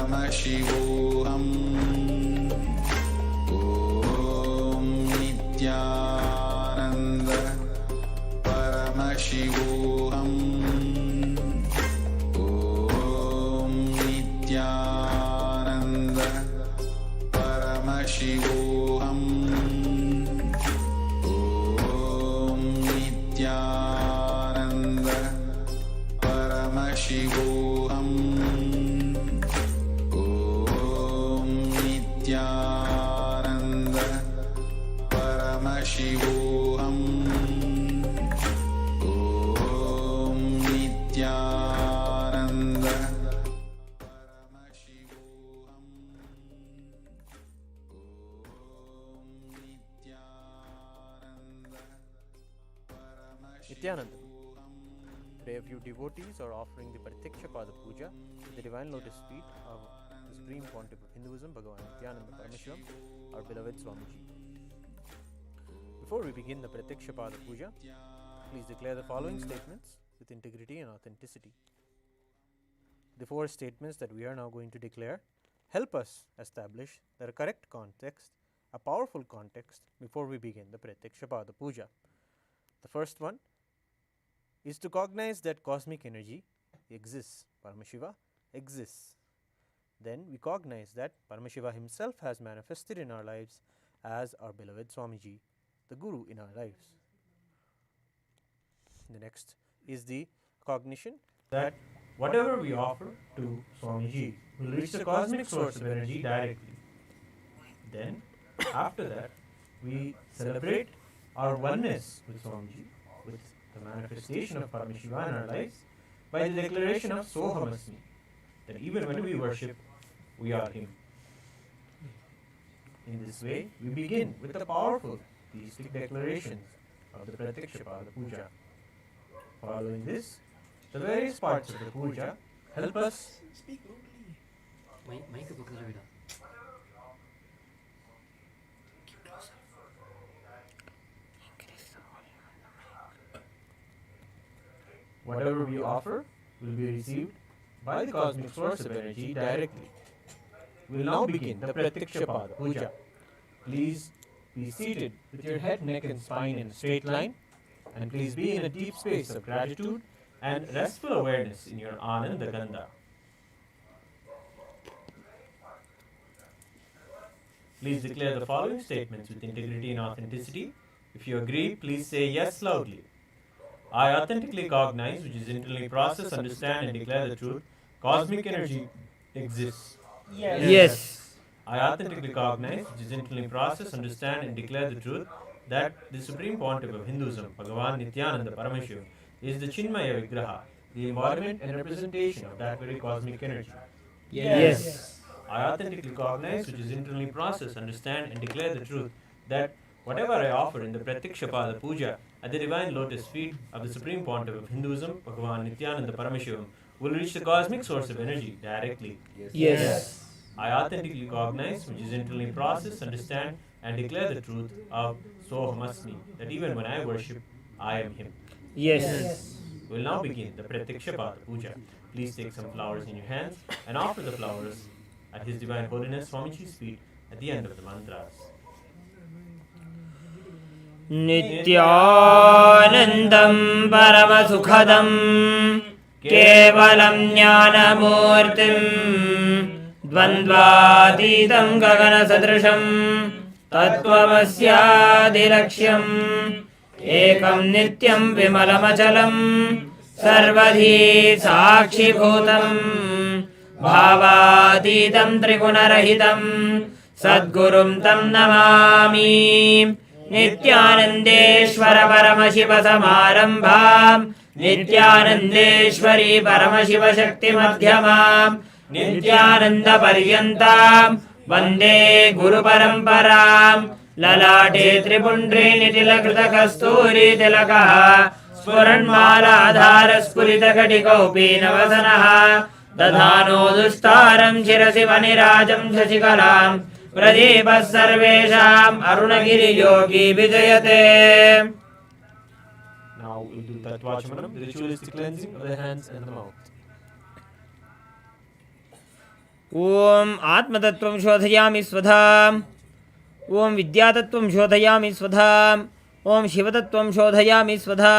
Paramashivoham. Om Nithyananda Paramashivoham. Om Nithyananda Paramashivoham. Om Nithyananda Paramashivoham. Om Nithyananda Paramashivoham. Om Nithyananda Paramashivoham. Nithyananda. Today a few devotees are offering the Pratiksha Pada Puja at the divine lotus feet of the Supreme Pontiff of Hinduism, Bhagavan Nithyananda Paramashivam, our beloved Swamiji. Before we begin the Pratiksha Pada Puja, please declare the following statements with integrity and authenticity. The four statements that we are now going to declare help us establish the correct context, a powerful context, before we begin the Pratiksha Pada Puja. The first one is to cognize that cosmic energy exists, Paramashiva exists. Then we cognize that Paramashiva himself has manifested in our lives as our beloved Swamiji, the Guru in our lives. The next is the cognition that whatever we offer to Swamiji will reach the cosmic source of energy directly. Then, after that, we celebrate our oneness with Swamiji, with the manifestation of Paramashiva in our lives, by the declaration of Sohamasmi, that even when we worship, we are Him. In this way, we begin with the powerful theistic declarations of the Pratiksha Pada Puja. Following this, the various parts of the puja help us Speak loudly. Mic ಪಕ್ಕದಲ್ಲಿ ಬಿಡು. whatever we offer will be received by the cosmic source of energy directly. We will now begin the Pratiksha Pada Puja. Please be seated with your head, neck and spine in a straight line, and please be in a deep space of gratitude and restful awareness in your Ananda Gandha. Please declare the following statements with integrity and authenticity. If you agree, please say yes loudly. I authentically cognize, which is internally process, understand and declare the truth. Cosmic energy exists. Yes. I authentically cognize, which is internally process, understand and declare the truth, that the Supreme Pontiff of Hinduism, Bhagavan Nithyananda Paramashivam, is the Chinmaya Vigraha, the embodiment and representation of that very cosmic energy. Yes. I authentically cognize, which is internally process, understand and declare the truth, that whatever I offer in the Pratiksha Pada Puja at the divine lotus feet of the Supreme Pontiff of Hinduism, Bhagavan Nithyananda Paramashivam, will reach the cosmic source of energy directly. Yes. I authentically cognize, which is internally process, understand and declare the truth of Sohamasmi, that even when I worship, I am Him. Yes. We will now begin the Pratiksha Pada Puja. Please take some flowers in your hands and offer the flowers at His Divine Holiness Swamiji's feet at the end of the mantras. Nithyanandam Paramasukhadam Kevalam Jnanamurtim Dvandvatitam Gagana Sadrisham Tattvamasyadilaksham Ekam Nityam Vimalamachalam Sarvadhi Sakshibhutam Bhavatitam Trigunarahitam Sadgurum Tam Namami Nithyanandeshwara Paramashiva Samarambham Nithyanandeshwari Paramashiva Shakti Madhyamam Nithyananda Paryantam Vande Guru Paramparam Lalate Tripundri Nitilakrita Kasturi Tilakaha Spuranmala Adhara Spurita Katikaupi Navasanaha Dadhano Dustaram Shirasi Vanirajam Shashikalam Pradeepa Sarvesham Arunagiri Yogi Vijayate. Now we'll do Tatvachamanam, the ritualistic cleansing of the hands and the mouth. ॐ आत्मतत्त्वं शोधयामि स्वधा ॐ विद्यातत्त्वं शोधयामि स्वधा ॐ शिवतत्त्वं शोधयामि स्वधा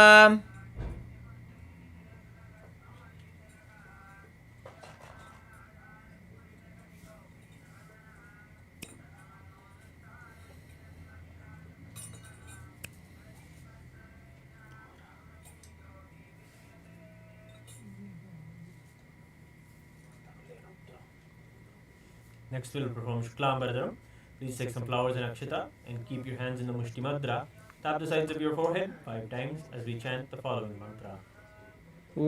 Next we'll perform Shuklam Bharadram. Please take some flowers and akshita and keep your hands in the Mushti Mudra. Tap the sides of your forehead 5 times as we chant the following mantra. ॐ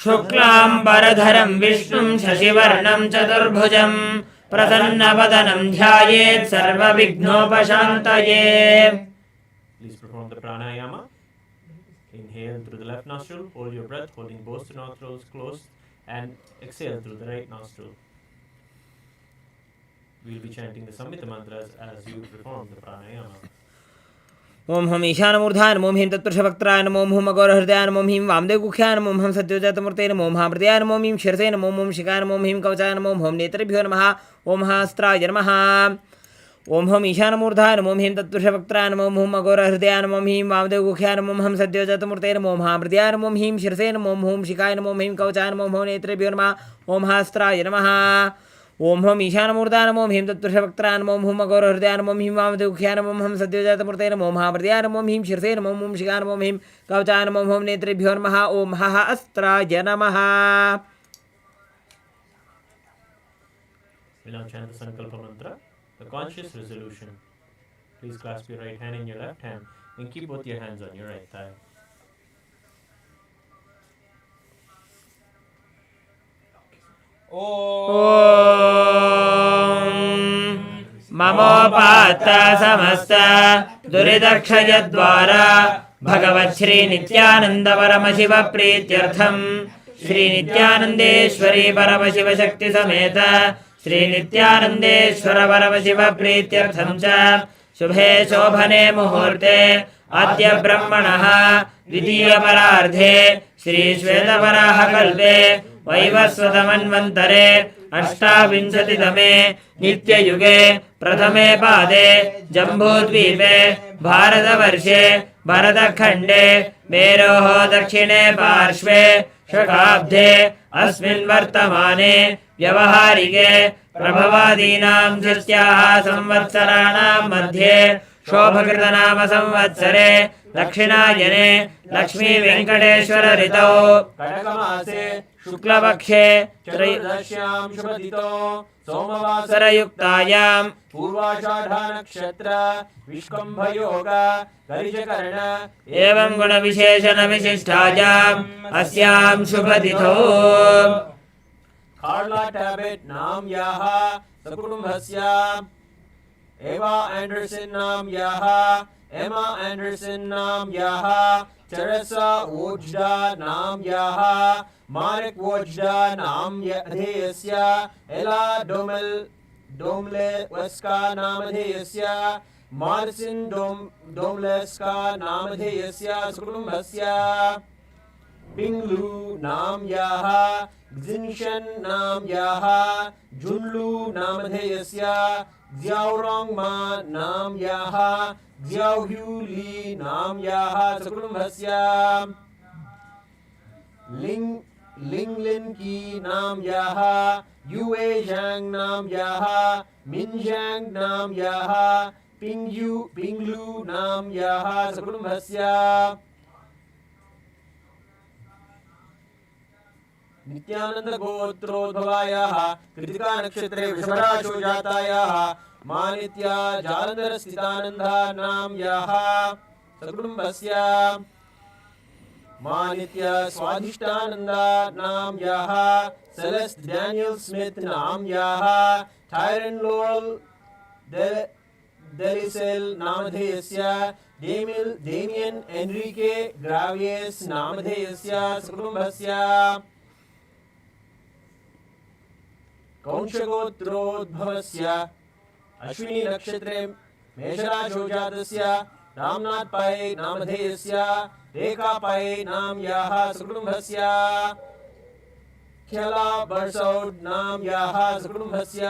शुक्लाम्बरधरं विष्णुं शशिवर्णं चतुर्भुजं प्रसन्नवदनं ध्यायेत् सर्वविघ्नोपशान्तये. Please perform the pranayama. Inhale through the left nostril, hold your breath, holding both nostrils closed, and exhale through the right nostril. We'll be chanting the Samhita mantras as you perform the pranayama. ओम हम ईशानमूर्धाय नमो ह्रीं तत्पुरुषवक्त्राय नमो ह्म अघोरहृदयाय नमो ह्रीं वामदेवगुख्याय नमो ह्म सद्योजातमूर्तये नमो ह्म हृदयाय नमो ह्रीं शिरसे नमो ह्म शिखाय नमो ह्रीं कवचाय नमो ह्म नेत्रेभ्यो नमः ओम हस्त्राय नमः. ओम हम ईशानमूर्धाय नमो ह्रीं तत्पुरुषवक्त्राय नमो ह्म अघोरहृदयाय नमो ह्रीं वामदेवगुख्याय नमो ह्म सद्योजातमूर्तये नमो ह्म हृदयाय नमो ह्रीं शिरसे नमो ह्म शिखाय नमो ह्रीं कवचाय नमो ह्म नेत्रेभ्यो नमः ओम हस्त्राय नमः. ओम हम ईशानमूर्धाय नमो ह्रीं तत्पुरुषवक्त्राय नमो ह्म अघोरहृदयाय नमो ह्रीं वामदेवगुख्याय नमो ह्म सद्योजातमूर्तये नमो ह्म हृदयाय नमो ह्रीं शिरसे नमो ह्म शिखाय नमो ह्रीं कवचाय नमो ह्म नेत्रेभ्यो नमः ओम अस्त्राय नमः. We'll now chant the Sankalpa mantra, the conscious resolution. Please clasp your right hand in your left hand and keep both your hands on your right thigh. ममोपात्त समस्त दुरिदक्षयद्वारा भगवच्छ्री नित्यानंद परमशिव प्रीत्यर्थम श्री नित्यानंदेश्वरी परमशिव शक्ति समेत श्री नित्यानंदेश्वर परमशिव प्रीत्यर्थम च शुभे शोभने मुहूर्ते अद्य ब्रह्मणः द्वितीय परार्धे श्री श्वेतवराह कल्पे वैवस्वतमन्वन्तरे अष्टाविंशतितमे नित्ययुगे प्रथमे पादे जम्बूद्वीपे भारतवर्षे भरतखण्डे मेरोः दक्षिणे पार्श्वे शकाब्दे अस्मिन् वर्तमाने व्यवहारिके प्रभवादीनां षष्ट्याः संवत्सराणां मध्ये शोभकृतनाम संवत्सरे दक्षिणायने लक्ष्मी वेंकटेश्वर ऋतौ कटकमासे शुक्लपक्षे त्रयोदश्यां शुभदितो सोमवासरयुक्तायां पूर्वाषाढा नक्षत्र विष्कम्भयोग गरिजकर्ण एवं गुणविशेषण विशिष्टायाम् अस्यां शुभतिथौ कार्ला टैबेट नाम याः सकुटुम्बस्य एवा एंडरसन नाम याः एमा एंडरसन नाम याः चरसा वोज्डा नाम याः मार्क वोज्डा नाम धेयस्य एला डोमले वस्का नाम धेयस्य मार्सिन डोमलेस्का नाम धेयस्य सकुटुम्बस्य पिंगलू नाम याः जिनशन नाम याः जुनलू नाम धेयस्य ज़्याओरोंगमा नाम याः ज़्याओह्यूली नाम याः सकुटुम्बस्य लिंगलिन की नाम याः युए झांग नाम याः मिनझांग नाम याः पिंगलू नाम याः सकुटुम्बस्य नित्यानंद गोत्रोद्भवायाः कृतिका नक्षत्रे वृषभराशो जातायाः मानित्या जालंधर स्थितानंदा नाम याः सकुटुम्बस्य मानित्या स्वाधिष्ठानंदा नाम याः सेलेस्ट डैनियल स्मिथ नाम याः टायरन लोल डेलिसेल नामधेयस्य डेमियन एनरिके ग्रावियस नामधेयस्य सकुटुम्बस्य कौंशगोत्रोद्भवस्य अश्विनी नक्षत्रे मेषराशो जातस्य रामनाथ पै नामधेयस्य रेखा पै नाम याः सकुटुम्बस्य ख्यलाभसौनाम्याः सकुटुम्बस्य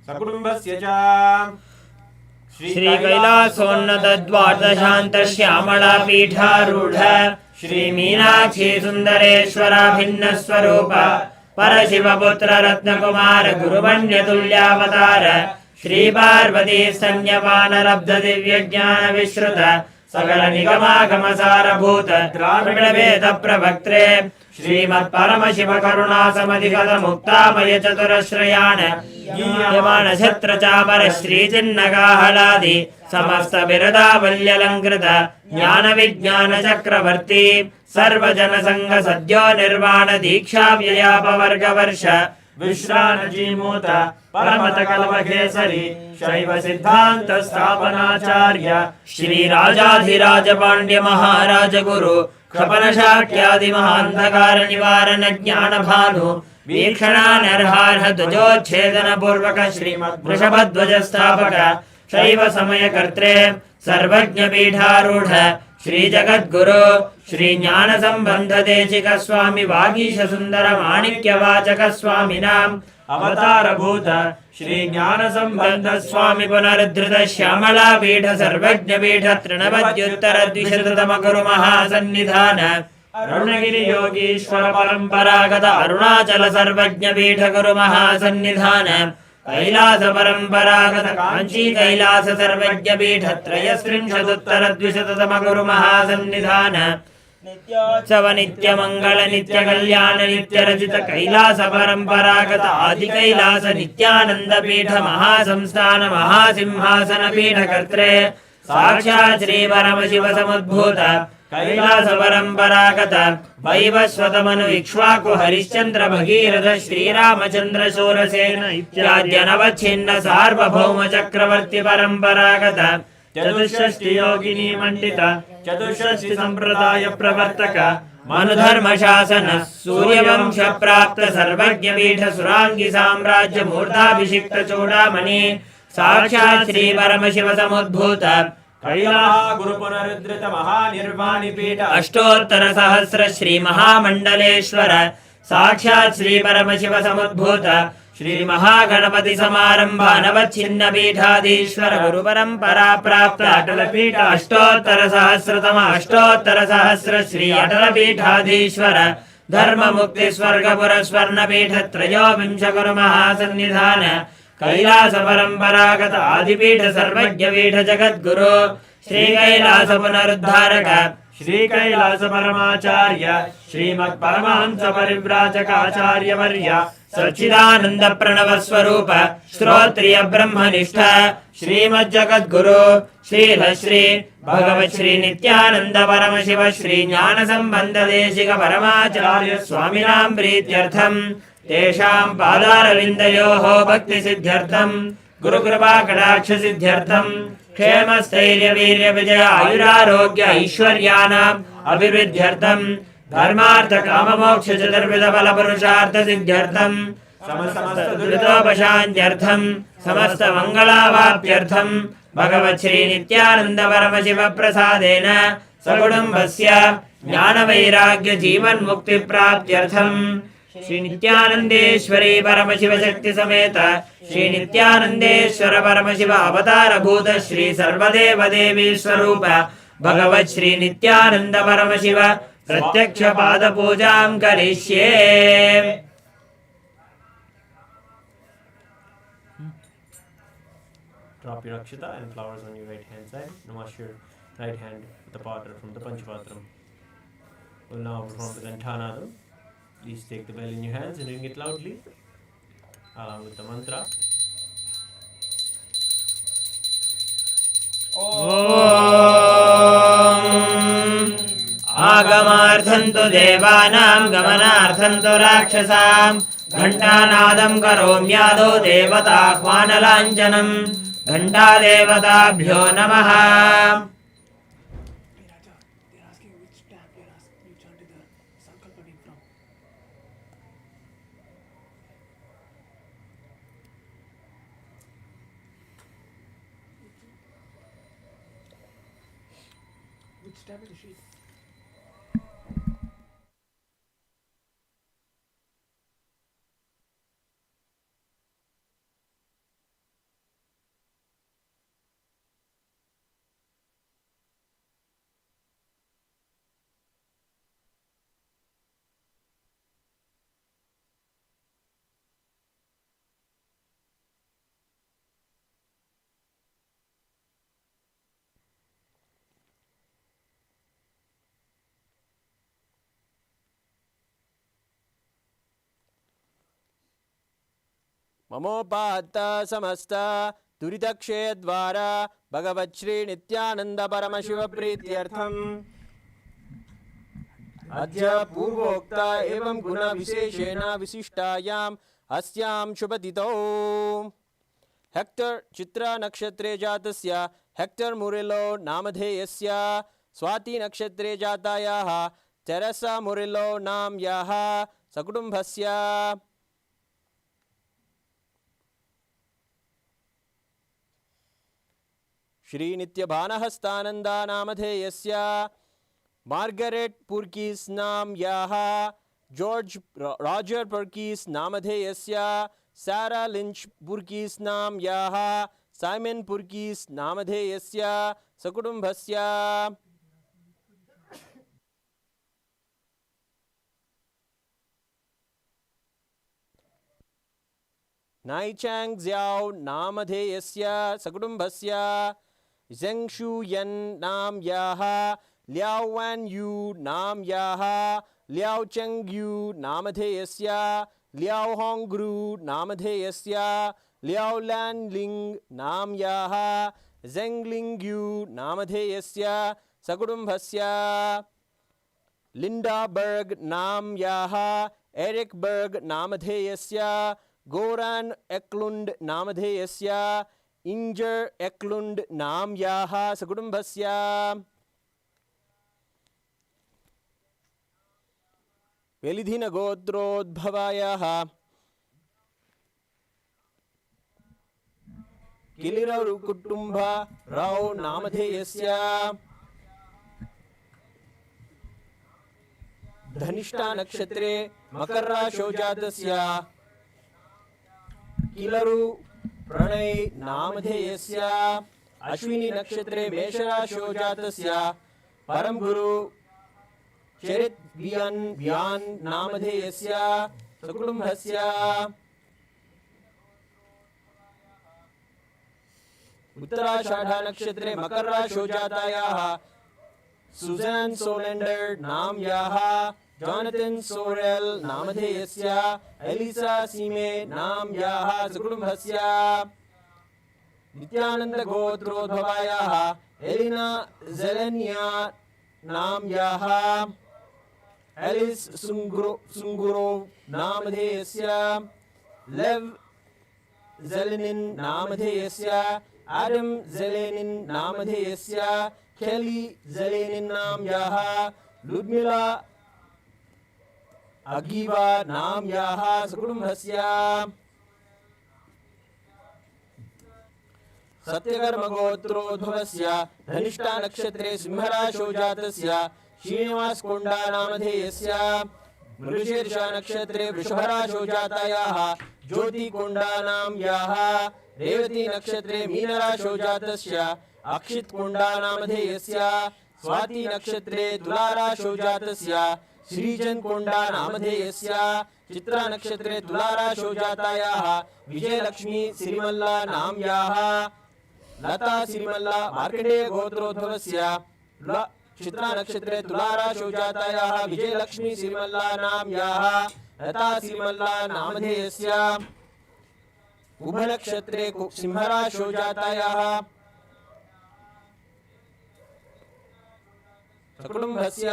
सकुटुम्बस्य च श्री कैलासोन्नत द्वादशान्त श्यामला पीठारूढ़ श्री मीनाक्षी सुंदरेश्वर भिन्न स्वरूप परशिवपुत्र रत्नकुमार गुरुवन्यतुल्यावतार श्री पार्वती स्तन्यपान लब्ध दिव्य ज्ञान विश्रुत सकल निगमागम सारभूत द्राविड वेद प्रवक्त्रे श्रीमत् परमशिव करुणा समधिगत मुक्तामय चतुरश्रयाण यमान छत्र चामर श्री चिन्नगाहलादि समस्त बिरदावल्यलंकृत ज्ञान विज्ञान चक्रवर्ती सर्वजन संग सद्यो निर्वाण दीक्षा व्ययापवर्ग वर्ष विश्रान जीमूत परमत कल्पकेसरी शैव सिद्धांत स्थापनाचार्य श्री राजाधिराज पांड्य महाराज गुरु क्षपन शाक्यादि महांधकार निवारण ज्ञान भानु वीक्षणानर्हार्ह ध्वजोच्छेदन पूर्वक श्रीमद् वृषभध्वज स्थापक शैव समय कर्त्रे सर्वज्ञ पीठारूढ़ श्री जगद्गुरु श्री ज्ञान संबंध देशिक स्वामी वागीश सुंदर माणिक्य वाचक स्वामिनाम अवतार भूत श्री ज्ञान संबंध स्वामी पुनरुद्धृत श्यामला पीठ सर्वज्ञ पीठ तृणवद्युत्तर द्विशततम गुरु महासन्निधान अरुणगिरि योगीश्वर परंपरागत अरुणाचल सर्वज्ञ पीठ गुरु महासन्निधान कैलास परंपरागत कांची कैलास सर्वज्ञ पीठ त्रयस्त्रिंशदुत्तर द्विशततम गुरु महासन्निधान नित्योत्सव नित्य मंगल नित्य कल्याण नित्य रचित कैलास परंपरागत आदि कैलास नित्यानंद पीठ महासंस्थान महासिंहासन पीठ कर्त्रे साक्षात् श्री परमशिव समुद्भूत कैलास परंपरागत वैवस्वत मनु इक्ष्वाकु हरिश्चंद्र भगीरथ श्रीरामचंद्र शूरसेन इत्याद्य नवच्छिन्न सार्वभौम चक्रवर्ती परंपरागत चतुष्षष्टि योगिनी मंडित चतुष्षष्टि संप्रदाय प्रवर्तक मनुधर्म शासन सूर्यवंश प्राप्त सर्वज्ञ पीठ सुरांगी साम्राज्य मूर्धाभिषिक्त चूड़ामणि साक्षात् श्री परमशिव समुद्भूत कैलास गुरु पुनरुद्धृत महानिर्वाणी पीठ अष्टोत्तर सहस्र श्री महामंडलेश्वर साक्षात् श्री परमशिव समुद्भूत श्री महागणपति समारंभ नवच्छिन्न पीठाधीश्वर गुरु परंपरा प्राप्त अटल पीठ अष्टोत्तर सहस्र श्री अटल पीठाधीश्वर धर्म मुक्ति स्वर्गपुर स्वर्ण पीठ त्रयोविंश गुरु महासन्निधान कैलास परंपरागत आदिपीठ सर्वज्ञ पीठ जगद्गुरु श्री कैलास पुनरुद्धारक श्री कैलास परमाचार्य श्रीमत् परमहंस परिव्राजक आचार्य वर्य सच्चिदानंद प्रणव स्वरूप श्रोत्रिय ब्रह्मनिष्ठ श्रीमद् जगद्गुरु श्रील श्री भगवत् श्री नित्यानंद परमशिव श्री ज्ञान संबंध देशिक परमाचार्य स्वामिनां प्रीत्यर्थम तेषां पादारविन्दयोः भक्ति सिद्ध्यर्थम गुरु कृपा कटाक्ष सिद्ध्यर्थम क्षेम स्थैर्य वीर्य विजय आयुरारोग्य ऐश्वर्यानाम् अभिवृद्ध्यर्थम धर्मार्थ काम मोक्ष चतुर्विध फल पुरुषार्थ सिद्ध्यर्थम समस्त दुरितोपशान्त्यर्थम समस्त मंगलावाप्त्यर्थम भगवत् श्री नित्यानंद परमशिव प्रसादेन सकुटुम्बस्य ज्ञान वैराग्य जीवन मुक्ति प्राप्त्यर्थम श्री नित्यानंदेश्वरी परमशिव शक्ति समेत श्री नित्यानंदेश्वर परमशिव अवतार भूत श्री सर्वदेव देवी स्वरूप भगवत् श्री नित्यानंद परमशिव प्रत्यक्ष पाद पूजां करिष्ये। Drop your akshata and flowers on your right hand side. Now wash your right hand with the patra from the Panchapatram. We'll now perform the Ganthanadam. Please take the bell in your hands and ring it loudly along with the mantra. आगमार्थं तु देवानां गमनार्थं तु राक्षसां घण्टानादं करोम्यादौ देवताह्वानलाञ्छनं घण्टादेवताभ्यो नमः। Stab at the sheet. ममोपात्त समस्त दुरितक्षय द्वारा भगवत् श्री नित्यानंद परमशिव प्रीत्यर्थम अद्य पूर्वोक्त एवं गुण विशेषेण विशिष्टायाम् अस्यां शुभतिथौ हेक्टर चित्रा नक्षत्रे जातस्य हेक्टर मुरिलो नामधेयस्य स्वाति नक्षत्रे जातायाः तेरेसा मुरिलो नाम्याः सकुटुम्बस्य श्री नित्यभानहस्तानंदा नामधेयस्य मार्गरेट पुर्कीस नाम्याः जॉर्ज रॉजर पुर्कीस नामधेयस्य सारा लिंच पुर्कीस नाम्याः साइमन पुर्कीस नामधेयस्य सकुटुम्बस्य नाइचैंग ज़्याओ नामधेयस्य सकुटुम्बस्य ज़ेंगशु यन नाम्याः ल्याओ वन यू नाम्याः ल्याओ चेंग यू नामधेयस्य ल्याओ होंग्रू नामधेयस्य ल्याओ लैन लिंग नाम्याः ज़ेंगलिंग यू नामधेयस्य सकुटुम्बस्य लिंडा बर्ग नाम्याः एरिक बर्ग नामधेयस्य गोरान एक्लुंड नामधेयस्य इंजर एक्लुंड नाम्याः सकुटुम्बस्य वेलिधिन गोत्रोद्भवायाः किलिरु कुटुंब राव नामधेयस्य धनिष्ठा नक्षत्रे मकर राशौ जातस्य किलरु प्रणय नामधेयस्य अश्विनी नक्षत्रे मेषराशौ जातस्य परम गुरु चरित व्यान नामधेयस्य सकुटुम्बस्य उत्तराषाढ़ा नक्षत्रे मकर राशौ जातायाः सुजैन सोलेंडर नाम्याः जॉनथन सोरेल नामधेयस्य एलिसा सीमे नाम्याः सकुटुम्बस्य नित्यानंद गोत्रोद्भवायाः एलिना जेलेनिया नाम्याः एलिस सुंगुरो नामधेयस्य लेव जेलेनिन नामधेयस्य एडम जेलेनिन नामधेयस्य केली जेलेनिन नाम्याः लुडमिला अगीवा नाम्याः सकुटुम्बस्य सत्यकर्मगोत्रोद्भवस्य धनिष्ठा नक्षत्रे सिंहराशौ जातस्य श्रीनिवास कोंडा नामधेयस्य मृगशीर्षा नक्षत्रे वृषभराशौ जातायाः ज्योति कोंडा नाम्याः रेवती नक्षत्रे मीनराशौ जातस्य अक्षित कोंडा नामधेयस्य स्वाति नक्षत्रे तुलाराशौ जातस्य श्रीजन कोंडा नामधेयस्य चित्रा नक्षत्रे तुलाराशौ जातायाः विजयलक्ष्मी सिरिमल्ला नाम्याः लता सिरिमल्ला मार्कंडेय गोत्रोद्भवस्य चित्रा नक्षत्रे तुलाराशौ जातायाः विजयलक्ष्मी सिरिमल्ला नाम्याः लता सिरिमल्ला नामधेयस्य उभ नक्षत्रे सिंहराशौ जातायाः सकुटुम्बस्य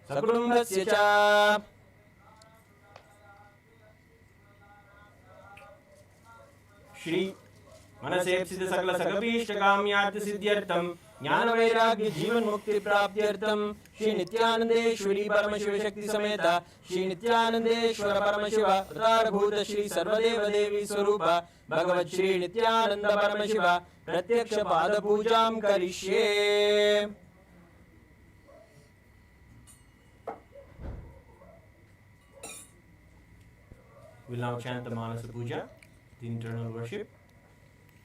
सकुटुम्बस्य च श्री मनसेप्सित सकल सकपीष्टकाम्यार्थ सिद्ध्यर्थम ज्ञान वैराग्य जीवन मुक्ति प्राप्त्यर्थम श्री नित्यानंदेश्वरी परमशिव शक्ति समेत श्री नित्यानंदेश्वर परमशिव अवतारभूत श्री सर्वदेव देवी स्वरूप भगवत श्री नित्यानंद परमशिव प्रत्यक्ष पाद पूजां करिष्ये. We'll now chant the Manasa Puja, the internal worship.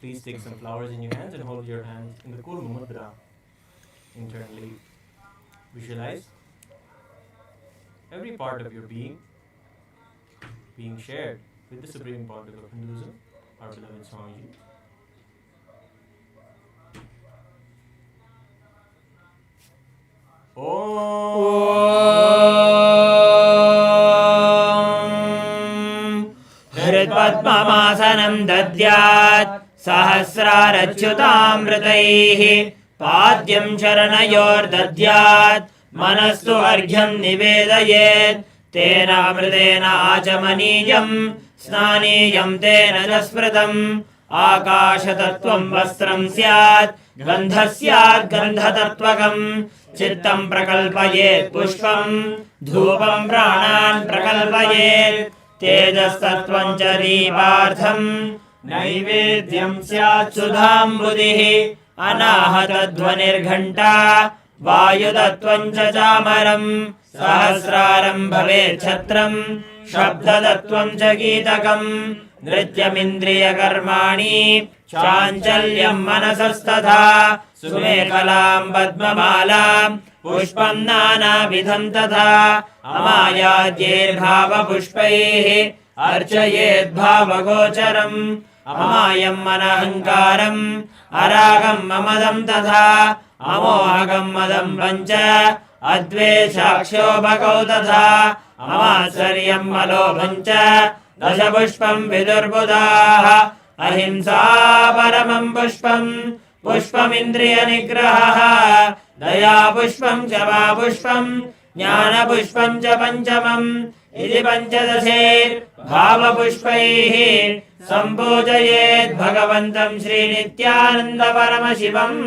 Please take some flowers in your hands and hold your hands in the Kurma Mudra. Internally visualize every part of your being being shared with the Supreme Pontiff of Hinduism, our beloved Swamiji. हृत्पद्ममासनं दद्यात् सहस्रारच्युतामृतैः पाद्यं शरणयोर्दद्यात् मनस्तु अर्घ्यं निवेदयेत् तेन अमृतेन आचमनीयं स्नानीयं तेन च स्मृतम् आकाशतत्त्वं वस्त्रं स्यात् गन्धः स्यात् गन्धतत्त्वकम् चित्तं प्रकल्पयेत् पुष्पं धूपं प्राणान् प्रकल्पयेत् तेजस्तत्त्वं च दीपार्थं नैवेद्यं स्यात् सुधाम्बुधिः अनाहतध्वनिर्घण्टा वायुतत्त्वं च चामरं सहस्रारं भवेत् छत्रं शब्दतत्त्वं च गीतकम् नृत्यमिन्द्रियकर्माणि चाञ्चल्यं मनसस्तथा सुमेखलां पद्ममालां पुष्पं नानाविधं तथा अमायाद्यैर्भावपुष्पैः अर्चयेद्भावगोचरम् अमायं मनहङ्कारम् अरागं ममदं तथा अमोहगं मदं पञ्च अद्वेषाक्षोभकौ तथा अमात्सर्यं मलोभं च दशपुष्पं विदुर्बुधाः अहिंसा परमं पुष्पं पुष्पमिन्द्रियनिग्रहः दयापुष्पं क्षमापुष्पं ज्ञानपुष्पं च पञ्चमम् इति पञ्चदशैर्भावपुष्पैः सम्पूजयेत् भगवन्तं Shri Nityananda Paramashivam.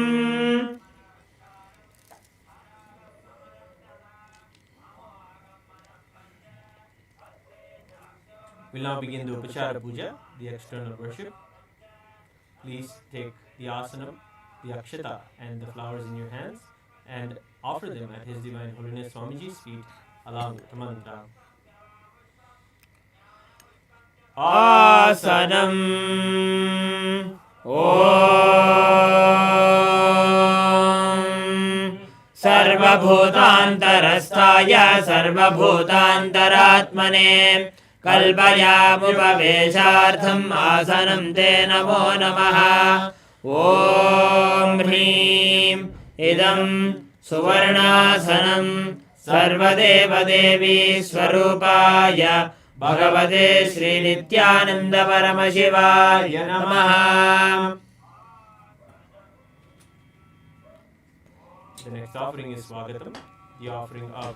We'll now begin the Upachara Puja, the external worship. Please take the asanam, the akshata and the flowers in your hands and offer them at His Divine Holiness Swamiji's feet along with the mantra. आसनं ॐ सर्वभूतान्तरस्थाय सर्वभूतान्तरात्मने कल्पयामुपवेशार्थम् आसनं ते नमो नमः. ॐ ह्रीं इदं सुवर्णासनं सर्वदेवदेवी स्वरूपाय भगवते श्रीनित्यानन्द परमशिवाय नमः. The next offering is Swagatam, the offering of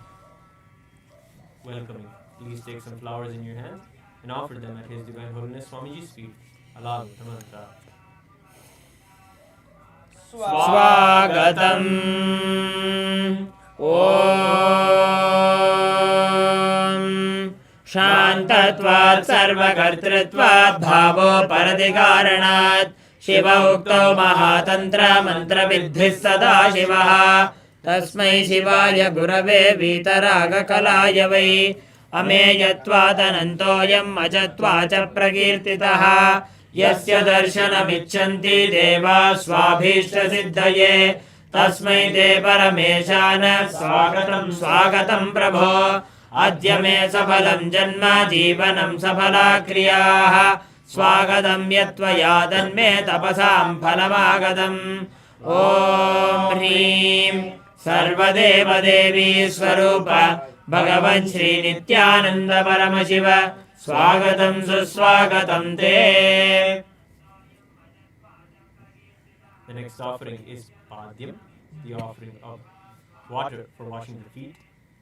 welcoming. Please take some flowers in your hands and offer them at His Divine Holiness Swamiji's feet along with the mantra. स्वागतम् ॐ शान्तत्वात् सर्वकर्तृत्वात् भावोपरतिकारणात् शिव उक्तौ महातन्त्र मन्त्रविद्धिः सदा शिवः तस्मै शिवाय गुरवे वीतरागकलाय वै अमेयत्वादनन्तोऽयम् अजत्वाच प्रकीर्तितः यस्य दर्शनमिच्छन्ति देवा स्वाभीष्टसिद्धये तस्मै ते परमेशान स्वागतं स्वागतं प्रभो. अद्य मे सफलं जन्म जीवनं सफला क्रियाः स्वागतं यत्त्वया तन्मे तपसां फलमागतम्. ॐ ह्रीं सर्वदेवदेवी स्वरूप भगवन् श्रीनित्यानन्द परमशिव स्वागतं सुस्वागतं ते. The next offering is Padyam, the offering of water for washing the feet.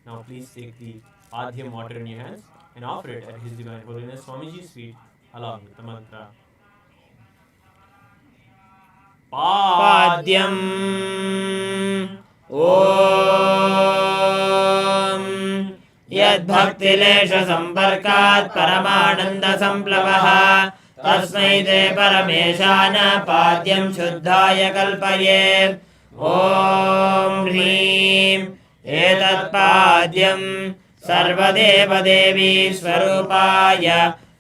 Now please take the Padyam water in your hands and offer it at His Divine Holiness Swamiji's feet along with the mantra. पाद्यम् ॐ यद्भक्तिलेशसम्पर्कात् परमानन्दसम्प्लवः तस्मै ते परमेशान पाद्यं शुद्धाय कल्पये ॐ ह्रीं एतत्पाद्यं सर्वदेवदेवी स्वरूपाय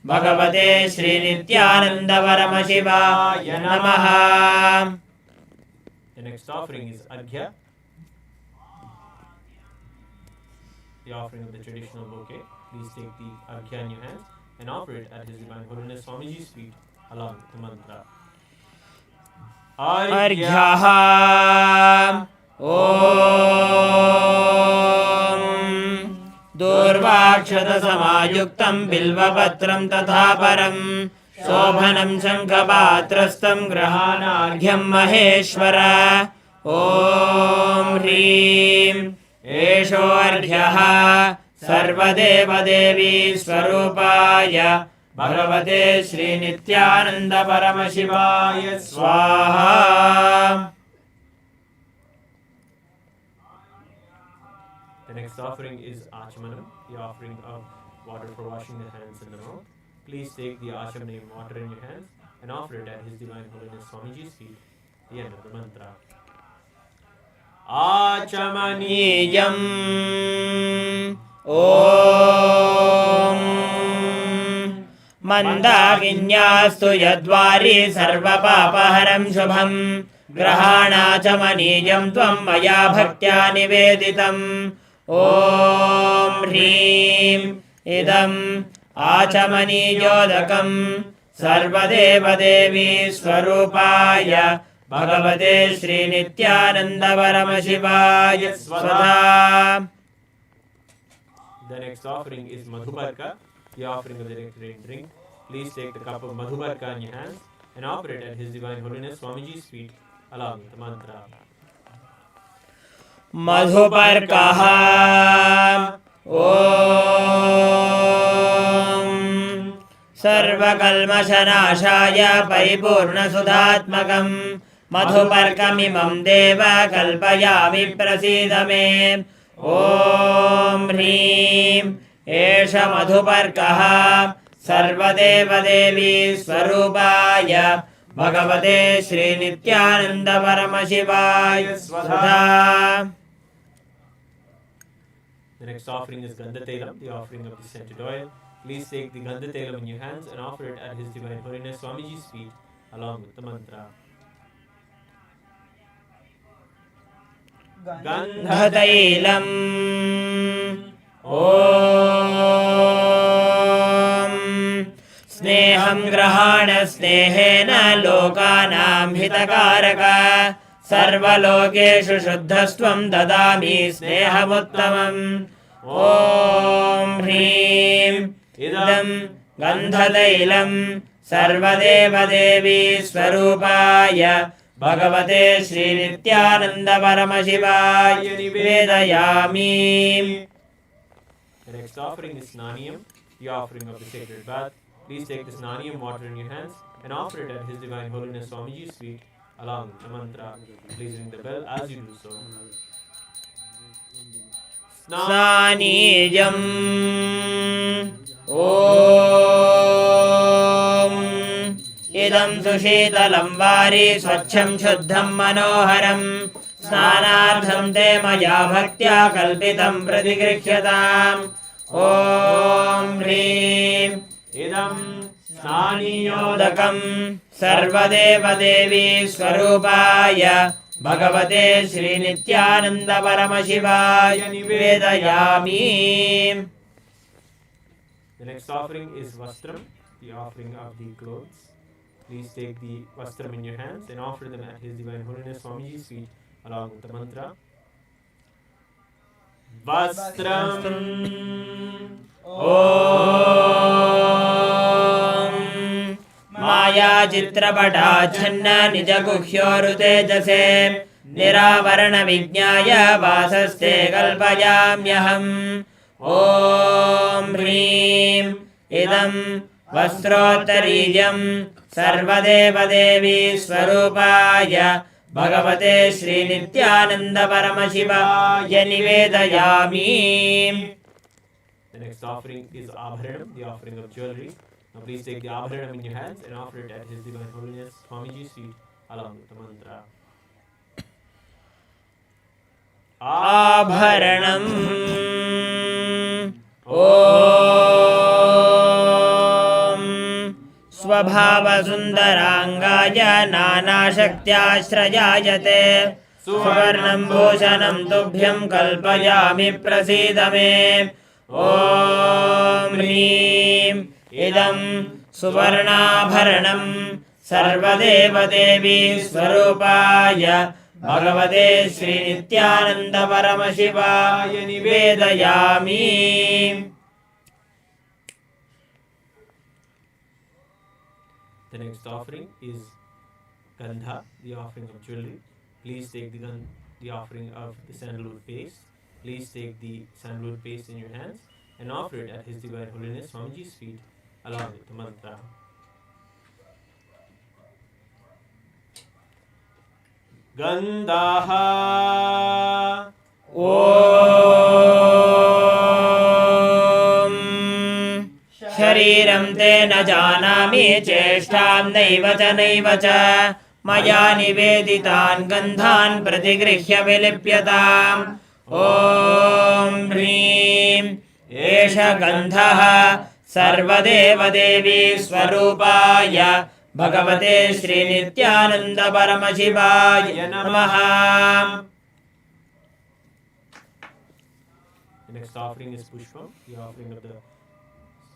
भगवते श्रीनित्यानन्दपरमशिवाय नमः. The next offering is Arghya, the offering of the traditional bouquet. Please take the Arghya in your hands and offer it at His Divine Holiness Swamiji's feet along with the mantra. अर्घ्यः ॐ दूर्वाक्षतसमायुक्तं बिल्वपत्रं तथा परं शोभनं शङ्खपात्रस्थं गृहाणार्घ्यं महेश्वर ॐ ह्रीं एषोऽर्घ्यः सर्वदेवदेवी स्वरूपाय भगवते श्रीनित्यानन्दपरमशिवाय स्वाहा. The next offering is Achamanam, the offering of water for washing the hands and the mouth. Please take the Achamanam water in your hands and offer it at His Divine Holiness Swamiji's feet. The end of the mantra. आचमनीयम् ॐ मन्दाकिन्यास्तु यद्वारि सर्वपापहरं शुभं ग्रहाणाचमनीयं त्वं मया भक्त्या निवेदितम् ॐ ह्रीं इदम् आचमनीयोदकं सर्वदेवदेवी स्वरूपाय भगवते श्रीनित्यानन्दपरमशिवाय स्वधा. The next offering is Madhubarka, the offering of the nectarine drink. Please take the cup of Madhubarka in your hands and offer it at His Divine Holiness Swamiji's feet along with the mantra. मधुपर्कः ॐ सर्वकल्मषनाशाय परिपूर्णसुधात्मकं मधुपर्कमिमं देव कल्पयामि प्रसीद मे ॐ ह्रीं एष मधुपर्कः सर्वदेवदेवी स्वरूपाय भगवते श्रीनित्यानन्दपरमशिवाय स्वधा. The next offering is Gandhatailam, the offering of the scented oil. Please take the Gandhatailam in your hands and offer it at His Divine Holiness Swamiji's feet along with the mantra. गन्धतैलम् ॐ स्नेहं ग्रहाण स्नेहेन लोकानां हितकारक सर्वलोकेषु शुद्धस्त्वं ददामि स्नेहमुत्तमम् ॐ ह्रीं इदं गन्धतैलं सर्वदेवदेवी स्वरूपाय भगवते श्रीनित्यानन्दपरमशिवाय निवेदयामि. The next offering is Snaniyam, the offering of the sacred bath. Please take the Snaniyam water in your hands and offer it at His Divine Holiness Swamiji's feet along with the mantra. Please ring the bell as you do so. स्नानीयम् ॐ इदं सुशीतलं वारि स्वच्छं शुद्धं मनोहरं स्नानार्थं ते मया भक्त्या कल्पितं प्रतिगृह्यताम् ॐ ह्रीं इदं स्नानीयोदकं सर्वदेवदेवी स्वरूपाय भगवते श्रीनित्यानन्दपरमशिवाय निवेदयामि. The next offering is Vastram, the offering of the clothes. Please take the Vastram in your hands and offer them at His Divine Holiness Swamiji's feet along with the mantra. Vastram ॐ मायाचित्रपटाच्छन्न निजगुह्योरुतेजसे निरावरणविज्ञाय वासस्ते कल्पयाम्यहम् ॐ ह्रीं इदम् वस्त्रोत्तरीयं सर्वदेवदेवी स्वरूपाय भगवते श्रीनित्यानन्द परमशिवाय निवेदयामि. The next offering is Abharanam, the offering of jewelry. Now please take the Abharanam in your hands and offer it at His Divine Holiness Swamiji's feet along with the mantra. आभरणम् ॐ स्वभावसुन्दराङ्गाय नानाशक्त्याश्रयायते सुवर्णं भूषणं तुभ्यं कल्पयामि प्रसीद मे. ॐ ह्रीं इदं सुवर्णाभरणं सर्वदेवदेवी स्वरूपाय भगवते श्रीनित्यानन्द परमशिवाय निवेदयामि. The next offering is Gandha, the offering of jewelry. Please take the offering of the sandalwood paste. Please take the sandalwood paste in your hands and offer it at His Divine Holiness Swamiji's feet along with the mantra. Gandhaha ॐ शरीरं ते न जानामि चेष्टां नैव च मया निवेदितान् गन्धान् प्रतिगृह्य विलिप्यताम्. ॐ ह्रीं एष गन्धः सर्वदेवदेवी स्वरूपाय भगवते श्रीनित्यानन्द परमशिवाय नमः. The next offering is Pushpam, the offering of the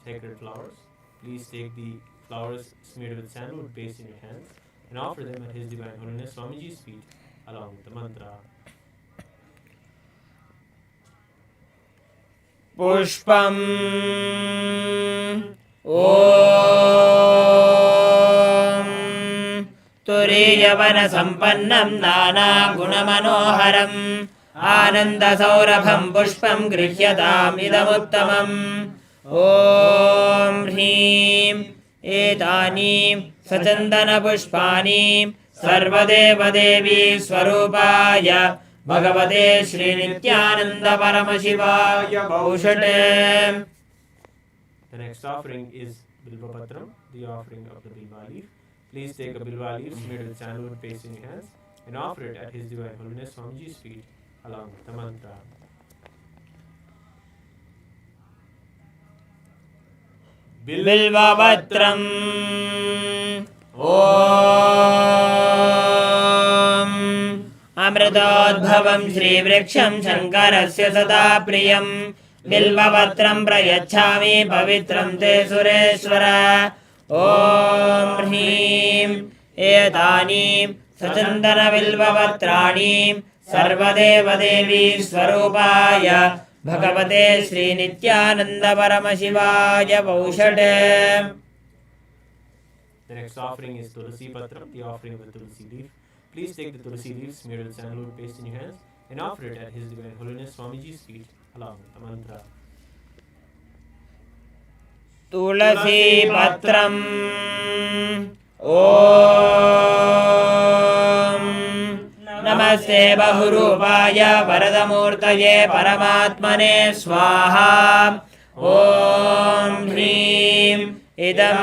sacred flowers. Please take the flowers smeared with sandalwood paste in your hands and offer them at His Divine Holiness Swamiji's feet along with the mantra. पुष्पम् ॐ तुरीयवनसम्पन्नं नानागुणमनोहरम् आनन्दसौरभं पुष्पं गृह्यताम् इदमुत्तमम्. ॐ ह्रीं एतानि सचन्दनपुष्पाणि सर्वदेवदेवी स्वरूपाय भगवते Shri Nityananda परमशिवाय भौषटे. The next offering is Bilvapatram, the offering of the Bilva leaf. Please take a Bilva leaf smeared with sandalwood paste in your hands and offer it at His Divine Holiness Swamiji's feet along with the mantra. बिल्वपत्रम् ॐ अमृतोद्भवं श्रीवृक्षं शङ्करस्य सदा प्रियं बिल्वपत्रं प्रयच्छामि पवित्रं ते सुरेश्वर. ॐ ह्रीं एतानि सचन्दनबिल्वपत्राणि सर्वदेवदेवी स्वरूपाय भगवते Shri Nityananda परमशिवाय भौषटे. The next offering is Tulsi Patram, the offering of the Tulsi leaf. Please take the Tulsi leaf smeared with sandalwood paste in your hands and offer it at His Divine Holiness Swamiji's feet along with the mantra. तुलसी पत्रम् ॐ नमस्ते बहुरूपाय वरदमूर्तये परमात्मने स्वाहा. ॐ ह्रीं इदं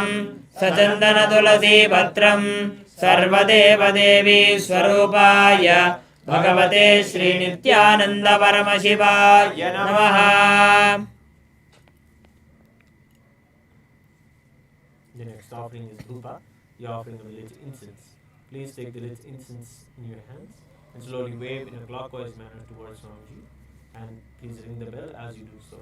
सचन्दनतुलसी पत्रं सर्वदेवदेवी स्वरूपाय भगवते श्रीनित्यानन्द परमशिवाय नमः. The next offering is Dhupa, the offering of the lit incense. Please take the lit incense in your hands and slowly wave in a clockwise manner towards Swamiji, and please ring the bell as you do so.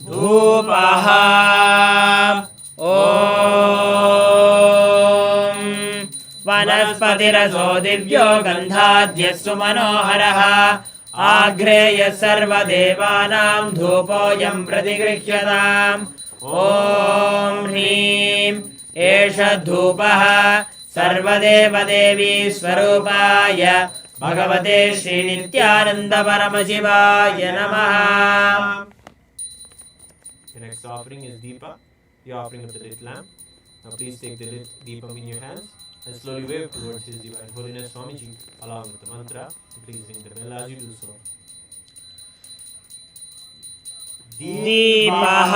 धूपः ॐ वनस्पतिरसो दिव्यो गन्धाद्यस्सु मनोहरः आग्रेय सर्वदेवानां धूपोऽयं प्रतिगृह्यताम् ॐ ह्रीं एष धूपः सर्वदेवदेवी स्वरूपाय भगवते श्रीनित्यानन्द परमशिवाय नमः. The next offering is Deepa, the offering of the lit lamp. Now please take the lit Deepam in your hands and slowly wave towards His Divine Holiness Swamiji along with the mantra. Please ring the bell as you do so. दीपः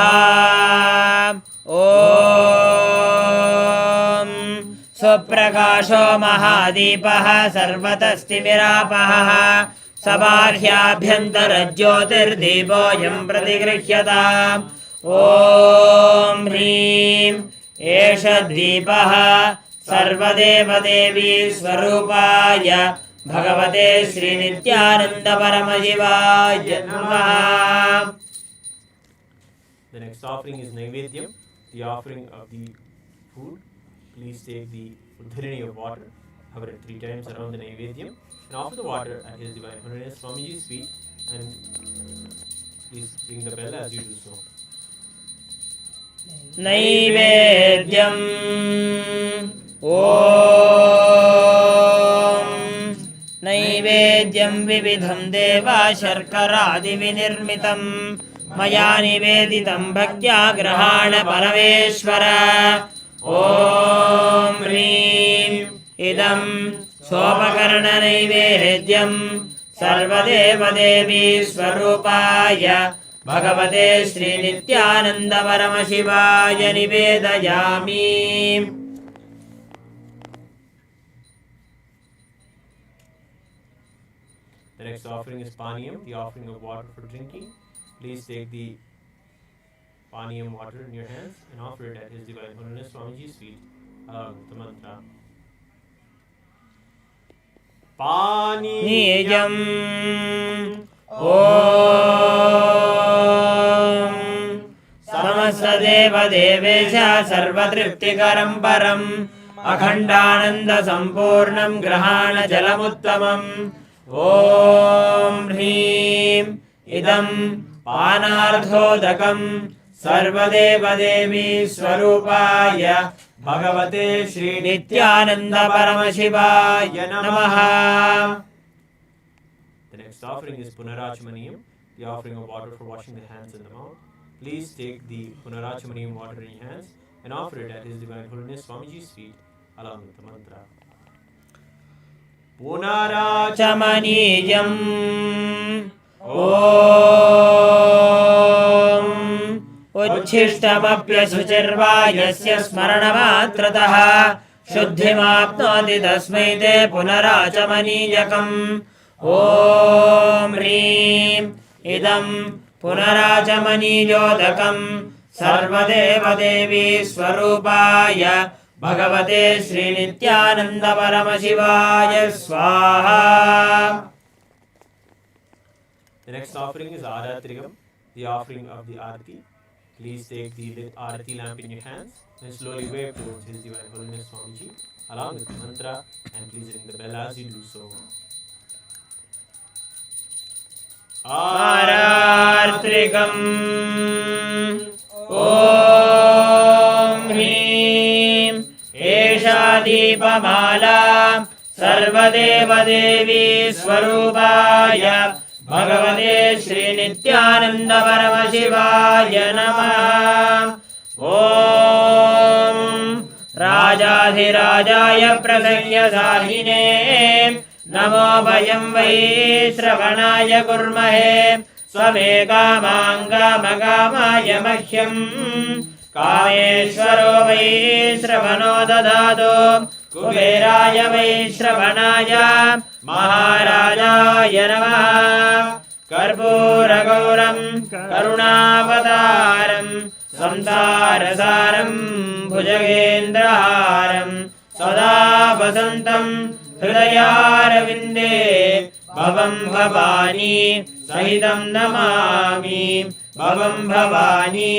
ॐ सुप्रकाशो महादीपः सर्वतस्तिमिरापः सबाह्याभ्यन्तरज्योतिर्दीपोऽयं प्रतिगृह्यताम् ॐ ह्रीं एष दीपः सर्वदेवदेवी स्वरूपाय भगवते श्रीनित्यानन्द परमशिवाय नमः. The next offering is Naivedyam, the offering of the food. Please take the Uddharini of water, hover it 3 times around the Naivedyam, and offer the water at His Divine Holiness Swamiji's feet, and please ring the bell as you do so. Naivedyam ॐ नैवेद्यं विविधं देवा शर्करादिविनिर्मितं मया निवेदितं भक्त्या ग्रहाण परमेश्वर ॐ ह्रीं इदं सोपकर्णनैवेद्यं सर्वदेवदेवी स्वरूपाय भगवते श्रीनित्यानन्द परमशिवाय निवेदयामि. The next offering is Paniyam, the offering of water for drinking. Please take the Paniyam water in your hands and offer it at His Divine Holiness Swamiji's feet along with the mantra. नीयम् ॐ समस्तदेवदेवेश सर्वतृप्तिकरं परम् अखण्डानन्दसम्पूर्णं ग्रहाणजलमुत्तमम् ॐ ह्रीं इदं पानार्धोदकं सर्वदेवदेवी स्वरूपाय भगवते श्रीनित्यानन्द परमशिवाय नमः. The next offering is Punarachamaniyam, the offering of water for washing the hands and the mouth. Please take the Punarachamaniyam water in your hands and offer it at His Divine Holiness Swamiji's feet along with the mantra. Punarachamaniyam ॐ उच्छिष्टमप्यशुचिर्वायस्य स्मरणमात्रतः शुद्धिमाप्नोति तस्मै ते पुनराचमनीयकम् ॐ ह्रीं इदं पुनराचमनीयोदकं सर्वदेवदेवी स्वरूपाय भगवते श्रीनित्यानन्द परमशिवाय स्वाहा. The next offering is Aratrigam, the offering of the Arati. Please take the lit Arati lamp in your hands and slowly wave towards His Divine Holiness Swamiji along with the mantra, and please ring the bell as you do so. Aratrigam ॐ ह्रीं एषा दीपमाला सर्वदेवदेवी स्वरूपाय भगवते श्रीनित्यानन्द परमशिवाय नमः. ॐ राजाधिराजाय प्रसह्यसाहिने नमो वयं वै श्रवणाय कुर्महे स्वमेकामाङ्गामकामाय मह्यं कामेश्वरो वै श्रवणो ददातु कुबेराय वै श्रवणाय महाराजाय नमः. कर्पूरगौरं करुणावतारं संसारसारं भुजगेन्द्रहारं सदा वसन्तं हृदयारविन्दे भवं भवानी सहितं नमामि. भवं भवानी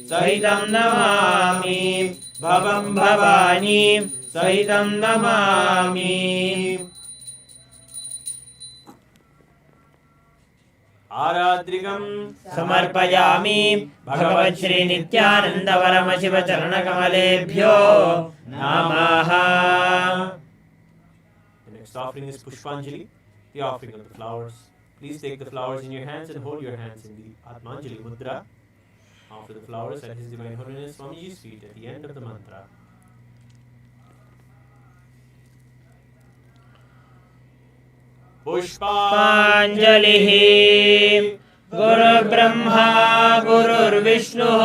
सहितं नमामि. भवं भवानी सहितं नमामि. आराद्रिकं समर्पयामि भगवत् श्री नित्यानंद परमशिव चरण कमलेभ्यो नमः. The next offering is Pushpanjali, the offering of the flowers. Please take the flowers in your hands and hold your hands in the Atmanjali Mudra. Offer the flowers at His Divine Holiness Swamiji's feet at the end of the mantra. पुष्पाञ्जलिः. गुरुर्ब्रह्मा गुरुर्विष्णुः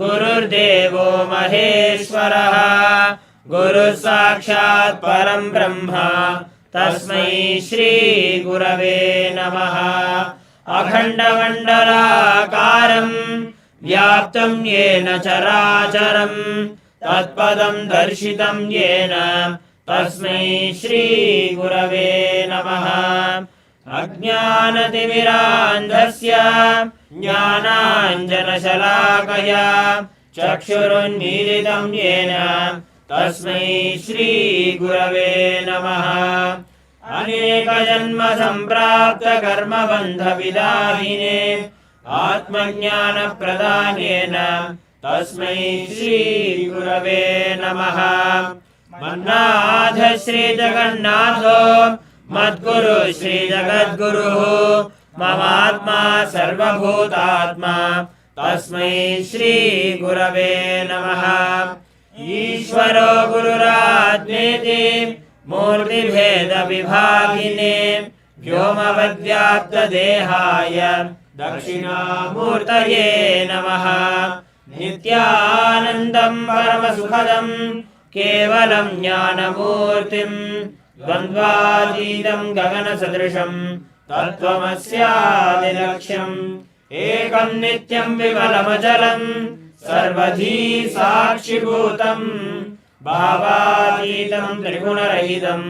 गुरुर्देवो महेश्वरः गुरुः साक्षात् परं ब्रह्म तस्मै श्री गुरवे नमः. अखण्डमण्डलाकारं व्याप्तं येन चराचरं तत्पदं दर्शितं येन तस्मै श्री गुरवे नमः. अज्ञानतिमिरान्धस्य ज्ञानाञ्जनशलाकया चक्षुरुन्मीलितं येन तस्मै श्री गुरवे नमः. अनेकजन्म सम्प्राप्त कर्मबन्धविदाहिने आत्मज्ञानप्रदानेन तस्मै श्री गुरवे नमः. मन्नाथ श्री जगन्नाथो मद्गुरु श्री जगद्गुरुः ममात्मा सर्वभूतात्मा तस्मै श्री गुरवे नमः. ईश्वरो गुरुरात्मेति मूर्तिभेदविभागिने व्योमवद्व्याप्तदेहाय दक्षिणामूर्तये नमः. नित्यानन्दं परमसुखदं केवलं ज्ञानमूर्तिं द्वन्द्वातीतं गगनसदृशं तत्त्वमस्यादिलक्ष्यम् एकं नित्यं विमलमचलं सर्वधी साक्षिभूतं भावातीतं त्रिगुणरहितं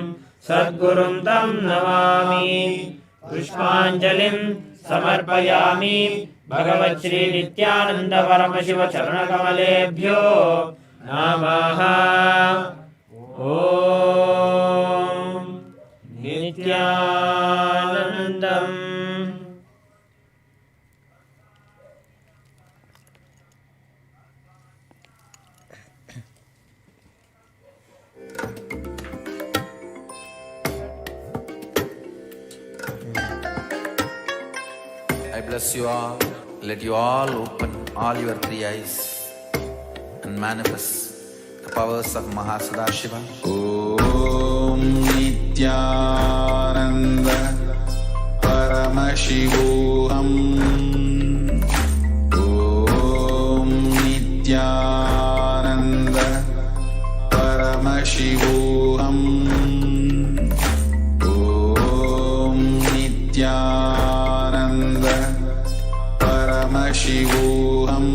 सद्गुरुं तं नमामि. पुष्पाञ्जलिं समर्पयामि भगवत् श्री नित्यानंद परमशिव चरणकमलेभ्यो नमः. ॐ नित्यानन्दम्. I bless you all. Let you all open all your three eyes and manifest the powers of Mahasudashiva. Om Nithyananda Paramashivoham. Om Nithyananda Paramashivoham. Om Nithyananda Paramashivoham.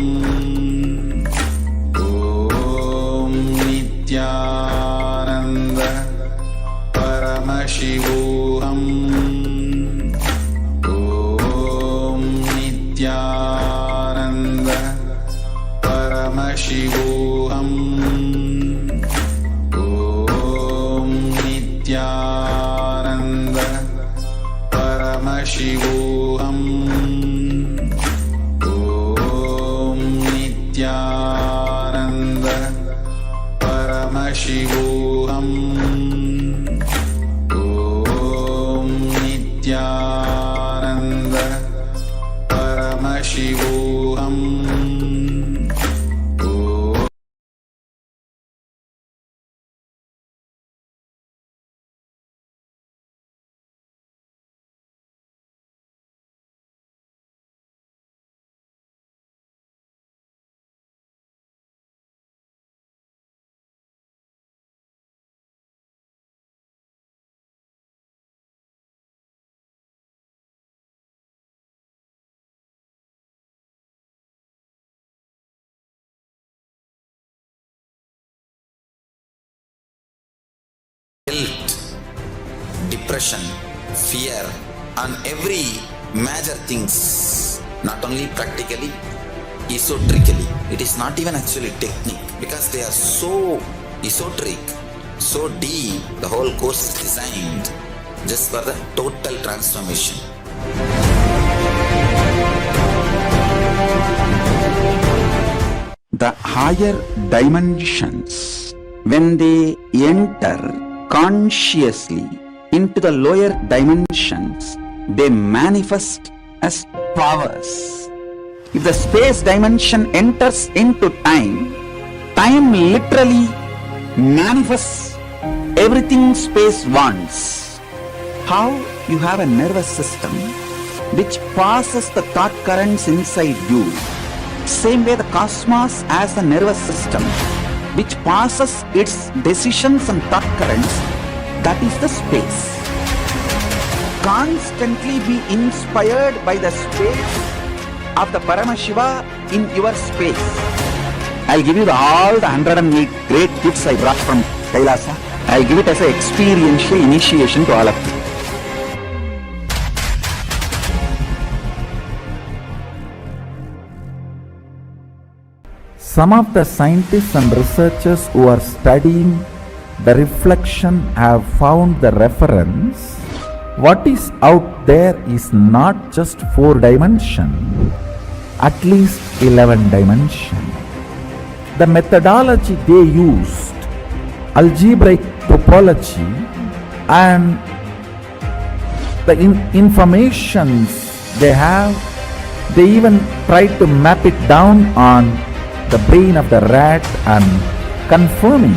Om Nithyananda Paramashivoham. Om Nithyananda Paramashivoham. Om Nithyananda Paramashivoham. Om Nithyananda Paramashivoham. Om Nithyananda Paramashivoham. Guilt, depression, fear, and every major things, not only practically, esoterically. It is not even actually technique, because they are so esoteric, so deep. The whole course is designed just for the total transformation. the higher dimensions, when they enter consciously into the lower dimensions, they manifest as powers. If the space dimension enters into time, time literally manifests everything space wants. How you have a nervous system which passes the thought currents inside you. Same way the cosmos has a nervous system which passes its decisions and thought currents, that is the space. Constantly be inspired by the space of the Paramashiva in your space. I'll give you all the 108 great gifts I brought from Kailasa. I'll give it as an experiential initiation to all of you. Some of the scientists and researchers who are studying the reflection have found the reference. What is out there is not just 4 dimension, at least 11 dimension. The methodology they used, algebraic topology, and the informations they have, they even tried to map it down on the brain of the rat and confirming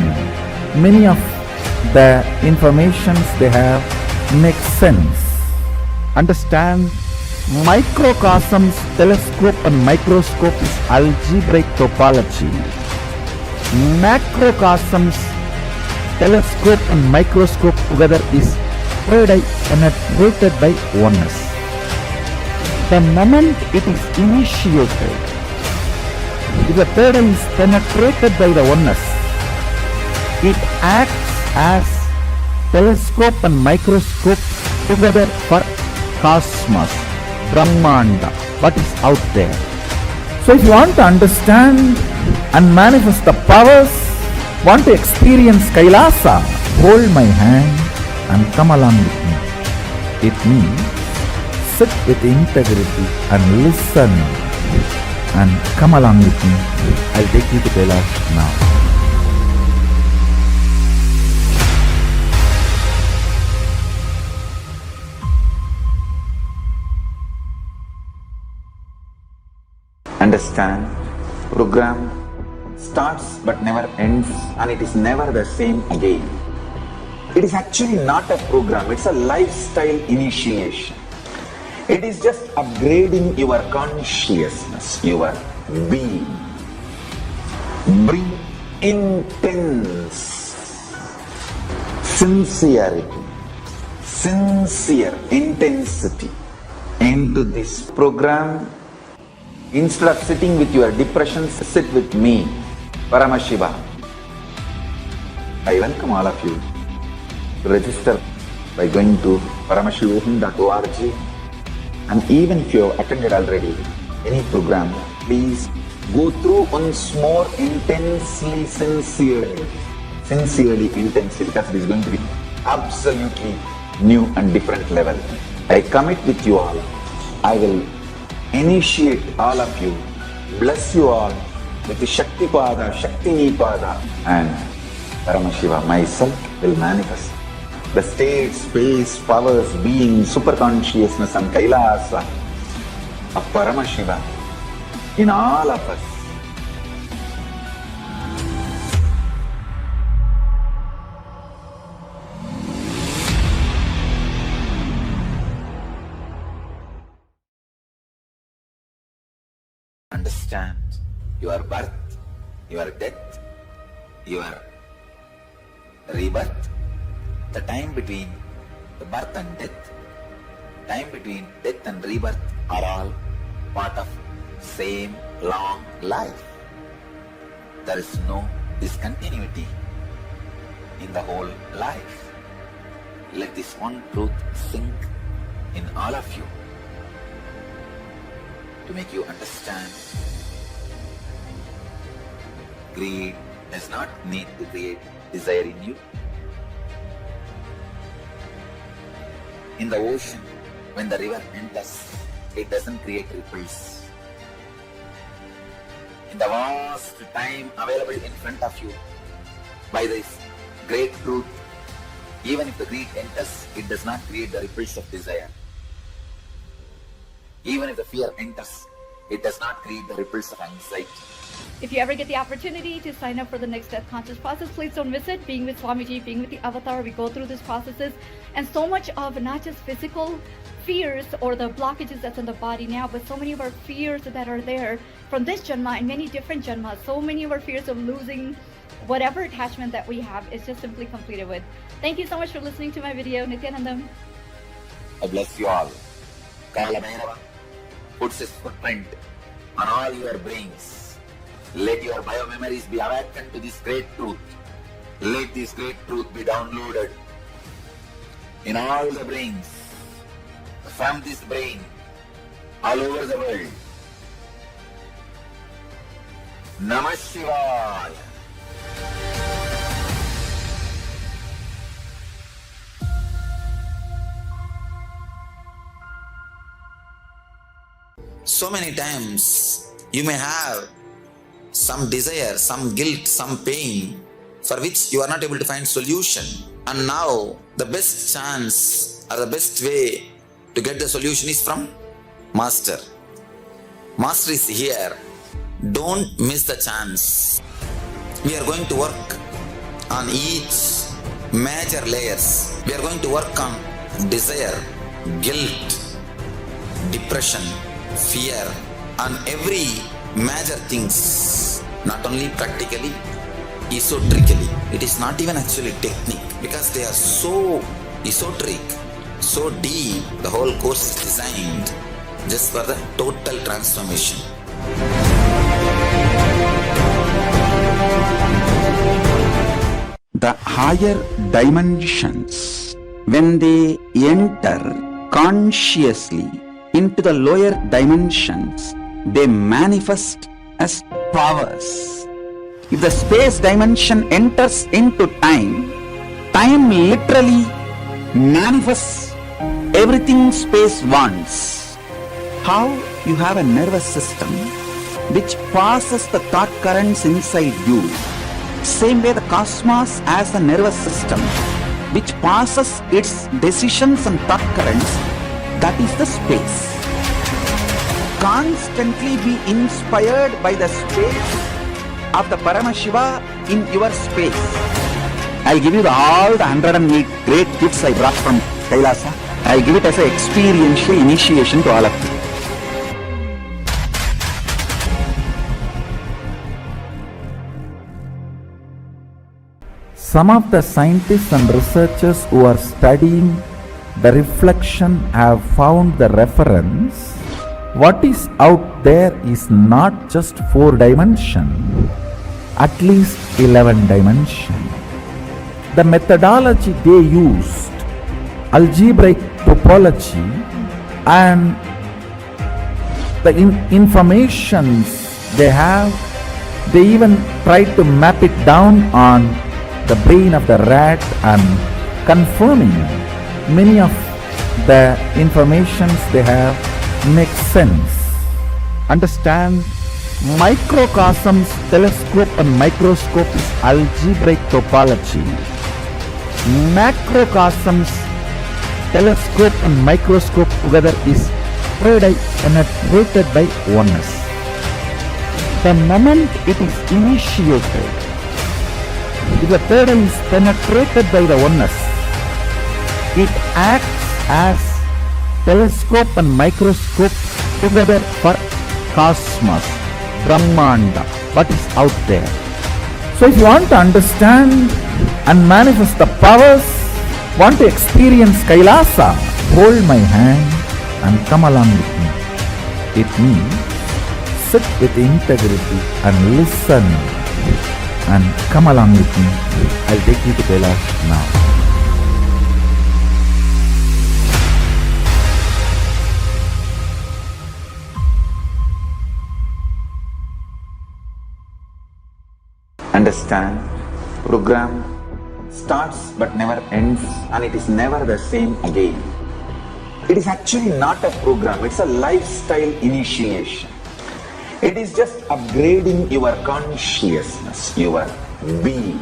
many of the informations they have makes sense. Understand, microcosms, telescope and microscope is algebraic topology. Macrocosms, telescope and microscope together is penetrated by oneness. The moment it is initiated, if the third eye is penetrated by the oneness, it acts as telescope and microscope together for cosmos, Brahmanda, what is out there. So if you want to understand and manifest the powers, want to experience Kailasa, hold my hand and come along with me. It means sit with integrity and listen and come along with me. I'll take you to Kailasa now. Understand, program starts but never ends, and it is never the same again. It is actually not a program, it's a lifestyle initiation. It is just upgrading your consciousness, your being. Bring intense sincerity, sincere intensity into this program. Instead of sitting with your depressions, sit with me, Paramashiva. I welcome all of you to register by going to paramashivoham.org. And even if you have attended already any program, please go through once more intensely, sincerely, intensely, because it is going to be absolutely new and different level. I commit with you all. I will initiate all of you, bless you all with the Shakti Pada, Shakti Nipada, and Paramashiva myself will manifest the state, space, powers, being, super consciousness and Kailasa of Paramashiva in all of us. Understand your birth, your death, your rebirth, the time between the birth and death, time between death and rebirth are all part of same long life. There is no discontinuity in the whole life. Let this one truth sink in all of you to make you understand. Greed does not need to create desire in you. In the ocean, when the river enters, it doesn't create ripples. in the vast time available in front of you by this great truth. Even if the greed enters, it does not create the ripples of desire. Even if the fear enters, it does not create the ripples of anxiety. If you ever get the opportunity to sign up for the Next Death Conscious process, please don't miss it. Being with Swamiji, being with the Avatar, we go through these processes, and so much of not just physical fears or the blockages that's in the body now, but so many of our fears that are there from this Janma and many different Janmas, so many of our fears of losing whatever attachment that we have is just simply completed with. Thank you so much for listening to my video. Nithyanandam. I bless you all. Kala Bhairava puts his footprint on all your brains. Let your biomemories be awakened to this great truth. Let this great truth be downloaded in all the brains, from this brain, all over the world. Namah Shivaya. So many times you may have some desire, some guilt, some pain for which you are not able to find solution. And now the best chance or the best way to get the solution is from Master. Master is here. Don't miss the chance. We are going to work on each major layers. We are going to work on desire, guilt, depression, fear, on every major things, not only practically, esoterically. It is not even actually technique, because they are so esoteric, so deep. The whole course is designed just for the total transformation. The higher dimensions, when they enter consciously into the lower dimensions, they manifest as powers. If the space dimension enters into time, time literally manifests everything space wants. How you have a nervous system which passes the thought currents inside you, same way the cosmos has a nervous system which passes its decisions and thought currents, that is the space. Constantly be inspired by the space of the Paramashiva in your space. I'll give you all the 108 great gifts I brought from Kailasa. I'll give it as an experiential initiation to all of you. Some of the scientists and researchers who are studying the reflection have found the reference. What is out there is not just 4 dimension, at least 11 dimension. The methodology they used, algebraic topology, and the informations they have, they even tried to map it down on the brain of the rat and confirming many of the informations they have makes sense. Understand, microcosms, telescope and microscope is algebraic topology. Macrocosms, telescope and microscope together is third eye penetrated by oneness. The moment it is initiated, if the third eye is penetrated by the oneness, it acts as telescope and microscope together for cosmos, Brahmanda, what is out there. So if you want to understand and manifest the powers, want to experience Kailasa, hold my hand and come along with me. It means sit with integrity and listen and come along with me. I'll take you to Kailasa now. Understand, program starts but never ends, and it is never the same again. It is actually not a program, it's a lifestyle initiation. It is just upgrading your consciousness, your being.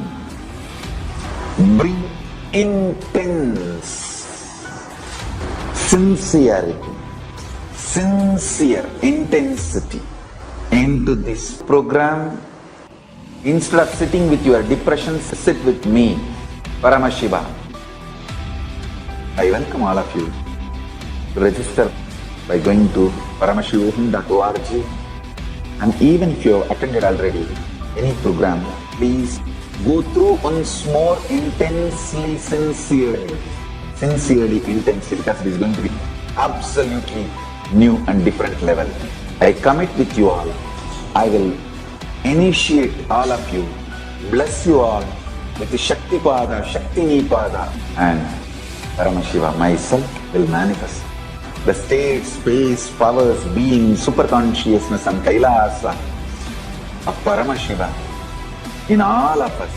Bring intense sincerity, sincere intensity into this program. Instead of sitting with your depressions, sit with me, Paramashiva. I welcome all of you to register by going to Paramashivoham.org, and even if you have attended already any program, please go through once more intensely, sincerely, because it is going to be absolutely new and different level. I commit with you all. I will initiate all of you, bless you all with the Shakti Pada, Shakti Nipada, and Paramashiva myself will manifest the state, space, powers, being, super consciousness and Kailasa of Paramashiva in all of us.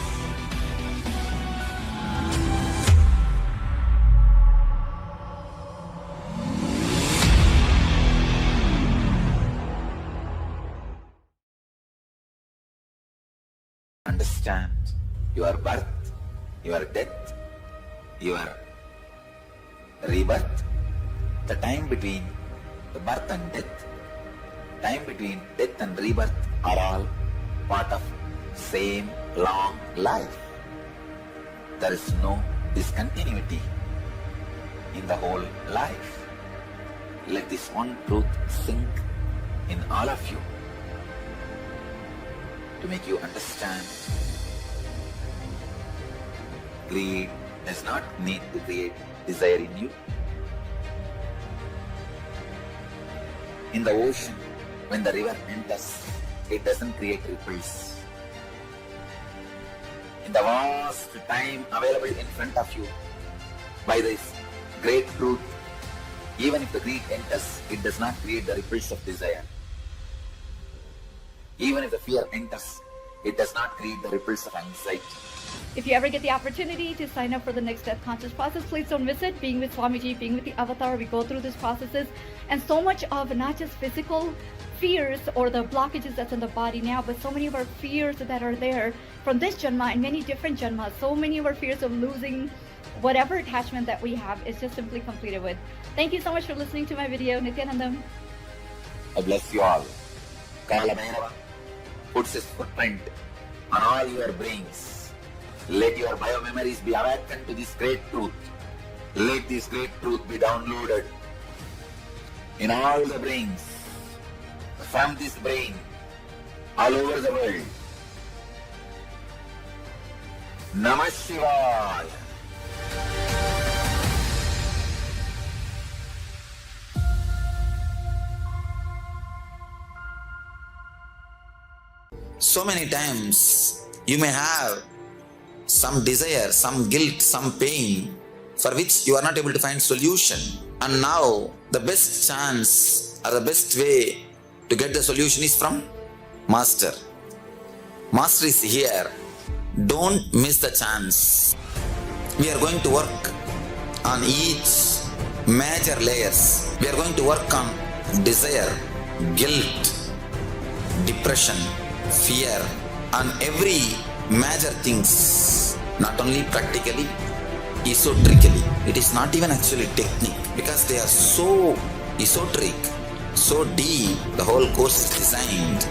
Understand your birth, your death, your rebirth, the time between the birth and death, time between death and rebirth are all part of same long life. There is no discontinuity in the whole life. Let this one truth sink in all of you to make you understand. Greed does not need to create desire in you. In the ocean, when the river enters, it doesn't create ripples. In the vast time available in front of you, by this great truth, even if the greed enters, it does not create the ripples of desire. Even if the fear enters, it does not create the ripples of anxiety. If you ever get the opportunity to sign up for the next death conscious process, please don't miss it. Being with Swamiji, being with the avatar, we go through these processes, and so much of not just physical fears or the blockages that's in the body now, but so many of our fears that are there from this janma and many different janmas. So many of our fears of losing whatever attachment that we have is just simply completed with. Thank you so much for listening to my video. Nithyanandam. I bless you all. Kala Bhairava puts his footprint on all your brains. Let your biomemories be awakened to this great truth. Let this great truth be downloaded in all the brains, from this brain, all over the world. Namah Shivaya. So many times you may have some desire, some guilt, some pain for which you are not able to find solution. And now the best chance or the best way to get the solution is from Master. Master is here. Don't miss the chance. We are going to work on each major layers. We are going to work on desire, guilt, depression, fear, on every major things, not only practically, esoterically. It is not even actually technique, because they are so esoteric, so deep. The whole course is designed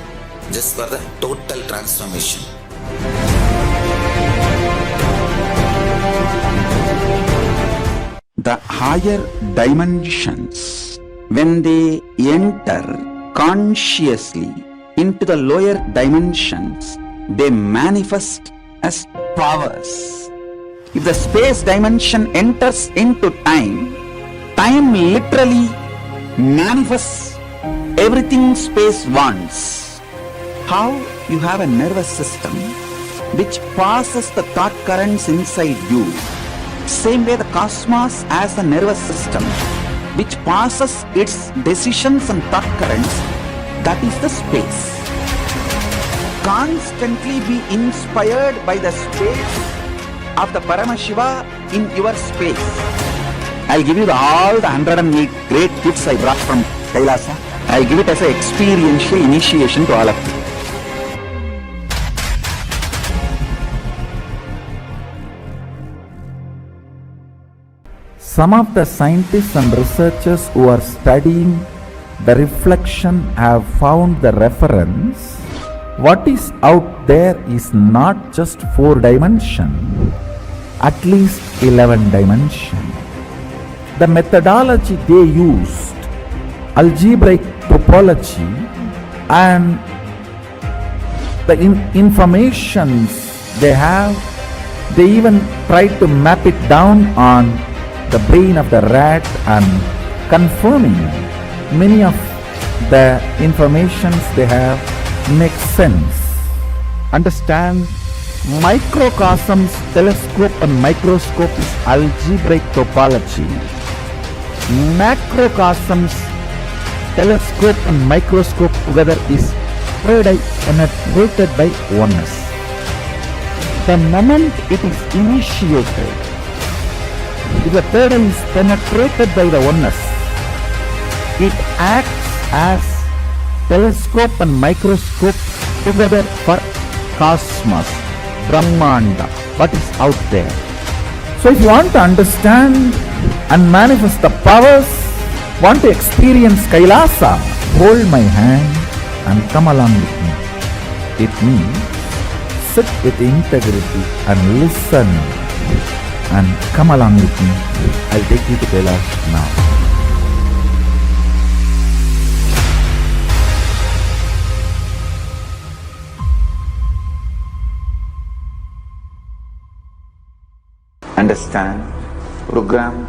just for the total transformation. The higher dimensions, when they enter consciously into the lower dimensions, they manifest as powers. If the space dimension enters into time, time literally manifests everything space wants. How you have a nervous system which passes the thought currents inside you, same way the cosmos has a nervous system which passes its decisions and thought currents, that is the space. Constantly be inspired by the space of the Paramashiva in your space. I'll give you all the 108 great gifts I brought from Kailasa. I give it as an experiential initiation to all of you. Some of the scientists and researchers who are studying the reflection have found the reference. What is out there is not just 4 dimension, at least 11 dimension. The methodology they used, algebraic topology, and the informations they have, they even tried to map it down on the brain of the rat and confirming many of the informations they have makes sense. Understand, microcosms, telescope and microscope is algebraic topology. Macrocosms, telescope and microscope together is third eye penetrated by oneness. The moment it is initiated, if the third eye is penetrated by the oneness, it acts as telescope and microscope together for cosmos, Brahmanda, what is out there. So if you want to understand and manifest the powers, want to experience Kailasa, hold my hand and come along with me. It means sit with integrity and listen and come along with me. I'll take you to Kailasa now. Understand, program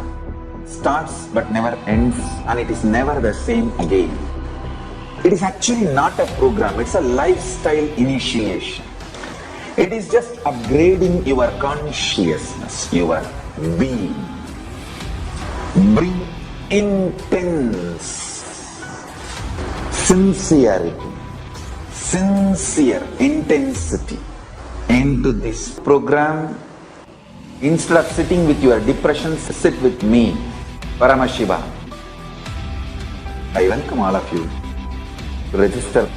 starts but never ends, and it is never the same again. It is actually not a program, it's a lifestyle initiation. It is just upgrading your consciousness, your being. Bring intense sincerity, sincere intensity into this program. Instead of sitting with your depressions, sit with me, Paramashiva. I welcome all of you to register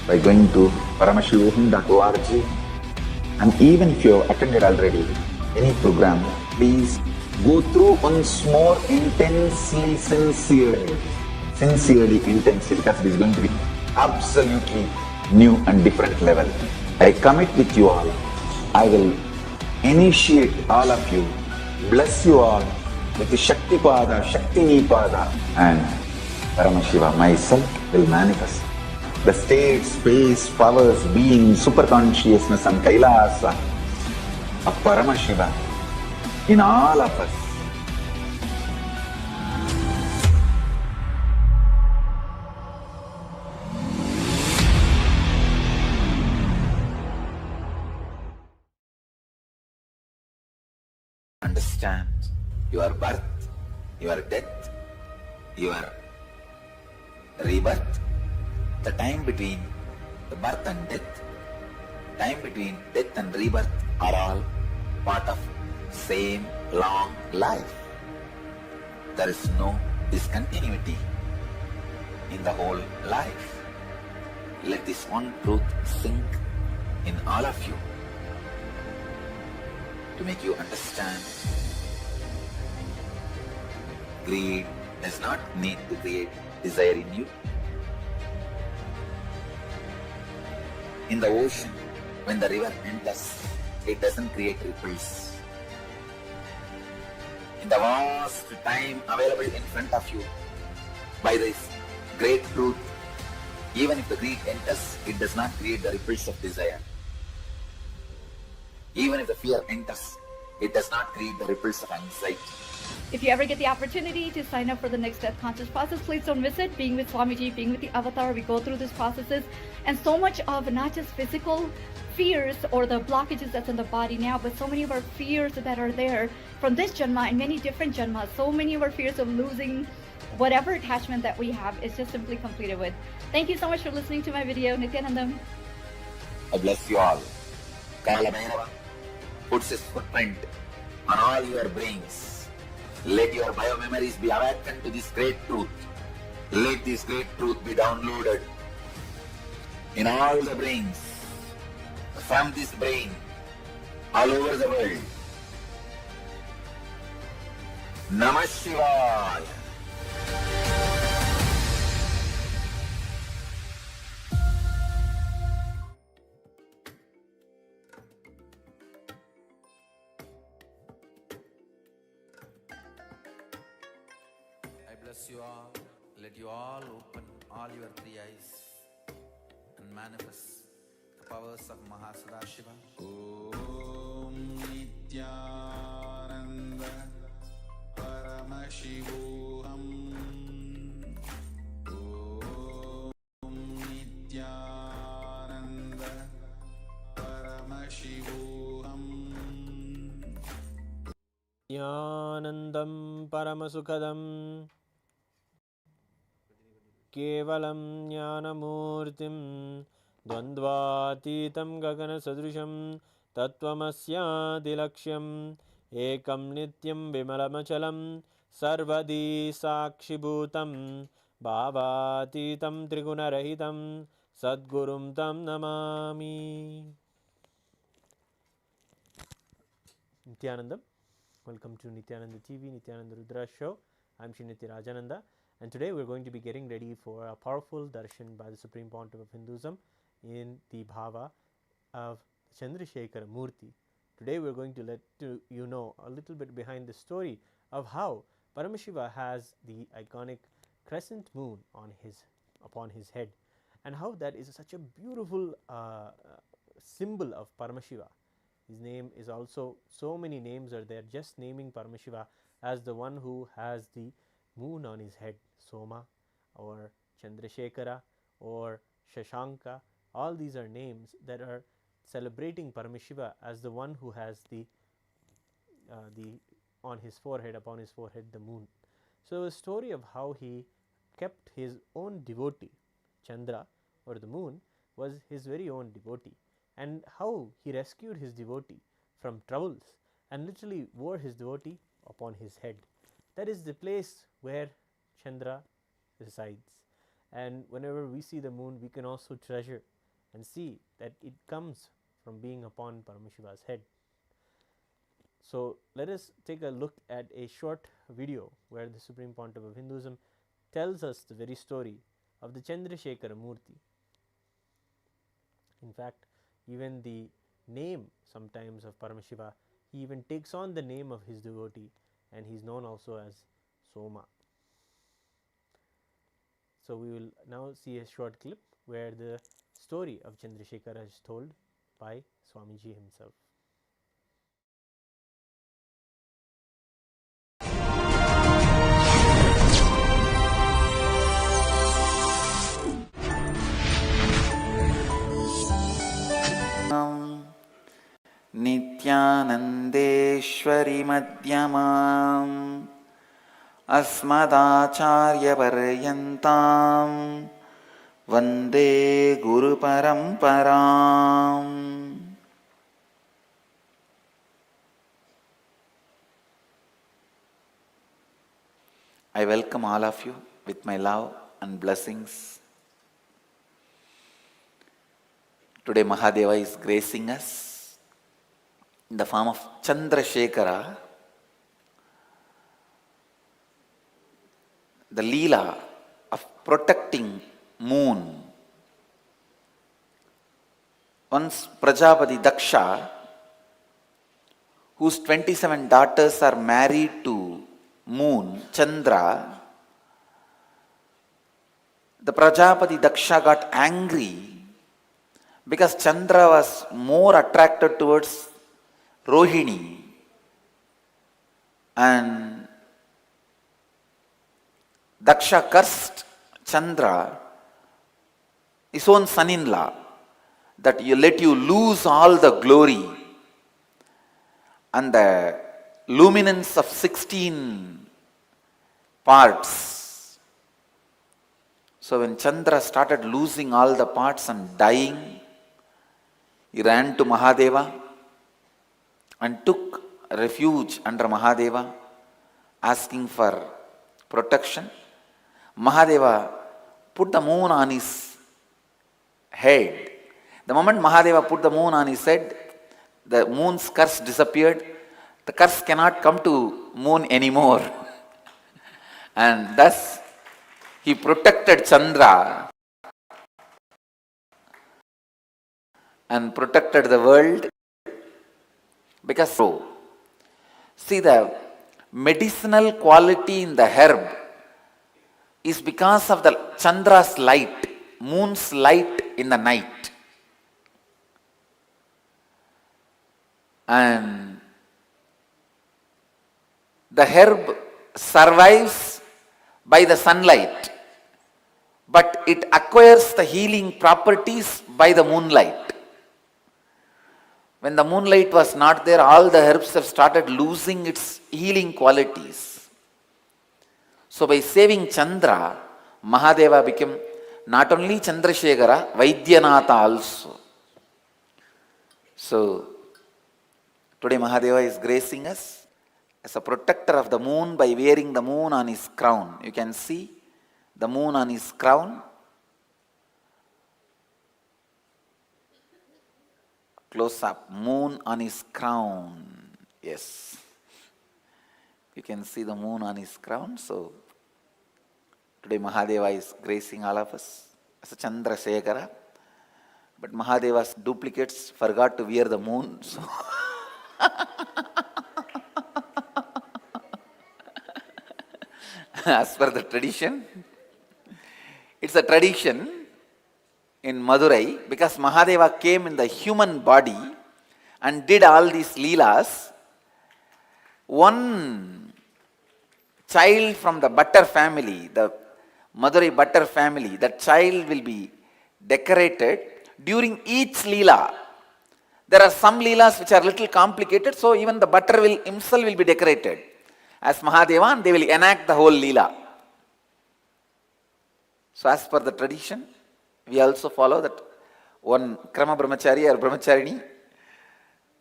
by going to Paramashivoham.org. And even if you have attended already any program, please go through once more intensely, sincerely, intensely, because it is going to be absolutely new and different level. I commit with you all. I will initiate all of you, bless you all with the Shakti Pada, Shakti Nipada, and Paramashiva myself will manifest the state, space, powers, being, super consciousness and Kailasa of Paramashiva in all of us. Understand your birth, your death, your rebirth, the time between the birth and death, time between death and rebirth are all part of same long life. There is no discontinuity in the whole life. Let this one truth sink in all of you to make you understand. Greed does not need to create desire in you. In the ocean, when the river enters, it doesn't create ripples. In the vast time available in front of you, by this great truth, even if the greed enters, it does not create the ripples of desire. Even if the fear enters, it does not create the ripples of anxiety. If you ever get the opportunity to sign up for the Next Death Conscious process, please don't miss it. Being with Swamiji, being with the Avatar, we go through these processes, and so much of not just physical fears or the blockages that's in the body now, but so many of our fears that are there from this Janma and many different Janmas. So many of our fears of losing whatever attachment that we have is just simply completed with. Thank you so much for listening to my video. Nithyanandam. I bless you all. Kala Bhairava puts his footprint on all your brains. Let your biomemories be awakened to this great truth. Let this great truth be downloaded in all the brains, from this brain, all over the world. Namah Shivaya. I bless you all. Let you all open all your three eyes and manifest the powers of Mahasadashiva. Om Nithyananda Paramashivoham. Om Nithyananda Paramashivoham. ज्ञानन्दं परमसुखदं केवलं ज्ञानमूर्तिं द्वन्द्वातीतं गगनसदृशं तत्त्वमस्यादिलक्ष्यम् एकं नित्यं विमलमचलं सर्वदी साक्षिभूतं भावातीतं त्रिगुणरहितं सद्गुरुं तं Namami. Nithyanandam. Welcome to Nithyananda TV, Nithyananda Rudra Show. I'm Srinitya Rajananda, and today we're going to be getting ready for a powerful darshan by the Supreme Pontiff of Hinduism in the bhava of Chandrasekara Murthy. Today we're going to let you know a little bit behind the story of how Paramashiva has the iconic crescent moon upon his head, and how that is such a beautiful symbol of Paramashiva. His name is also, so many names are there, just naming Paramashiva as the one who has the moon on his head, Soma or Chandrasekara or Shashanka. All these are names that are celebrating Paramashiva as the one who has upon his forehead the moon. So a story of how he kept his own devotee, Chandra or the moon was his very own devotee, and how he rescued his devotee from troubles and literally wore his devotee upon his head. That is the place where Chandra resides, and whenever we see the moon, we can also treasure and see that it comes from being upon Paramashiva's head. So let us take a look at a short video where the Supreme Pontiff of Hinduism tells us the very story of the Chandrasekara Murthy. In fact, even the name sometimes of Paramashiva, he even takes on the name of his devotee, and he is known also as Soma. So we will now see a short clip where the story of Chandrasekara is told by Swamiji himself. नित्यानन्देश्वरि मध्यमाम् अस्मदाचार्यपर्यन्तां वन्दे गुरुपरम्पराम्. I welcome all of you with my love and blessings. Today Mahadeva is gracing us in the form of Chandrasekara, the Leela of protecting moon. Once Prajapati Daksha, whose 27 daughters are married to moon, Chandra, the Prajapati Daksha got angry because Chandra was more attracted towards Rohini, and Daksha cursed Chandra, his own son-in-law, that you let you lose all the glory and the luminance of 16 parts. So when Chandra started losing all the parts and dying, he ran to Mahadeva and took refuge under Mahadeva, asking for protection. Mahadeva put the moon on his head. The moment Mahadeva put the moon on his head, the moon's curse disappeared. The curse cannot come to moon anymore. And thus he protected Chandra and protected the world because see, the medicinal quality in the herb is because of the Chandra's light, moon's light in the night. And the herb survives by the sunlight, but it acquires the healing properties by the moonlight. When the moonlight was not there, all the herbs have started losing its healing qualities. So by saving Chandra, Mahadeva became not only Chandrasekara, Vaidyanatha also. So today Mahadeva is gracing us as a protector of the moon by wearing the moon on his crown. You can see the moon on his crown. Close up, moon on his crown. Yes. You can see the moon on his crown. So today Mahadeva is gracing all of us as a Chandrasekara. But Mahadeva's duplicates forgot to wear the moon. So as per the tradition, it's a tradition in Madurai, because Mahadeva came in the human body and did all these leelas. One child from the Butler family, the Madurai Butler family, that child will be decorated during each leela. There are some leelas which are little complicated, so even the Butler himself will be decorated as Mahadeva and they will enact the whole leela. So as per the tradition, we also follow that one Krama Brahmachari or Brahmacharini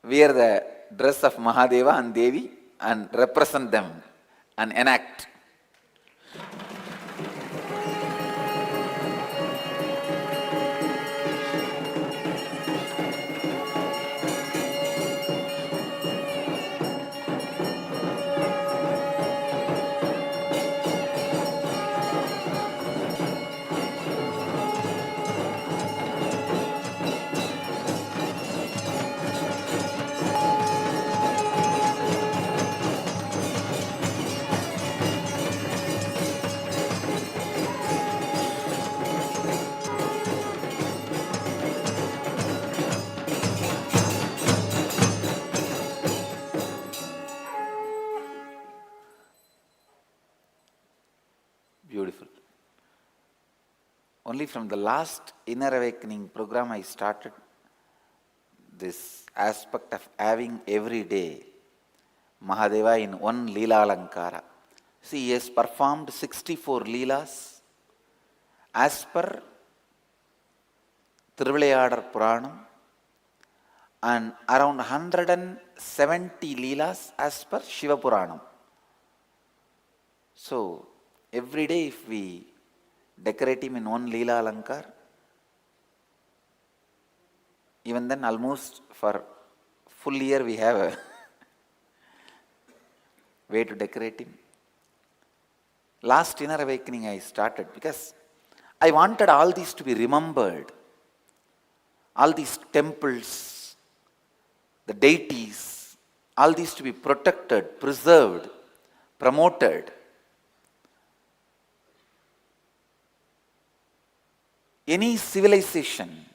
wear the dress of Mahadeva and Devi and represent them and enact. Beautiful. Only from the last Inner Awakening program I started this aspect of having every day Mahadeva in one Leela Alankara. See, he has performed 64 Leelas as per Thiruvilayadar Puranam and around 170 Leelas as per Shiva Puranam. So, every day if we decorate him in one Leela Alankar, even then almost for full year we have a way to decorate him. Last Inner Awakening I started because I wanted all these to be remembered. All these temples, the deities, all these to be protected, preserved, promoted. Any civilization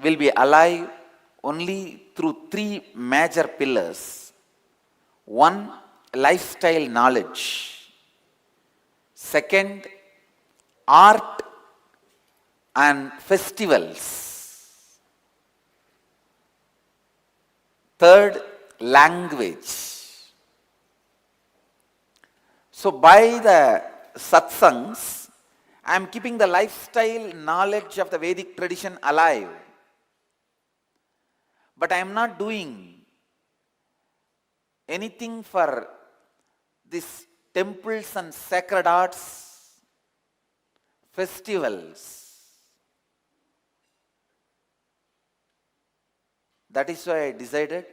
will be alive only through three major pillars. One, lifestyle knowledge. Second, art and festivals. Third, language. So by the satsangs, I am keeping the lifestyle knowledge of the Vedic tradition alive. But I am not doing anything for these temples and sacred arts, festivals. That is why I decided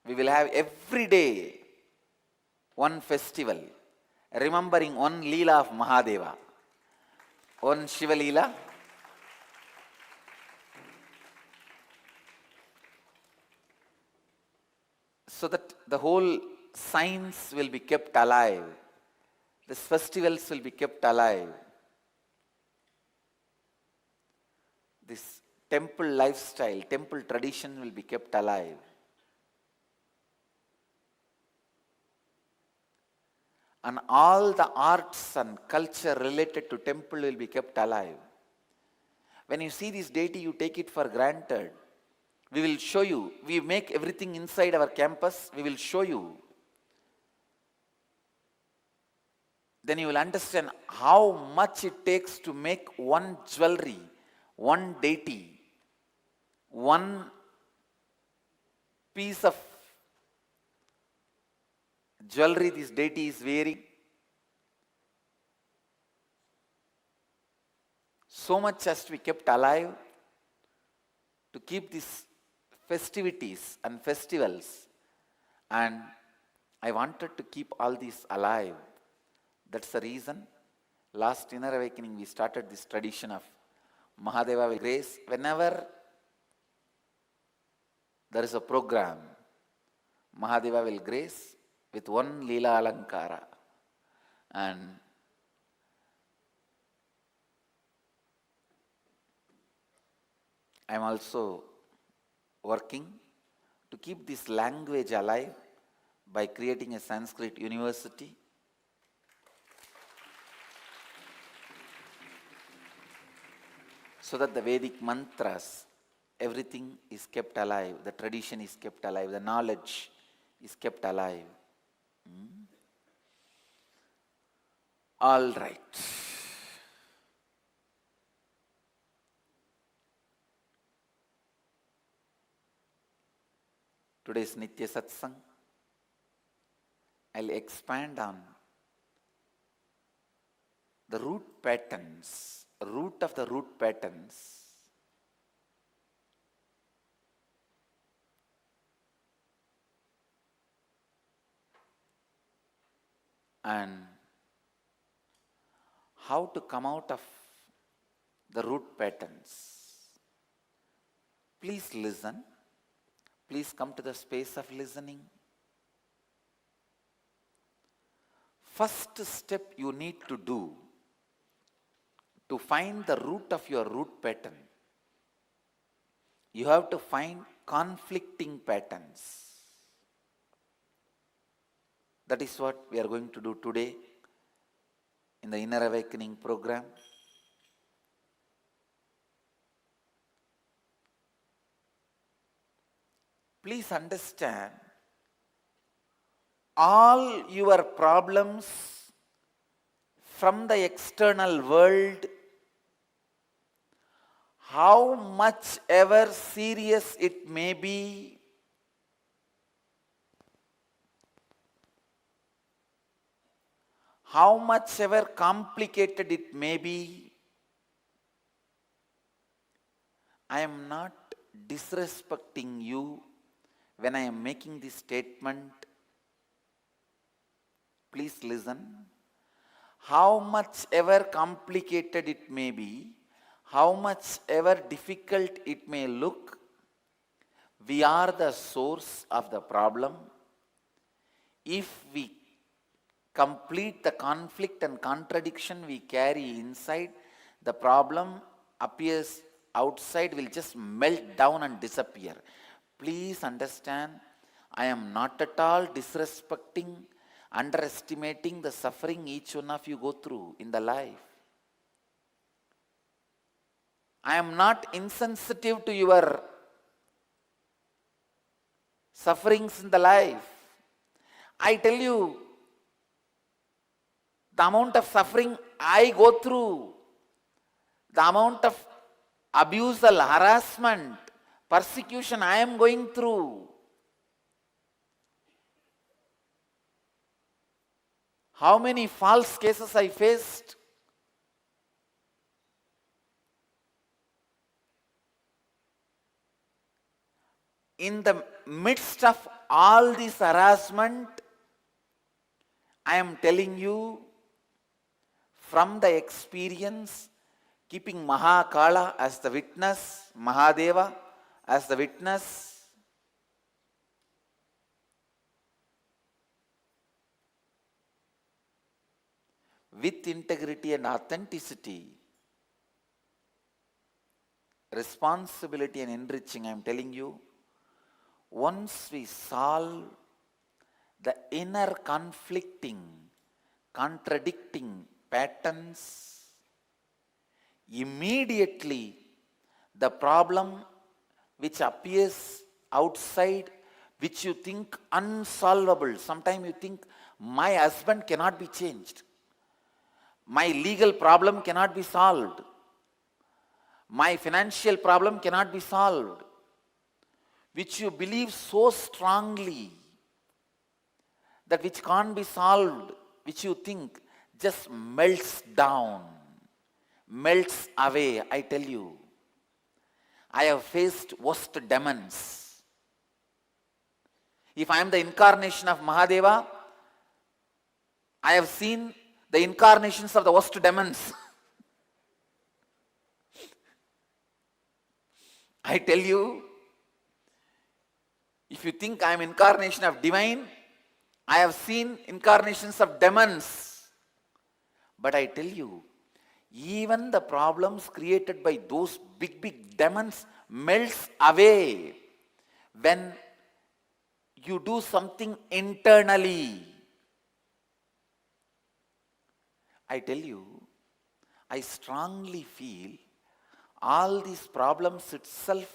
we will have every day one festival, remembering one Leela of Mahadeva, one Shiva Leela. So that the whole science will be kept alive. These festivals will be kept alive. This temple lifestyle, temple tradition will be kept alive. And all the arts and culture related to temple will be kept alive. When you see this deity, you take it for granted. We will show you. We make everything inside our campus. We will show you. Then you will understand how much it takes to make one jewelry, one deity, one piece of jewelry this deity is wearing. So much has to be kept alive to keep these festivities and festivals. And I wanted to keep all these alive. That's the reason last Inner Awakening we started this tradition of Mahadeva will grace. Whenever there is a program, Mahadeva will grace with one Leela Alankara. And I am also working to keep this language alive by creating a Sanskrit university. So that the Vedic mantras, everything is kept alive, the tradition is kept alive, the knowledge is kept alive. All right. Today's Nitya Satsang, I'll expand on the root patterns, root of the root patterns. And how to come out of the root patterns. Please listen. Please come to the space of listening. First step you need to do to find the root of your root pattern, you have to find conflicting patterns. That is what we are going to do today in the Inner Awakening program. Please understand, all your problems from the external world, how much ever serious it may be, how much ever complicated it may be, I am not disrespecting you when I am making this statement. Please listen. How much ever complicated it may be, how much ever difficult it may look, we are the source of the problem. If we complete the conflict and contradiction we carry inside, the problem appears outside, will just melt down and disappear. Please understand, I am not at all disrespecting, underestimating the suffering each one of you go through in the life. I am not insensitive to your sufferings in the life. I tell you, the amount of suffering I go through, the amount of abusal, harassment, persecution I am going through, How many false cases I faced? In the midst of all this harassment, I am telling you from the experience, keeping Mahakala as the witness, Mahadeva as the witness, with integrity and authenticity, responsibility and enriching, I am telling you, once we solve the inner conflicting, contradicting patterns, immediately the problem which appears outside, which you think unsolvable, sometimes you think my husband cannot be changed, my legal problem cannot be solved, my financial problem cannot be solved, which you believe so strongly, that which can't be solved, which you think just melts down, melts away. I tell you, I have faced worst demons. If I am the incarnation of Mahadeva, I have seen the incarnations of the worst demons. I tell you, if you think I am incarnation of divine, I have seen incarnations of demons. But I tell you, even the problems created by those big demons melts away when you do something internally. I tell you, I strongly feel all these problems itself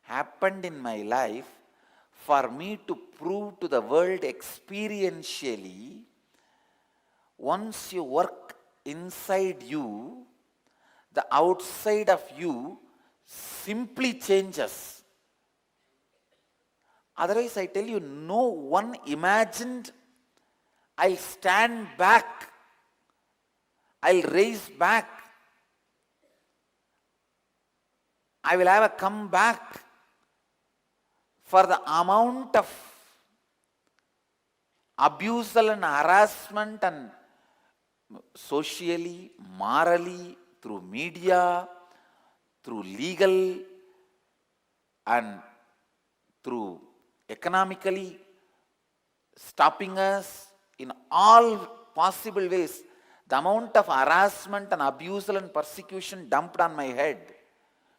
happened in my life for me to prove to the world experientially, once you work inside you, the outside of you simply changes. Otherwise, I tell you, no one imagined I'll stand back, I'll raise back, I will have a comeback for the amount of abusal and harassment and socially, morally, through media, through legal and through economically, stopping us in all possible ways. The amount of harassment and abusal and persecution dumped on my head,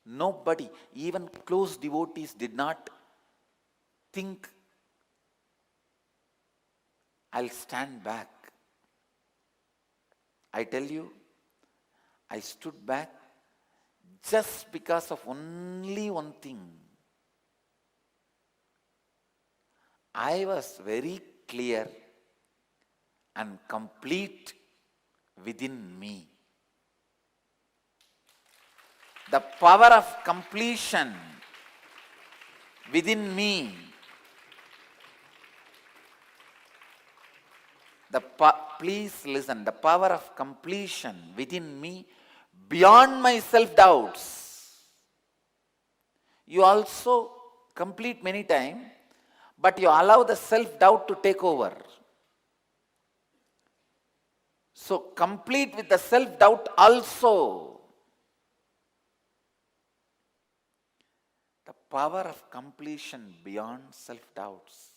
nobody, even close devotees, did not think I'll stand back. I tell you, I stood back just because of only one thing. I was very clear and complete within me. The power of completion within me. Please listen, the power of completion within me beyond my self-doubts. You also complete many times, but you allow the self-doubt to take over. So complete with the self-doubt also. The power of completion beyond self-doubts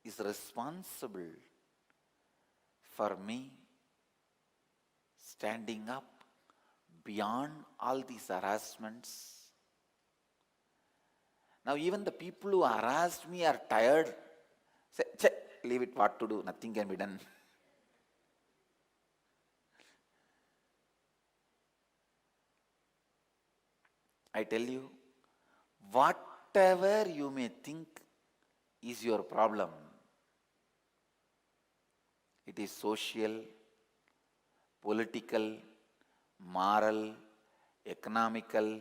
is responsible for me standing up beyond all these harassments. Now even the people who harassed me are tired. Say, leave it, what to do, nothing can be done. I tell you, whatever you may think is your problem, it is social, political, moral, economical,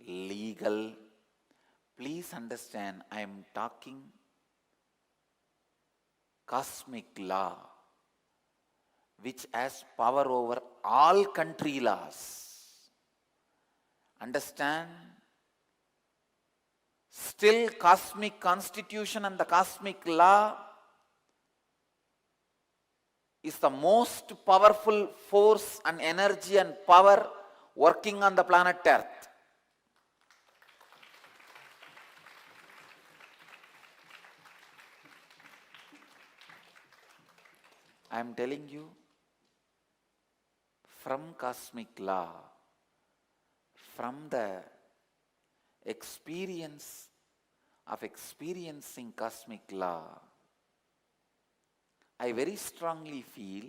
legal. Please understand, I am talking cosmic law which has power over all country laws. Understand? Still, cosmic constitution and the cosmic law is the most powerful force and energy and power working on the planet Earth. I am telling you, from cosmic law, from the experience of experiencing cosmic law, I very strongly feel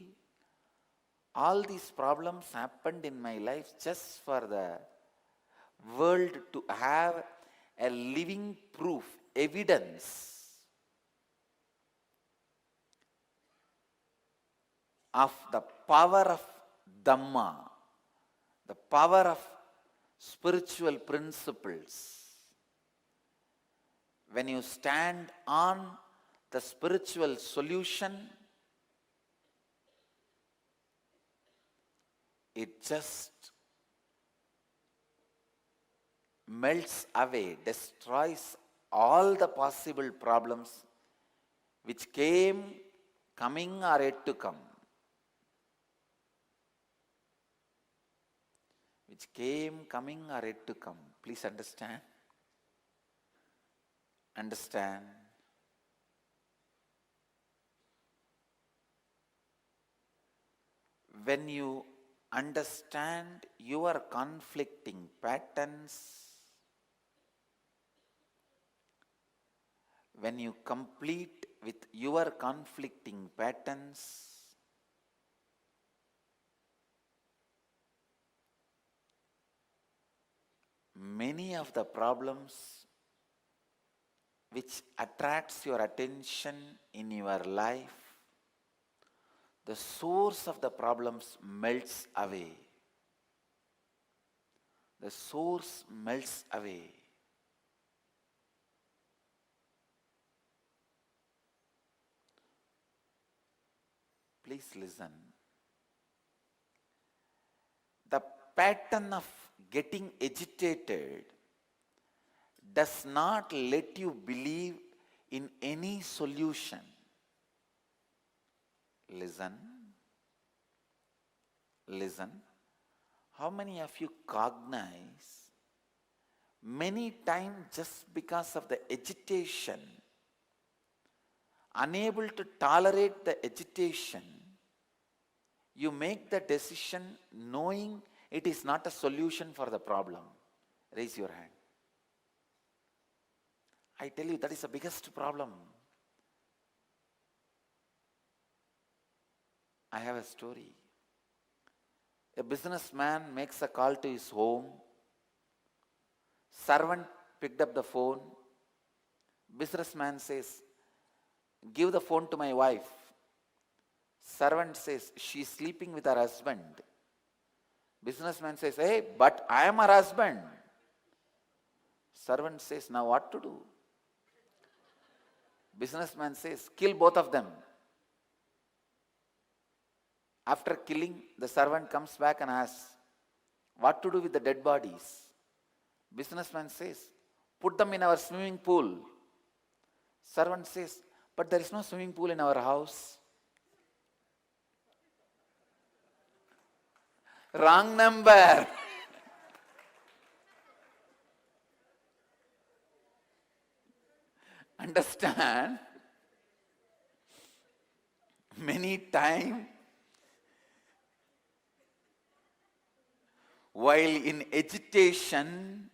all these problems happened in my life just for the world to have a living proof, evidence of the power of Dhamma, the power of spiritual principles. When you stand on the spiritual solution, it just melts away, destroys all the possible problems which coming or yet to come. Which coming or yet to come. Please understand. Understand. When you understand your conflicting patterns, when you complete with your conflicting patterns, many of the problems which attracts your attention in your life, the source of the problems melts away. The source melts away. Please listen. The pattern of getting agitated does not let you believe in any solution. Listen. Listen. How many of you cognize many times just because of the agitation, unable to tolerate the agitation, you make the decision knowing it is not a solution for the problem? Raise your hand. I tell you, that is the biggest problem. I have a story. A businessman makes a call to his home. Servant picked up the phone. Businessman says, "Give the phone to my wife." Servant says, "She is sleeping with her husband." Businessman says, "Hey, but I am her husband." Servant says, "Now what to do?" Businessman says, "Kill both of them." After killing, the servant comes back and asks, "What to do with the dead bodies?" Businessman says, "Put them in our swimming pool." Servant says, "But there is no swimming pool in our house." Wrong number. Understand? Many times, while in agitation,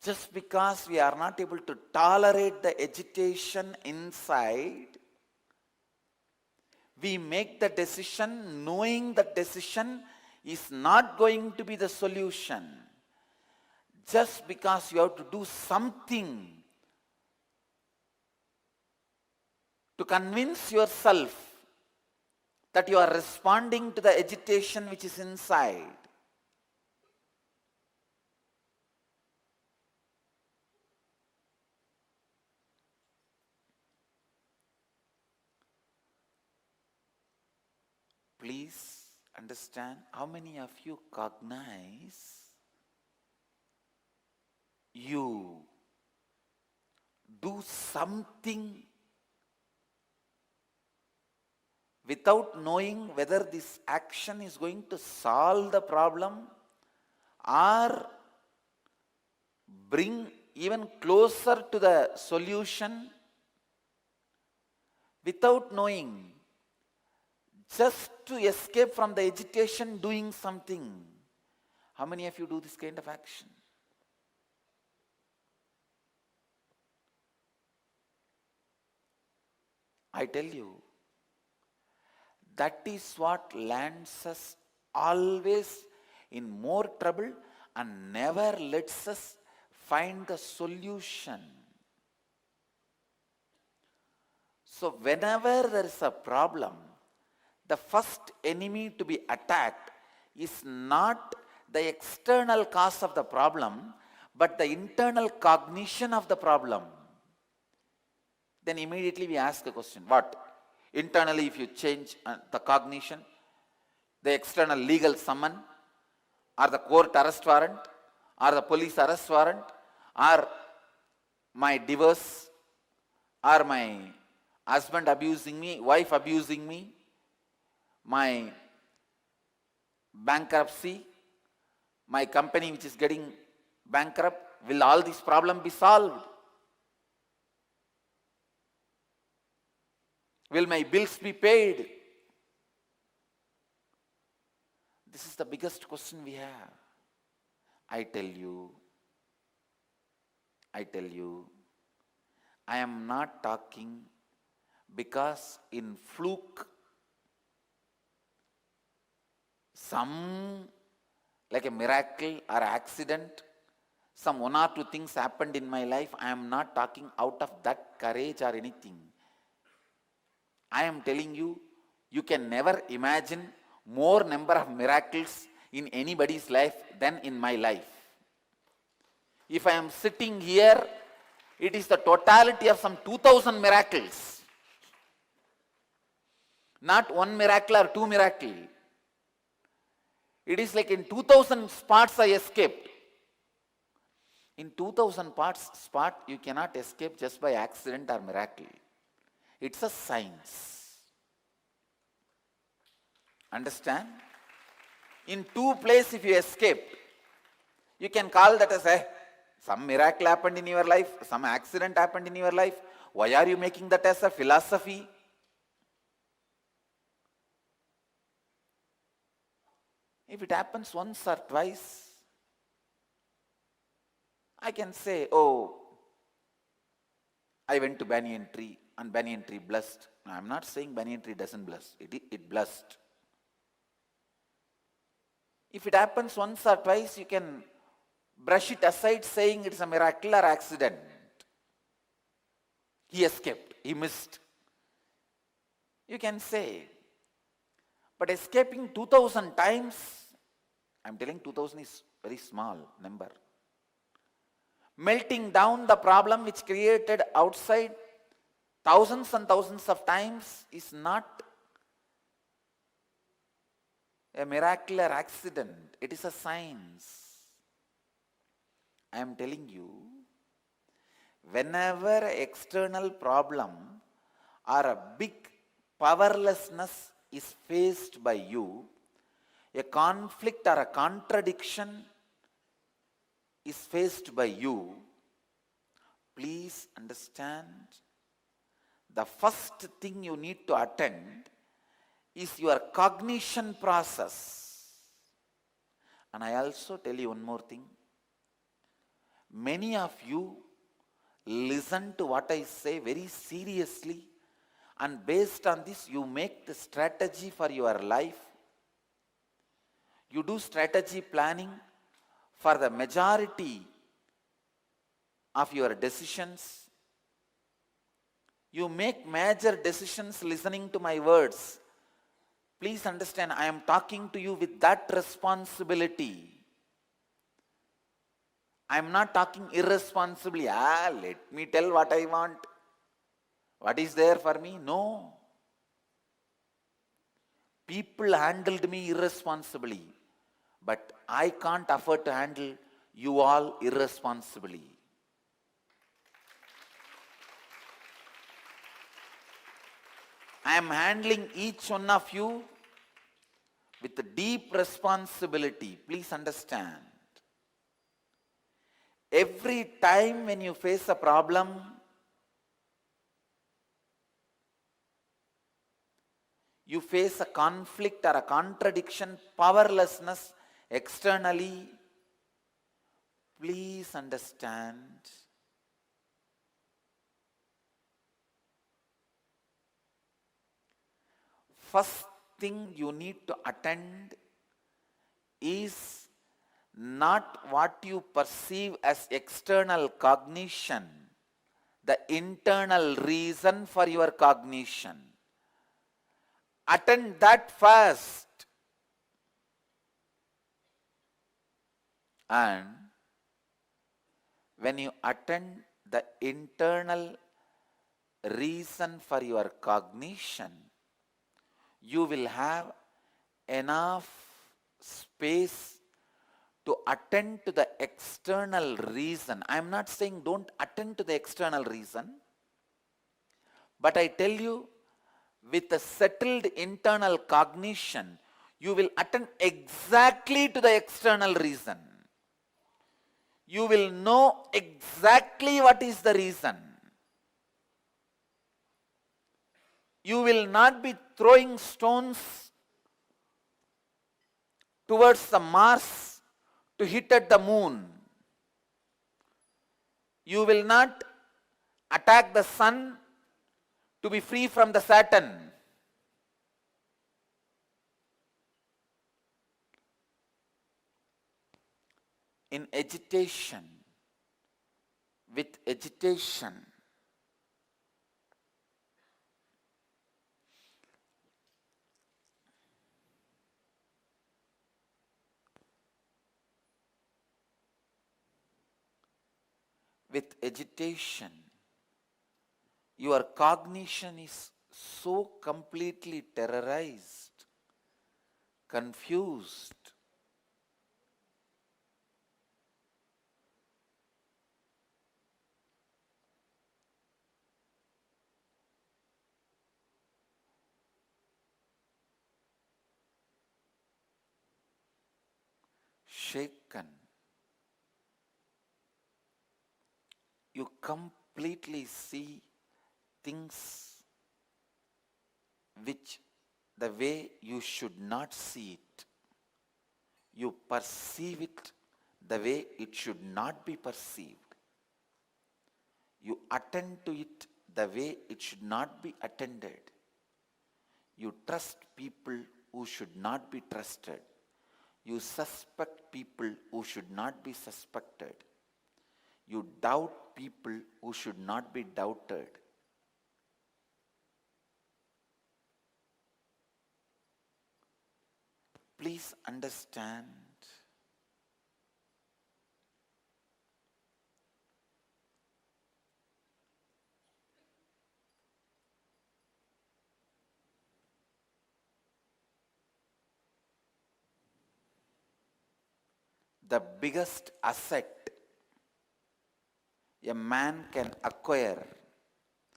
just because we are not able to tolerate the agitation inside, we make the decision knowing the decision is not going to be the solution. Just because you have to do something to convince yourself that you are responding to the agitation which is inside. Please understand, how many of you cognize you do something without knowing whether this action is going to solve the problem or bring even closer to the solution, without knowing, just to escape from the agitation, doing something? How many of you do this kind of action? I tell you, that is what lands us always in more trouble and never lets us find the solution. So whenever there is a problem, the first enemy to be attacked is not the external cause of the problem, but the internal cognition of the problem. Then immediately we ask a question, what? Internally, if you change the cognition, the external legal summon, or the court arrest warrant, or the police arrest warrant, or my divorce, or my husband abusing me, wife abusing me, my bankruptcy, my company which is getting bankrupt, will all these problems be solved? Will my bills be paid? This is the biggest question we have. I tell you, I am not talking because in fluke, some like a miracle or accident, some one or two things happened in my life. I am not talking out of that courage or anything. I am telling you, you can never imagine more number of miracles in anybody's life than in my life. If I am sitting here, it is the totality of some 2000 miracles. Not one miracle or two miracles. It is like in 2000 spots I escaped. In 2000 spot you cannot escape just by accident or miracle. It's a science. Understand? In two places if you escape, you can call that as some miracle happened in your life, some accident happened in your life. Why are you making that as a philosophy? If it happens once or twice, I can say, oh, I went to banyan tree and banyan tree blessed. I am not saying banyan tree doesn't bless. It blessed. If it happens once or twice, you can brush it aside saying it's a miracle or accident. He escaped. He missed. You can say. But escaping 2000 times, I'm telling 2000 is very small number. Melting down the problem which created outside thousands and thousands of times is not a miracle or accident. It is a science. I am telling you, whenever external problem or a big powerlessness is faced by you, a conflict or a contradiction is faced by you, please understand, the first thing you need to attend is your cognition process. And I also tell you one more thing. Many of you listen to what I say very seriously, and based on this you make the strategy for your life. You do strategy planning for the majority of your decisions. You make major decisions listening to my words. Please understand, I am talking to you with that responsibility. I am not talking irresponsibly. Let me tell what I want. What is there for me? No. People handled me irresponsibly, but I can't afford to handle you all irresponsibly. I am handling each one of you with a deep responsibility. Please understand. Every time when you face a problem, you face a conflict or a contradiction, powerlessness externally, please understand. First thing you need to attend is not what you perceive as external cognition, the internal reason for your cognition. Attend that first. And when you attend the internal reason for your cognition, you will have enough space to attend to the external reason. I am not saying don't attend to the external reason, but I tell you, with a settled internal cognition, you will attend exactly to the external reason. You will know exactly what is the reason. You will not be throwing stones towards the Mars to hit at the moon. You will not attack the sun to be free from the Saturn. In agitation, with agitation, your cognition is so completely terrorized, confused. Shaken. You completely see things which the way you should not see it. You perceive it the way it should not be perceived. You attend to it the way it should not be attended. You trust people who should not be trusted. You suspect people who should not be suspected. You doubt people who should not be doubted. Please understand, the biggest asset a man can acquire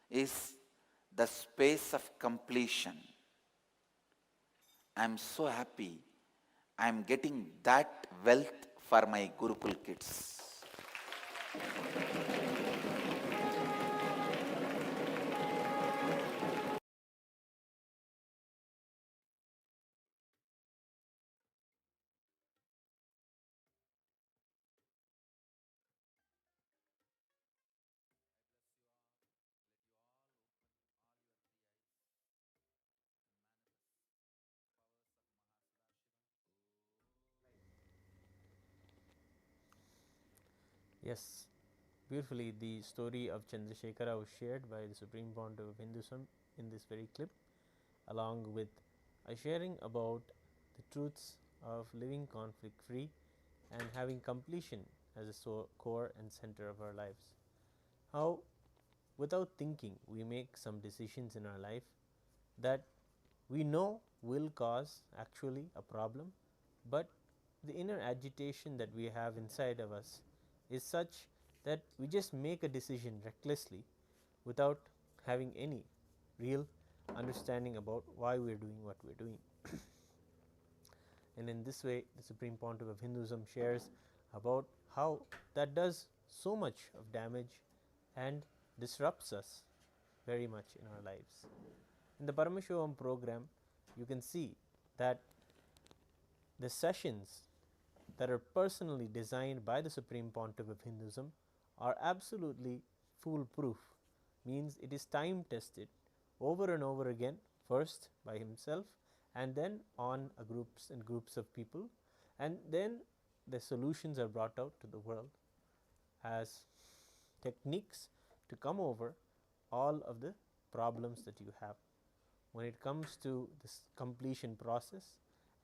is the space of completion. I am so happy I am getting that wealth for my Gurukul kids. Yes, beautifully the story of Chandrasekara was shared by the Supreme Pontiff of Hinduism in this very clip, along with a sharing about the truths of living conflict free and having completion as a core and center of our lives. How, without thinking, we make some decisions in our life that we know will cause actually a problem, but the inner agitation that we have inside of us is such that we just make a decision recklessly without having any real understanding about why we are doing what we are doing. And in this way, the Supreme Pontiff of Hinduism shares about how that does so much of damage and disrupts us very much in our lives. In the Paramashivoham program, you can see that the sessions that are personally designed by the Supreme Pontiff of Hinduism are absolutely foolproof, means it is time tested over and over again, first by himself and then on groups and groups of people, and then the solutions are brought out to the world as techniques to come over all of the problems that you have. When it comes to this completion process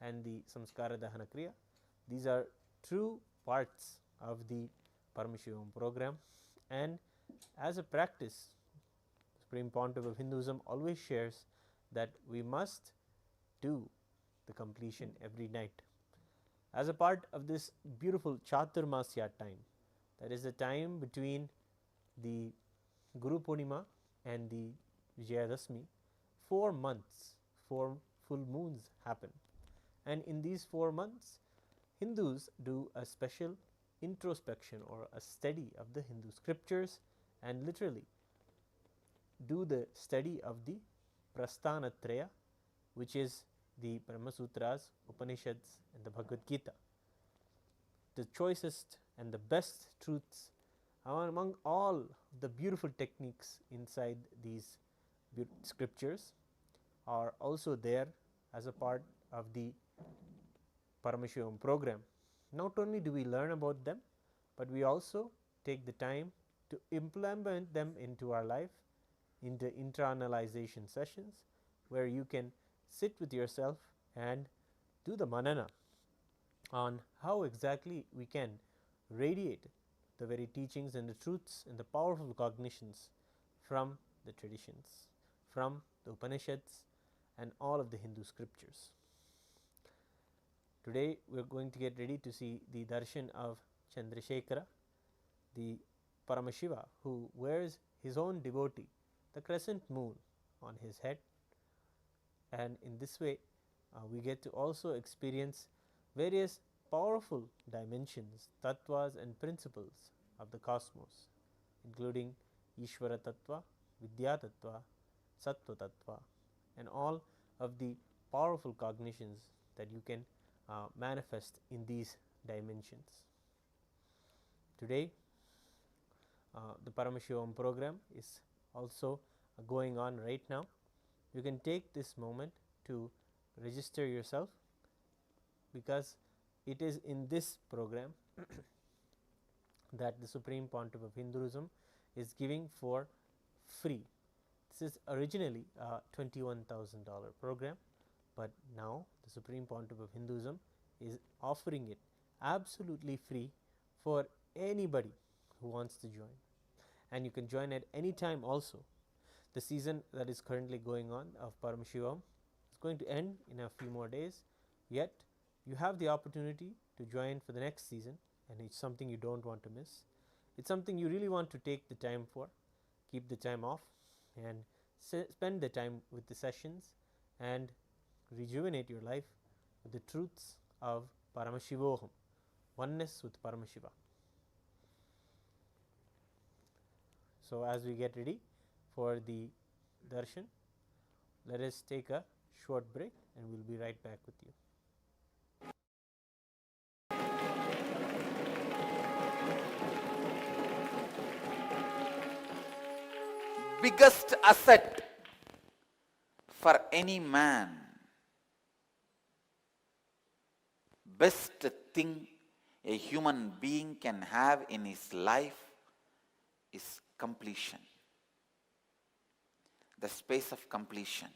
and the samskara dahana kriya, these are true parts of the Paramashivoham program, and as a practice, Supreme Pontiff of Hinduism always shares that we must do the completion every night. As a part of this beautiful Chaturmasya time, that is the time between the Guru Purnima and the Vijayadashmi, 4 months, 4 full moons happen. And in these 4 months, Hindus do a special introspection or a study of the Hindu scriptures and literally do the study of the Prasthanatraya, which is the Brahma Sutras, Upanishads, and the Bhagavad Gita. The choicest and the best truths among all the beautiful techniques inside these scriptures are also there as a part of the Paramashivoham program. Not only do we learn about them, but we also take the time to implement them into our life in the internalization sessions, where you can sit with yourself and do the manana on how exactly we can radiate the very teachings and the truths and the powerful cognitions from the traditions, from the Upanishads and all of the Hindu scriptures. Today we are going to get ready to see the darshan of Chandrasekara, the Paramashiva, who wears his own devotee, the crescent moon, on his head, and in this way we get to also experience various powerful dimensions, tattvas and principles of the cosmos, including Ishvara Tattva, Vidya Tattva, Sattva Tattva, and all of the powerful cognitions that you can manifest in these dimensions. Today, the Paramashivoham program is also going on right now. You can take this moment to register yourself, because it is in this program that the Supreme Pontiff of Hinduism is giving for free. This is originally a $21,000 program, but now the Supreme Pontiff of Hinduism is offering it absolutely free for anybody who wants to join. And you can join at any time also. The season that is currently going on of Paramashivam is going to end in a few more days, yet you have the opportunity to join for the next season, and it's something you don't want to miss. It's something you really want to take the time for, keep the time off, and spend the time with the sessions and rejuvenate your life with the truths of Paramashivoham, oneness with Paramashiva. So as we get ready for the darshan, let us take a short break and we'll be right back with you. Biggest asset for any man, best thing a human being can have in his life is completion, the space of completion.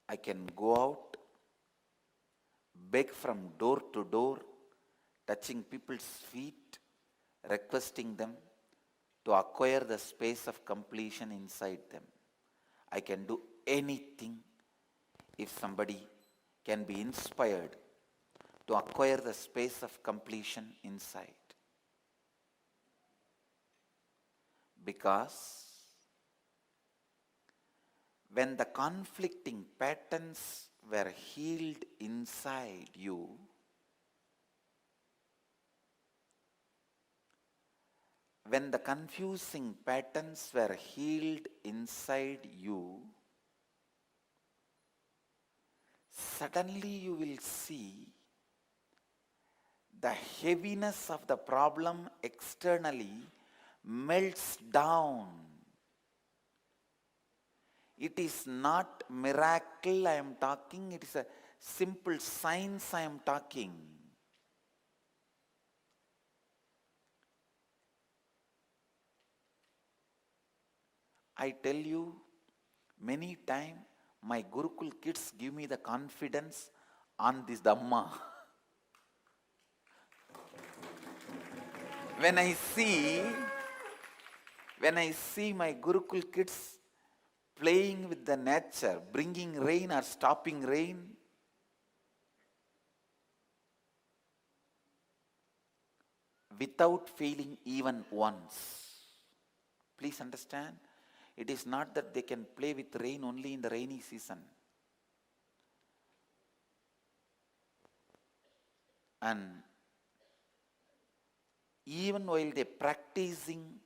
I can go out beg from door to door, touching people's feet, requesting them to acquire the space of completion inside them. I can do anything if somebody can be inspired to acquire the space of completion inside. Because when the conflicting patterns were healed inside you, when the confusing patterns were healed inside you, suddenly you will see the heaviness of the problem externally melts down. It is not miracle I am talking, it is a simple science I am talking. I tell you, many times my Gurukul kids give me the confidence on this Dhamma. When I see my Gurukul kids playing with the nature, bringing rain or stopping rain, without failing even once. Please understand, it is not that they can play with rain only in the rainy season. And even while they practicing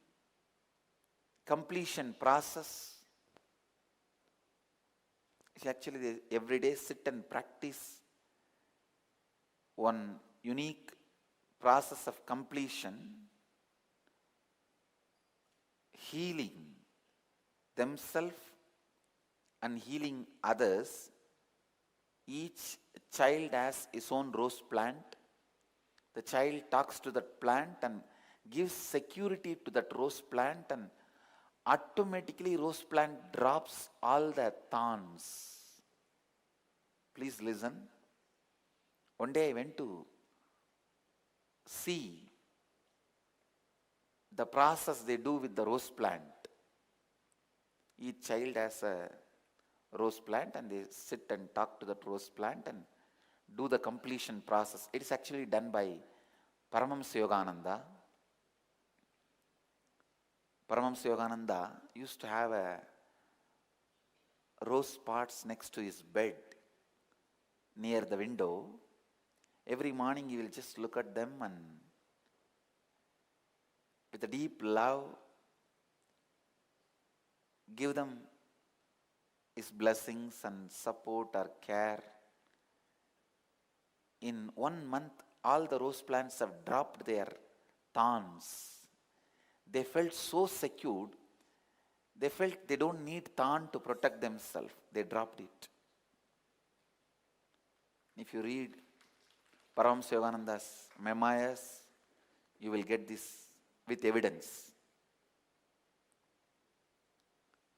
completion process, actually they every day sit and practice one unique process of completion, healing themselves and healing others. Each child has his own rose plant. The child talks to that plant and gives security to that rose plant, and automatically rose plant drops all the thorns. Please listen. One day I went to see the process they do with the rose plant. Each child has a rose plant and they sit and talk to that rose plant and do the completion process. It is actually done by Paramahansa. Paramahansa Yogananda used to have a rose pots next to his bed near the window. Every morning he will just look at them and with a deep love give them his blessings and support or care. In 1 month, all the rose plants have dropped their thorns. They felt so secured, they felt they don't need thorn to protect themselves. They dropped it. If you read Paramahansa Yogananda's memoirs, you will get this with evidence.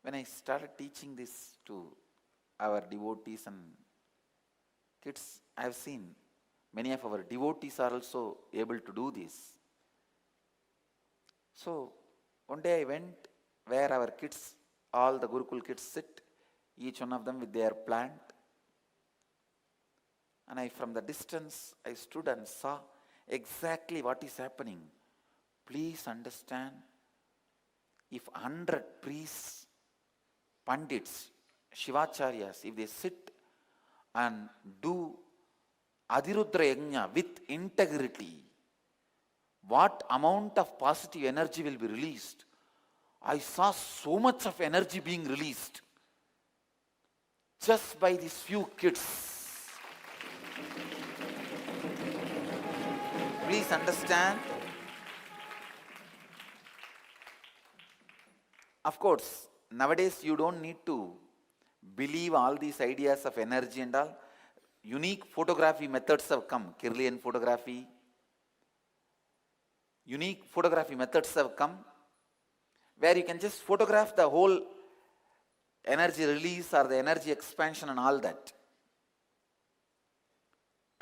When I started teaching this to our devotees and kids, I have seen many of our devotees are also able to do this. So, one day I went where our kids, all the Gurukul kids sit, each one of them with their plant. And from the distance, I stood and saw exactly what is happening. Please understand, if 100 priests, Pandits, Shivacharyas, if they sit and do Adhirudra Yajna with integrity, what amount of positive energy will be released? I saw so much of energy being released just by these few kids. Please understand. Of course, nowadays you don't need to believe all these ideas of energy and all. Unique photography methods have come. Kirlian photography. Unique photography methods have come where you can just photograph the whole energy release or the energy expansion and all that.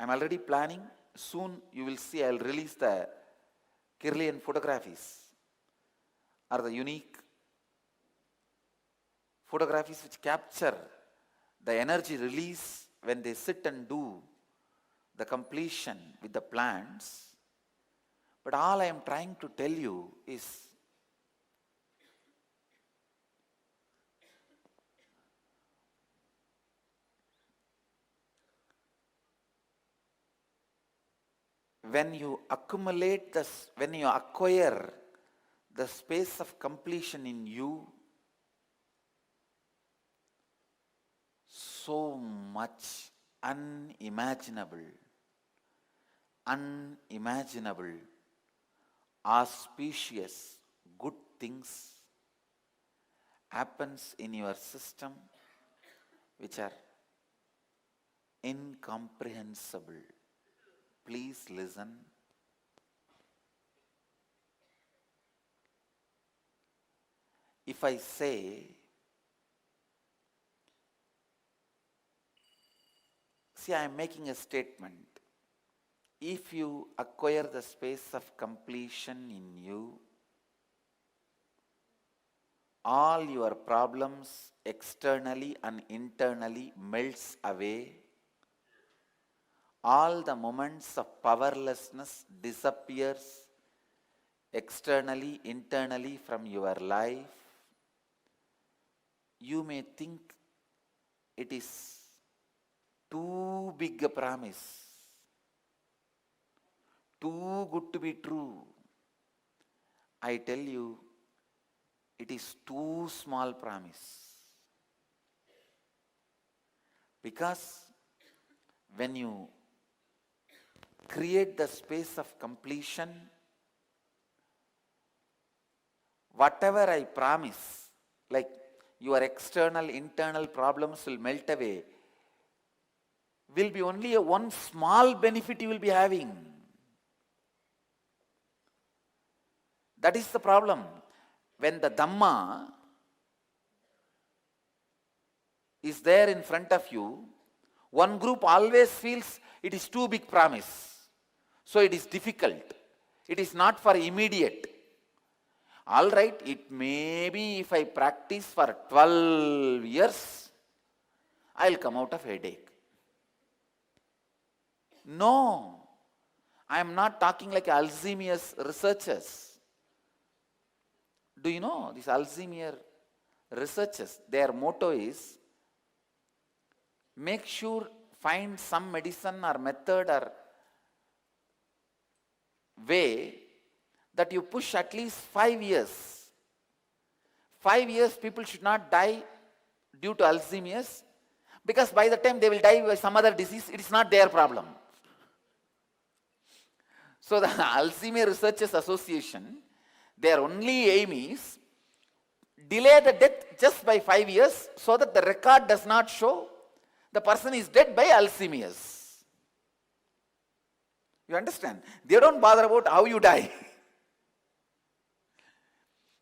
I'm already planning. Soon you will see I'll release the Kirlian photographies, or the unique photographies which capture the energy release when they sit and do the completion with the plants. But all I am trying to tell you is, when you acquire the space of completion in you, so much unimaginable, auspicious, good things happens in your system which are incomprehensible. Please listen. If I say, see, I am making a statement. If you acquire the space of completion in you, all your problems externally and internally melts away. All the moments of powerlessness disappears externally, internally from your life. You may think it is too big a promise, too good to be true. I tell you, it is too small promise. Because when you create the space of completion, whatever I promise, like your external, internal problems will melt away, will be only a one small benefit you will be having. That is the problem. When the Dhamma is there in front of you, one group always feels it is too big promise. So it is difficult. It is not for immediate. All right, it may be if I practice for 12 years, I will come out of headache. No, I am not talking like Alzheimer's researchers. Do you know these Alzheimer's researchers, their motto is, make sure, find some medicine or method or way that you push at least 5 years. 5 years people should not die due to Alzheimer's, because by the time they will die by some other disease, it is not their problem. So the Alzheimer's Researchers Association, their only aim is delay the death just by 5 years so that the record does not show the person is dead by Alzheimer's. You understand? They don't bother about how you die.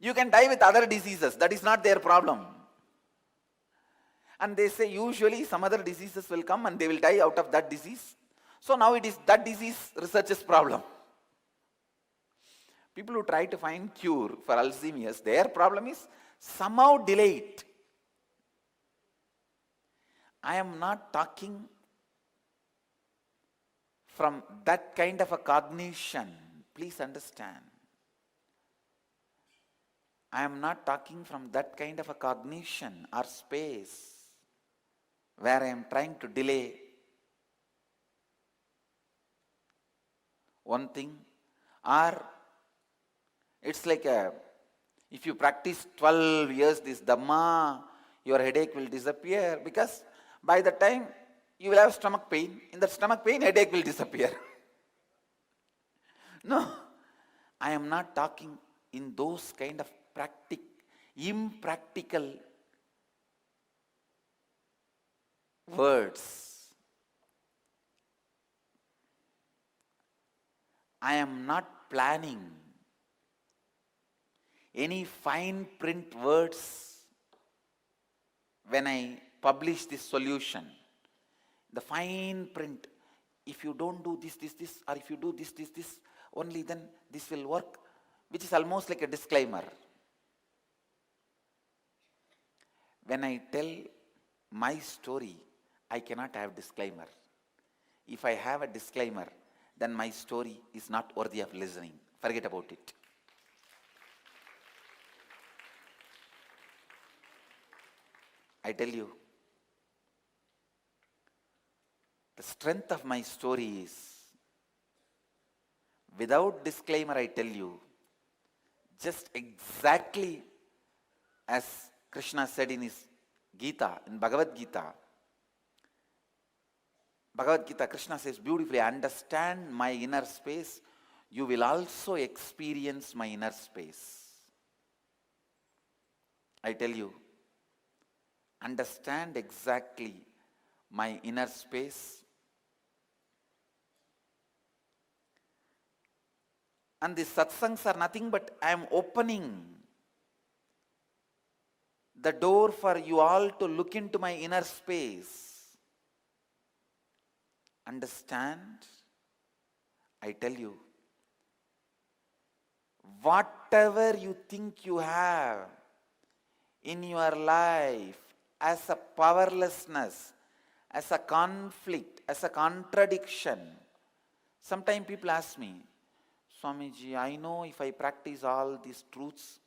You can die with other diseases. That is not their problem. And they say usually some other diseases will come and they will die out of that disease. So now it is that disease researchers' problem. People who try to find cure for Alzheimer's, their problem is somehow delay it. I am not talking from that kind of a cognition. Please understand. I am not talking from that kind of a cognition or space where I am trying to delay one thing, or it's like if you practice 12 years this Dhamma, your headache will disappear, because by the time you will have stomach pain. In that stomach pain, headache will disappear. No, I am not talking in those kind of impractical words. I am not planning any fine print words when I publish this solution. The fine print, if you don't do this, or if you do this, only then this will work, which is almost like a disclaimer. When I tell my story, I cannot have disclaimer. If I have a disclaimer, then my story is not worthy of listening. Forget about it. I tell you, the strength of my story is, without disclaimer, I tell you, just exactly as Krishna said in his Gita, in Bhagavad Gita. Bhagavad Gita, Krishna says beautifully, understand my inner space, you will also experience my inner space. I tell you, understand exactly my inner space, and these satsangs are nothing but I am opening the door for you all to look into my inner space. Understand? I tell you, whatever you think you have in your life as a powerlessness, as a conflict, as a contradiction. Sometimes people ask me, Swamiji, I know if I practice all these truths,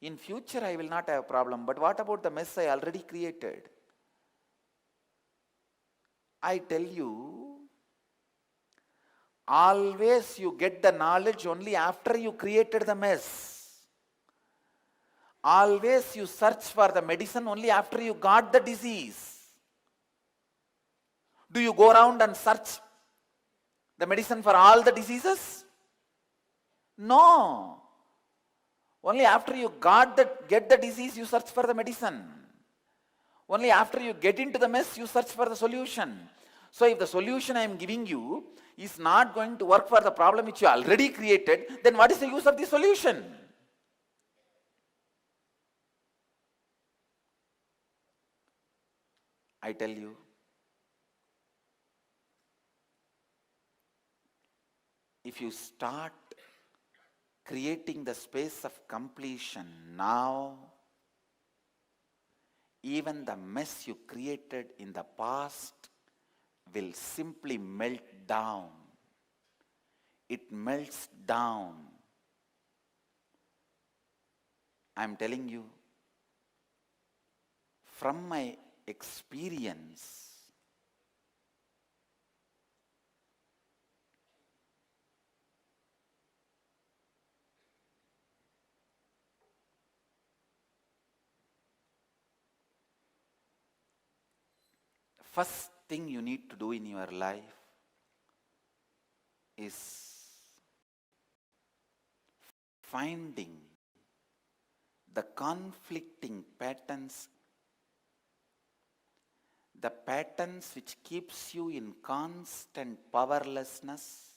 in future I will not have a problem, but what about the mess I already created? I tell you, always you get the knowledge only after you created the mess. Always you search for the medicine only after you got the disease. Do you go around and search the medicine for all the diseases? No. Only after you get the disease, you search for the medicine. Only after you get into the mess, you search for the solution. So if the solution I am giving you is not going to work for the problem which you already created, then what is the use of the solution? I tell you, if you start creating the space of completion now, even the mess you created in the past will simply melt down. It melts down. I am telling you, from my experience, first thing you need to do in your life is finding the conflicting patterns, the patterns which keeps you in constant powerlessness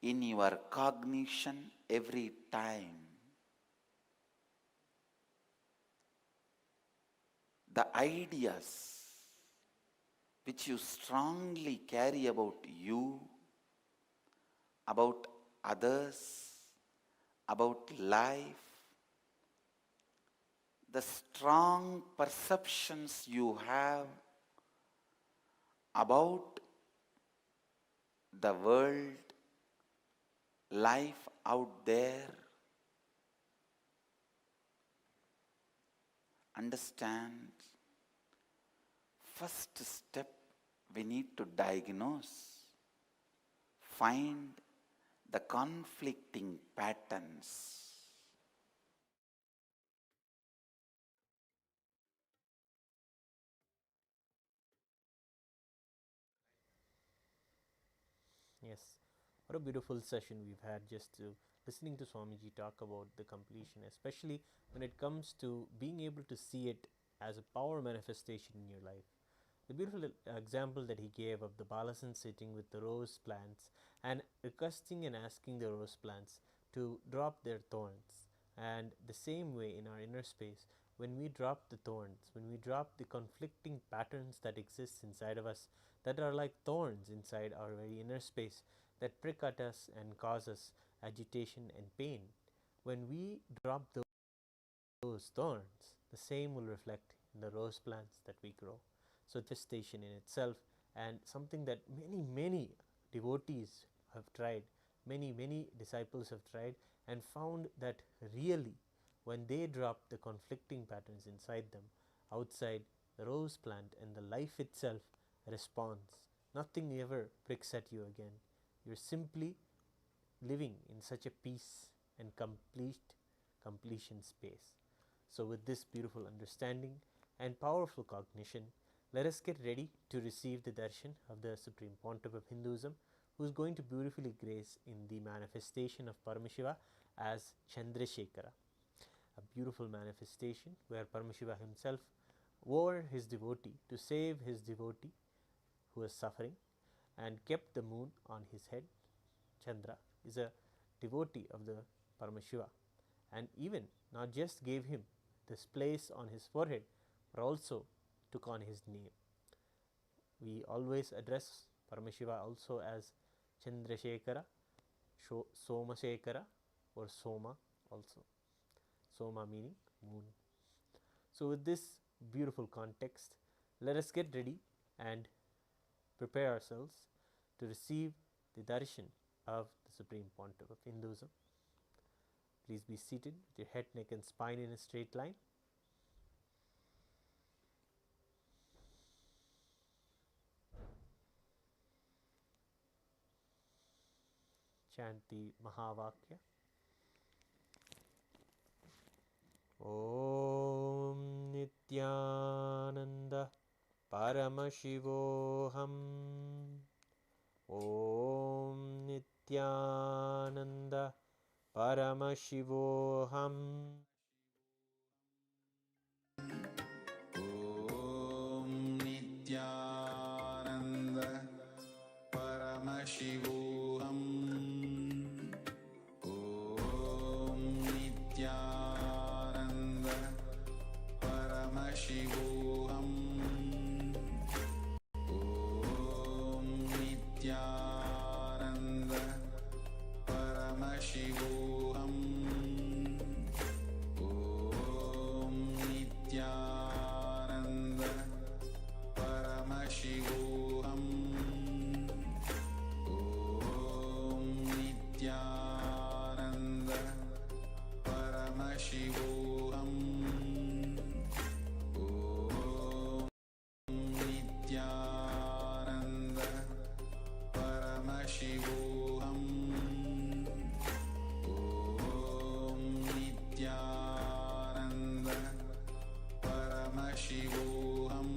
in your cognition every time. The ideas which you strongly carry about you, about others, about life, the strong perceptions you have about the world, life out there. Understand, first step we need to diagnose, find the conflicting patterns. Yes, what a beautiful session we've had just listening to Swamiji talk about the completion, especially when it comes to being able to see it as a power manifestation in your life. The beautiful example that he gave of the balasan sitting with the rose plants and requesting and asking the rose plants to drop their thorns. And the same way in our inner space, when we drop the thorns, when we drop the conflicting patterns that exist inside of us, that are like thorns inside our very inner space, that prick at us and cause us agitation and pain, when we drop those thorns, the same will reflect in the rose plants that we grow. So gestation in itself, and something that many devotees have tried, many disciples have tried and found that really when they drop the conflicting patterns inside them, outside, the rose plant and the life itself responds. Nothing ever pricks at you again. You're simply living in such a peace and completion space. So with this beautiful understanding and powerful cognition, let us get ready to receive the darshan of the Supreme Pontiff of Hinduism, who is going to beautifully grace in the manifestation of Paramashiva as Chandrasekara, a beautiful manifestation where Paramashiva himself wore his devotee to save his devotee who was suffering and kept the moon on his head. Chandra is a devotee of the Paramashiva, and even not just gave him this place on his forehead, but also took on his name. We always address Paramashiva also as Chandrasekara, Somasekara, or Soma also. Soma meaning moon. So with this beautiful context, let us get ready and prepare ourselves to receive the darshan of the Supreme Pontiff of Hinduism. Please be seated with your head, neck and spine in a straight line. Chant the Mahavakya. Om Nithyananda Paramashivoham. Om Nithyananda Paramashivoham. Om Nithyananda Paramashivoham. Om Nithyananda Paramashivoham. Om Nithyananda Paramashivoham. Om Nithyananda Paramashivoham. Om Nithyananda Paramashivoham. Om Nithyananda Paramashivoham. Om Nithyananda Paramashivoham.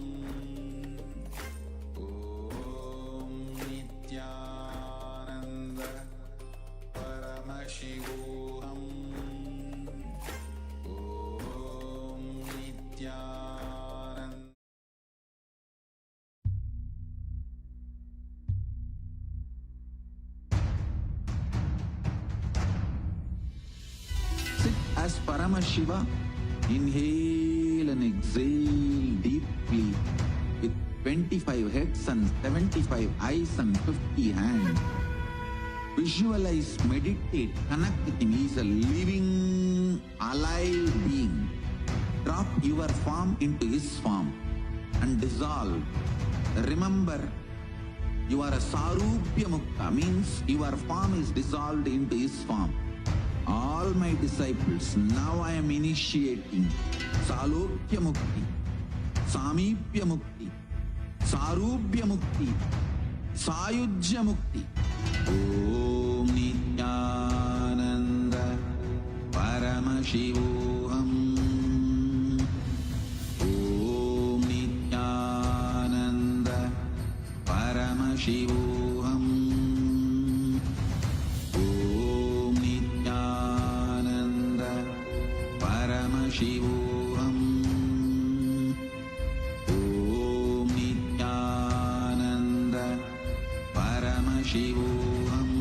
Om Nithyananda Paramashivoham. Om Nithyananda. Sit as Paramashiva. Inhale and exhale deeply with 25 heads and 75 eyes and 50 hands. Visualize, meditate, connect with him. He is a living, alive being. Drop your form into his form and dissolve. Remember, you are a Sarupya Mukta, means your form is dissolved into his form. All my disciples, now I am initiating Salokya Mukti, Samipya Mukti, Sarupya Mukti, Sayujya Mukti. Om Nithyananda Paramashivoham. Om Nithyananda Paramashivoham. Om Nithyananda Paramashivoham. Om Nithyananda Paramashivoham.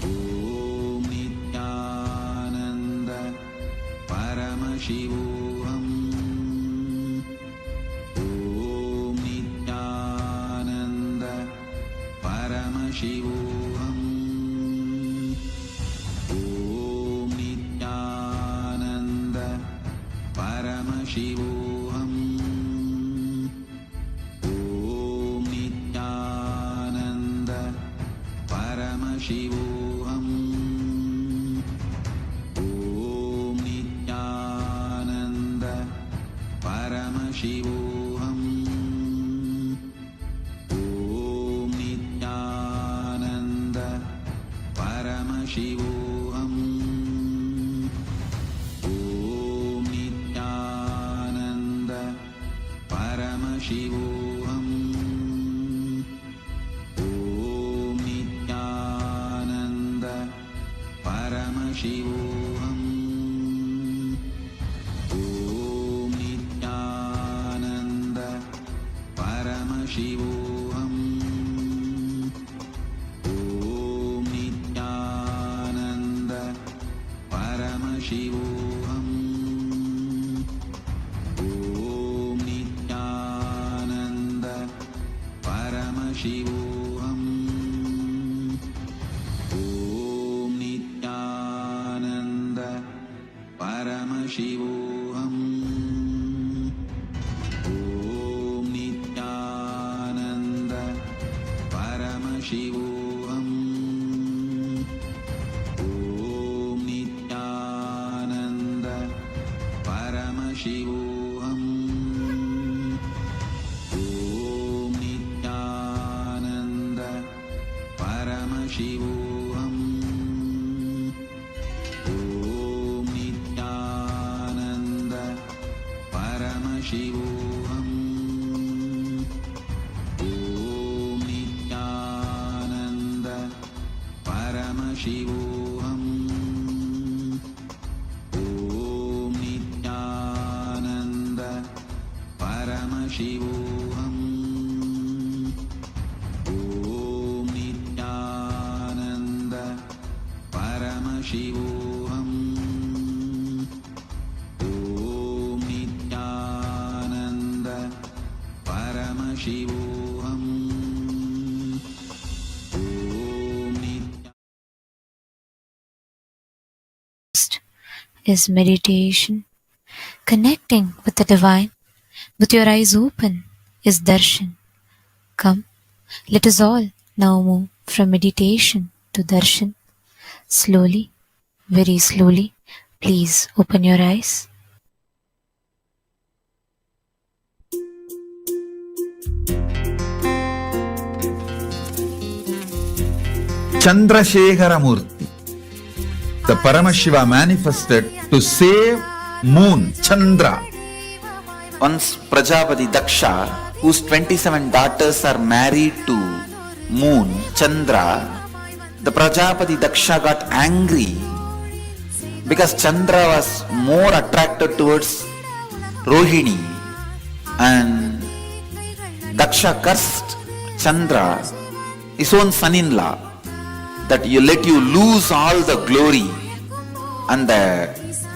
Om Nithyananda Paramashivoham. Paramashivoham. Om Nithyananda Paramashivoham. Om Nithyananda Paramashivoham. Om Nithyananda Paramashivoham. Om Nithyananda Paramashivoham. Om Nithyananda Paramashivoham. Om Nithyananda Paramashivoham. Om Nithyananda Paramashivoham. Om Nithyananda Paramashivoham. Om Nithyananda Paramashivoham. Om Nithyananda Paramashivoham. Om Nithyananda Paramashivoham. Om Nithyananda Paramashivoham. Om Nithyananda Paramashivoham. Om Nithyananda Paramashivoham. Om Nithyananda Paramashivoham. Om Nithyananda Paramashivoham. Om Nithyananda Paramashivoham. Om Nithyananda Paramashivoham. Om Nithyananda Paramashivoham. Om is meditation. Connecting with the divine with your eyes open is darshan. Come, let us all now move from meditation to darshan. Slowly, very slowly, please open your eyes. Chandrasekara Murthy, the Paramashiva manifested to save moon, Chandra. Once Prajapati Daksha, whose 27 daughters are married to moon, Chandra, the Prajapati Daksha got angry because Chandra was more attracted towards Rohini, and Daksha cursed Chandra, his own son-in-law, that you let you lose all the glory and the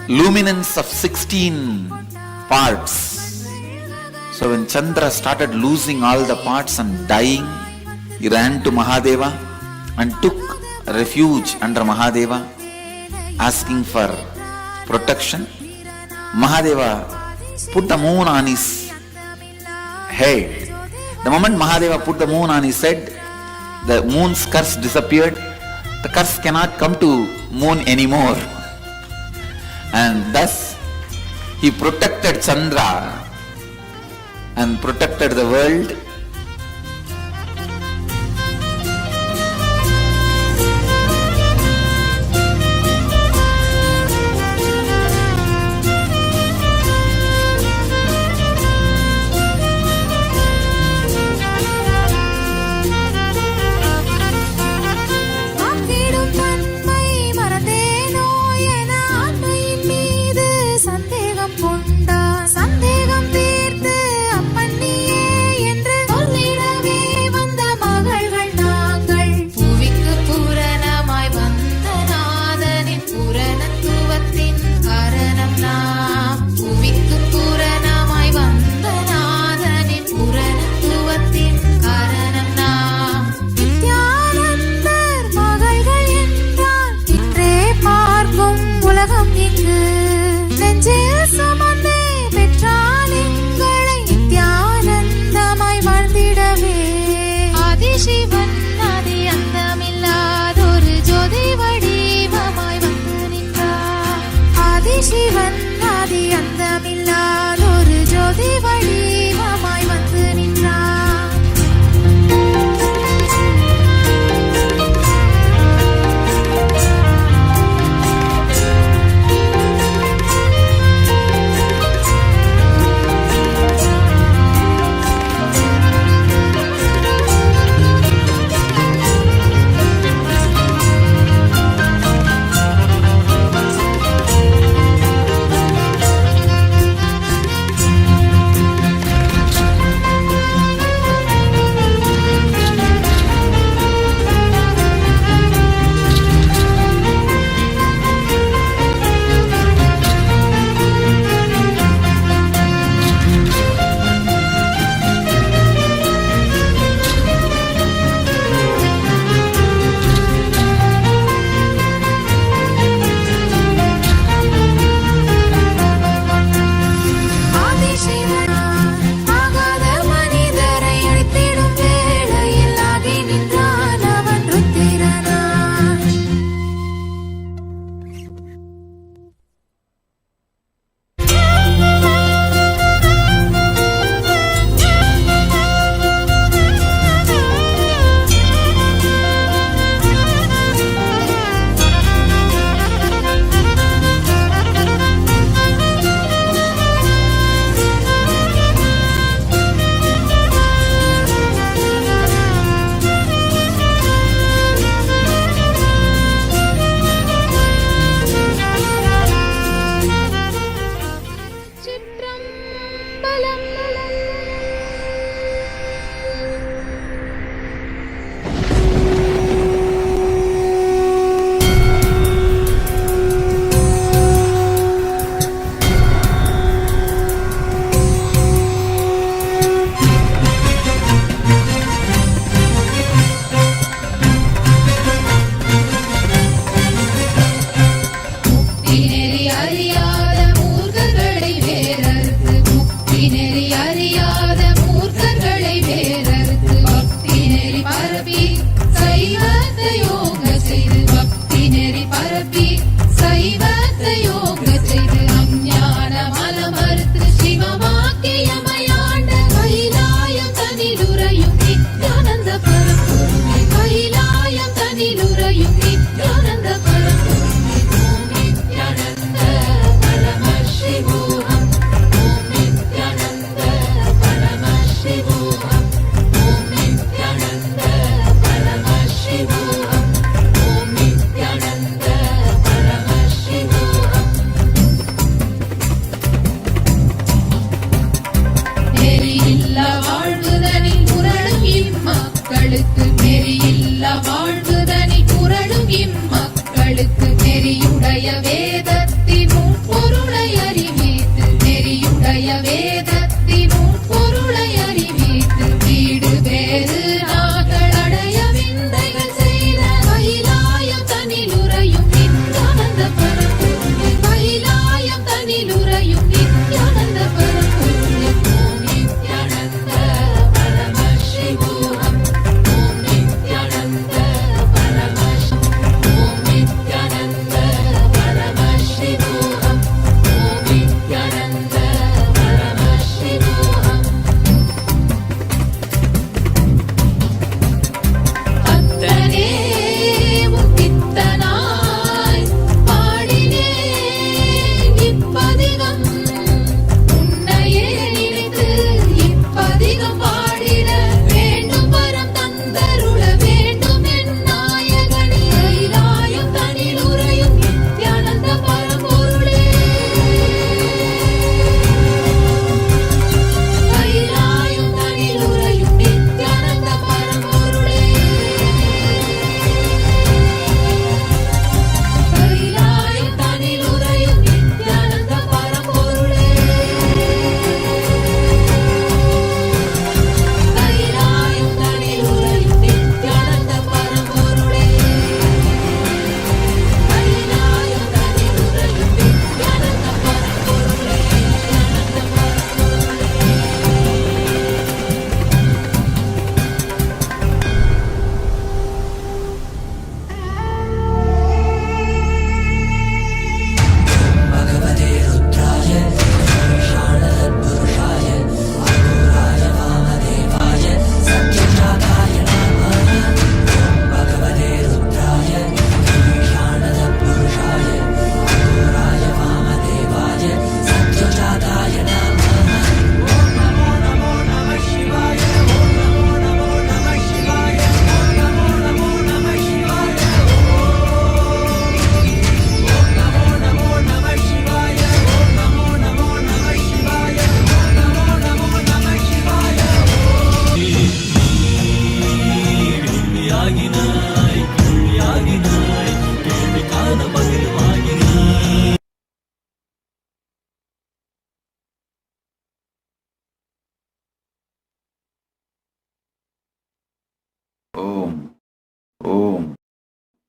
luminance of 16 parts. So when Chandra started losing all the parts and dying, he ran to Mahadeva and took refuge under Mahadeva, asking for protection. Mahadeva put the moon on his head. The moment Mahadeva put the moon on his head, the moon's curse disappeared. The curse cannot come to moon anymore. And thus he protected Chandra and protected the world. சந்தேகம் தீர்த்து அப்பன் நீயே என்று ஜீவன் ஆதி அந்தமில்லாதொரு ஜோதி வடிவமாய் வந்து நின்றான்.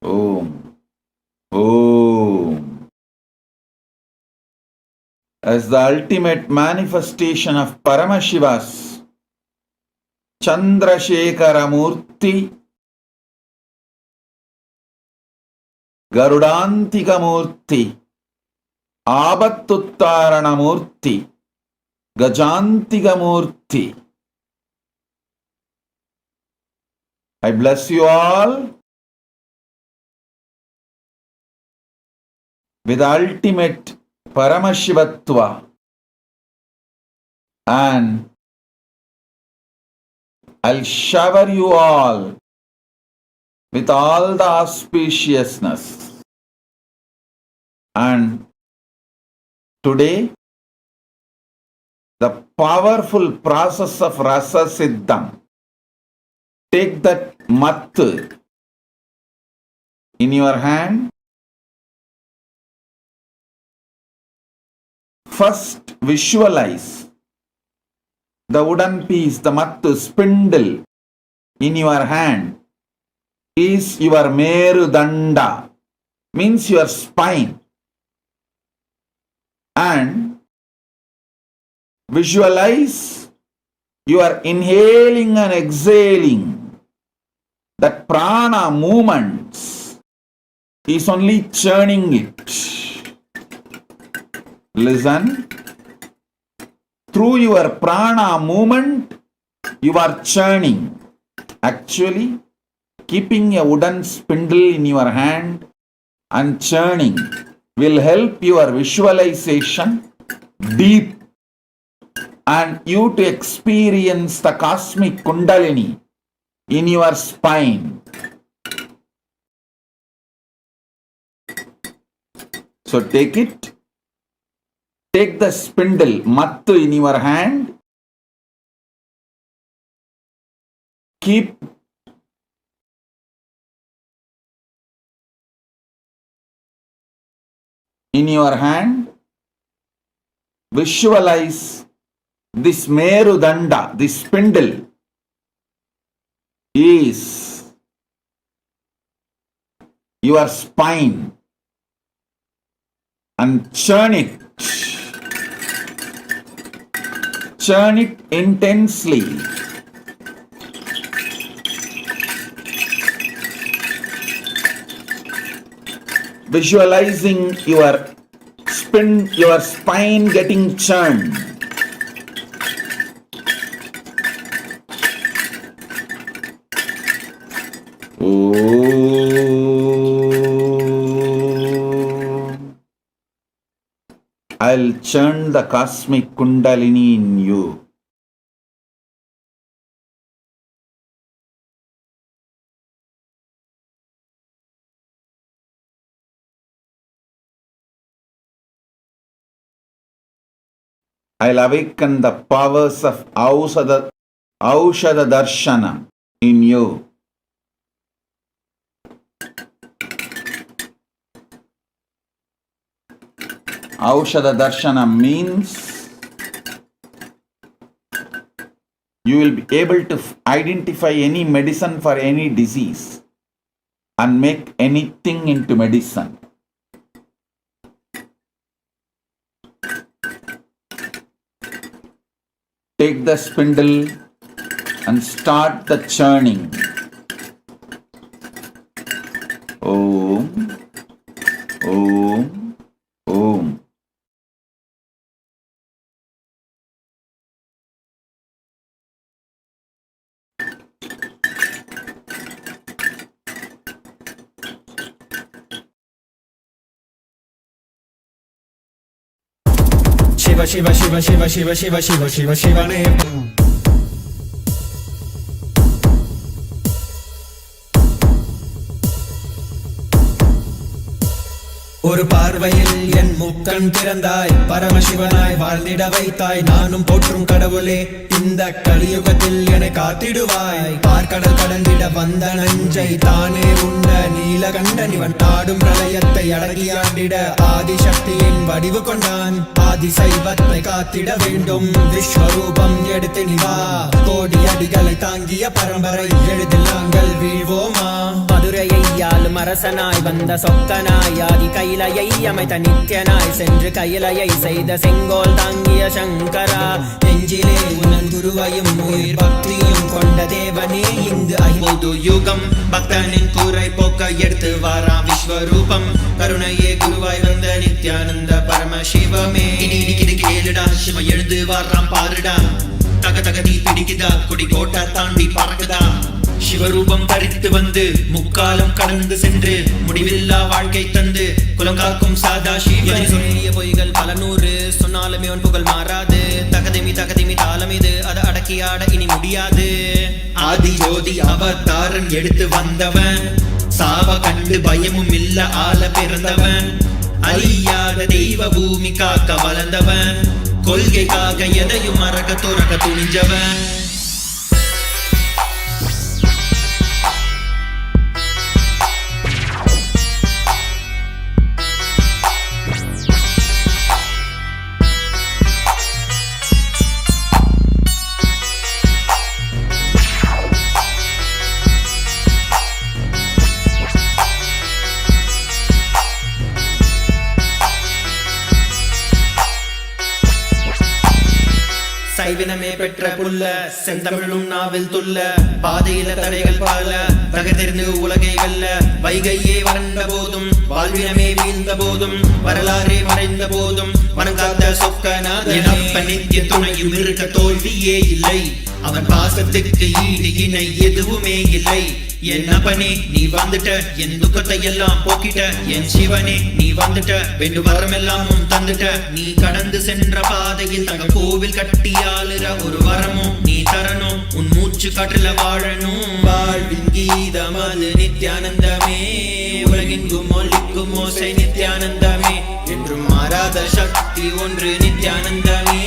Om. Om. As the ultimate manifestation of Paramashivas, Chandrasekara Murthy, Garudanthika Murthy, Apatuttarana Murthy, Gajantika Murthy. I bless you all with ultimate Paramashivatva, and I'll shower you all with all the auspiciousness. And today, the powerful process of Rasa Siddham. Take that mattu in your hand. First, visualize the wooden piece, the mattu spindle in your hand is your Merudanda, means your spine. And visualize you are inhaling and exhaling. That prana movements is only churning it. Listen. Through your prana movement, you are churning. Actually, keeping a wooden spindle in your hand and churning will help your visualization deep and you to experience the cosmic Kundalini in your spine. So take it. Take the spindle, mattu, in your hand. Keep in your hand. Visualize this Merudanda, this spindle is your spine, and churn it. Churn it intensely. Visualizing your spine getting churned. I'll churn the cosmic Kundalini in you. I'll awaken the powers of Aushadha Darshanam in you. Aushadha Darshanam means you will be able to identify any medicine for any disease and make anything into medicine. Take the spindle and start the churning. Om, Om, Om. Shiva Shiva Shiva Shiva Shiva Shiva Shiva Shiva Shiva ne ஒரு பார்வையில் என் முக்கண் திறந்தாய் பரமசிவனாய் வாழ்ந்திட வைத்தாய் நானும் போற்றும் கடவுளே இந்த கலியுகத்தில் என்னை காத்திடுவாய் பார்க்கடல் கடந்திட வந்த நஞ்சை தானே உண்ட நீலகண்டன் இவன் ஆடும் பிரளயத்தை அடக்கியாண்டிட ஆதிசக்தியின் வடிவு கொண்டான் ஆதி சைவத்தை காத்திட வேண்டும் விஸ்வரூபம் எடுத்து நிவா கோடி அடிகளை தாங்கிய பரம்பரை எழுதில் நாங்கள் வீழ்வோமா மதுரையை ஆளும் அரசனாய் வந்த சொக்கனாய் ஆதி கைலையை அமைத்த நித்யனாய் சென்று கைலையை செய்த செங்கோல் தாங்கிய சங்கரா நெஞ்சிலே உனன் குருவையும் உயிர் பக்தியும் கொண்ட தேவனே இங்கு ஐம்பது யுகம் பக்தனின் கூரை போக்க எடுத்து வாரா விஸ்வரூபம் கருணையே குருவாய் வந்த நித்யானந்த பரமசிவமே இடிக்குது கேளுடா சிவ எழுந்து வாராம் பாருடா தக தக தீ பிடிக்குதா கொடி கோட்டை தாண்டி பறக்குதா சிவரூபம் தரித்து வந்து முக்காலம் கடந்து சென்று முடிவில்லா வாழ்க்கை தந்து குலங்காக்கும் சாதா சிவன் சொல்லிய பொய்கள் பல நூறு சொன்னாலுமே உன் புகழ் மாறாது தகதிமி தாளம் இது அதை அடக்கி ஆட இனி முடியாது ஆதி ஜோதி அவதாரம் எடுத்து வந்தவன் சாவ கண்டு பயமும் இல்ல ஆள பிறந்தவன் அழியாத தெய்வ பூமி காக்க வளர்ந்தவன் கொள்கைக்காக எதையும் மறக்க துறக்க துணிஞ்சவன் சைவினமே பெற்ற புல்ல செந்தமிழும் நாவில் துள்ள பாதையில தடைகள் பல தகர்ந்து உலகை வெல்ல வைகையே வறண்ட போதும் வாழ்வினமே வீழ்ந்த போதும் வரலாறே மறைந்த போதும் வணங்காத சொக்கநாதனப்ப நித்திய துணையும் இருக்க தோல்வியே இல்லை அவன் பாசத்துக்கு ஈடு இணை எதுவுமே இல்லை என் அப்பனே நீ வந்துட்ட என் துக்கத்தை எல்லாம் போக்கிட்ட என் சிவனே நீ வந்துட்ட வெண்டு வரமெல்லாம் தந்துட்ட நீ கடந்து சென்ற பாதையில் தங்க கோவில் கட்டி ஆளுற ஒரு வரமும் நீ தரணும் உன் மூச்சு காற்றுல வாழணும் வாழ்வின் கீதம் அது நித்யானந்தமே உலகெங்கும் ஒலிக்கும் ஓசை நித்யானந்தமே என்றும் மாறாத சக்தி ஒன்று நித்யானந்தமே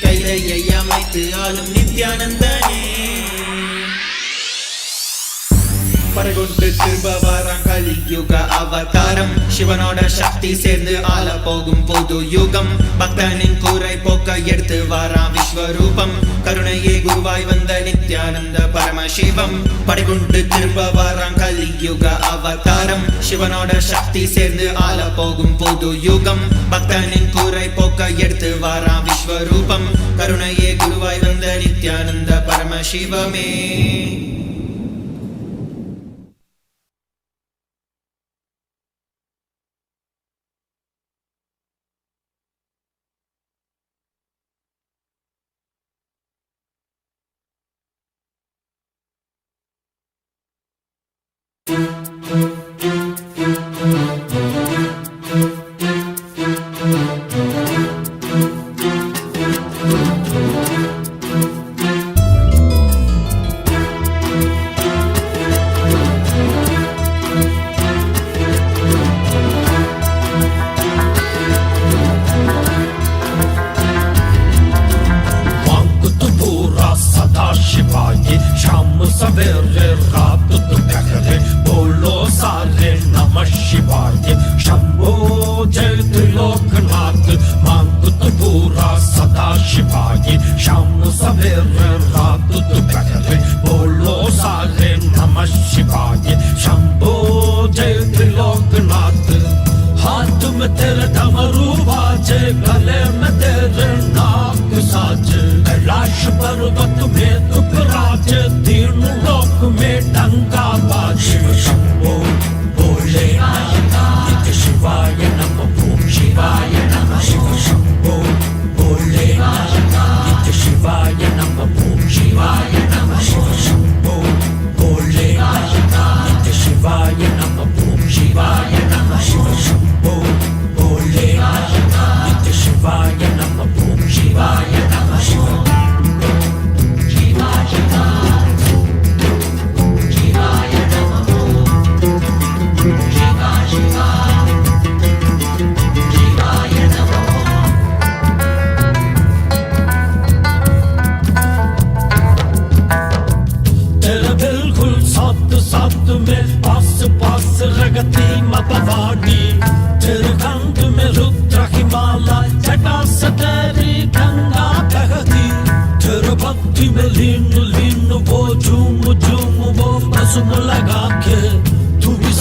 கைலையை அமைத்து ஆளும் நித்யானந்தனே பறகொண்டு திரும்ப வாராம் கலியுக அவதாரம் சிவனோட சக்தி சேர்ந்து ஆள போகும் பொது யுகம் பக்தனின் கூரை போக்க எடுத்து வாராம் விஸ்வரூபம் கருணையே குருவாய் வந்த நித்யானந்த பரமசிவம் படைகொண்டு திரும்ப வாராம் கலியுக அவதாரம் சிவனோட சக்தி சேர்ந்து ஆள போகும் பொது யுகம் பக்தனின் கூரை போக்க எடுத்து வாராம் விஸ்வரூபம் கருணையே குருவாய் வந்த நித்யானந்த பரமசிவமே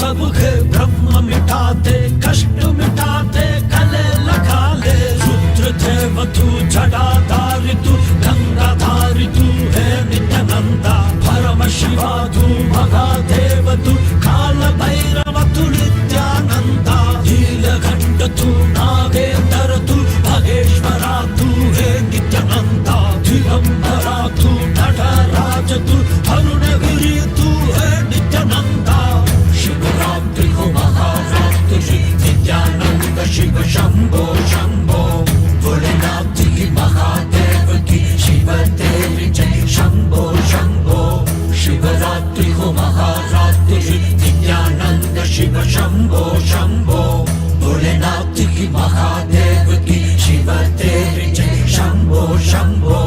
सब है ब्रह्म मिटाते कष्ट मिटाते गले लगा ले रुद्र देव तू जटाधारी तू गंगाधारी तू है नित्यानंदा परम शिवा तू महादेव तू काल भैरव तू नित्यानंदा नीलकंठ तू नागेंद्र तू महेश्वरा तू है नित्यानंदा दिगंबरा तू नटराज तू अरुणगिरी तू है नित्यानंदा शिवरात्रि को महारात्रि नित्यानंद शिव शंभो शंभो भोलेनाथ की महादेव की शिव तेरी जय शंभो शंभो शिवरात्रि को महारात्रि नित्यानंद शिव शंभो शंभो भोलेनाथ की महादेव की शिव तेरी जय शंभो शंभो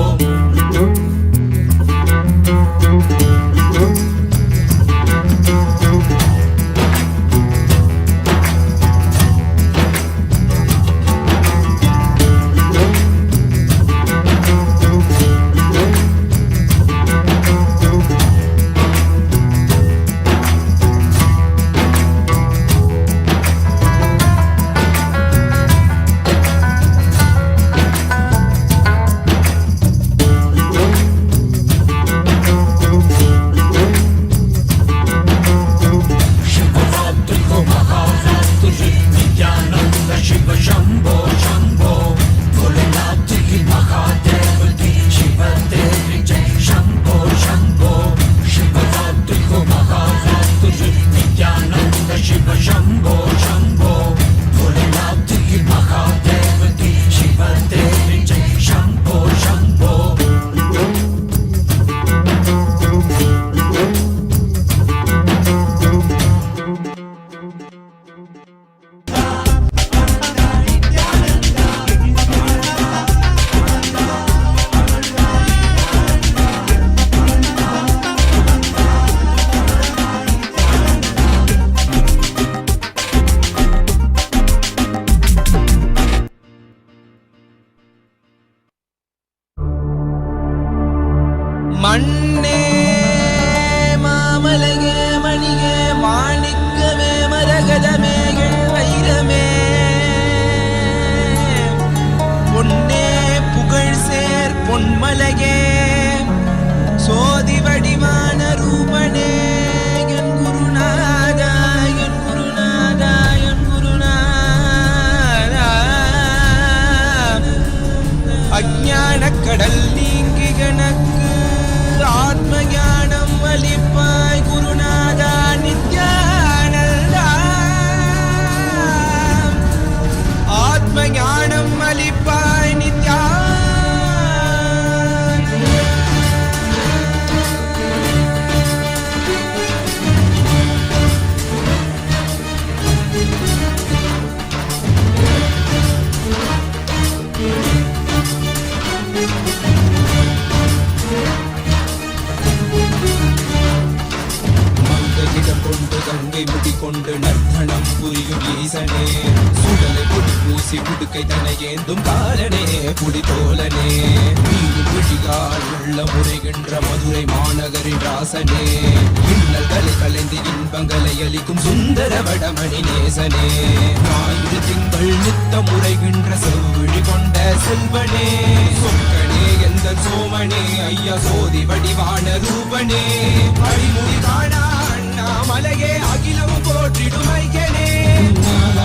மண்ணே மாமலையே மணியே மாணிக்கமே மரகதமே வைரமே பொன்னே புகழ் சேர் பொன்மலையே சோதி வடிவான ரூபனே என் குருநாதா என் குருநாதா என் குருநாதா அஞ்ஞான கடல் நீங்கி கணக்கு ஆத்ம ஞானம் அளிப்பாய் குருநாதா நித்யானந்தா ஆத்ம ஞானம் அளிப்பாய் நித்யா கொண்டு கங்கை முடி கொண்டு நர்த்தனம் புரியும் ஈசனே சுடலை பொடி பூசி புடுக்கை தன ஏந்தும் காலனே புடித்தோலனே மீன் விழிகால் உள்ள முறைகின்ற மதுரை மாநகரின் ராசனே இன்னல்களை கலைந்து இன்பங்களை அளிக்கும் சுந்தர வடமணி நேசனே ஞாயிறு திங்கள் நித்த முறைகின்ற செவ்விழி கொண்ட செல்வனே சொக்கனே எந்த சோமனே ஐயா சோதி வடிவான ரூபனே அடிமுடி காணா மலையே அகிலமும் போற்றிடும் ஐயனே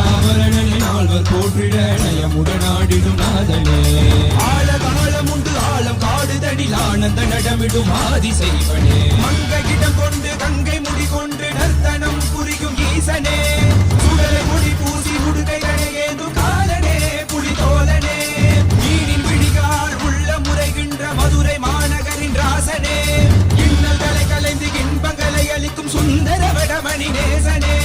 ஆவரணனே நால்வர் போற்றிட நயமுடனாடிடும் நாதனே ஆழகாலம் உண்டு ஆழம் காடுதடில் ஆனந்த நடமிடும் ஆதி செய்வனே மங்கையிடம் கொண்டு கங்கை முடி கொண்டு நர்த்தனம் புரியும் ஈசனே சுடலை முடி பூசி முடுகை ஏது காலனே புலிதோலனே மீனின் விழிகால் உள்ள முறைகின்ற மதுரை மாநகரின் ராசனே இன்னல்களை கலைந்து இன்பங்களை அளிக்கும் சுந்தர வடமணி நேசனே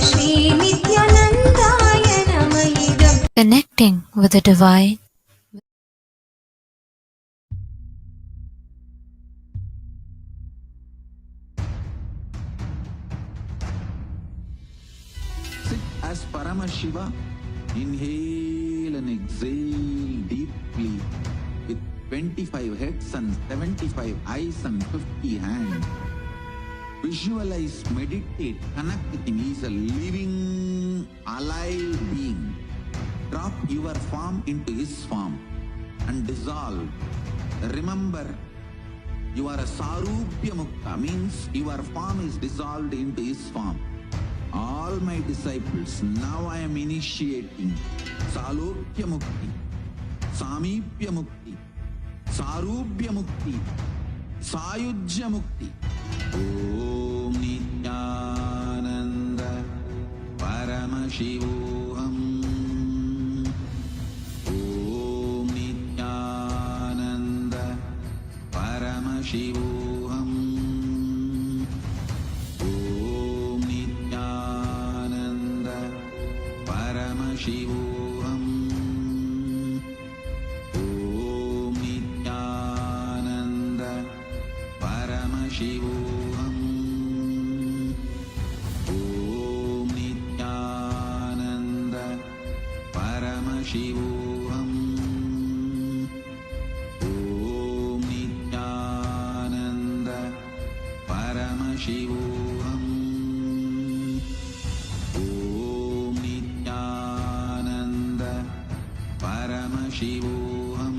श्री नित्यानन्दाय नमः। Connecting with the divine. Sit as Paramashiva. Inhale and exhale deeply with 25 heads and 75 eyes and 50 hands. Visualize, meditate, connect with him. He is a living, alive being. Drop your form into his form and dissolve. Remember, you are a Sarupya Mukta, means your form is dissolved into his form. All my disciples, now I am initiating Salokya Mukti, Samipya Mukti, Sarupya Mukti, Sayujya Mukti. Om Nityananda Paramashivoham. Om Nityananda Paramashivoham. Om Nityananda Paramashivoham. Om Nityananda Paramashivoham. Om Nityananda Paramashivoham. Om Nityananda Paramashivoham. Om Nityananda Paramashivoham.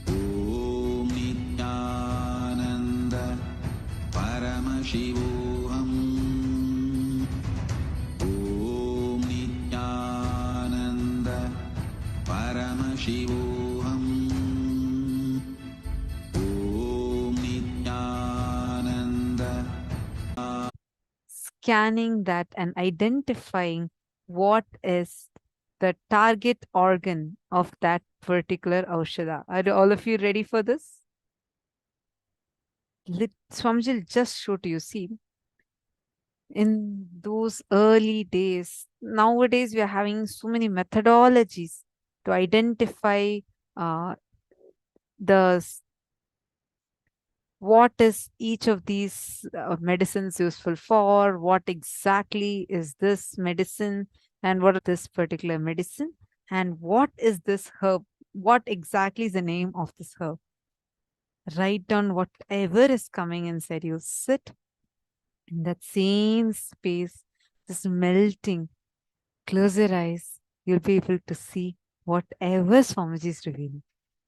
Om Nityananda Paramashivoham. Om Nityananda Paramashivoham. Om Nityananda. Scanning that and identifying what is the target organ of that particular Aushadha. Are all of you ready for this? Swamiji will just show to you. See, in those early days, nowadays we are having so many methodologies to identify what is each of these medicines useful for, what exactly is this medicine, and what is this particular medicine, and what is this herb, what exactly is the name of this herb. Write down whatever is coming inside you. Sit in that same space, just melting. Close your eyes. You'll be able to see whatever Swamiji is revealing.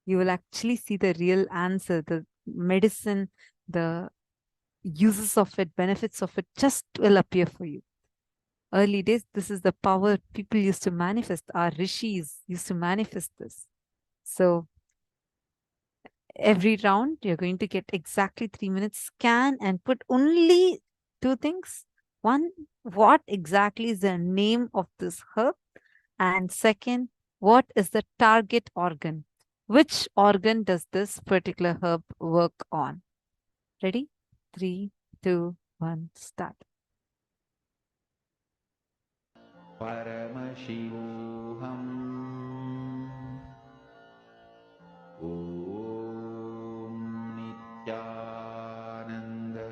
You will actually see the real answer, the medicine, the uses of it, benefits of it just will appear for you. Early days, this is the power people used to manifest. Our rishis used to manifest this. So every round, you're going to get exactly 3 minutes. Scan and put only two things. One, what exactly is the name of this herb? And second, what is the target organ? Which organ does this particular herb work on? Ready? 3, 2, 1, start. Paramashivoham. Om Nityananda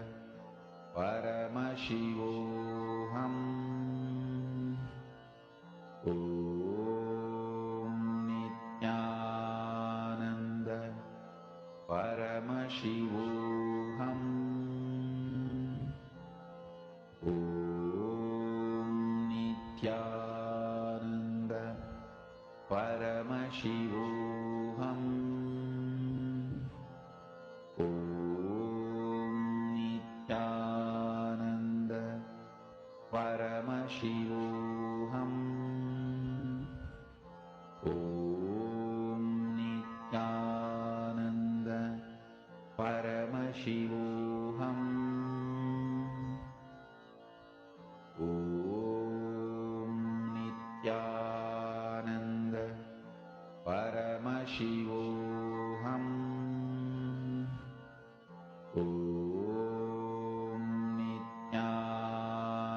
Paramashivoham. Om Nityananda Paramashivoham. Om Nityananda Paramashivoham. Om Nityananda Paramashivoham. Om Nityananda Paramashivoham. Om Nityananda Paramashivoham. Om Nityananda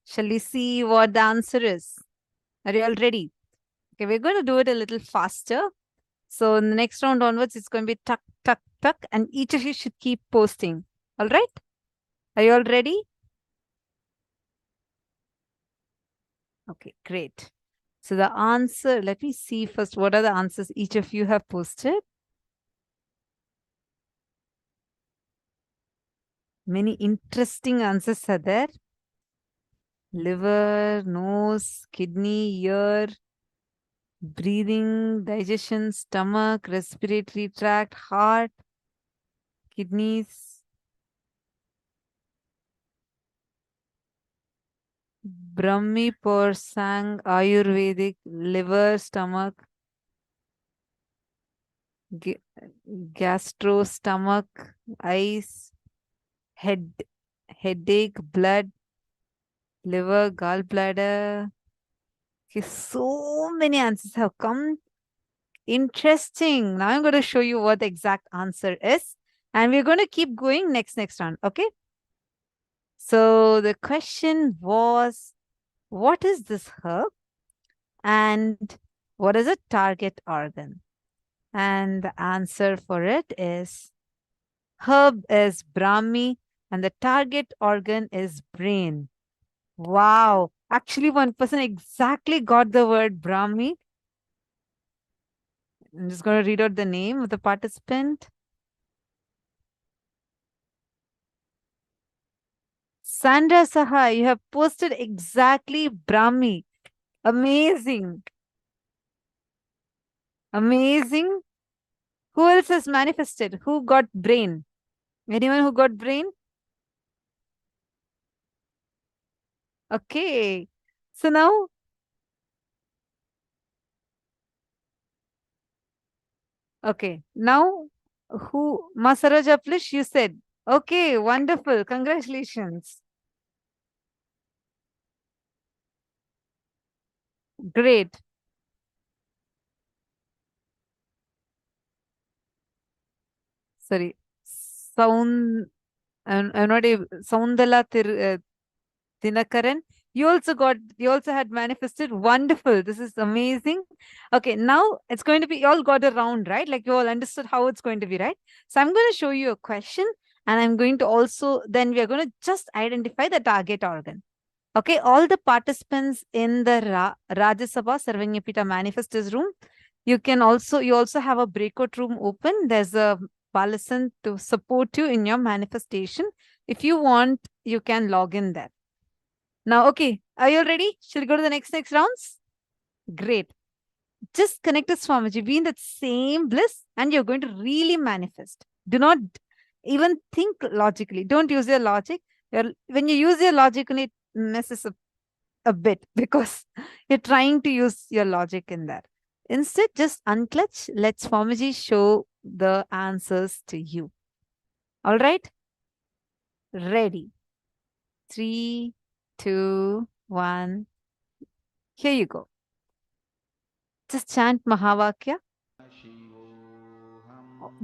Shall we see what the answer is? Are you all ready? Okay, we're going to do it a little faster. So in the next round onwards, it's going to be tuck, tuck, tuck, and each of you should keep posting. All right? Are you all ready? Okay, great. So the answer, let me see first, what are the answers each of you have posted? Many interesting answers are there. Liver, nose, kidney, ear, breathing, digestion, stomach, respiratory tract, heart, kidneys, Brahmi, Sang, Ayurvedic, liver, stomach, gastro, stomach, eyes, headache, blood, liver, gallbladder. Okay, so many answers have come. Interesting. Now I'm going to show you what the exact answer is. And we're going to keep going next round. Okay. So the question was, what is this herb? And what is a target organ? And the answer for it is herb is Brahmi and the target organ is brain. Wow. Actually, one person exactly got the word Brahmi. I'm just going to read out the name of the participant. Sandra Saha, you have posted exactly Brahmi. Amazing. Amazing. Who else has manifested? Who got brain? Anyone who got brain? Okay. So now, okay. Now, who? Masaraja Plish, you said. Okay, wonderful. Congratulations. Great. Sorry. Sound. I'm not able. Soundala Dinakaran. You also had manifested. Wonderful. This is amazing. Okay, now it's going to be, you all got a round, right? Like you all understood how it's going to be, right? So I'm going to show you a question and I'm going to also, then we are going to just identify the target organ. Okay, all the participants in the Rajya Sabha Sarvanyapita Manifestors room, you also have a breakout room open. There's a Palasan to support you in your manifestation. If you want, you can log in there. Now, okay, are you all ready? Shall we go to the next rounds? Great. Just connect to Swamiji, be in that same bliss, and you're going to really manifest. Do not even think logically. Don't use your logic. When you use your logic, it messes up a bit because you're trying to use your logic in that. Instead, just unclutch. Let Swamiji show the answers to you. All right? Ready. 3, 2, 1. Here you go. Just chant Mahavakya.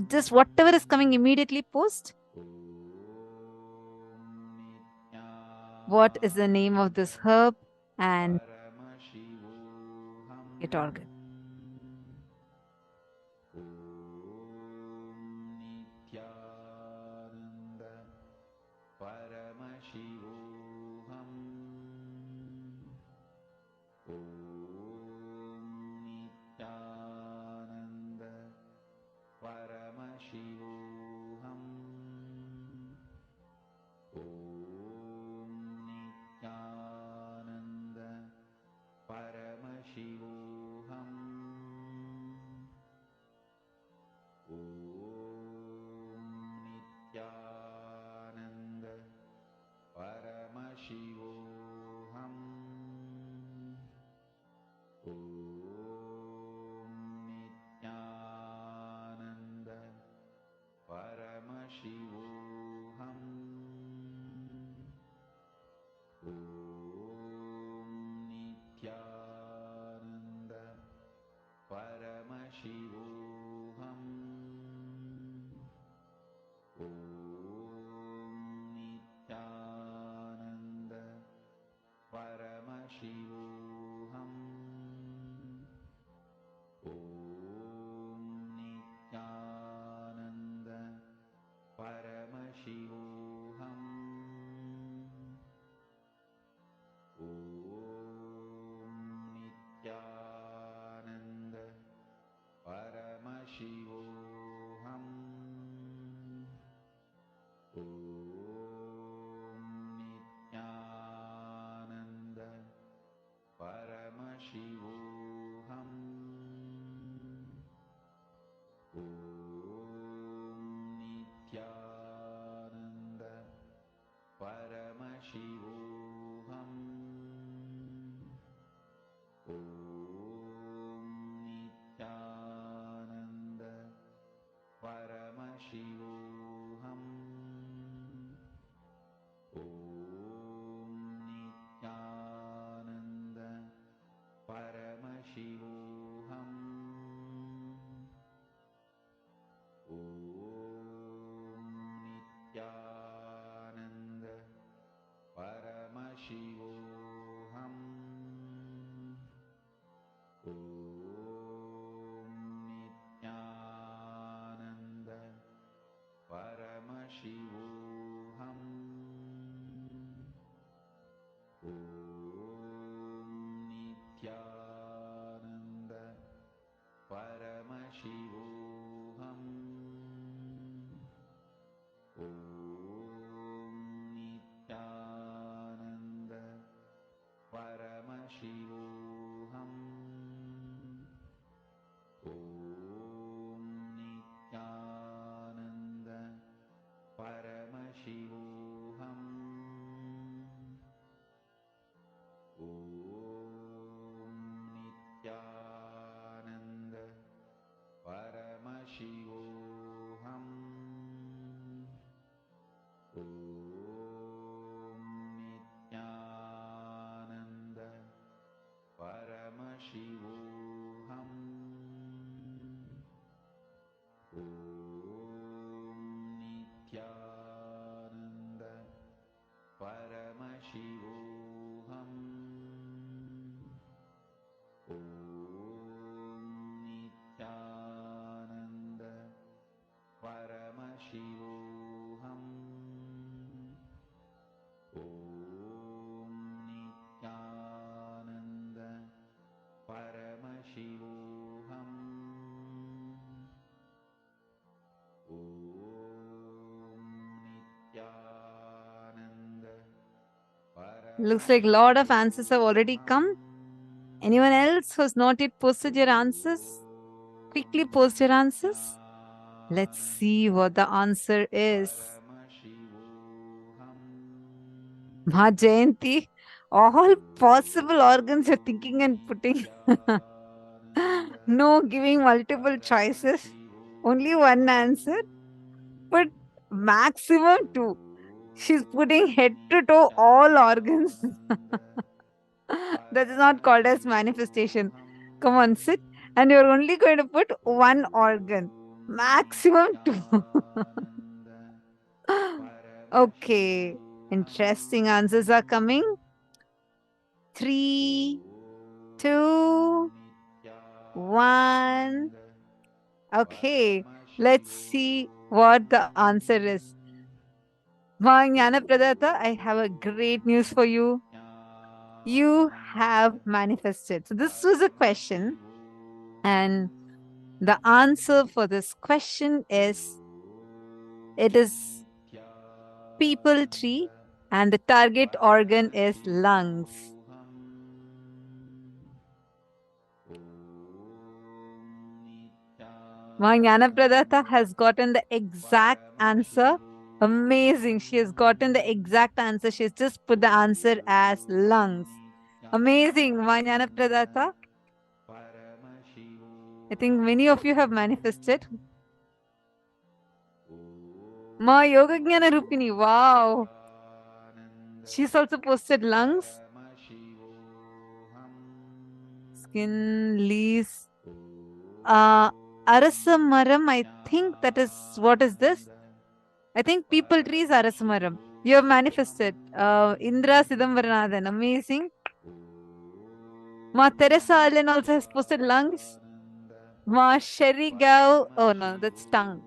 Just whatever is coming immediately post. What is the name of this herb and it organ? Looks like a lot of answers have already come. Anyone else who's not yet posted your answers? Quickly post your answers. Let's see what the answer is. Ma Jayanti, all possible organs you're thinking and putting. No giving multiple choices. Only one answer. But maximum two. She's putting head to toe all organs. That is not called as manifestation. Come on, sit. And you're only going to put one organ. Maximum two. Okay. Interesting answers are coming. 3, 2, 1. Okay. Let's see what the answer is. Ma Jnana Pradata, I have a great news for you. You have manifested. So this was a question, and the answer for this question is, it is people tree, and the target organ is lungs. Ma Jnana Pradata has gotten the exact answer. Amazing. She has gotten the exact answer. She has just put the answer as lungs. Amazing, Ma Jnana Pradata. I think many of you have manifested. Ma Yoga Jnana Rupini. Wow. She's also posted lungs. Skin, leaves. Arasamaram, I think that is, what is this? I think people tree is Arasamaram. You have manifested. Indra Sidambaranathan, amazing. Ma Teresa Allen also has posted lungs. Ma Sherry Gao, oh no, that's tongue.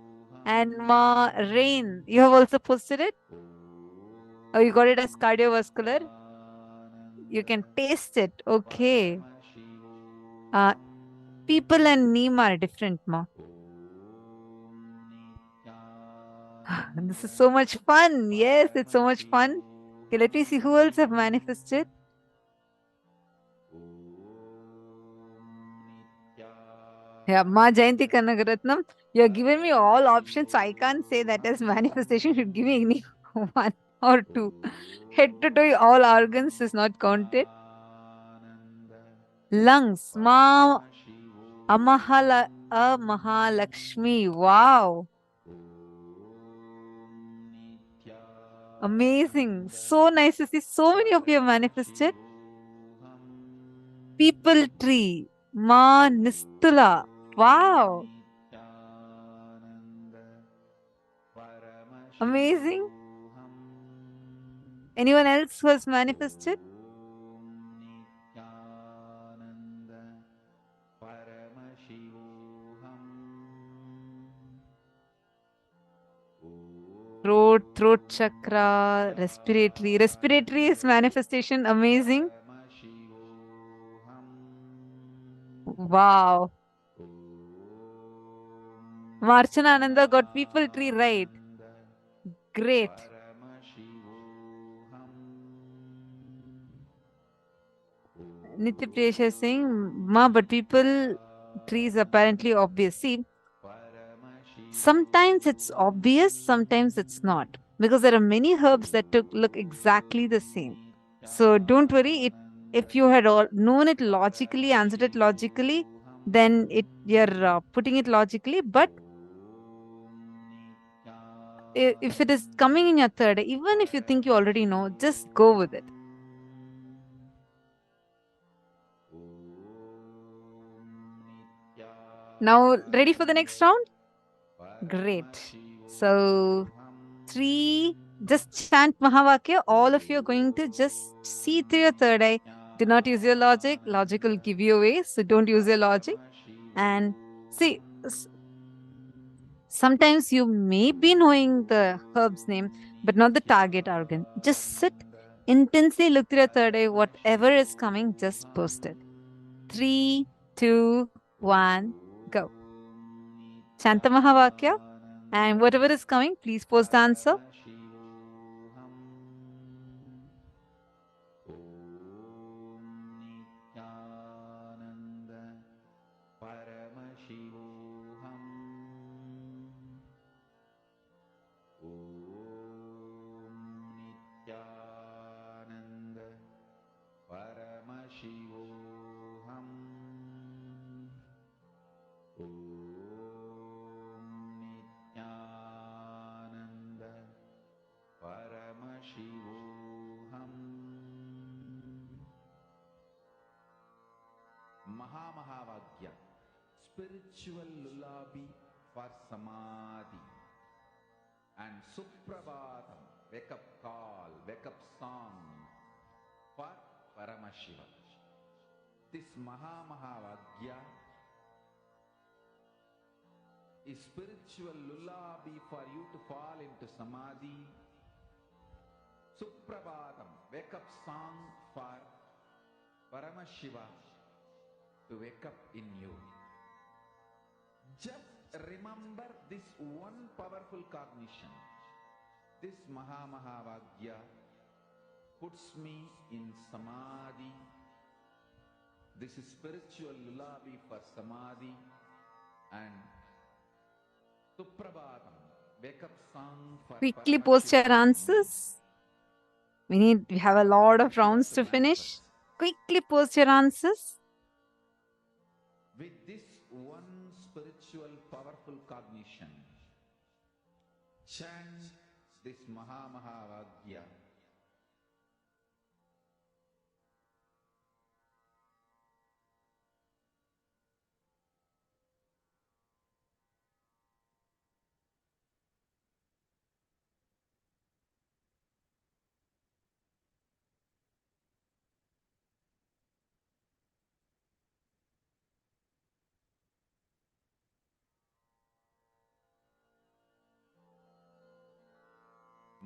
And Ma Rain, you have also posted it. Oh, you got it as cardiovascular. You can taste it. Okay. People and neem are different, Ma. This is so much fun. Yes, it's so much fun. Okay, let me see who else have manifested. Yeah, Ma Jayanti Kanagaratnam, you have given me all options, so I can't say that as manifestation. You should give me any one. or two. Head to toe, all organs is not counted. Lungs, Ma Mahalakshmi. Wow. Amazing. So nice to see so many of you have manifested. People tree, Ma Nistula. Wow. Amazing. Anyone else who has manifested? Throat chakra, respiratory. Respiratory is manifestation. Amazing. Wow. Marchana Ananda got people tree right. Great. Nitya Priyasha is saying, Ma, but people trees apparently obvious. See, sometimes it's obvious, sometimes it's not. Because there are many herbs that look exactly the same. So don't worry. If you had known it logically, answered it logically, then you're putting it logically. But if it is coming in your third eye, even if you think you already know, just go with it. Now, ready for the next round? Great. So, just chant Mahavakya. All of you are going to just see through your third eye. Do not use your logic. Logic will give you away. So, don't use your logic. And see, sometimes you may be knowing the herb's name, but not the target organ. Just sit, intensely look through your third eye. Whatever is coming, just post it. 3, 2, 1, go. Chant the Mahavakya. And whatever is coming, please post the answer. Mahavagya, spiritual lullaby for Samadhi, and Suprabhatam, wake up call, wake up song for Paramashiva. This Mahavagya is spiritual lullaby for you to fall into Samadhi. Suprabhatam, wake up song for Paramashiva to wake up in you. Just remember this one powerful cognition. This Mahavagya puts me in Samadhi. This is spiritual lullaby for Samadhi, and Suprabhatam, wake up song for Quickly post your answers. We have a lot of rounds to finish. Quickly post your answers. With this one spiritual powerful cognition, chant this Mahavagya.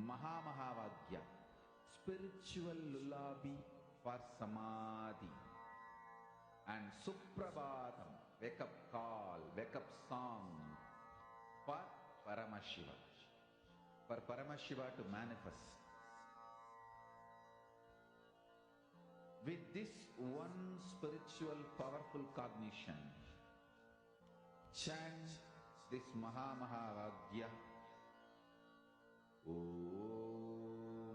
Mahavagya, spiritual lullaby for Samadhi, and Suprabhatam, wake up call, wake up song for Paramashiva, for Paramashiva to manifest. With this one spiritual powerful cognition, chant this Mahavagya. Om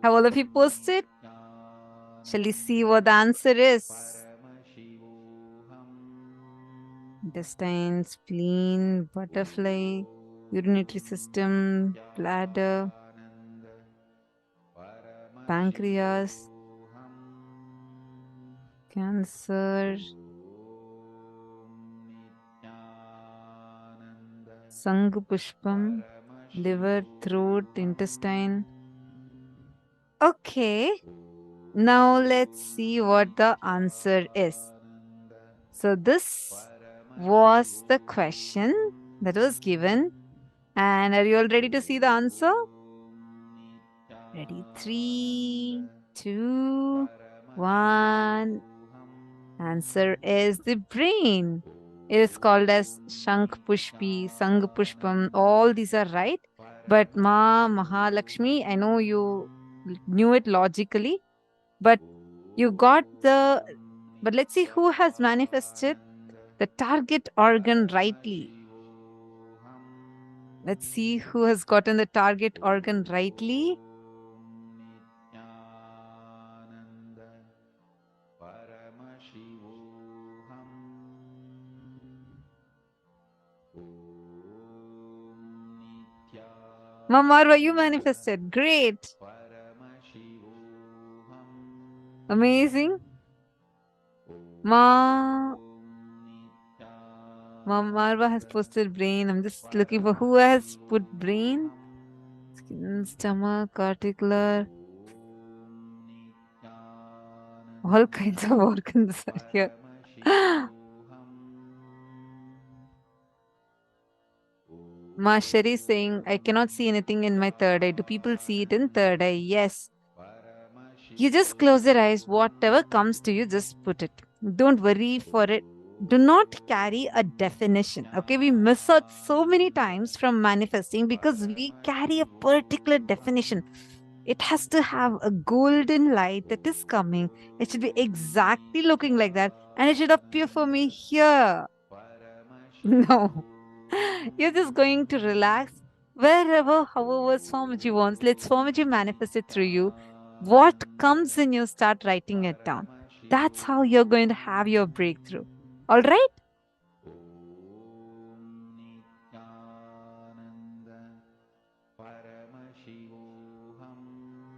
Have all of you posted? Shall we see what the answer is? Intestine, spleen, butterfly, urinary system, bladder, pancreas, cancer, Sangupushpam, liver, throat, intestine. Okay, now let's see what the answer is. So this was the question that was given. And are you all ready to see the answer? Ready? 3, 2, 1. Answer is the brain. It is called as Shank Pushpi, Sang Pushpam. All these are right. But Ma Mahalakshmi, I know you knew it logically, but you got the. But let's see who has manifested the target organ rightly. Let's see who has gotten the target organ rightly. Mamarva, you manifested. Great. Amazing. Marva has posted brain. I'm just looking for who has put brain. Skin, stomach, articular. All kinds of organs are here. Ma Shari saying, I cannot see anything in my third eye. Do people see it in third eye? Yes. You just close your eyes. Whatever comes to you, just put it. Don't worry for it. Do not carry a definition. Okay, we miss out so many times from manifesting because we carry a particular definition. It has to have a golden light that is coming. It should be exactly looking like that. And it should appear for me here. No. You're just going to relax wherever, however, Swamiji wants. Let Swamiji manifest it through you. What comes in you, start writing it down. That's how you're going to have your breakthrough. All right?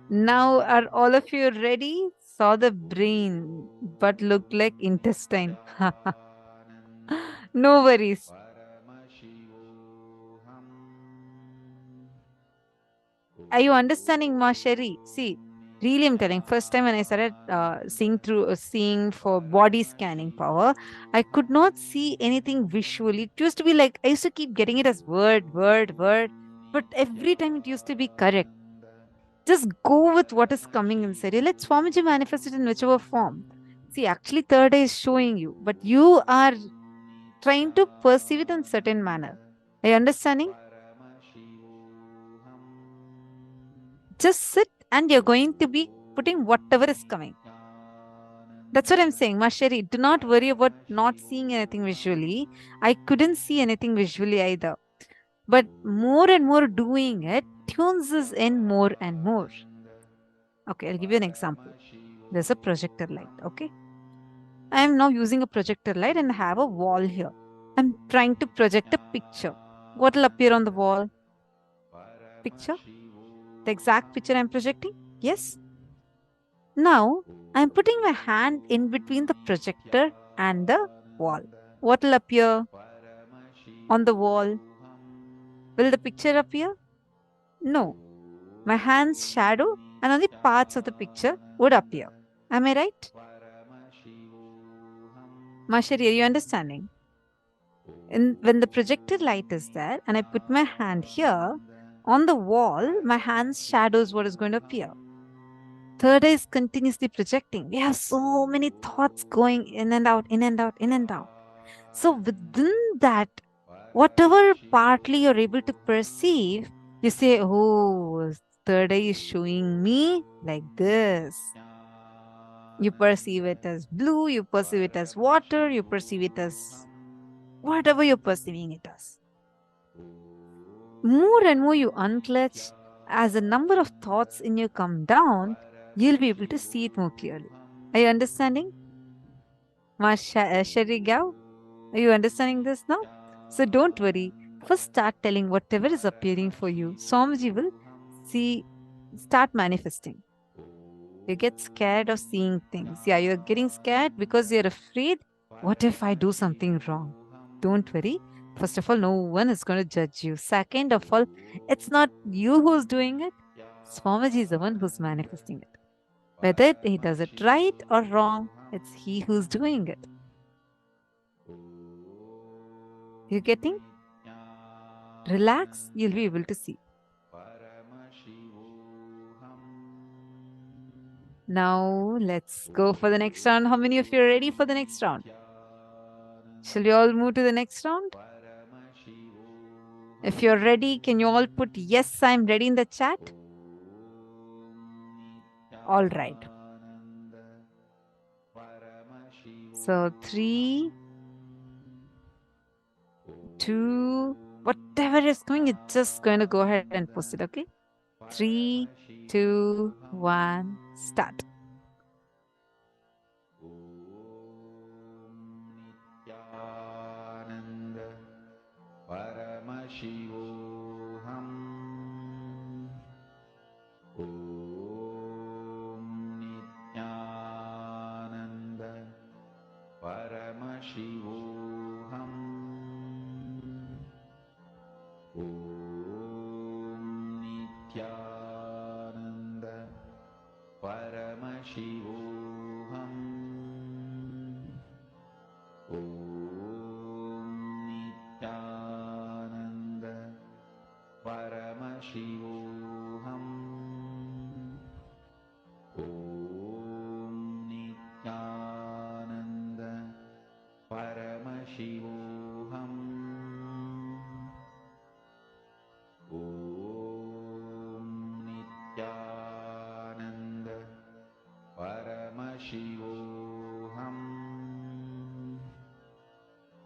Now, are all of you ready? Saw the brain, but looked like intestine. No worries. Are you understanding, Ma Sheri? See, really, I'm telling. First time when I started seeing for body scanning power, I could not see anything visually. It used to be like I used to keep getting it as word, but every time it used to be correct. Just go with what is coming inside you. Let Swamiji manifest it in whichever form. See, actually, third eye is showing you, but you are trying to perceive it in certain manner. Are you understanding? Just sit and you're going to be putting whatever is coming. That's what I'm saying. Masheri, do not worry about not seeing anything visually. I couldn't see anything visually either. But more and more doing it tunes us in more and more. Okay, I'll give you an example. There's a projector light, okay? I am now using a projector light and I have a wall here. I'm trying to project a picture. What will appear on the wall? Picture? The exact picture I'm projecting? Yes. Now, I'm putting my hand in between the projector and the wall. What will appear on the wall? Will the picture appear? No. My hand's shadow and only parts of the picture would appear. Am I right? Mashari, are you understanding? And when the projected light is there and I put my hand here, on the wall, my hand's shadow is what is going to appear. Third eye is continuously projecting. We have so many thoughts going in and out, in and out, in and out. So within that, whatever partly you're able to perceive, you say, oh, third eye is showing me like this. You perceive it as blue, you perceive it as water, you perceive it as whatever you're perceiving it as. More and more you unclutch, as the number of thoughts in you come down, you'll be able to see it more clearly. Are you understanding? Shari Gao, are you understanding this now? So don't worry. First start telling whatever is appearing for you. Swamiji will start manifesting. You get scared of seeing things. Yeah, you're getting scared because you're afraid. What if I do something wrong? Don't worry. First of all, no one is going to judge you. Second of all, it's not you who's doing it. Swamiji is the one who's manifesting it. Whether he does it right or wrong, it's he who's doing it. You getting? Relax, you'll be able to see. Now let's go for the next round. How many of you are ready for the next round? Shall we all move to the next round? If you're ready, can you all put yes, I'm ready in the chat? All right. So 3, 2, whatever is going, it's just going to go ahead and post it, okay? 3, 2, 1, start. Paramashivoham. Om Nithyananda Paramashivoham. Om Nithyananda Paramashivoham. Om Nithyananda Paramashivoham. Om Nithyananda Paramashivoham. Om Nithyananda Paramashivoham. Om Nithyananda Paramashivoham.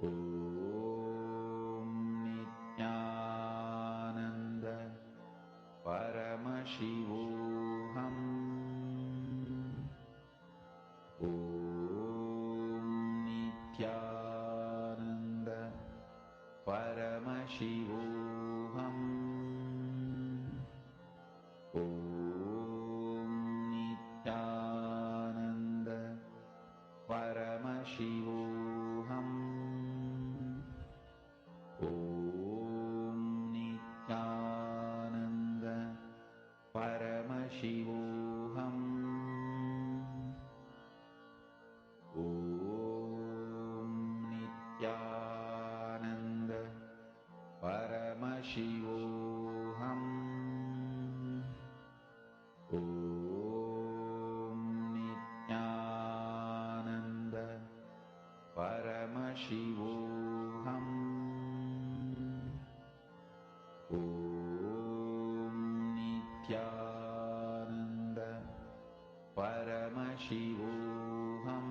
Om Nithyananda Paramashivoham. Om Nithyananda Paramashivoham. Om Nithyananda Paramashivoham. Om Nithyananda Paramashivoham. Om Nithyananda Paramashivoham. Om Nithyananda Paramashivoham.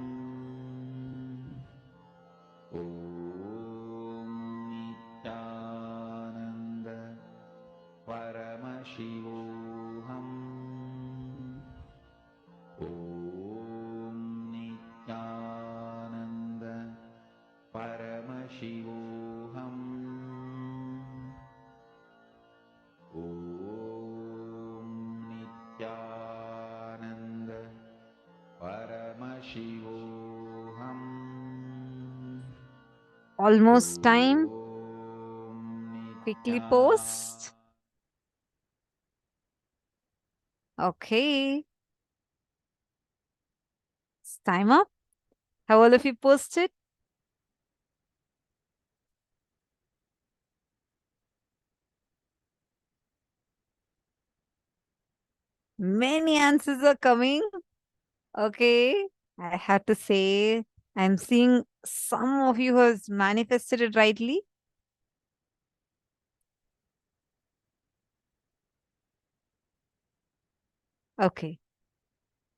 Om Nithyananda Paramashivoham. Om Nithyananda Paramashivoham. Om Nithyananda Paramashivoham. Almost time. Quickly post. Okay. It's time up. Have all of you posted? Many answers are coming. Okay. I have to say, I'm seeing some of you has manifested it rightly. Okay.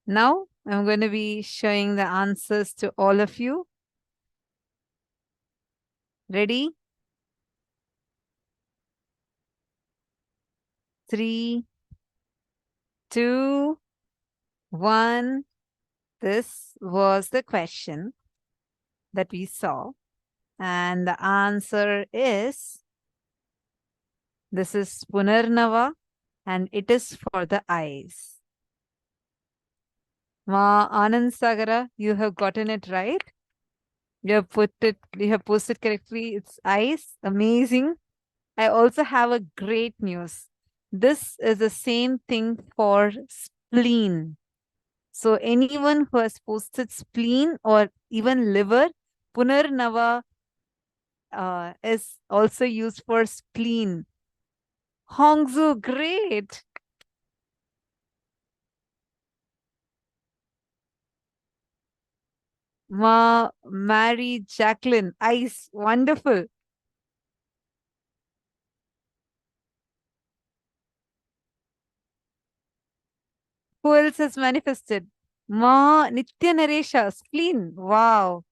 Now I'm going to be showing the answers to all of you. Ready? 3, 2, 1. This was the question that we saw. And the answer is, this is Punarnava and it is for the eyes. Ma Anand Sagara, you have gotten it right. You have posted correctly. It's eyes. Amazing. I also have a great news. This is the same thing for spleen. So anyone who has posted spleen or even liver, Punarnava is also used for spleen. Hongzu, great. Mary Jacqueline, ice, wonderful. Who else has manifested? Nitya Naresha, spleen, wow.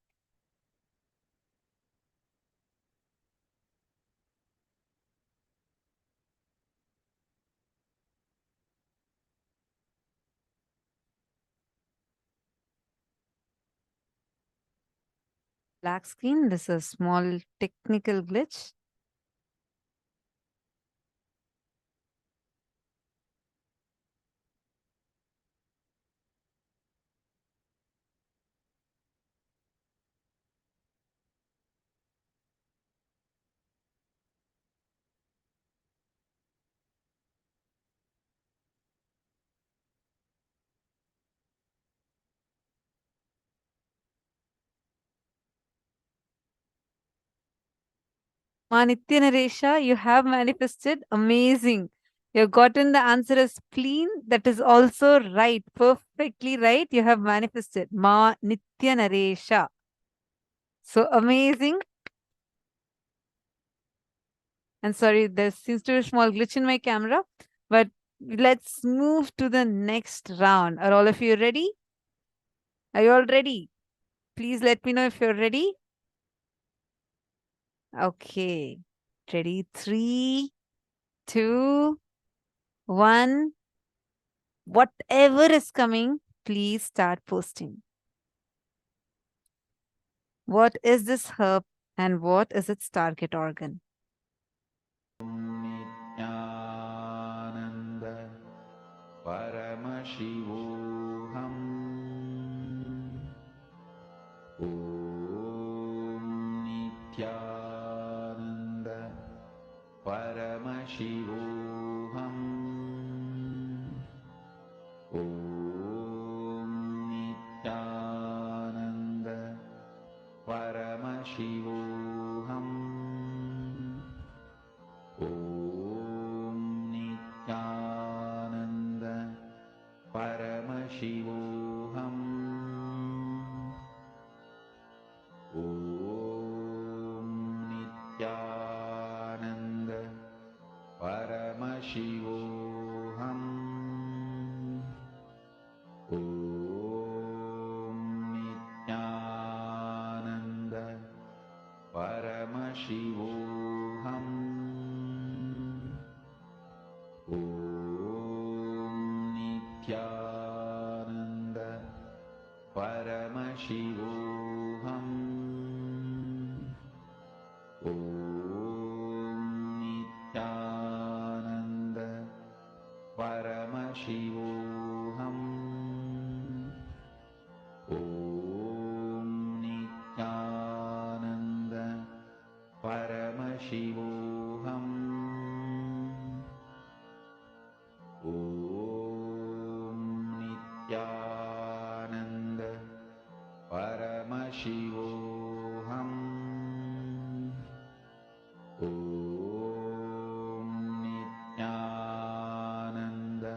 Black screen, this is a small technical glitch. Nitya Naresha, you have manifested. Amazing. You've gotten the answer as spleen. That is also right. Perfectly right. You have manifested. Nitya Naresha. So amazing. And sorry, there seems to be a small glitch in my camera. But let's move to the next round. Are all of you ready? Are you all ready? Please let me know if you're ready. Okay. Ready? 3, 2, 1. Whatever is coming, please start posting. What is this herb and what is its target organ? Nithyananda Paramashivoham. Om Nithyananda Paramashivoham. Om Nithyananda Paramashivoham. Om Nithyananda Paramashivoham. Om Nithyananda Paramashivoham. Om Nithyananda Paramashivoham. Om Nithyananda Paramashivoham. Om Nithyananda Paramashivoham. Om Nithyananda Paramashivoham. Om Nithyananda Paramashivoham. Om Nithyananda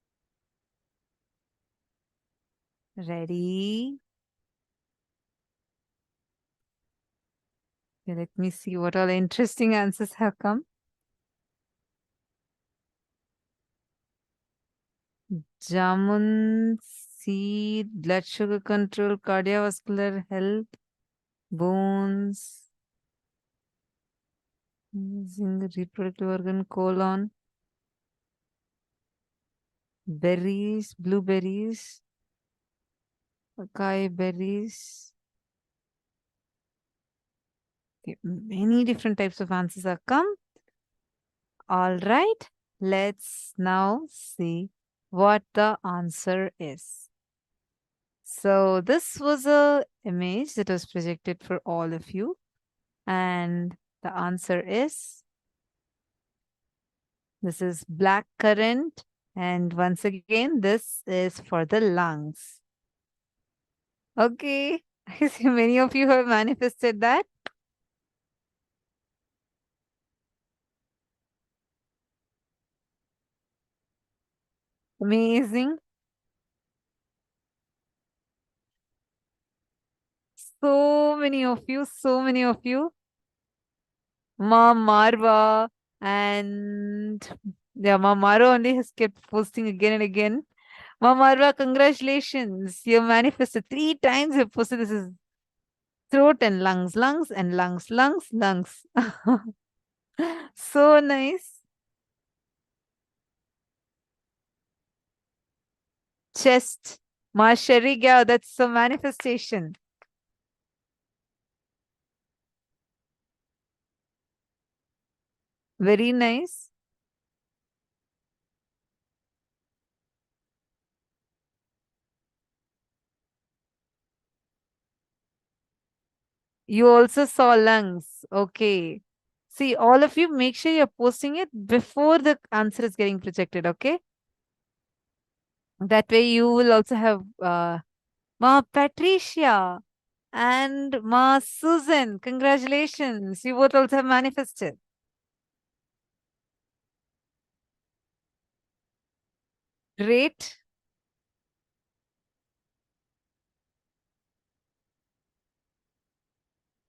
Ready? Okay, let me see what all interesting answers have come. Jamun seed, blood sugar control, cardiovascular health, bones, using the reproductive organ, colon, berries, blueberries, acai berries. Okay, many different types of answers have come. All right, let's now see what the answer is. So this was a image that was projected for all of you, and the answer is, this is black currant, and once again this is for the lungs. Okay, I see many of you have manifested that. Amazing. So many of you, so many of you. Ma Marva and yeah, Ma Marva only has kept posting again and again. Ma Marva, congratulations. You manifested 3 times. You posted this is throat and lungs, lungs and lungs, lungs, lungs. So nice. Chest. Ma Shariga, that's a manifestation. Very nice. You also saw lungs. Okay. See, all of you, make sure you're posting it before the answer is getting projected, okay? That way you will also have Ma Patricia and Ma Susan. Congratulations. You both also have manifested. Great.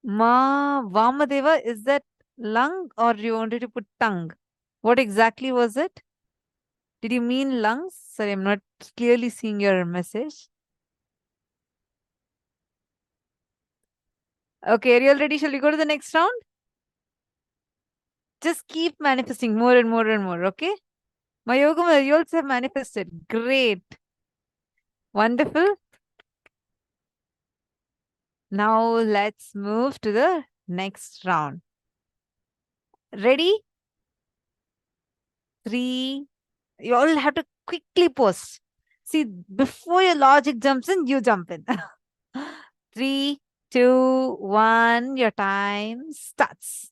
Ma Vamadeva, is that lung or you wanted to put tongue? What exactly was it? Did you mean lungs? Sorry, I'm not clearly seeing your message. Okay, are you all ready? Shall we go to the next round? Just keep manifesting more and more and more, okay? Mayogama, you also have manifested. Great. Wonderful. Now let's move to the next round. Ready? 3. You all have to quickly post. See, before your logic jumps in, you jump in. 3, 2, 1, your time starts.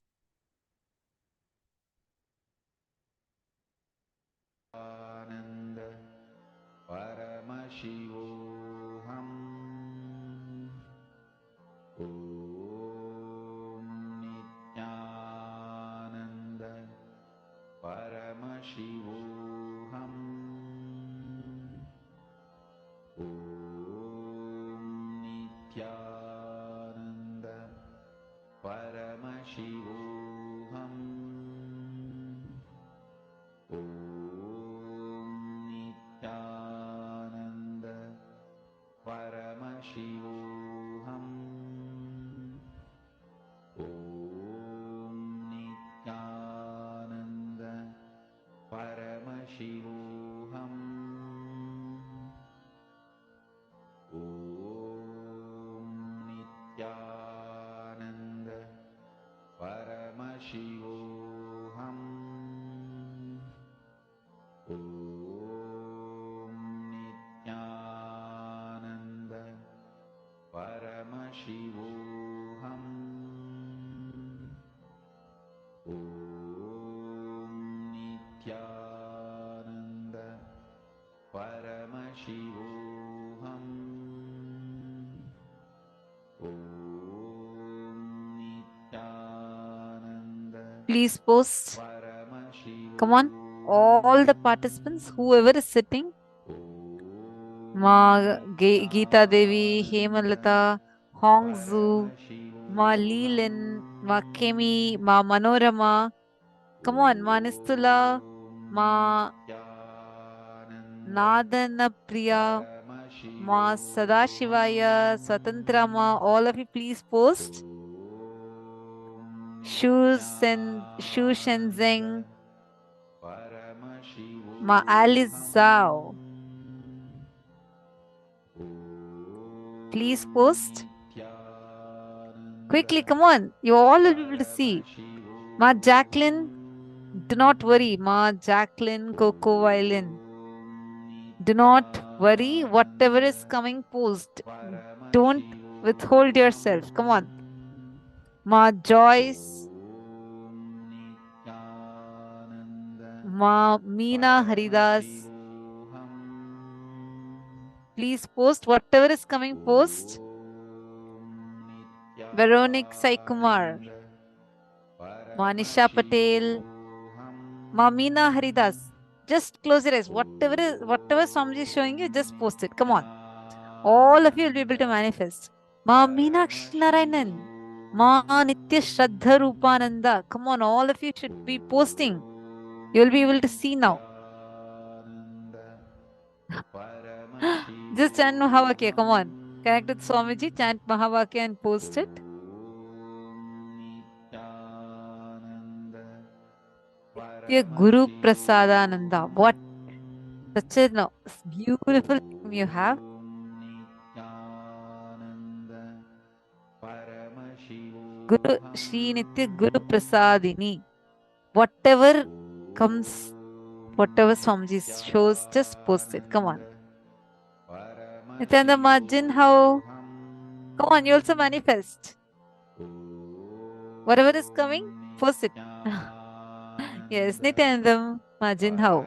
Paramashivoham. Om Nithyananda Paramashivoham. Om Nithyananda Paramashivoham. Om Nithyananda Paramashivoham. Om Nithyananda Paramashivoham. Om Nithyananda Paramashivoham. Om Nithyananda Paramashivoham. Om Nithyananda Paramashivoham. Om Nithyananda Please post. Come on. All the participants, whoever is sitting, Ma Geeta Devi, Hemalata, Hongzu, Ma Leelin, Ma Kemi, Ma Manorama. Come on, Ma Nistula, Ma Nadana Priya, Ma Sadashivaya, Swatantrama. All of you please post. Shu Shenzeng, Ma Alice Zhao. Please post. Quickly, come on. You all will be able to see. Ma Jacqueline, do not worry. Ma Jacqueline Coco Violin. Do not worry. Whatever is coming, post. Don't withhold yourself. Come on. Ma Joyce. Ma Meena Haridas. Please post. Whatever is coming, post. Veronique Saikumar. Manisha Patel. Ma Meena Haridas. Just close your eyes. Whatever Swamiji is showing you, just post it. Come on. All of you will be able to manifest. Ma Meenakshi Narayanan. Ma Nitya Shraddha Rupananda. Come on, all of you should be posting. You will be able to see now. Just chant Mahavakya. Come on. Connect with Swamiji, chant Mahavakya and post it. Your Guru Prasadananda. What such a beautiful name you have. Guru Shri Nitya Guru Prasadini. Whatever comes, whatever Swamiji shows, just post it. Come on. Nityananda Majin, how? Come on, you also manifest. Whatever is coming, post it. Yes, Nityananda Majin, how?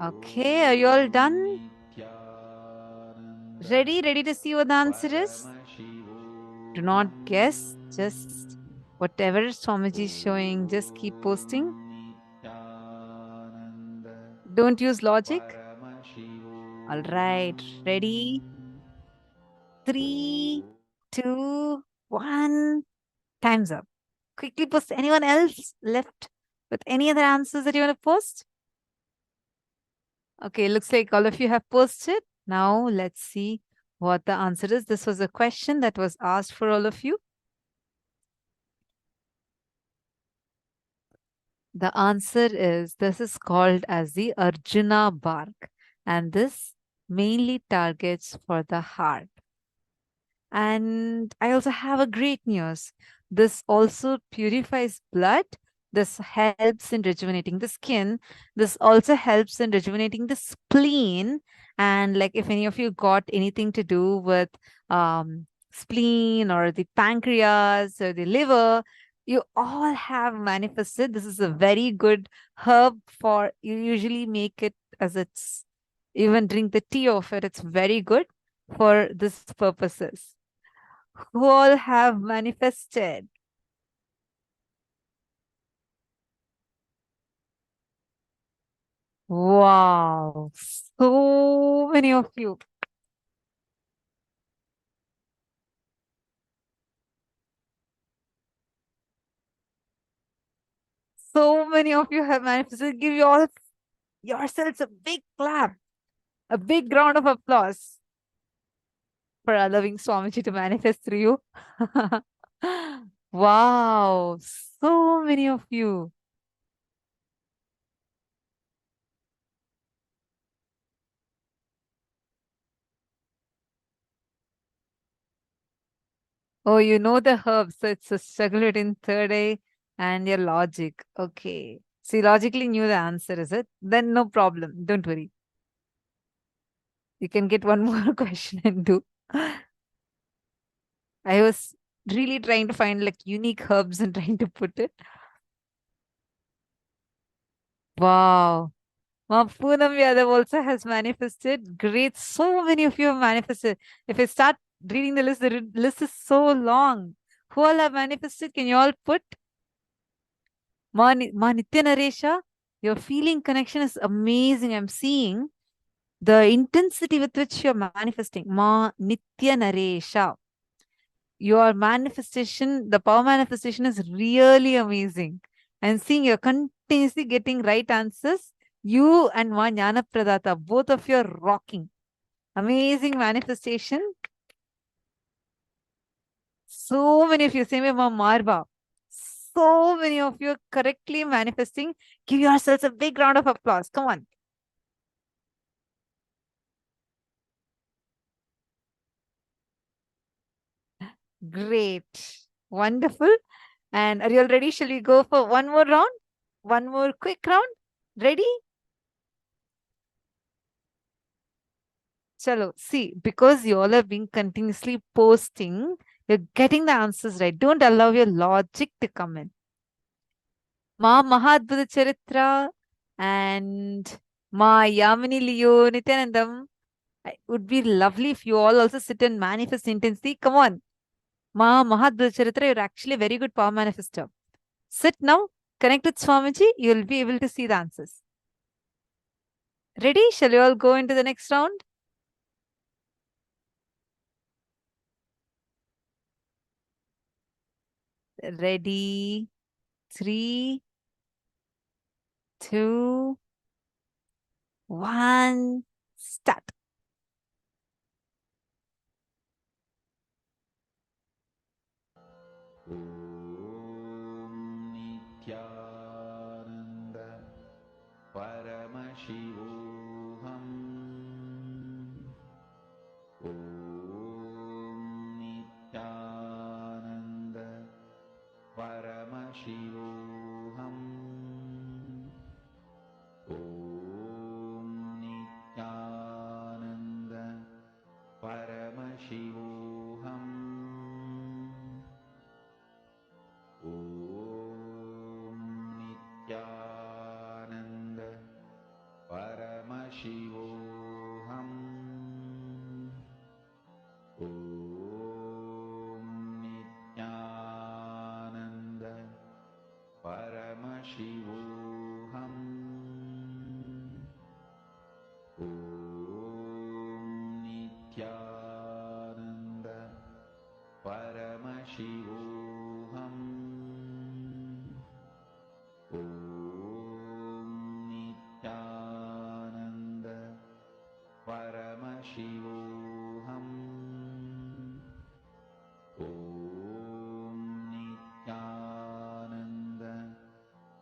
Okay, are you all done? Ready to see what the answer is? Do not guess, just whatever Swamiji is showing, just keep posting. Don't use logic. All right, ready? 3, 2, 1. Time's up. Quickly post. Anyone else left with any other answers that you want to post? Okay, looks like all of you have posted. Now let's see what the answer is. This was a question that was asked for all of you. The answer is, this is called as the Arjuna bark, and this mainly targets for the heart. And I also have a great news. This also purifies blood. This helps in rejuvenating the skin. This also helps in rejuvenating the spleen. And like if any of you got anything to do with spleen or the pancreas or the liver, you all have manifested. This is a very good herb for, you usually make it as it's, even drink the tea of it. It's very good for this purposes. Who all have manifested? Wow, so many of you. So many of you have manifested. Give you all yourselves a big clap, a big round of applause for allowing Swamiji to manifest through you. Wow, so many of you. Oh, you know the herbs, so it's a struggle between third eye and your logic. Okay. So you logically knew the answer, is it? Then no problem. Don't worry. You can get one more question and do. I was really trying to find like unique herbs and trying to put it. Wow. Poonam Yadav also has manifested. Great. So many of you have manifested. If I start reading the list is so long. Who all have manifested? Can you all put? Ma Nitya Naresha, Your feeling connection is amazing. I'm seeing the intensity with which you're manifesting. Ma Nitya Naresha. Your manifestation, the power manifestation is really amazing. And seeing you're continuously getting right answers. You and Ma Jnana Pradata, both of you are rocking. Amazing manifestation. So many of you, same way Ma Marba. So many of you are correctly manifesting. Give yourselves a big round of applause. Come on. Great. Wonderful. And are you all ready? Shall we go for one more round? One more quick round? Ready? Chalo, see, because you all have been continuously posting, you're getting the answers right. Don't allow your logic to come in. Ma Mahadeva Charitra and Ma Yamini Leo Nityanandam. It would be lovely if you all also sit and manifest intensely. Come on. Ma Mahadeva Charitra, you're actually a very good power manifester. Sit now, connect with Swamiji, you'll be able to see the answers. Ready? Shall you all go into the next round? Ready? 3, 2, 1, start. Nithyananda Paramashivoham. Om Nithyananda Paramashivoham. Om Nithyananda Paramashivoham. Om Nithyananda Paramashivoham. Om Nithyananda Paramashivoham. Om Nithyananda Paramashivoham. Om Nithyananda Paramashivoham. Om Nithyananda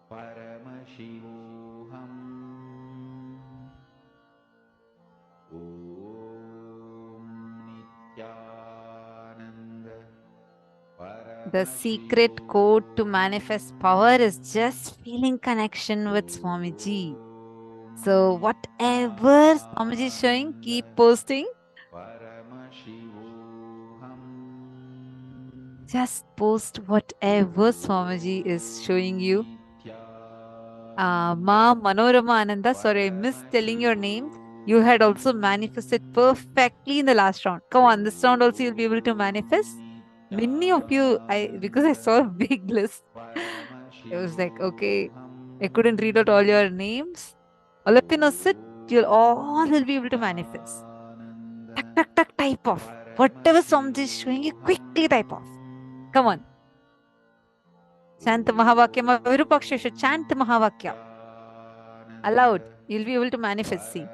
Paramashivoham. Om Nithyananda The secret code to manifest power is just feeling connection with Swamiji. So whatever Swamiji is showing, keep posting. Just post whatever Swamiji is showing you. Ma Manorama Ananda, sorry, I missed telling your name. You had also manifested perfectly in the last round. Come on, this round also you'll be able to manifest. Many of you, because I saw a big list, it was like, okay, I couldn't read out all your names. All of you know, sit, you'll all will be able to manifest. Tuck, tuck, tuck, type off. Whatever Swamiji is showing you, quickly type off. Come on. Chant Mahavakya, Virupaksha, chant Mahavakya. Aloud, you'll be able to manifest, see.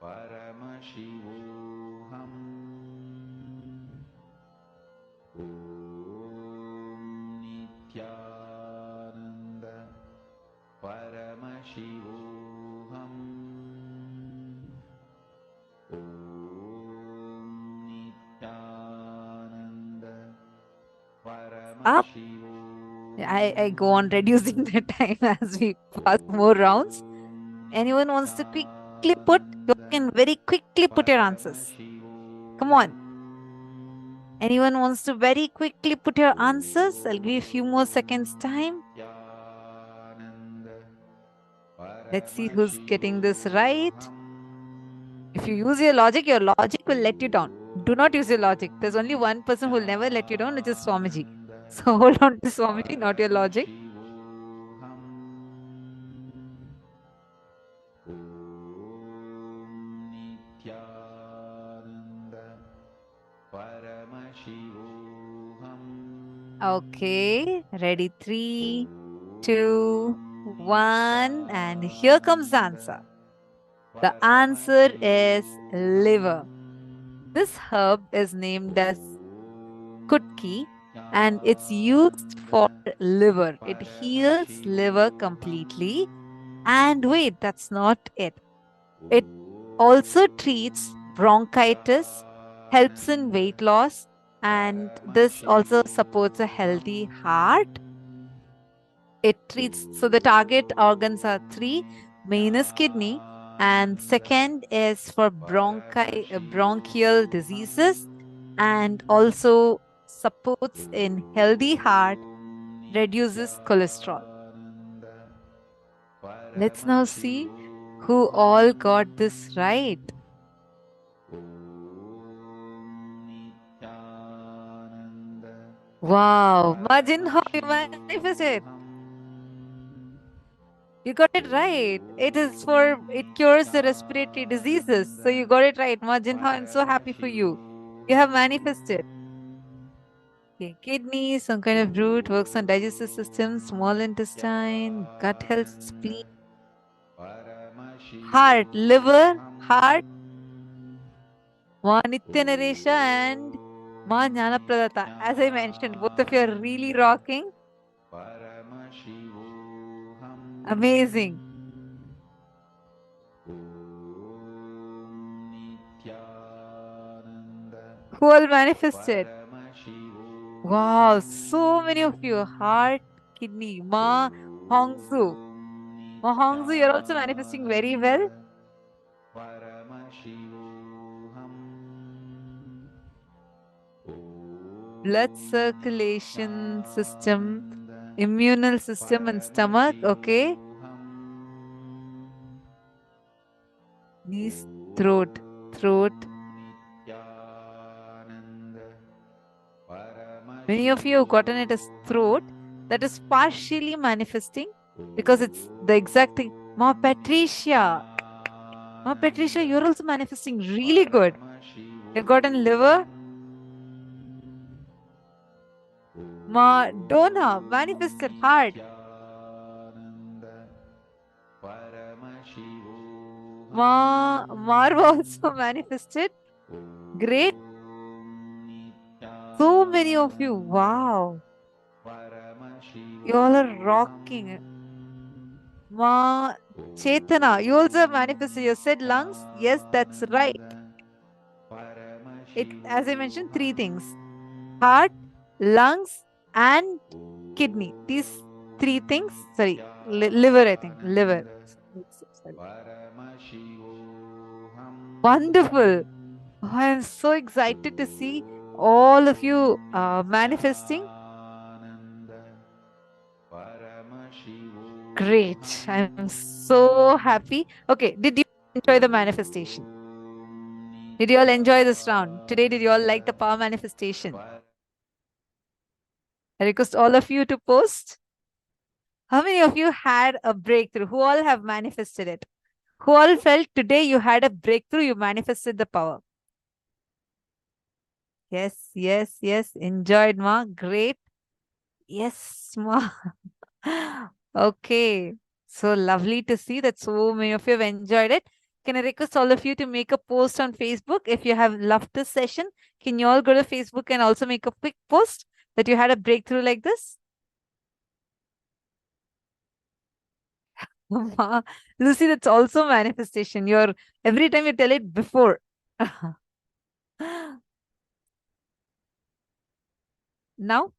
Paramashivoham. Om Nithyananda Paramashivoham. Om Nithyananda Up. Paramashivoham. I go on reducing the time as we pass more rounds. Anyone wants to quickly put, you can very quickly put your answers. Come on. Anyone wants to very quickly put your answers? I'll give you a few more seconds time. Let's see who's getting this right. If you use your logic will let you down. Do not use your logic. There's only one person who will never let you down, which is Swamiji. So hold on to Swamiji, not your logic. Okay, ready? 3, 2, 1, and here comes the answer. The answer is liver. This herb is named as kutki and it's used for liver. It heals liver completely. And wait, that's not it. It also treats bronchitis, helps in weight loss, and this also supports a healthy heart. It treats, so the target organs are 3. Main is kidney, and second is for bronchial diseases, and also supports in healthy heart, reduces cholesterol. Let's now see who all got this right. Wow, imagine how you manifest it. You got it right. It cures the respiratory diseases. So you got it right. Imagine how I'm so happy for you. You have manifested. Okay, kidney, some kind of root, works on digestive system, small intestine, gut health, spleen, heart, liver, heart, Ma Nithya and Ma Jnanapradata. As I mentioned, both of you are really rocking. Amazing. Who all manifested? Wow, so many of you. Heart, kidney, Ma Hongsu. Ma Hongsu, you're also manifesting very well. Blood circulation system, immunal system and stomach, okay. Knees, throat. Many of you have gotten it as throat. That is partially manifesting because it's the exact thing. Ma Patricia. Ma Patricia, you're also manifesting really good. You've gotten liver. Ma Dona manifested heart. Ma Marva also manifested. Great. So many of you. Wow. You all are rocking. Ma Chetana, you also manifested. You said lungs. Yes, that's right. It, as I mentioned, 3 things. Heart, lungs, and kidney. These 3 things. Sorry, liver, I think. Liver. Sorry. Wonderful. Oh, I am so excited to see all of you manifesting. Great. I'm so happy. Okay, did you enjoy the manifestation? Did you all enjoy this round? Today, did you all like the power manifestation? I request all of you to post. How many of you had a breakthrough? Who all have manifested it? Who all felt today you had a breakthrough, you manifested the power? Yes, yes, yes. Enjoyed, Ma. Great. Yes, Ma. Okay. So lovely to see that so many of you have enjoyed it. Can I request all of you to make a post on Facebook if you have loved this session? Can you all go to Facebook and also make a quick post that you had a breakthrough like this? Lucy, that's also manifestation. You're every time you tell it before. Now,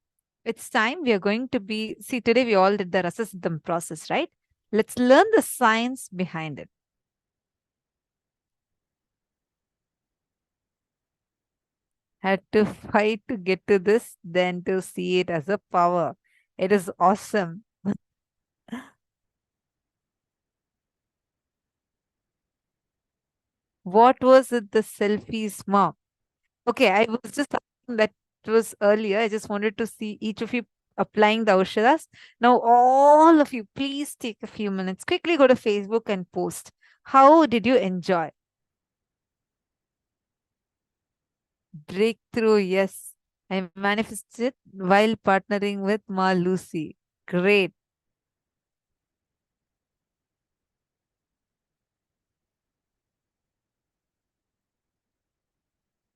it's time we are going to be, see, today we all did the Rasasiddham process, right? Let's learn the science behind it. Had to fight to get to this, then to see it as a power. It is awesome. What was it, the selfies, mom? Okay, I was just asking that was earlier. I just wanted to see each of you applying the Aushadas. Now, all of you, please take a few minutes. Quickly go to Facebook and post. How did you enjoy? Breakthrough, yes. I manifested while partnering with Ma Lucy. Great.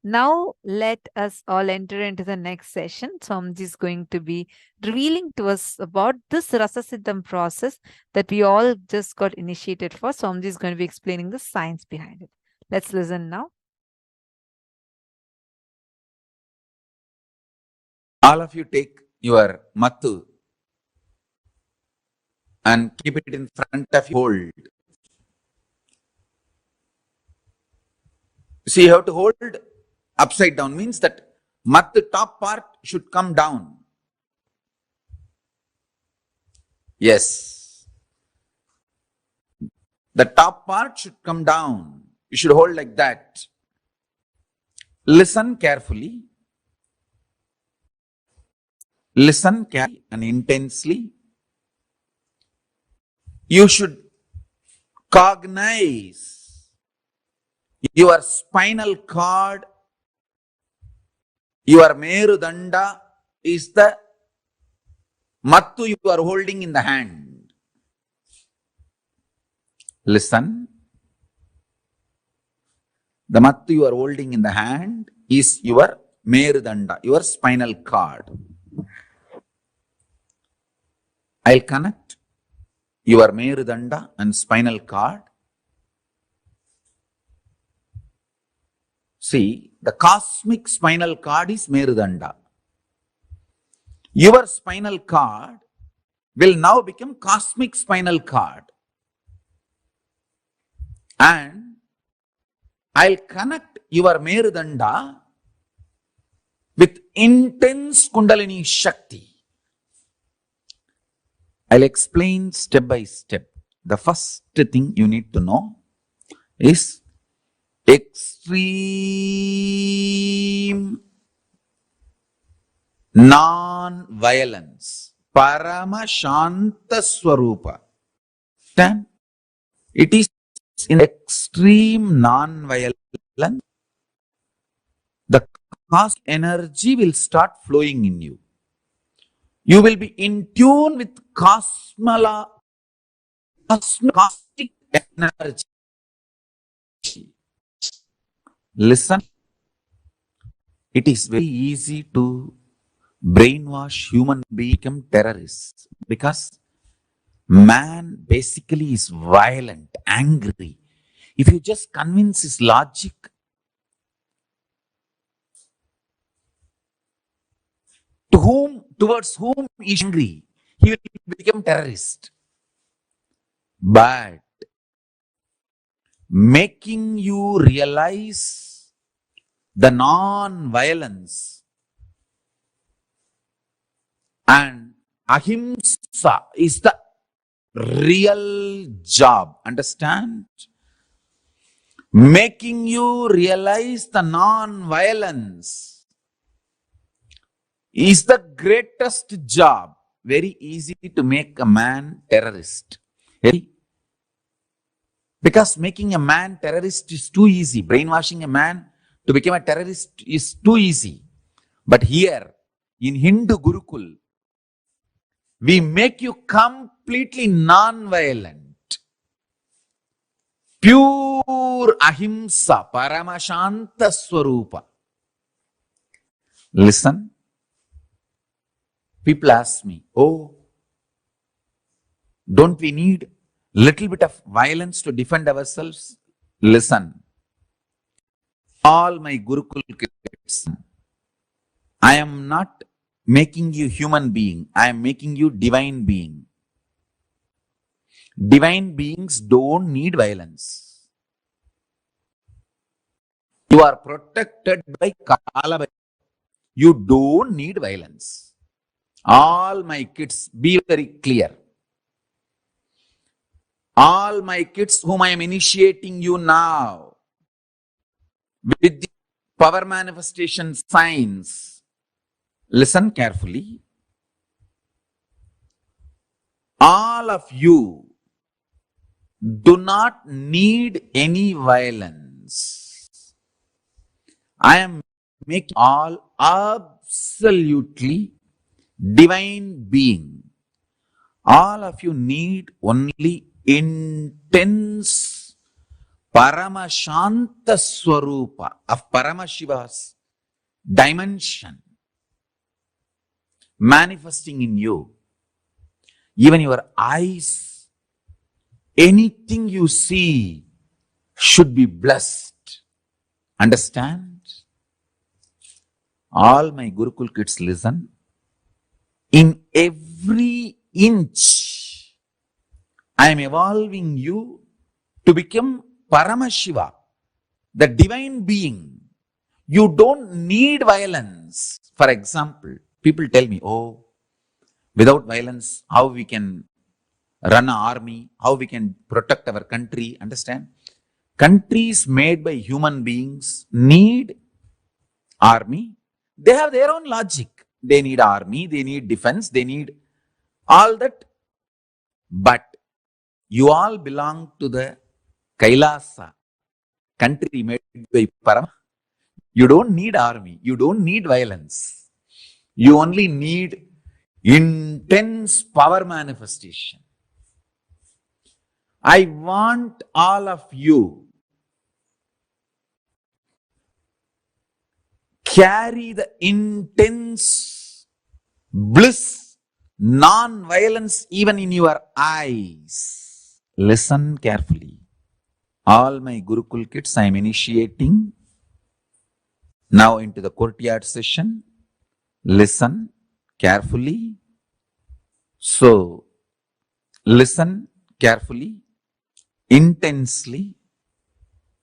Now, let us all enter into the next session. Swamiji is going to be revealing to us about this Rasasiddham process that we all just got initiated for. Swamiji is going to be explaining the science behind it. Let's listen now. All of you take your mattu and keep it in front of you. Hold. See, you have to hold upside down, means that mattu top part should come down. Yes. The top part should come down. You should hold like that. Listen carefully. Listen carefully and intensely. You should cognize your spinal cord, your Merudanda is the mattu you are holding in the hand. Listen. The mattu you are holding in the hand is your Merudanda, your spinal cord. I'll connect your Merudanda and spinal cord. See, the cosmic spinal cord is Merudanda. Your spinal cord will now become cosmic spinal cord. And I'll connect your Merudanda with intense Kundalini Shakti. I'll explain step by step. The first thing you need to know is extreme non-violence. Paramashanta Swarupa. It is in extreme non-violence. The cosmic energy will start flowing in you. You will be in tune with cosmic energy. Listen, it is very easy to brainwash human beings become terrorists because man basically is violent, angry. If you just convince his logic, towards whom he is angry, he will become terrorist. But making you realize the non-violence and ahimsa is the real job. Understand? Making you realize the non-violence is the greatest job. Very easy to make a man terrorist. Because making a man terrorist is too easy. Brainwashing a man to become a terrorist is too easy. But here, in Hindu Gurukul, we make you completely non-violent. Pure ahimsa, paramashanta swarupa. Listen. People ask me, oh, don't we need little bit of violence to defend ourselves? Listen. All my Gurukul kids, I am not making you human being. I am making you divine being. Divine beings don't need violence. You are protected by Kala. You don't need violence. All my kids, be very clear. All my kids whom I am initiating you now, with the power manifestation signs, listen carefully. All of you do not need any violence. I am making all absolutely divine being. All of you need only intense Paramashanta Swarupa of Paramashiva's dimension manifesting in you. Even your eyes, anything you see should be blessed. Understand? All my Gurukul kids listen. In every inch, I am evolving you to become Paramashiva, the divine being. You don't need violence. For example, people tell me, oh, without violence, how we can run an army, how we can protect our country. Understand? Countries made by human beings need army. They have their own logic. They need army, they need defense, they need all that. But you all belong to the Kailasa, country made by Parama. You don't need army, you don't need violence. You only need intense power manifestation. I want all of you carry the intense bliss, non-violence even in your eyes. Listen carefully. All my Gurukul kids I am initiating now into the courtyard session. Listen carefully. So, listen carefully, intensely.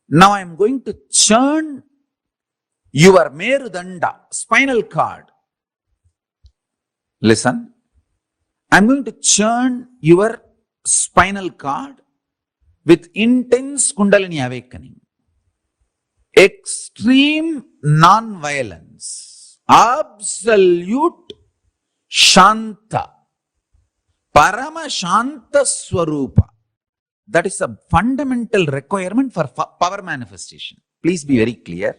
Now I am going to churn your Merudanda, spinal cord. Listen. I am going to churn your spinal cord with intense Kundalini awakening. Extreme non-violence. Absolute Shanta. Parama Shanta Swarupa. That is a fundamental requirement for power manifestation. Please be very clear.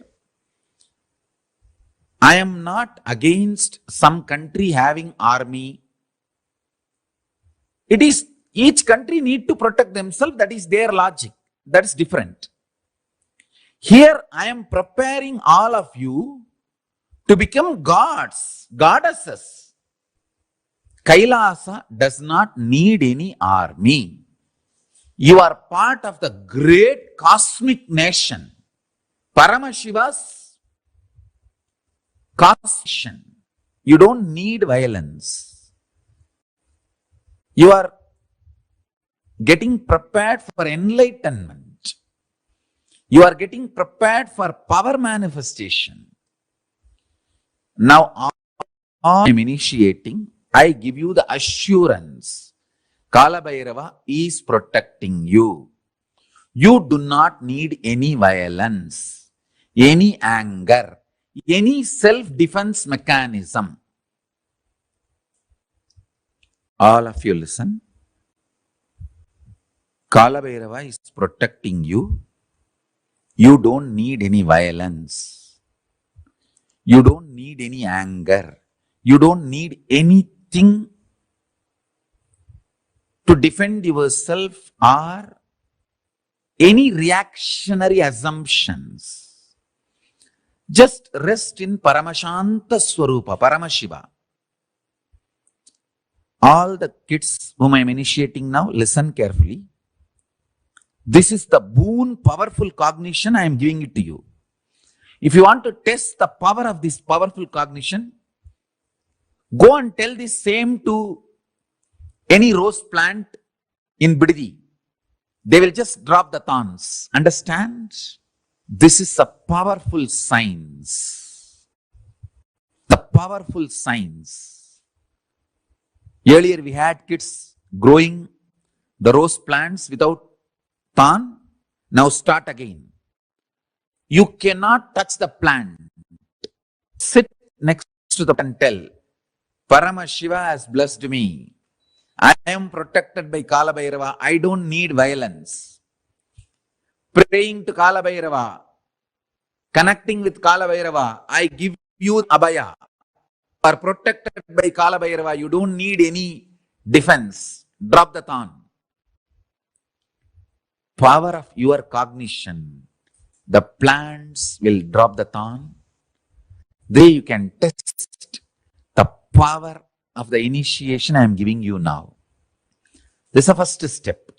I am not against some country having army. It is each country need to protect themselves. That is their logic. That is different. Here I am preparing all of you to become gods, goddesses. Kailasa does not need any army. You are part of the great cosmic nation. Paramashiva's cosmic nation. You don't need violence. You are getting prepared for enlightenment. You are getting prepared for power manifestation. Now, I am initiating. I give you the assurance. Kala Bhairava is protecting you. You do not need any violence, any anger, any self-defense mechanism. All of you listen. Kala Bhairava is protecting you. You don't need any violence. You don't need any anger. You don't need anything to defend yourself or any reactionary assumptions. Just rest in Paramashanta Swarupa, Paramashiva. All the kids whom I am initiating now, listen carefully. This is the boon, powerful cognition I am giving it to you. If you want to test the power of this powerful cognition, go and tell the same to any rose plant in Bididi. They will just drop the thorns. Understand? This is a powerful science. The powerful science. Earlier we had kids growing the rose plants without thorn. Now start again. You cannot touch the plant. Sit next to the plant and tell, Paramashiva has blessed me. I am protected by Kala Bhairava. I don't need violence. Praying to Kala Bhairava, connecting with Kala Bhairava, I give you Abhaya. You are protected by Kala Bhairava. You don't need any defense. Drop the thorn. Power of your cognition. The plants will drop the thorn. There you can test the power of the initiation I am giving you now. This is the first step.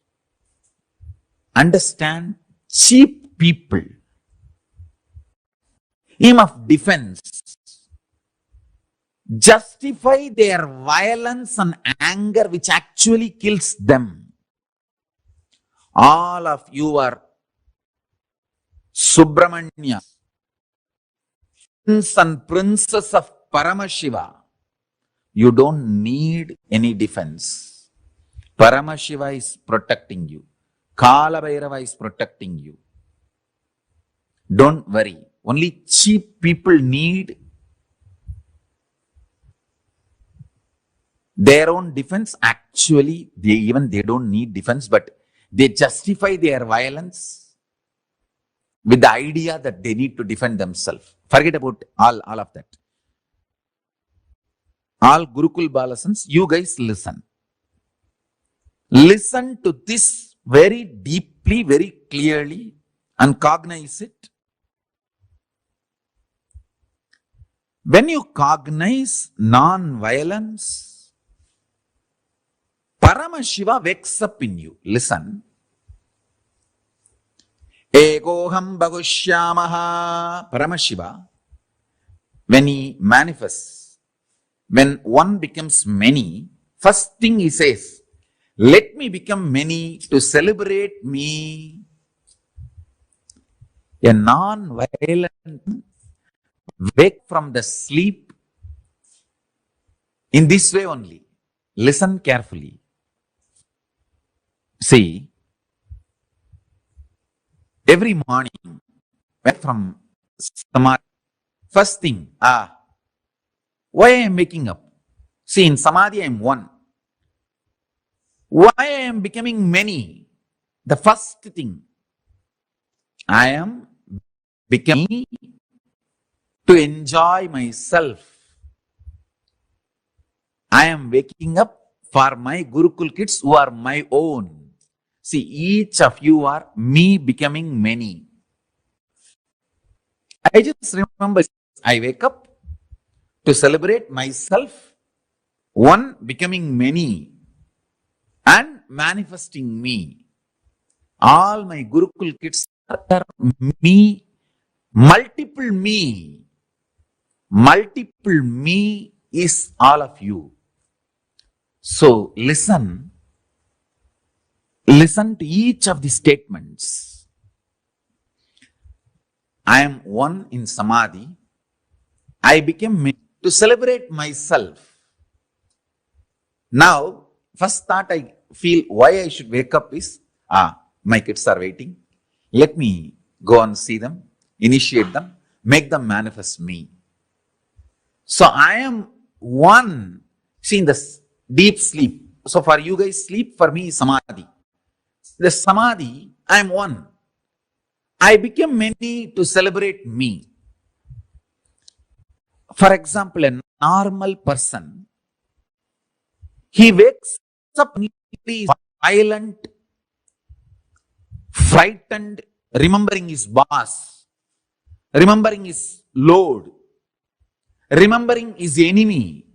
Understand cheap people. Aim of defense. Justify their violence and anger which actually kills them. All of you are Subramanya, prince and princess of Paramashiva. You don't need any defense. Paramashiva is protecting you. Kala Bhairava is protecting you. Don't worry. Only cheap people need their own defense. Actually, they don't need defense, but they justify their violence with the idea that they need to defend themselves. Forget about all of that. All Gurukul Balasans, you guys listen. Listen to this very deeply, very clearly, and cognize it. When you cognize non-violence, Paramashiva wakes up in you. Listen. Egoham Bhagushyamaha. Paramashiva, when he manifests, when one becomes many, first thing he says, let me become many to celebrate me. A non-violent wake from the sleep in this way only. Listen carefully. See, every morning, when from Samadhi, first thing, why I am waking up? See, in Samadhi I am one. Why I am becoming many? The first thing, I am becoming to enjoy myself. I am waking up for my Gurukul kids who are my own. See, each of you are me becoming many. I just remember, I wake up to celebrate myself, one becoming many, and manifesting me. All my Gurukul kids are me, multiple me. Multiple me is all of you. So listen to each of the statements. I am one in Samadhi. I became many to celebrate myself. Now, first thought I feel why I should wake up is, my kids are waiting. Let me go and see them, initiate them, make them manifest me. So I am one. See, in the deep sleep. So for you guys, sleep for me is Samadhi. The Samadhi, I am one. I became many to celebrate me. For example, a normal person, he wakes up, he is violent, frightened, remembering his boss, remembering his load, remembering his enemy,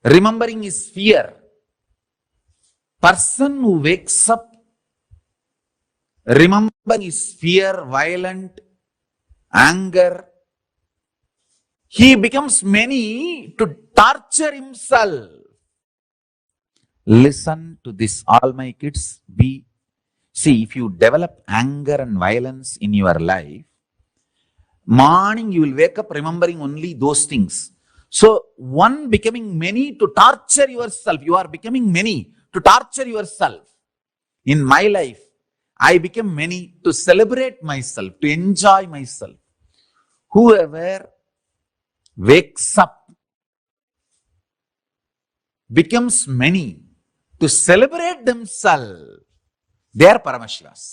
remembering his fear. Person who wakes up remembering his fear, violent, anger, he becomes many to torture himself. Listen to this, all my kids. See, if you develop anger and violence in your life, morning you will wake up remembering only those things. So, one becoming many to torture yourself. You are becoming many to torture yourself. In my life, I became many to celebrate myself, to enjoy myself. whoever wakes up, becomes many to celebrate themselves, they are Paramashivas.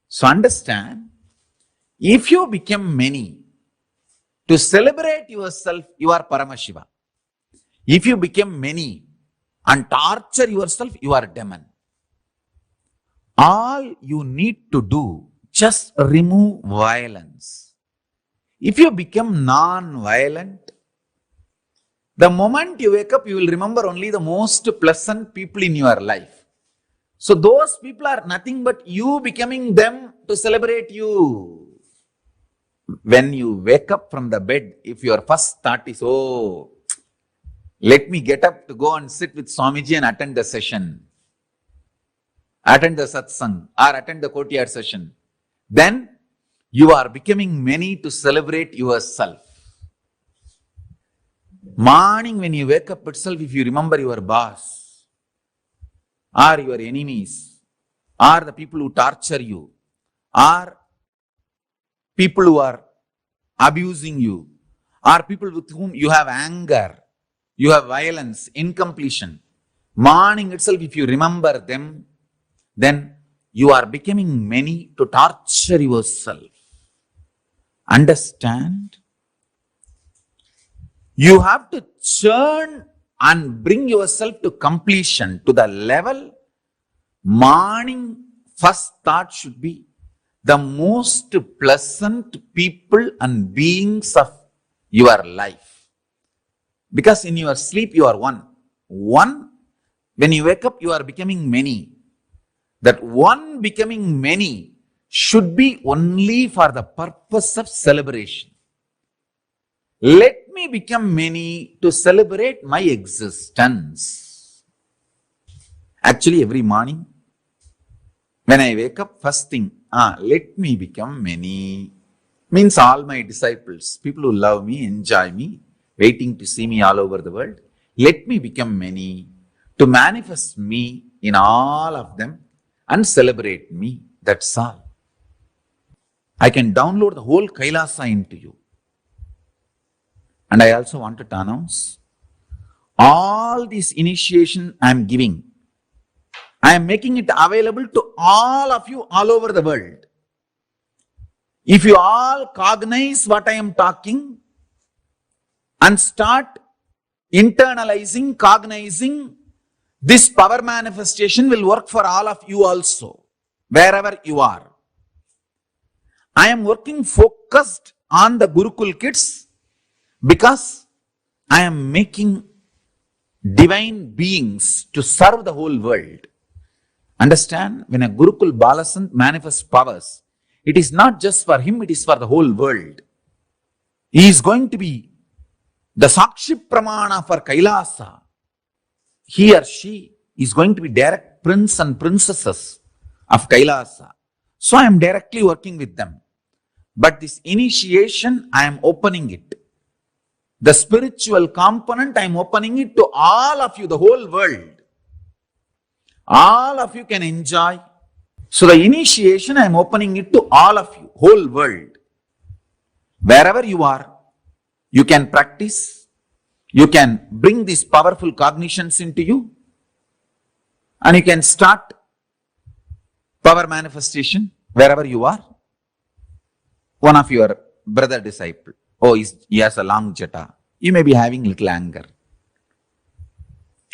So understand, if you become many to celebrate yourself, you are Paramashiva. If you become many and torture yourself, you are demon. All you need to do, just remove violence. If you become non-violent, the moment you wake up, you will remember only the most pleasant people in your life. So those people are nothing but you becoming them to celebrate you. When you wake up from the bed, if your first thought is, oh, let me get up to go and sit with Swamiji and attend the session, attend the satsang, or attend the courtyard session, then you are becoming many to celebrate yourself. Morning when you wake up itself, if you remember your boss, or your enemies, or the people who torture you, or people who are abusing you, or people with whom you have anger, you have violence, incompletion. Morning itself, if you remember them, then you are becoming many to torture yourself. Understand? You have to churn and bring yourself to completion, to the level morning first thought should be the most pleasant people and beings of your life. Because in your sleep you are one. One, when you wake up you are becoming many. That one becoming many should be only for the purpose of celebration. Let me become many to celebrate my existence. Actually, every morning, when I wake up, first thing, let me become many. Means all my disciples, people who love me, enjoy me, waiting to see me all over the world. Let me become many to manifest me in all of them and celebrate me. That's all. I can download the whole Kailasa into you. And I also wanted to announce, all this initiation I am giving, I am making it available to all of you all over the world. If you all cognize what I am talking and start internalizing, cognizing, this power manifestation will work for all of you also, wherever you are. I am working focused on the Gurukul kids because I am making divine beings to serve the whole world. Understand? When a Gurukul Balasant manifests powers, it is not just for him, it is for the whole world. He is going to be the Sakshi Pramana for Kailasa. He or she is going to be direct prince and princesses of Kailasa. So I am directly working with them. But this initiation, I am opening it. The spiritual component, I am opening it to all of you, the whole world. All of you can enjoy. So the initiation, I am opening it to all of you, whole world. Wherever you are, you can practice. You can bring these powerful cognitions into you. And you can start power manifestation wherever you are. One of your brother disciple, oh, he has a long jata. You may be having little anger.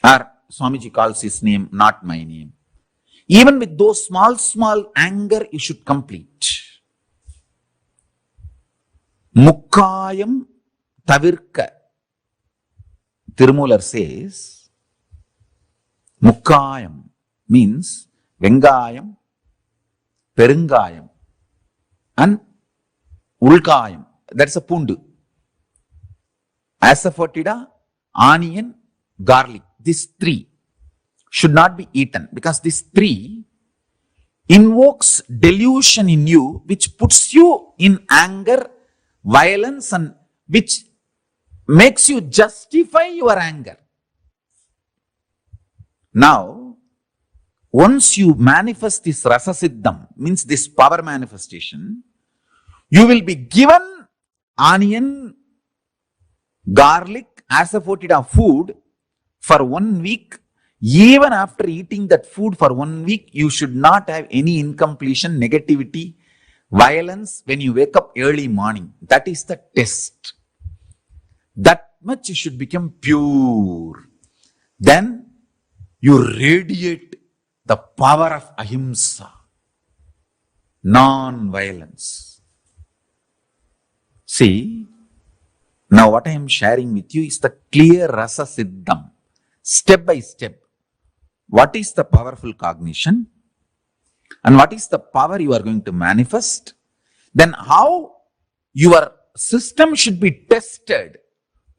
Or Swamiji calls his name, not my name. Even with those small anger, you should complete. Mukkayam tavirka. Tirumular says, Mukkayam means Vengayam, Perungayam, and Ulkayam. That's a pundu. Asafoetida, onion, garlic. These three should not be eaten because these three invokes delusion in you, which puts you in anger, violence, and which makes you justify your anger. Now, once you manifest this rasa siddham, means this power manifestation, You will be given onion, garlic as a quotida food for 1 week. Even after eating that food for 1 week, you should not have any incompletion, negativity, violence when you wake up early morning. That is the test. That much you should become pure. Then you radiate the power of ahimsa, non-violence. See, now what I am sharing with you is the clear rasa siddham, step by step. What is the powerful cognition? And what is the power you are going to manifest? Then how your system should be tested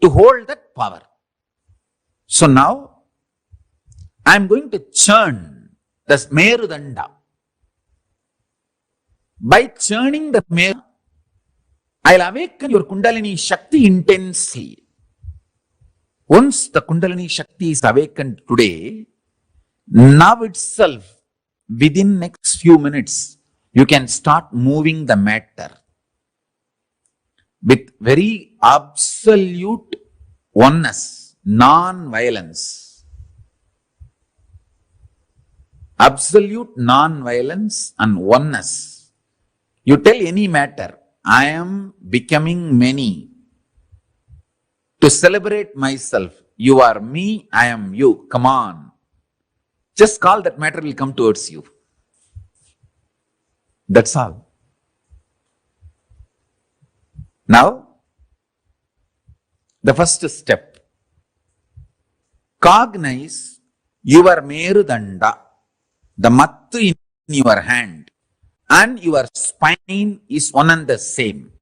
to hold that power. So now I am going to churn the Merudanda. By churning the Meru, I will awaken your Kundalini Shakti intensely. Once the Kundalini Shakti is awakened today, now itself, within next few minutes, you can start moving the matter with very absolute oneness, non-violence. Absolute non-violence and oneness. You tell any matter, I am becoming many. To celebrate myself, you are me, I am you. Come on. Just call, that matter will come towards you. That's all. Now, the first step. Cognize your Merudanda, the mattu in your hand, and your spine is one and the same.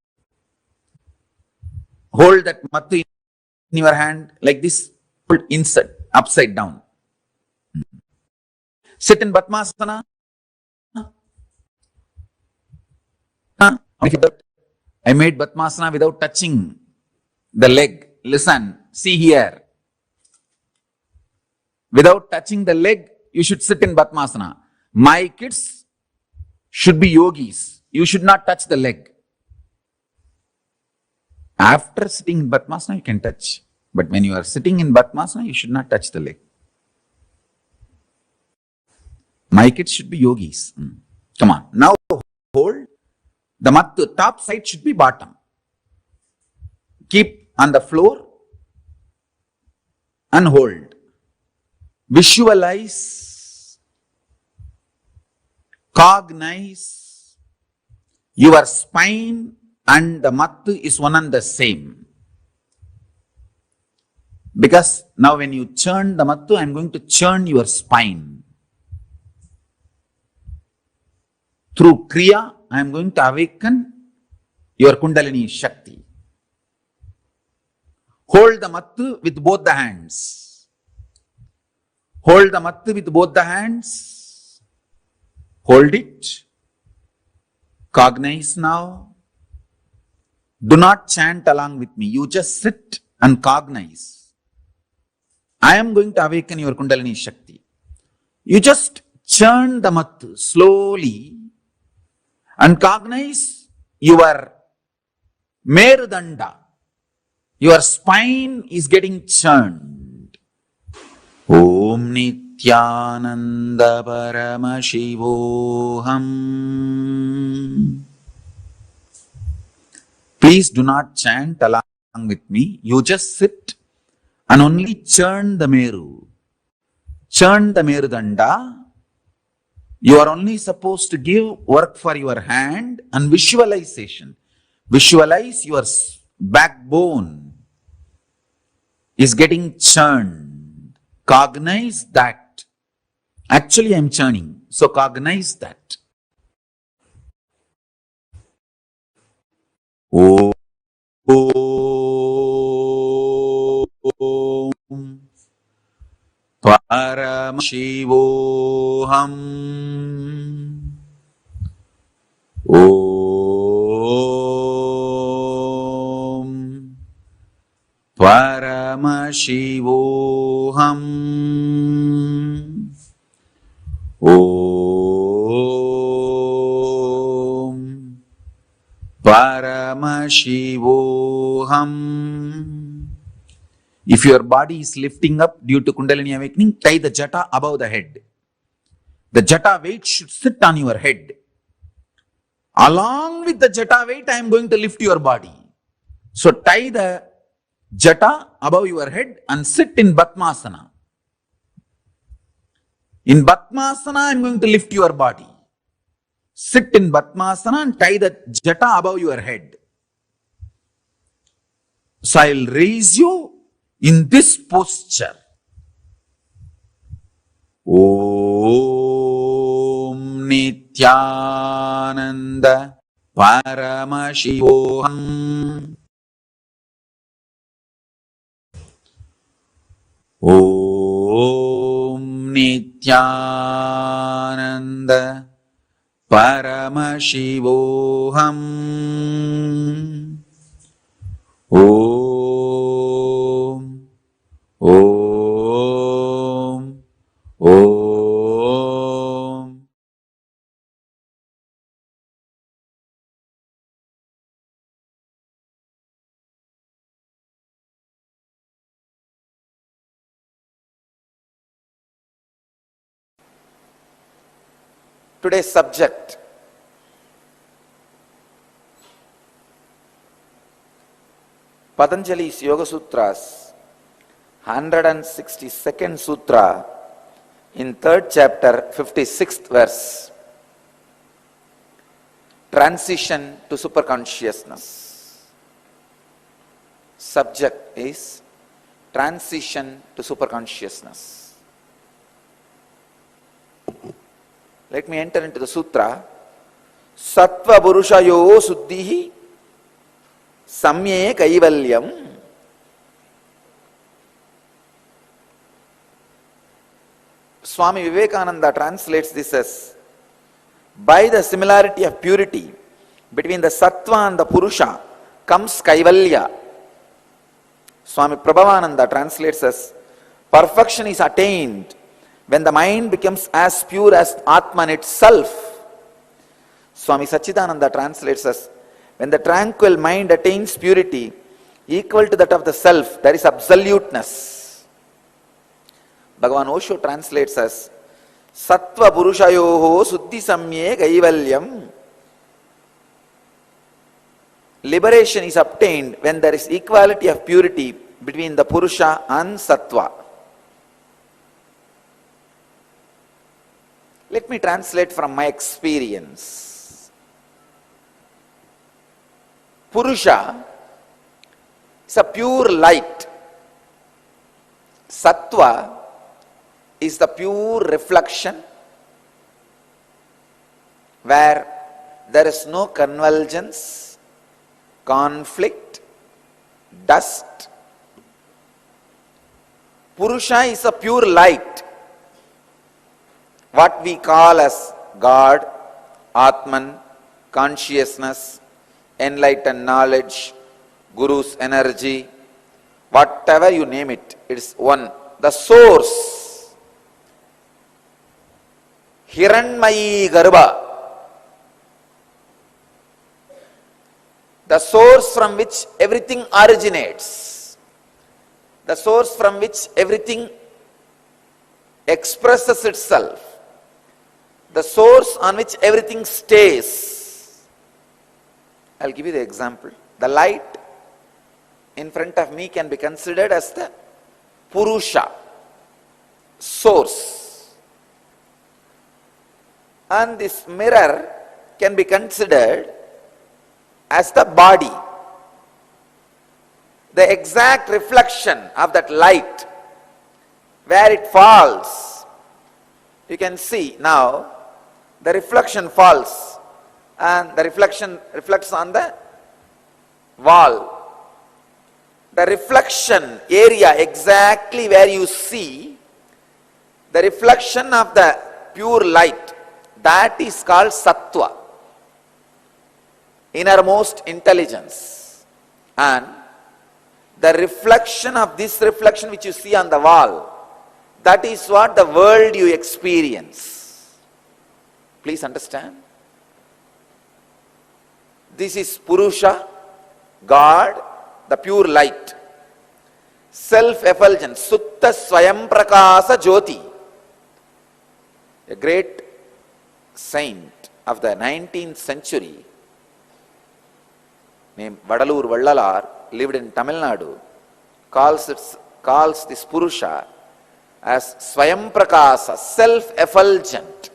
Hold that mattu in your hand like this, put inside, upside down. Sit in Padmasana. I made Padmasana without touching the leg. Listen, see here. Without touching the leg, you should sit in Padmasana. My kids should be yogis. You should not touch the leg. After sitting in Padmasana, you can touch. But when you are sitting in Padmasana, you should not touch the leg. My kids should be yogis. Come on. Now hold. The mattu, top side should be bottom. Keep on the floor and hold. Visualize, cognize your spine and the mattu is one and the same. Because now when you churn the mattu, I am going to churn your spine. Through Kriya, I am going to awaken your Kundalini Shakti. Hold the mattu with both the hands. Hold the mattu with both the hands. Hold it. Cognize now. Do not chant along with me. You just sit and cognize. I am going to awaken your Kundalini Shakti. You just churn the mattu slowly and cognize your Merudanda. Your spine is getting churned. Om Nithyananda Paramashivoham. Please do not chant along with me. You just sit and only churn the Meru. Churn the Merudanda. You are only supposed to give work for your hand and visualization. Visualize your backbone is getting churned. Cognize that. Actually, I am churning. So cognize that. Om Paramashivoham. Om Paramashivoham. Om Paramashivoham. If your body is lifting up due to Kundalini awakening, tie the jata above the head. The jata weight should sit on your head. Along with the jata weight, I am going to lift your body. So tie the jata above your head and sit in Batmasana. In Batmasana, I am going to lift your body. Sit in Batmasana and tie the jata above your head. So I will raise you in this posture. Om Nithyananda Paramashivoham. Om Nithyananda Paramashivoham. Om. Today's subject, Patanjali's Yoga Sutras, 162nd Sutra, in 3rd chapter, 56th verse. Transition to superconsciousness. Subject is transition to superconsciousness. Let me enter into the sutra. Sattva Purushayo Suddhihi Samye Kaivalyam. Swami Vivekananda translates this as, by the similarity of purity between the Sattva and the Purusha comes Kaivalya. Swami Prabhavananda translates as, perfection is attained when the mind becomes as pure as Atman itself. Swami Sachidananda translates as, when the tranquil mind attains purity equal to that of the self, there is absoluteness. Bhagavan Osho translates as, Sattva Purushayoho Suddhi Samye Kaivalyam. Liberation is obtained when there is equality of purity between the Purusha and Sattva. Let me translate from my experience. Purusha is a pure light. Sattva is the pure reflection where there is no convergence, conflict, dust. Purusha is a pure light, what we call as God, Atman, consciousness, enlightened knowledge, Guru's energy, whatever you name it, it is one. The source, Hiranmayi Garbha, the source from which everything originates, the source from which everything expresses itself, the source on which everything stays. I'll give you the example. The light in front of me can be considered as the Purusha, source. And this mirror can be considered as the body, the exact reflection of that light where it falls. You can see now the reflection falls and the reflection reflects on the wall. The reflection area exactly where you see the reflection of the pure light, that is called Sattva, innermost intelligence. And the reflection of this reflection which you see on the wall, that is what the world you experience. Please understand. This is Purusha, God, the pure light, self-effulgent, Sutta Swayam Prakasa Jyoti, a great saint of the 19th century named Vadalur Vallalar, lived in Tamil Nadu, calls this Purusha as Swayam Prakasa, self-effulgent,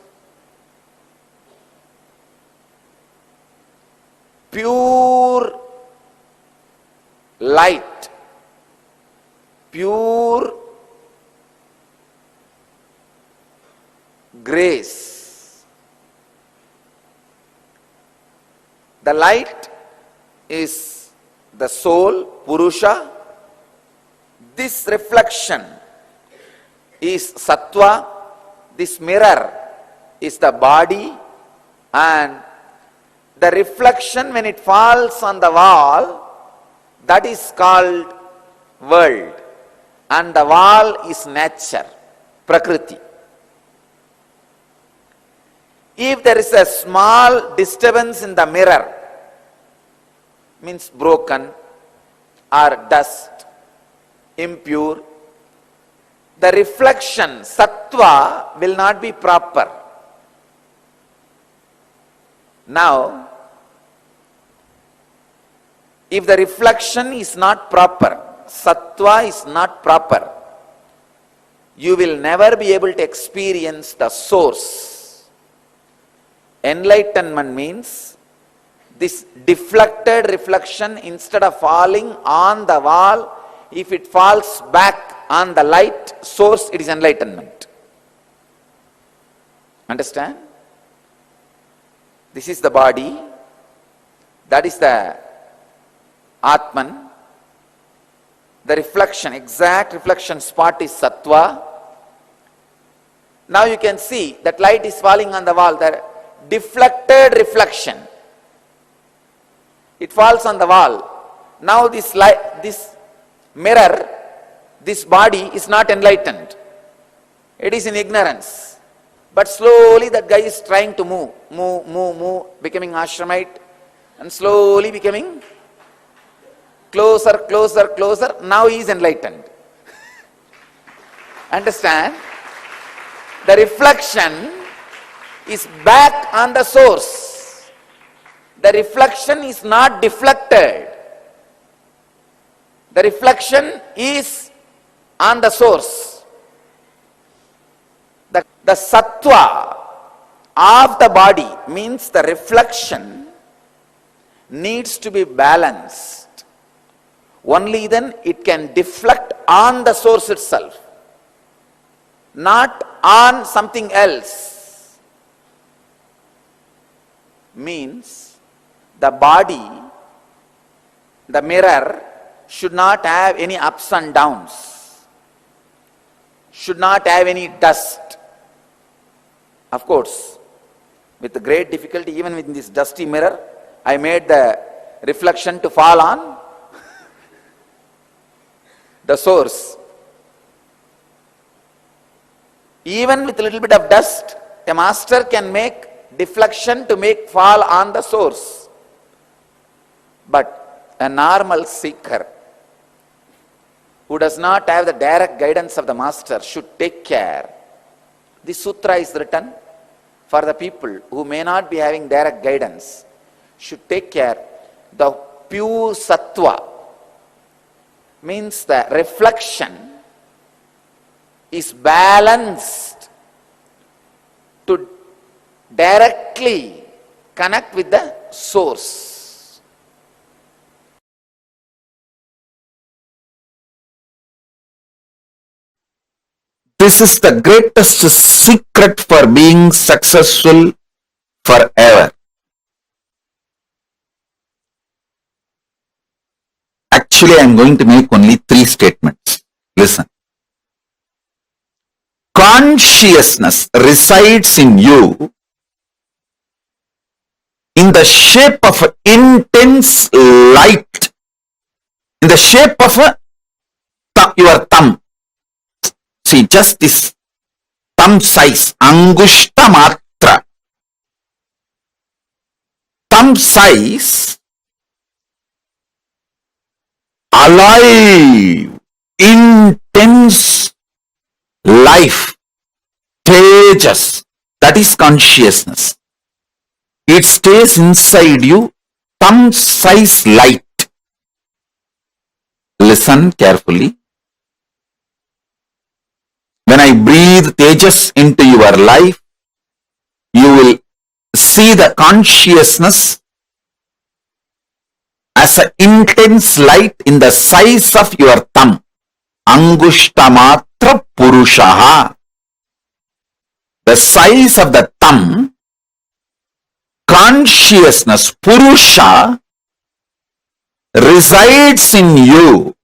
pure light, pure grace. The light is the soul, Purusha. This reflection is Sattva. This mirror is the body, and the reflection when it falls on the wall, that is called world, and the wall is nature, Prakriti. If there is a small disturbance in the mirror, means broken or dust, impure, the reflection, Sattva, will not be proper. Now, if the reflection is not proper, Sattva is not proper, you will never be able to experience the source. Enlightenment means this deflected reflection, instead of falling on the wall, if it falls back on the light source, it is enlightenment. Understand? This is the body, that is the Atman. The reflection, exact reflection spot is Sattva. Now you can see that light is falling on the wall, the deflected reflection. It falls on the wall. Now this light, this mirror, this body is not enlightened. It is in ignorance. But slowly that guy is trying to move, becoming ashramite, and slowly becoming closer. Now he is enlightened. Understand? The reflection is back on the source. The reflection is not deflected. The reflection is on the source. The Sattva of the body means the reflection needs to be balanced. Only then it can deflect on the source itself, not on something else. Means the body, the mirror, should not have any ups and downs, should not have any dust. Of course, with great difficulty, even with this dusty mirror, I made the reflection to fall on the source. Even with a little bit of dust, a master can make deflection to make fall on the source. But a normal seeker who does not have the direct guidance of the master should take care. This sutra is written for the people who may not be having direct guidance, should take care. The pure Sattva means the reflection is balanced to directly connect with the source. This is the greatest secret for being successful forever. Actually, I am going to make only 3 statements. Listen. Consciousness resides in you in the shape of intense light, in the shape of your thumb. See, just this thumb size, angushta matra. Thumb size alive, intense life, tejas, that is consciousness. It stays inside you, thumb size light. Listen carefully. When I breathe tejas into your life, you will see the consciousness as an intense light in the size of your thumb. Angushtamatra Purushaha. The size of the thumb, consciousness, Purusha, resides in you.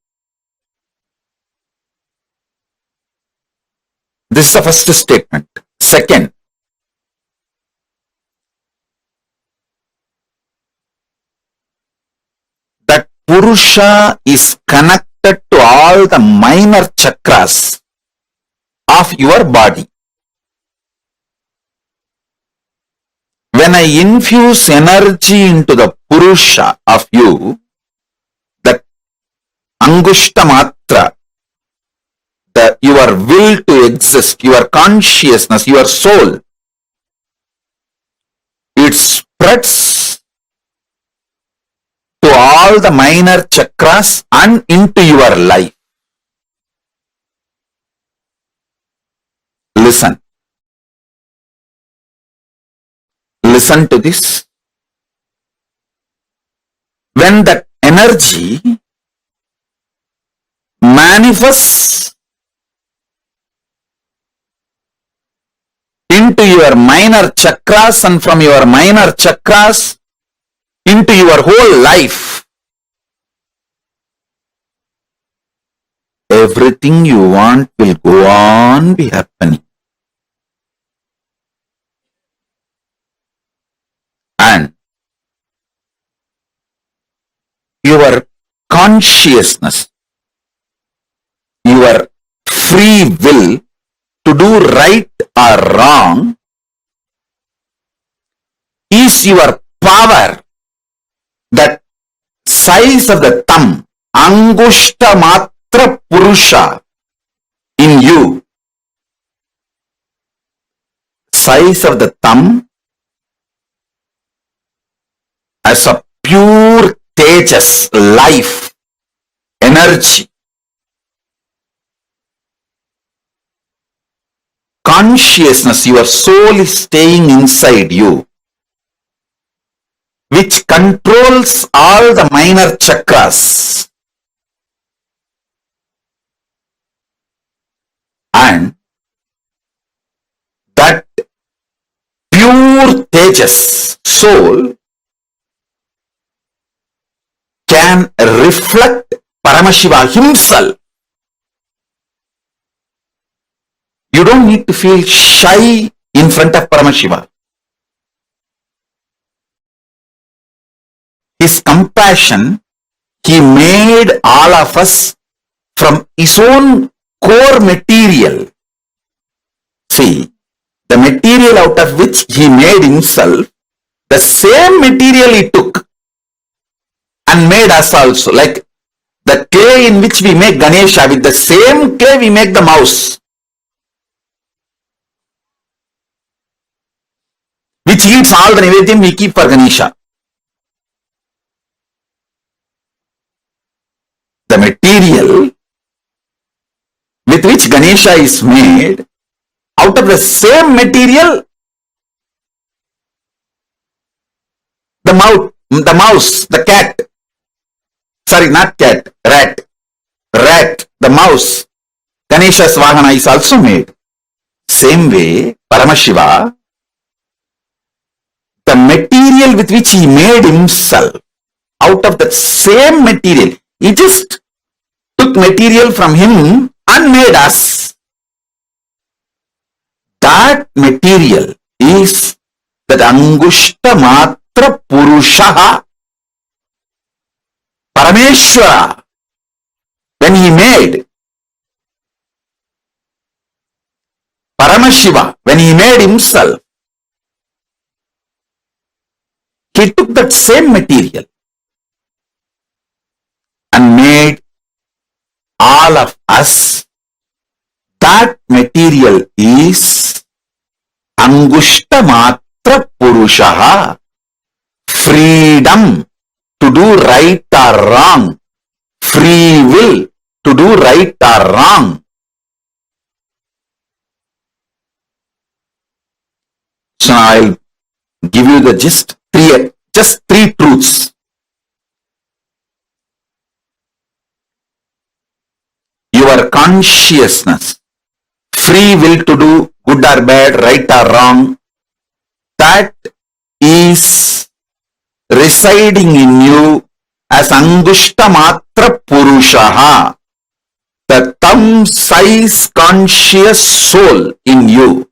This is the first statement. Second, that Purusha is connected to all the minor chakras of your body. When I infuse energy into the Purusha of you, the Angushtamatra, your will to exist, your consciousness, your soul, it spreads to all the minor chakras and into your life. Listen. Listen to this. When that energy manifests into your minor chakras and from your minor chakras into your whole life, everything you want will go on be happening. And your consciousness, your free will to do right or wrong is your power. That size of the thumb, Angushtamatra Purusha in you, size of the thumb as a pure tejas, life, energy, consciousness, your soul is staying inside you, which controls all the minor chakras. And that pure tejas, soul, can reflect Paramashiva himself. You don't need to feel shy in front of Paramashiva. His compassion, he made all of us from his own core material. See, the material out of which he made himself, the same material he took and made us also. Like the clay in which we make Ganesha, with the same clay we make the mouse, which eats all the Nivedyam we keep for Ganesha. The material with which Ganesha is made, out of the same material, the mouse, the cat, sorry, not cat, rat, the mouse, Ganesha's Vahana is also made. Same way, Paramashiva, the material with which he made himself, out of that same material, he just took material from him and made us. That material is that Angushtamatra Purushaha, Parameshwara. When he made Paramashiva, when he made himself, he took that same material and made all of us, that material is Angushta Matra Purushaha, freedom to do right or wrong, free will to do right or wrong. So I'll give you the just three truths. Your consciousness, free will to do good or bad, right or wrong, that is residing in you as Angushta Matra Purushaha, the thumb size conscious soul in you.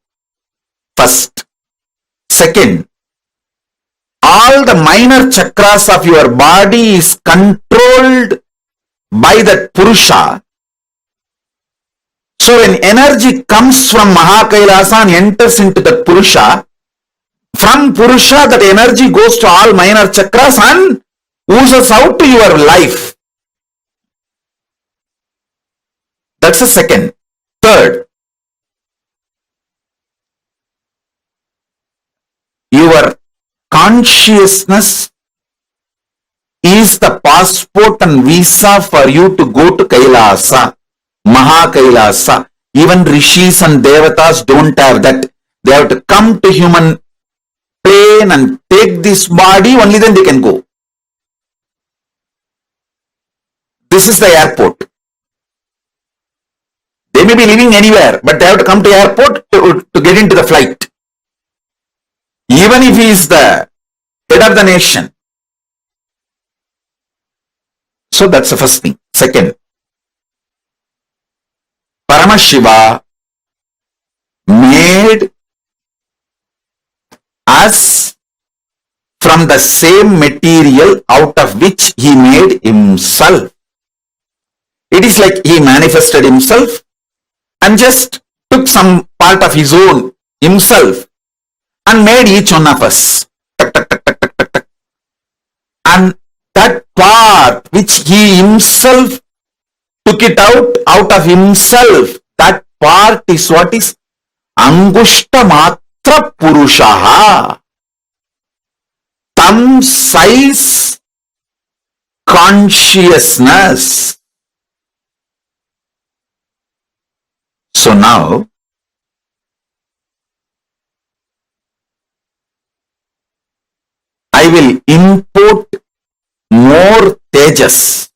First. Second, all the minor chakras of your body is controlled by that Purusha. So when energy comes from Mahakailasa and enters into that Purusha, from Purusha that energy goes to all minor chakras and oozes out to your life. That's the second. Third, your consciousness is the passport and visa for you to go to Kailasa, Mahakailasa. Even Rishis and Devatas don't have that. They have to come to human plane and take this body, only then they can go. This is the airport. They may be living anywhere, but they have to come to airport to get into the flight. Even if he is the head of the nation. So that's the first thing. Second, Paramashiva made us from the same material out of which he made himself. It is like he manifested himself and just took some part of his own himself and made each one of us. And that part which he himself took it out of himself, that part is what is Angushta Matra Purushaha, thumb size consciousness. So now, I will import more tejas,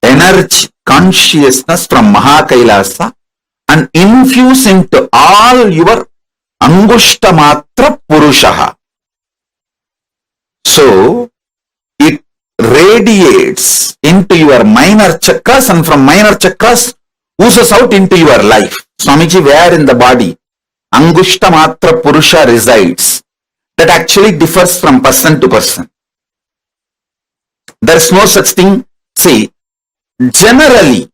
energy, consciousness from Mahakailasa and infuse into all your Angushta Matra Purushaha. So, it radiates into your minor chakras and from minor chakras oozes out into your life. Swamiji, where in the body Angushta Matra Purusha resides, that actually differs from person to person. There is no such thing. See, generally,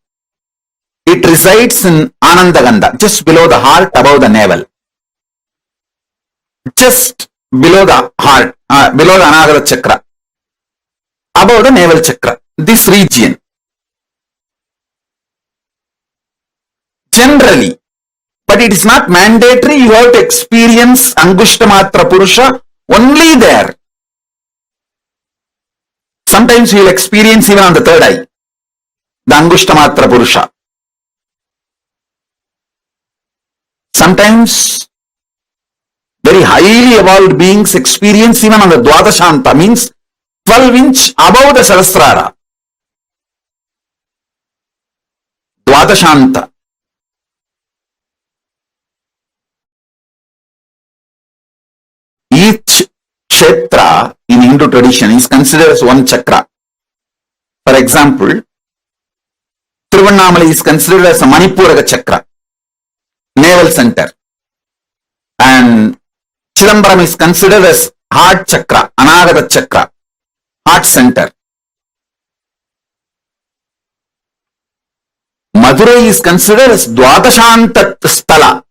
it resides in Anandagandha, just below the heart, above the navel. Just below the heart, below the Anagata chakra, above the navel chakra, this region. Generally, but it is not mandatory. You have to experience Angushta Matra Purusha only there. Sometimes you will experience even on the third eye, the Angushta Matra Purusha. Sometimes very highly evolved beings experience even on the Dwadashanta, means 12-inch above the Sahasrara. Dwadashanta. Each kshetra in Hindu tradition is considered as one chakra. For example, Tiruvannamalai is considered as a Manipuraka chakra, navel center. And Chidambaram is considered as heart chakra, Anagata chakra, heart center. Madurai is considered as Dwadashanta Sthala.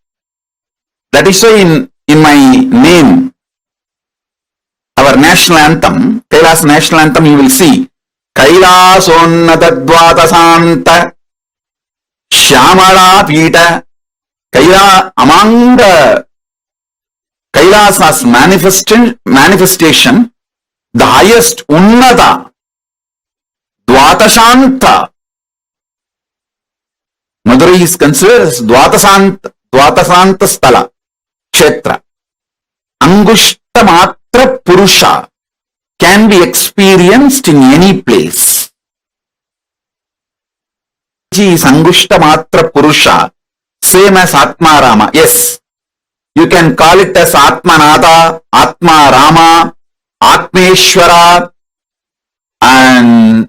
That is why in my name, our national anthem, Kailasa national anthem, you will see Kailasa Dwadashanta Shyamala Pita, among the Kailasa's manifestation, the highest Unnata, Dvatashanta. Madurai is considered as Dvatasanta Stala, Kshetra. Angushtamatra Purusha can be experienced in any place. Is Angushtamatra Purusha, same as Atma Rama. Yes, you can call it as Atmanada, Atma Rama, Atmeshwara, and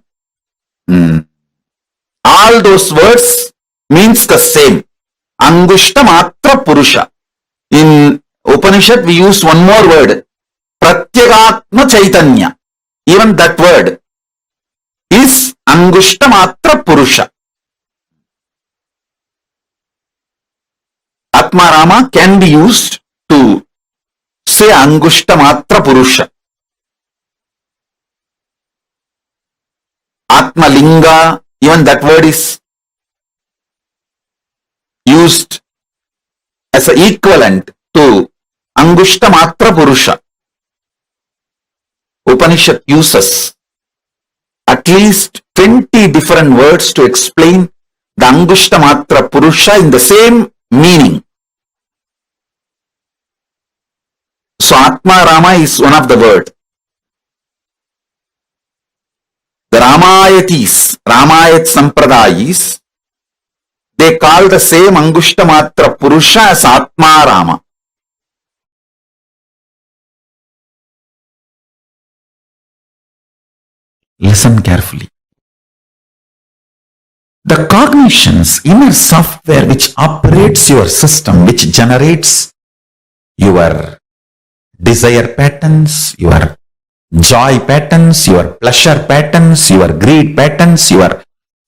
all those words means the same. Angushtamatra Purusha. In Upanishad we use one more word, Pratyagatma Chaitanya. Even that word is Angushtamatra Purusha. Atma Rama can be used to say Angushtamatra Purusha. Atma Linga, even that word is used as an equivalent to Angushtamatra Purusha. Upanishad uses at least 20 different words to explain the Angushtamatra Purusha in the same meaning. So Atma Rama is one of the word. The Ramayatis, Ramayat Sampradayis, they call the same Angushtamatra Purusha as Atma Rama. Listen carefully. The cognition's inner software which operates your system, which generates your desire patterns, your joy patterns, your pleasure patterns, your greed patterns, your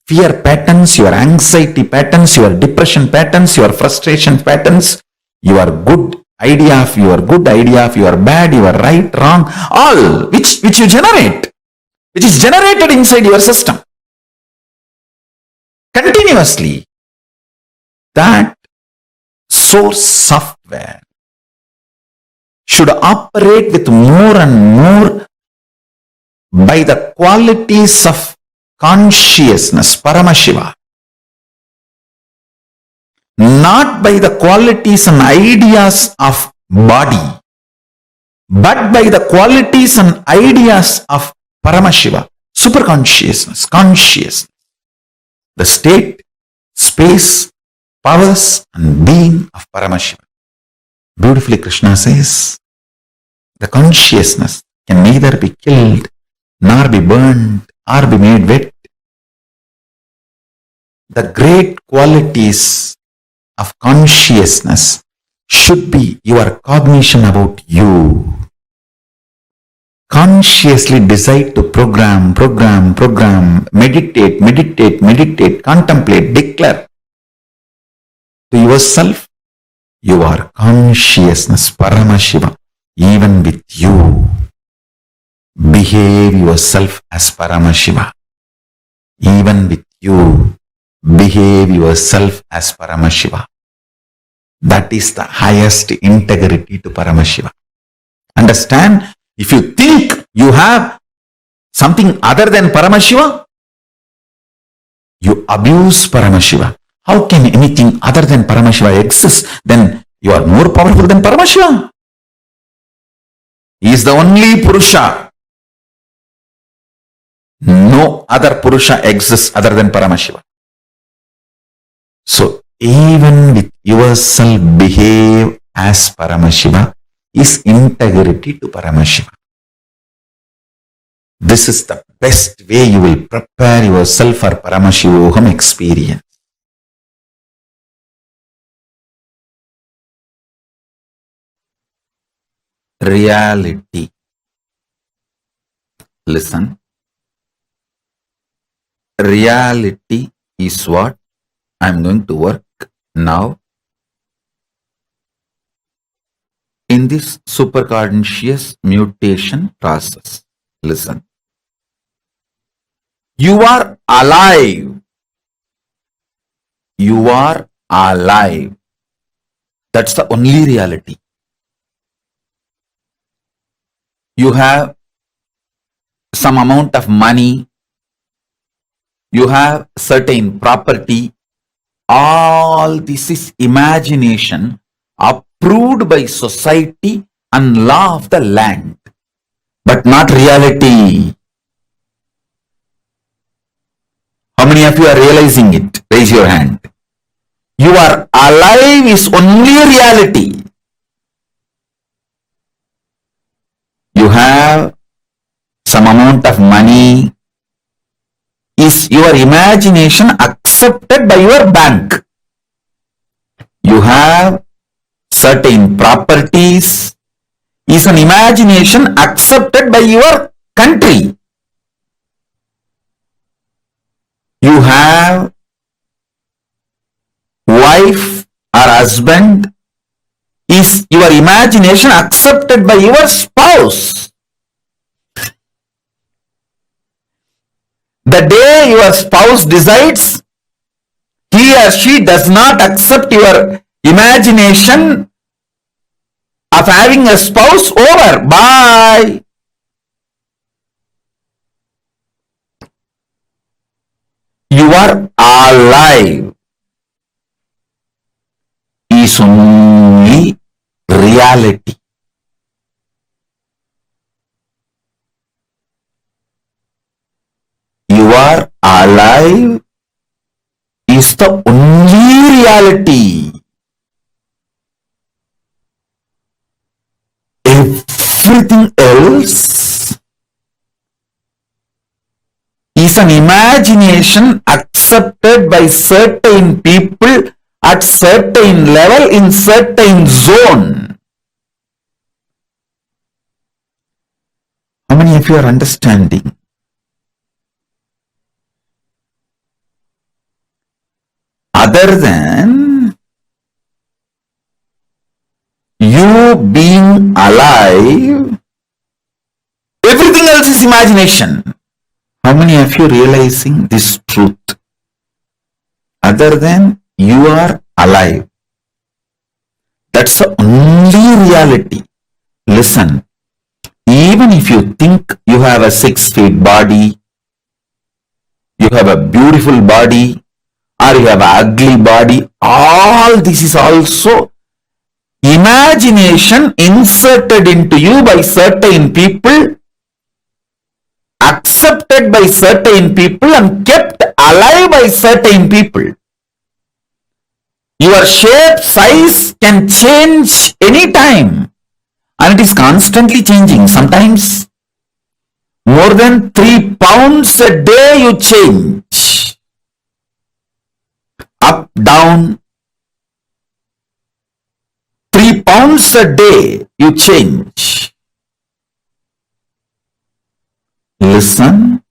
fear patterns, your anxiety patterns, your depression patterns, your frustration patterns, your good idea of your bad, your right, wrong, all which you generate, which is generated inside your system continuously. That source software should operate with more and more by the qualities of consciousness, Paramashiva, not by the qualities and ideas of body, but by the qualities and ideas of Paramashiva, superconsciousness, consciousness, the state, space, powers and being of Paramashiva. Beautifully Krishna says, the consciousness can neither be killed nor be burned or be made wet. The great qualities of consciousness should be your cognition about you. Consciously decide to program, meditate, contemplate, declare to yourself, you are consciousness, Paramashiva, even with you. Behave yourself as Paramashiva. Even with you, behave yourself as Paramashiva. That is the highest integrity to Paramashiva. Understand? If you think you have something other than Paramashiva, you abuse Paramashiva. How can anything other than Paramashiva exist? Then you are more powerful than Paramashiva. He is the only Purusha. No other Purusha exists other than Paramashiva. So even with yourself, behave as Paramashiva is integrity to Paramashiva. This is the best way you will prepare yourself for Paramashivoham experience. Reality. Listen. Reality is what I am going to work now in this superconscious mutation process. Listen. You are alive. you are alive. That's the only reality. You have some amount of money, you have certain property, all this is imagination approved by society and law of the land, but not reality. How many of you are realizing it? Raise your hand. You are alive is only reality. You have some amount of money. Is your imagination accepted by your bank? You have certain properties. Is an imagination accepted by your country? You have wife or husband. Is your imagination accepted by your spouse? The day your spouse decides he or she does not accept your imagination of having a spouse, over. Bye. You are alive is only reality. You are alive is the only reality. Everything else is an imagination accepted by certain people at certain level in certain zone. How many of you are understanding? Other than you being alive, everything else is imagination. How many of you realizing this truth? Other than you are alive. That's the only reality. Listen, even if you think you have a 6 feet body, you have a beautiful body, or you have an ugly body, all this is also imagination inserted into you by certain people, accepted by certain people, and kept alive by certain people. Your shape, size can change anytime, and it is constantly changing. Sometimes more than 3 pounds a day you change. Up, down, 3 pounds a day you change. Listen.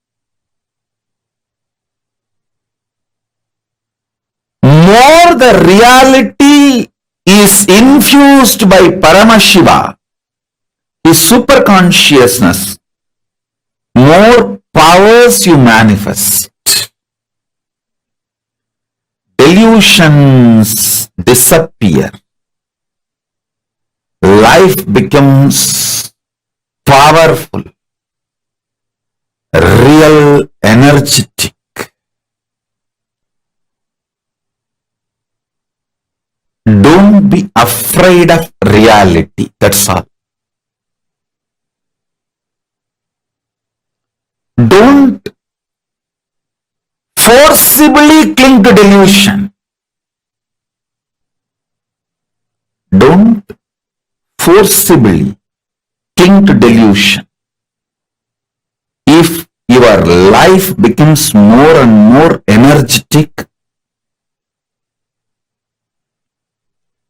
More the reality is infused by Paramashiva, his superconsciousness, more powers you manifest. Delusions disappear. Life becomes powerful, real, energetic. Don't be afraid of reality. That's all. Don't forcibly cling to delusion. Don't forcibly cling to delusion. If your life becomes more and more energetic,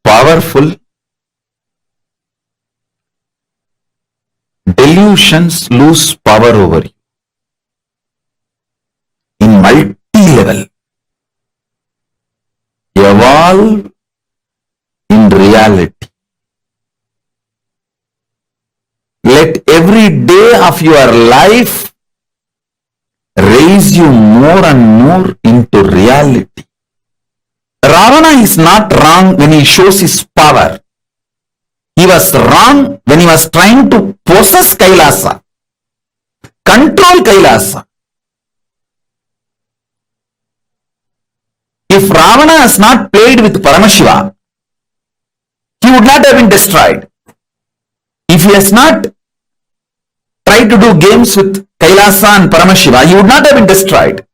powerful, delusions lose power over you. In multi-level, evolve in reality. Let every day of your life raise you more and more into reality. Ravana is not wrong when he shows his power. He was wrong when he was trying to possess Kailasa, control Kailasa. If Ravana has not played with Paramashiva, he would not have been destroyed. If he has not tried to do games with Kailasa and Paramashiva, he would not have been destroyed.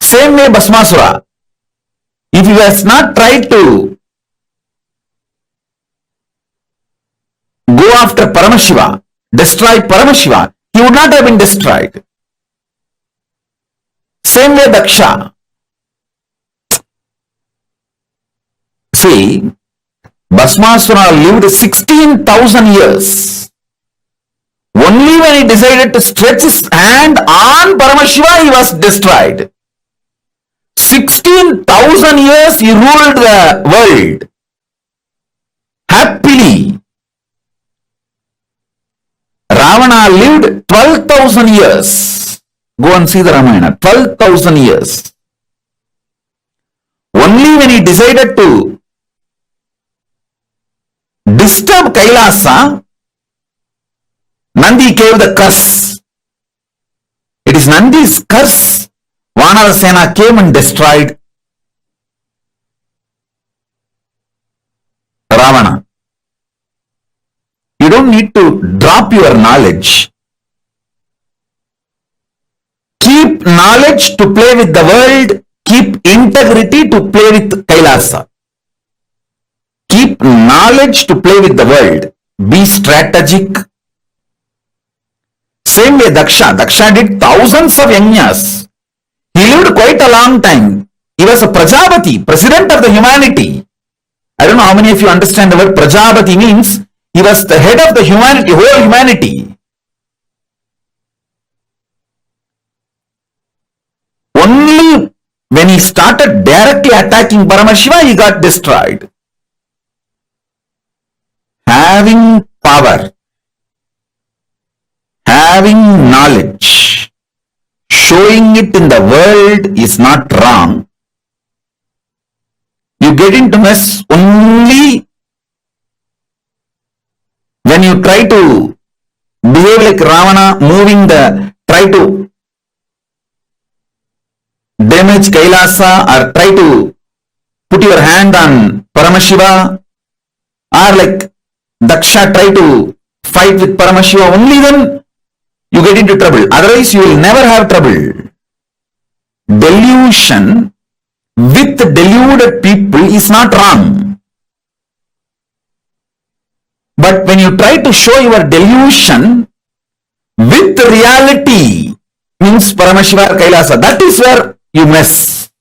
Same way Bhasmasura. If he has not tried to go after Paramashiva, destroy Paramashiva, he would not have been destroyed. Same way Daksha. See, Bhasmasura lived 16,000 years. Only when he decided to stretch his hand on Paramashiva, he was destroyed. 16,000 years he ruled the world happily. Ravana lived 12,000 years. Go and see the Ramayana. 12,000 years. Only when he decided to disturb Kailasa, Nandi gave the curse. It is Nandi's curse. Vanarasena came and destroyed Ravana. You don't need to drop your knowledge. Keep knowledge to play with the world. Keep integrity to play with Kailasa. Keep knowledge to play with the world. Be strategic. Same way Daksha. Daksha did thousands of yajnas. He lived quite a long time. He was a Prajapati, president of the humanity. I don't know how many of you understand the word Prajapati means. He was the head of the humanity, whole humanity. Only when he started directly attacking Paramashiva, he got destroyed. Having power, having knowledge, showing it in the world is not wrong. You get into mess only when you try to behave like Ravana, try to damage Kailasa or try to put your hand on Paramashiva, or like Daksha try to fight with Paramashiva, only then you get into trouble. Otherwise, you will never have trouble. Delusion with deluded people is not wrong. But when you try to show your delusion with reality, means Paramashiva or Kailasa, that is where you mess.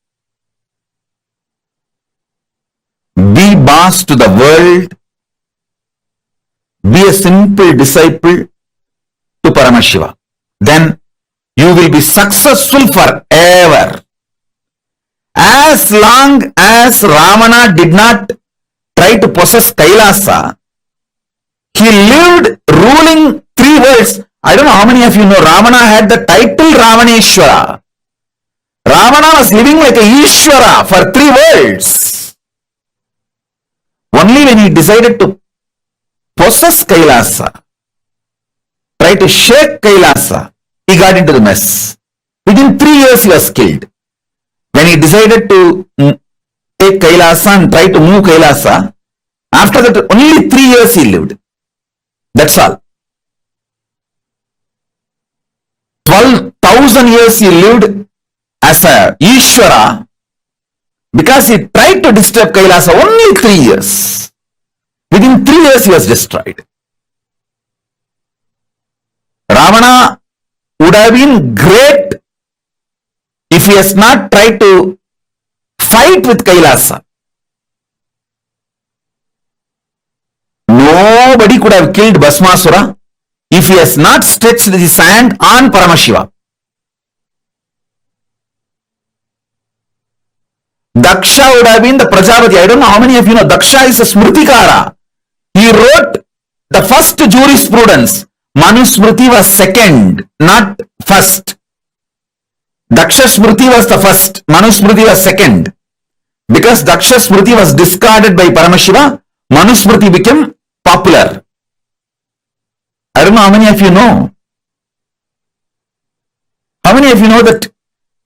Be boss to the world. Be a simple disciple to Paramashiva. Then you will be successful forever. As long as Ravana did not try to possess Kailasa, he lived ruling 3 worlds. I don't know how many of you know Ravana had the title Ravaneshwara. Ravana was living like a Ishwara for 3 worlds. Only when he decided to possess Kailasa, try to shake Kailasa, he got into the mess. Within 3 years he was killed. When he decided to take Kailasa and try to move Kailasa, after that only 3 years he lived. That's all. 12,000 years he lived as a Ishwara because he tried to disturb Kailasa only 3 years. Within 3 years he was destroyed. Ravana would have been great if he has not tried to fight with Kailasa. Nobody could have killed Bhasmasura if he has not stretched his hand on Paramashiva. Daksha would have been the Prajapati. I don't know how many of you know Daksha is a Smritikara. He wrote the first jurisprudence. Manusmriti was second, not first. Daksha Smriti was the first. Manusmriti was second. Because Daksha Smriti was discarded by Paramashiva, Manu Smriti became popular. I don't know how many of you know. How many of you know that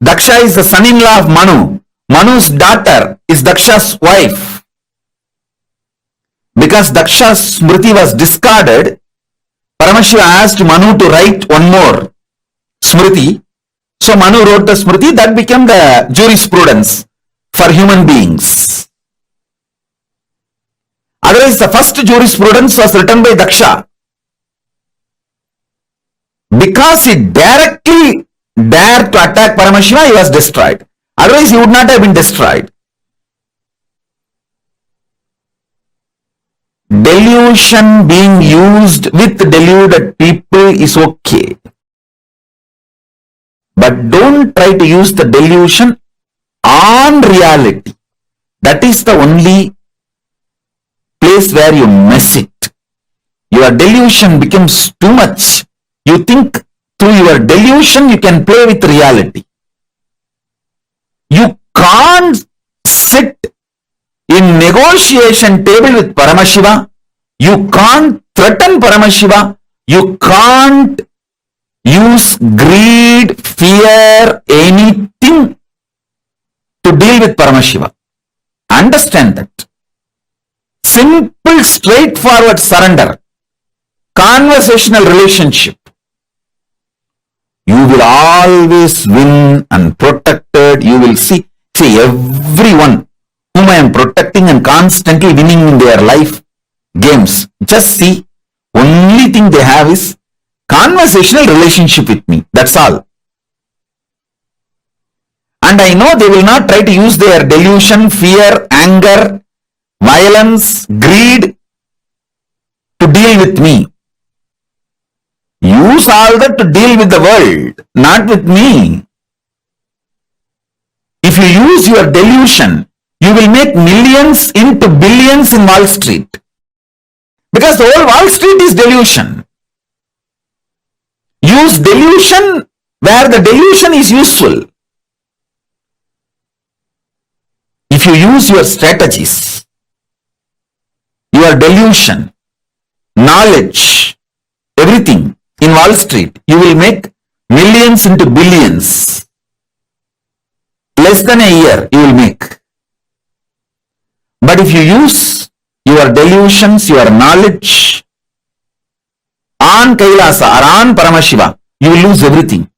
Daksha is the son-in-law of Manu? Manu's daughter is Daksha's wife. Because Daksha Smriti was discarded, Paramashiva asked Manu to write one more Smriti. So Manu wrote the Smriti, that became the jurisprudence for human beings. Otherwise, the first jurisprudence was written by Daksha. Because he directly dared to attack Paramashiva, he was destroyed. Otherwise, he would not have been destroyed. Delusion being used with deluded people is okay. But don't try to use the delusion on reality. That is the only place where you mess it. Your delusion becomes too much. You think through your delusion you can play with reality. You can't sit in negotiation table with Paramashiva. You can't threaten Paramashiva. You can't use greed, fear, anything to deal with Paramashiva. Understand that. Simple, straightforward surrender. Conversational relationship. You will always win and protected. You will see everyone whom I am protecting and constantly winning in their life games. Just see, only thing they have is conversational relationship with me. That's all. And I know they will not try to use their delusion, fear, anger, violence, greed to deal with me. Use all that to deal with the world, not with me. If you use your delusion, you will make millions into billions in Wall Street. Because the whole Wall Street is delusion. Use delusion where the delusion is useful. If you use your strategies, your delusion, knowledge, everything in Wall Street, you will make millions into billions. Less than a year you will make. But if you use your delusions, your knowledge on Kailasa or on Paramashiva, you will lose everything.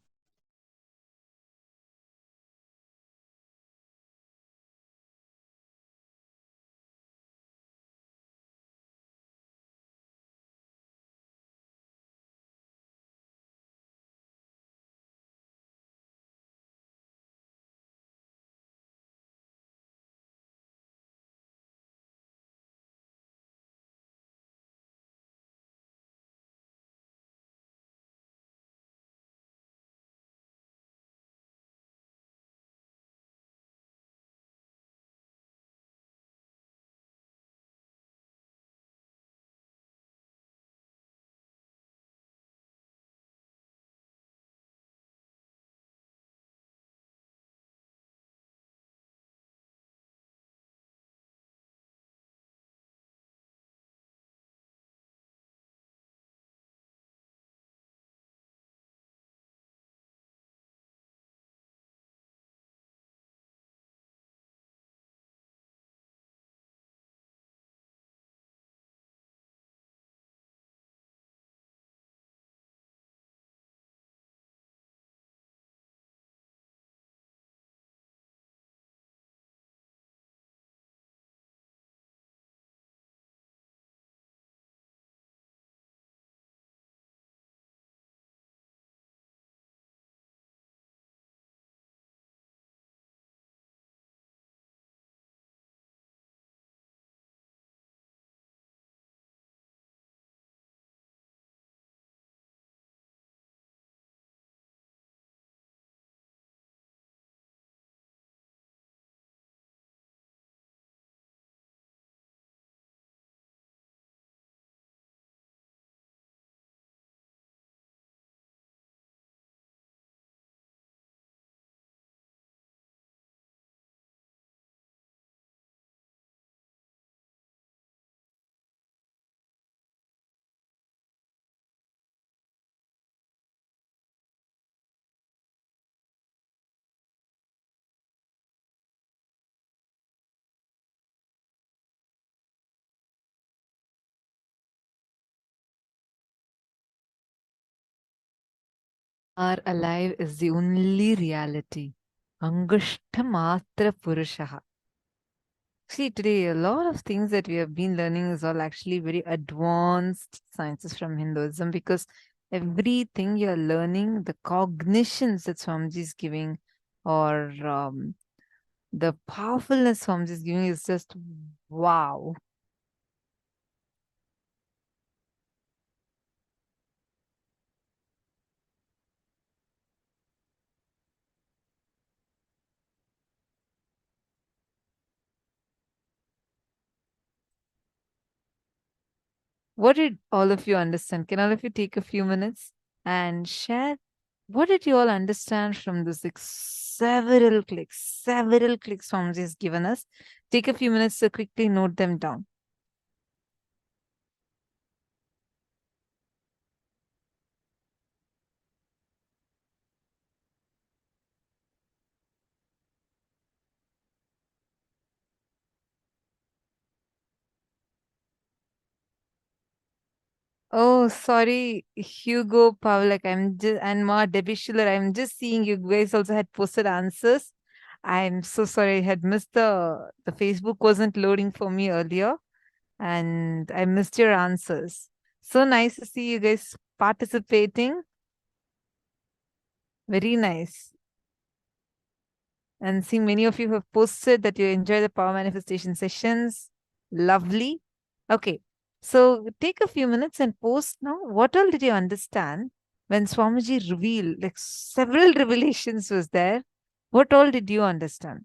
are alive is the only reality. Angushta matra purushaha. See, today a lot of things that we have been learning is all actually very advanced sciences from Hinduism, because everything you're learning, the cognitions that Swamiji is giving, or the powerfulness Swamiji is giving, is just wow. What did all of you understand? Can all of you take a few minutes and share? What did you all understand from this? Like, several clicks Swamiji has given us. Take a few minutes to quickly note them down. Oh, sorry, Hugo, Pavlik. I'm just, and Ma Debbie Schiller. I'm just seeing you guys also had posted answers. I'm so sorry, I had missed the Facebook wasn't loading for me earlier, and I missed your answers. So nice to see you guys participating. Very nice. And seeing many of you have posted that you enjoy the power manifestation sessions. Lovely. Okay. So take a few minutes and post now. What all did you understand when Swamiji revealed, like several revelations was there? What all did you understand?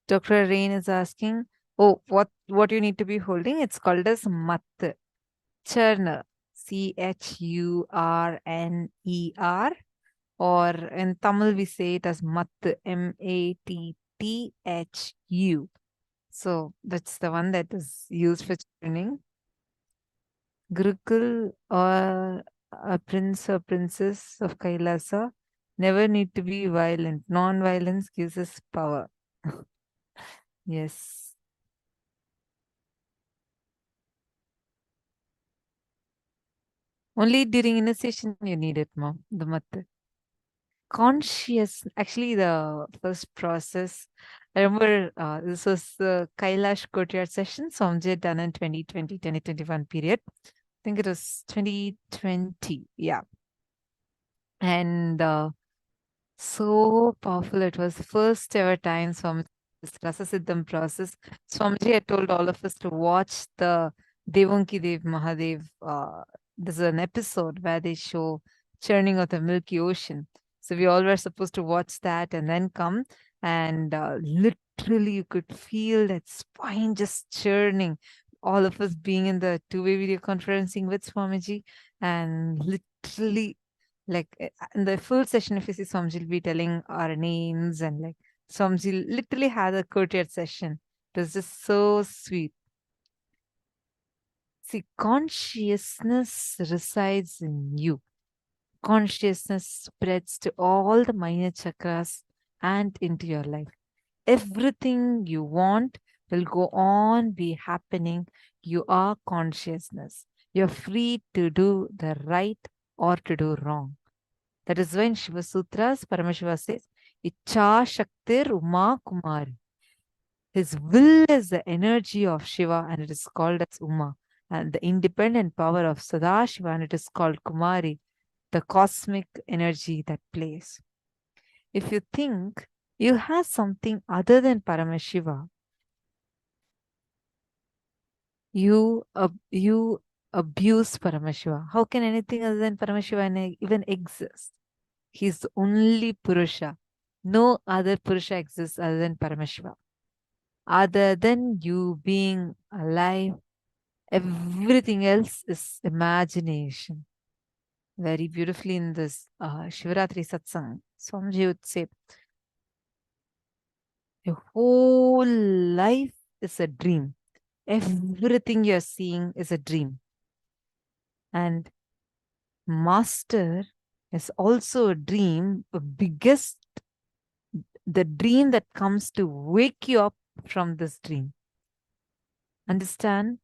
Dr. Rain is asking, oh, what you need to be holding? It's called as Mat. Churner. CHURNER. Or in Tamil, we say it as Mattu, MATTHU. So that's the one that is used for tuning. Gurukul or a prince or princess of Kailasa never need to be violent. Non-violence gives us power. Yes. Only during initiation you need it, Mom, the Mattu. Conscious, actually the first process, I remember this was the Kailash courtyard session Swamiji done in 2020-2021 period. I think it was 2020, yeah. And so powerful. It was first ever time Swamiji, this Rasa Siddham process. Swamiji had told all of us to watch the Devunki Dev Mahadev. There's an episode where they show churning of the Milky Ocean. So we all were supposed to watch that and then come, and literally you could feel that spine just churning. All of us being in the two-way video conferencing with Swamiji, and literally, like in the full session, if you see, Swamiji will be telling our names, and like Swamiji literally had a courtyard session. It was just so sweet. See, consciousness resides in you. Consciousness spreads to all the minor chakras and into your life. Everything you want will go on be happening. You are consciousness. You're free to do the right or to do wrong. That is why in Shiva Sutras, Paramashiva says, Icha Shaktir Uma Kumari. His will is the energy of Shiva, and it is called as Uma. And the independent power of Sadashiva, and it is called Kumari, the cosmic energy that plays. If you think you have something other than Paramashiva, you abuse Paramashiva. How can anything other than Paramashiva even exist? He's the only Purusha. No other Purusha exists other than Paramashiva. Other than you being alive, everything else is imagination. Very beautifully in this Shivaratri Satsang, Swamiji would say, your whole life is a dream. Everything you're seeing is a dream. And Master is also a dream, the biggest the dream that comes to wake you up from this dream. Understand?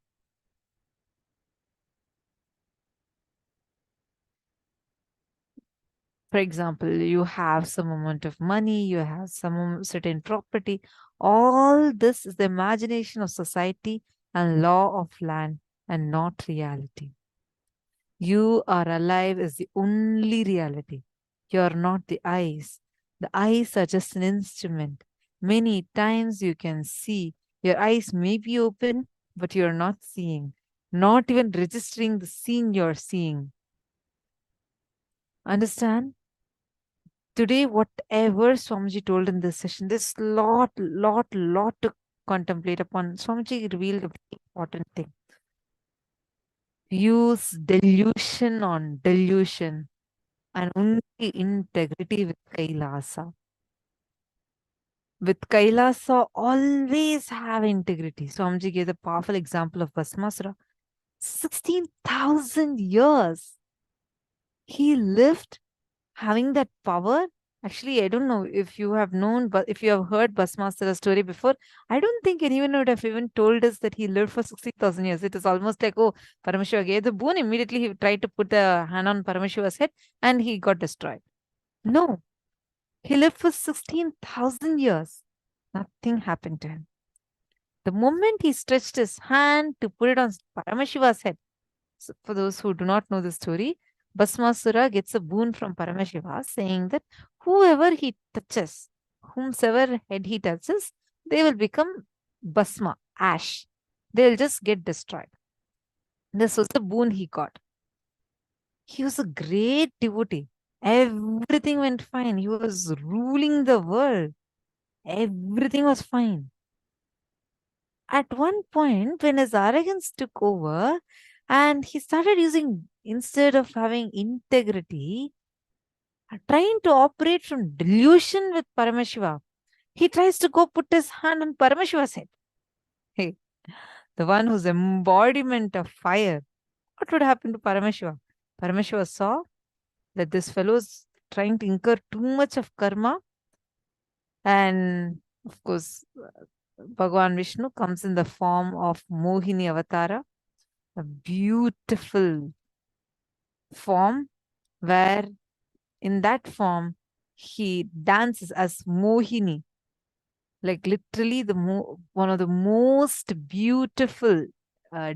For example, you have some amount of money, you have some certain property. All this is the imagination of society and law of land and not reality. You are alive is the only reality. You are not the eyes. The eyes are just an instrument. Many times you can see, your eyes may be open, but you're not seeing, not even registering the scene you're seeing. Understand? Today, whatever Swamiji told in this session, there's lot to contemplate upon. Swamiji revealed a very important thing. Use delusion on delusion and only integrity with Kailasa. With Kailasa, always have integrity. Swamiji gave the powerful example of Bhasmasura. 16,000 years he lived having that power. Actually, I don't know if you have known, but if you have heard Bhasmasura's story before, I don't think anyone would have even told us that he lived for 60,000 years. It is almost like, oh, Paramashiva gave the boon. Immediately he tried to put the hand on Paramashiva's head and he got destroyed. No, he lived for 16,000 years. Nothing happened to him. The moment he stretched his hand to put it on Paramashiva's head, so for those who do not know the story, Bhasmasura gets a boon from Paramashiva saying that whoever he touches, whomsoever head he touches, they will become Bhasma, ash. They'll just get destroyed. This was the boon he got. He was a great devotee. Everything went fine. He was ruling the world. Everything was fine. At one point, when his arrogance took over and he started using, instead of having integrity, trying to operate from delusion with Paramashiva, he tries to go put his hand on Paramashiva's head. Hey, the one who's embodiment of fire. What would happen to Paramashiva? Paramashiva saw that this fellow is trying to incur too much of karma. And of course, Bhagavan Vishnu comes in the form of Mohini Avatara, a beautiful form where in that form he dances as Mohini, like literally one of the most beautiful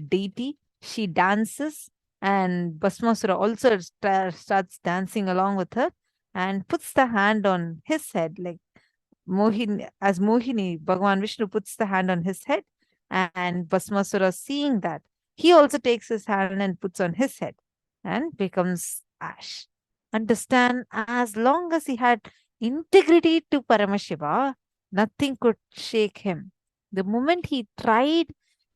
deity. She dances and Bhasmasura also starts dancing along with her and puts the hand on his head, like Mohini, as Mohini, Bhagavan Vishnu puts the hand on his head, and Bhasmasura, seeing that, he also takes his hand and puts on his head and becomes ash. Understand, as long as he had integrity to Paramashiva, nothing could shake him. The moment he tried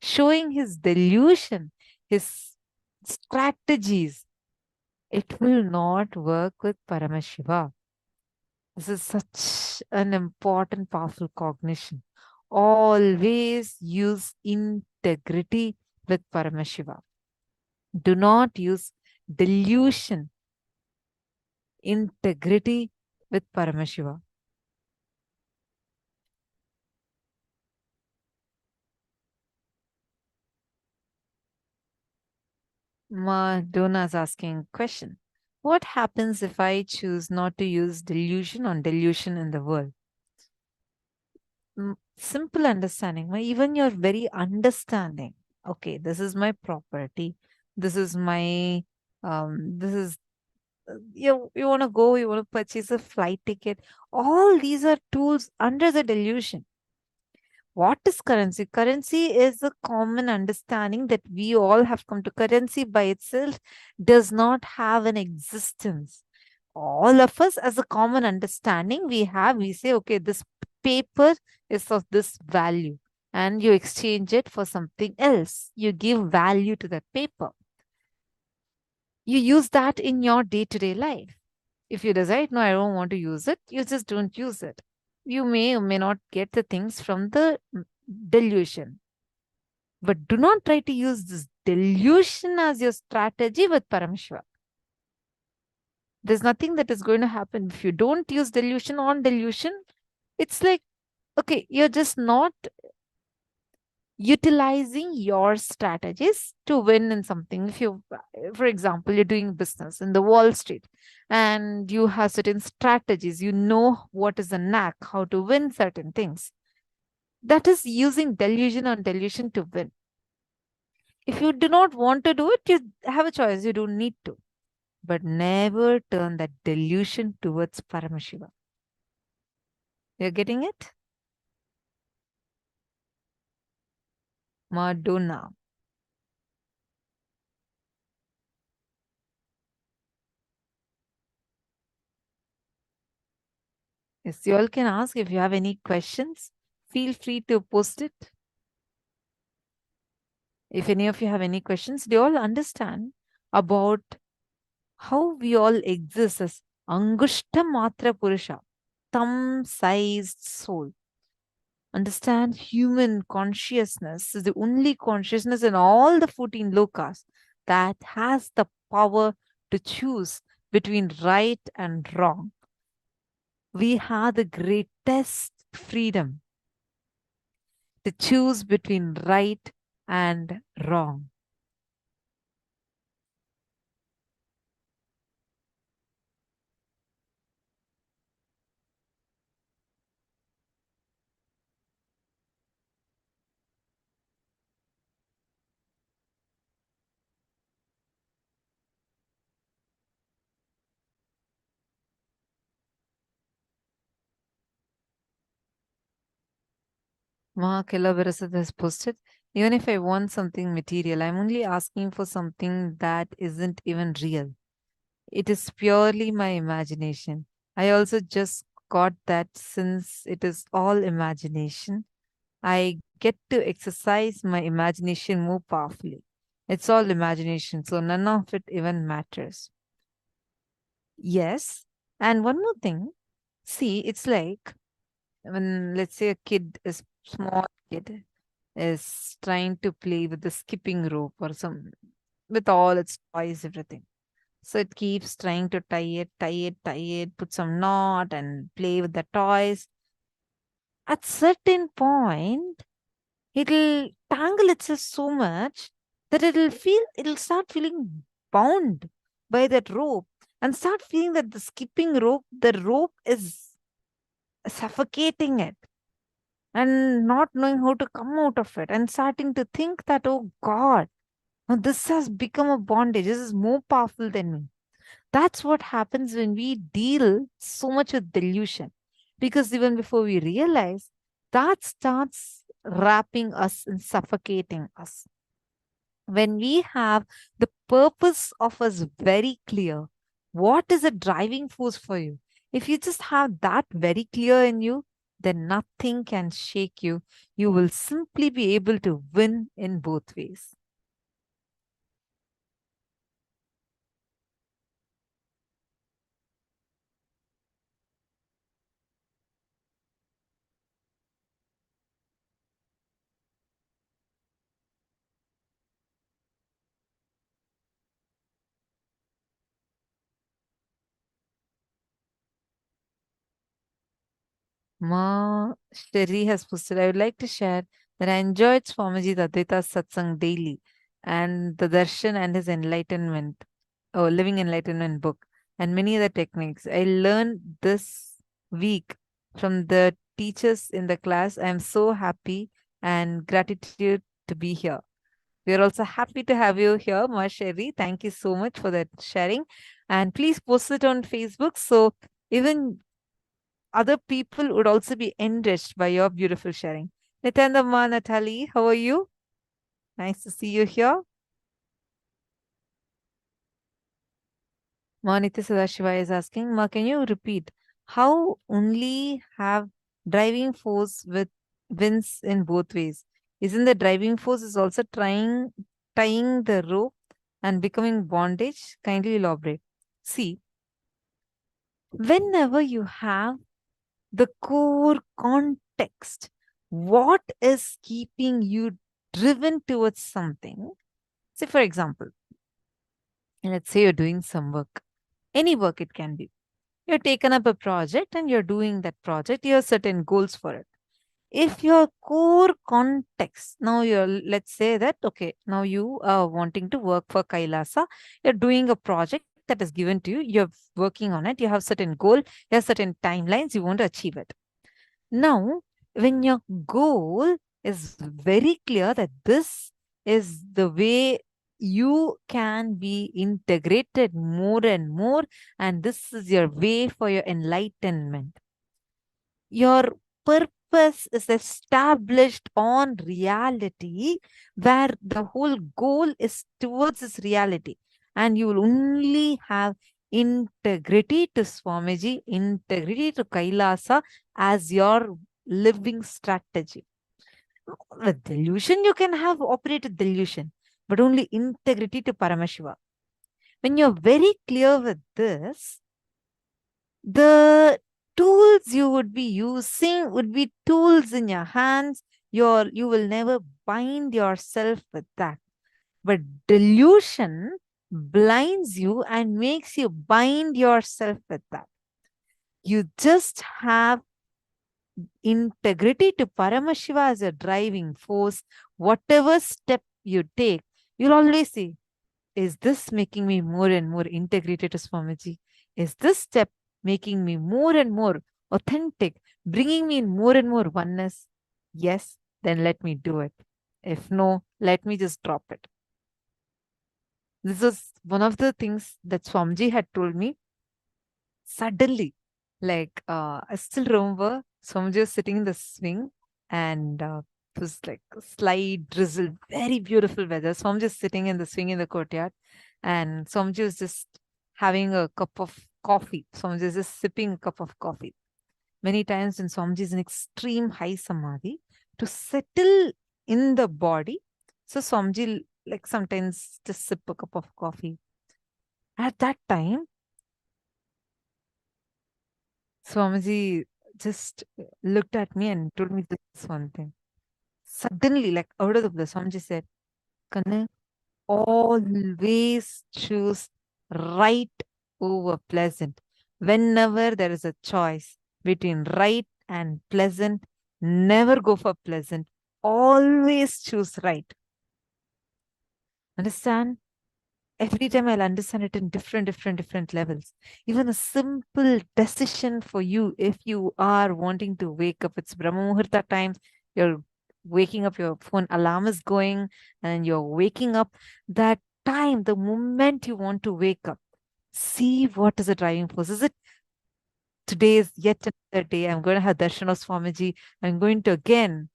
showing his delusion, his strategies, it will not work with Paramashiva. This is such an important, powerful cognition. Always use integrity with Paramashiva. Do not use delusion. Integrity with Paramashiva. Madonna is asking a question. What happens if I choose not to use delusion on delusion in the world? Simple understanding. Even your very understanding. Okay, this is my property. This is my, you want to go, you want to purchase a flight ticket. All these are tools under the delusion. What is currency? Currency is a common understanding that we all have come to. Currency by itself does not have an existence. All of us, as a common understanding, we say, okay, this paper is of this value, and you exchange it for something else. You give value to that paper. You use that in your day-to-day life. If you decide, no, I don't want to use it, you just don't use it. You may or may not get the things from the delusion. But do not try to use this delusion as your strategy with Paramashiva. There's nothing that is going to happen. If you don't use delusion on delusion, It's like, okay, you're just not utilizing your strategies to win in something. If you, for example, you're doing business in the Wall Street and you have certain strategies, you know what is the knack, how to win certain things. That is using delusion on delusion to win. If you do not want to do it, you have a choice. You don't need to. But never turn that delusion towards Paramashiva. You're getting it? Madonna. Yes, you all can ask if you have any questions. Feel free to post it. If any of you have any questions, do you all understand about how we all exist as Angushta Matra Purusha, thumb-sized soul? Understand human consciousness is the only consciousness in all the 14 lokas that has the power to choose between right and wrong. We have the greatest freedom to choose between right and wrong. Mahakela Barasat has posted, even if I want something material, I'm only asking for something that isn't even real. It is purely my imagination. I also just got that since it is all imagination, I get to exercise my imagination more powerfully. It's all imagination, so none of it even matters. Yes. And one more thing. See, it's like when, let's say, a small kid is trying to play with the skipping rope or some, with all its toys, everything. So it keeps trying to tie it, put some knot and play with the toys. At certain point, it'll tangle itself so much that it'll start feeling bound by that rope and start feeling that the rope is suffocating it and not knowing how to come out of it and starting to think that, oh God, now this has become a bondage. This is more powerful than me. That's what happens when we deal so much with delusion. Because even before we realize, that starts wrapping us and suffocating us. When we have the purpose of us very clear, what is a driving force for you? If you just have that very clear in you, then nothing can shake you. You will simply be able to win in both ways. Ma Sherry has posted, I would like to share that I enjoyed Swamiji Advaita's satsang daily and the Darshan and his enlightenment, or Living Enlightenment book, and many other techniques. I learned this week from the teachers in the class. I am so happy and gratitude to be here. We are also happy to have you here, Ma Sherry. Thank you so much for that sharing. And please post it on Facebook so even other people would also be enriched by your beautiful sharing. Nityananda Natalie, how are you? Nice to see you here. Nitya Sadashiva is asking, Ma, can you repeat how only have driving force with wins in both ways? Isn't the driving force is also tying the rope and becoming bondage? Kindly elaborate. See, whenever you have the core context, what is keeping you driven towards something? Say, for example, let's say you're doing some work, any work it can be. You're taken up a project and you're doing that project. You have certain goals for it. If your core context, now let's say that, okay, now you are wanting to work for Kailasa, you're doing a project that is given to you, you're working on it, you have certain goal, you have certain timelines, you want to achieve it. Now, when your goal is very clear that this is the way you can be integrated more and more, and this is your way for your enlightenment. Your purpose is established on reality, where the whole goal is towards this reality, and you will only have integrity to Swamiji, integrity to Kailasa as your living strategy. With delusion, you can have operated delusion, but only integrity to Paramashiva. When you're very clear with this, the tools you would be using would be tools in your hands. You will never bind yourself with that. But delusion blinds you and makes you bind yourself with that. You just have integrity to Paramashiva as a driving force. Whatever step you take, you'll always see, is this making me more and more integrated to Swamiji? Is this step making me more and more authentic, bringing me in more and more oneness? Yes, then let me do it. If no, let me just drop it. This was one of the things that Swamiji had told me. Suddenly, like, I still remember Swamiji was sitting in the swing, and it was like a slight drizzle, very beautiful weather. Swamiji was sitting in the swing in the courtyard, and Swamiji was just having a cup of coffee. Swamiji is just sipping a cup of coffee. Many times when Swamiji is in extreme high samadhi, to settle in the body, so Swamiji like sometimes just sip a cup of coffee. At that time, Swamiji just looked at me and told me this one thing. Suddenly, like out of the blue, Swamiji said, Kanna, always choose right over pleasant. Whenever there is a choice between right and pleasant, never go for pleasant. Always choose right. Understand? Every time I'll understand it in different levels. Even a simple decision for you, if you are wanting to wake up, it's Brahma Muhurta time, you're waking up, your phone alarm is going, and you're waking up. That time, the moment you want to wake up, see what is the driving force. Is it today is yet another day? I'm going to have Darshan of Swamiji. I'm going to again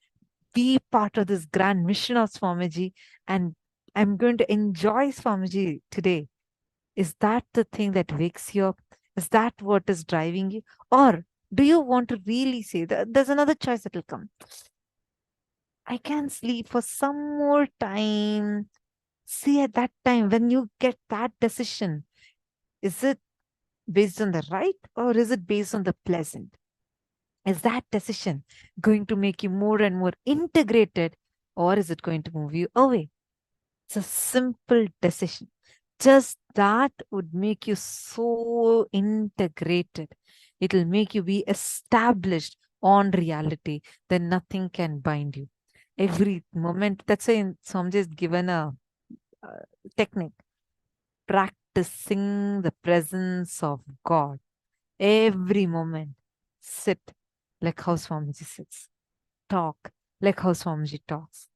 be part of this grand mission of Swamiji, and I'm going to enjoy Swamiji today. Is that the thing that wakes you up? Is that what is driving you? Or do you want to really say that there's another choice that will come? I can sleep for some more time. See, at that time, when you get that decision, is it based on the right or is it based on the pleasant? Is that decision going to make you more and more integrated, or is it going to move you away? It's a simple decision. Just that would make you so integrated. It will make you be established on reality. Then nothing can bind you. Every moment, that's why Swamiji is given a technique. Practicing the presence of God. Every moment, sit like how Swamiji sits. Talk like how Swamiji talks.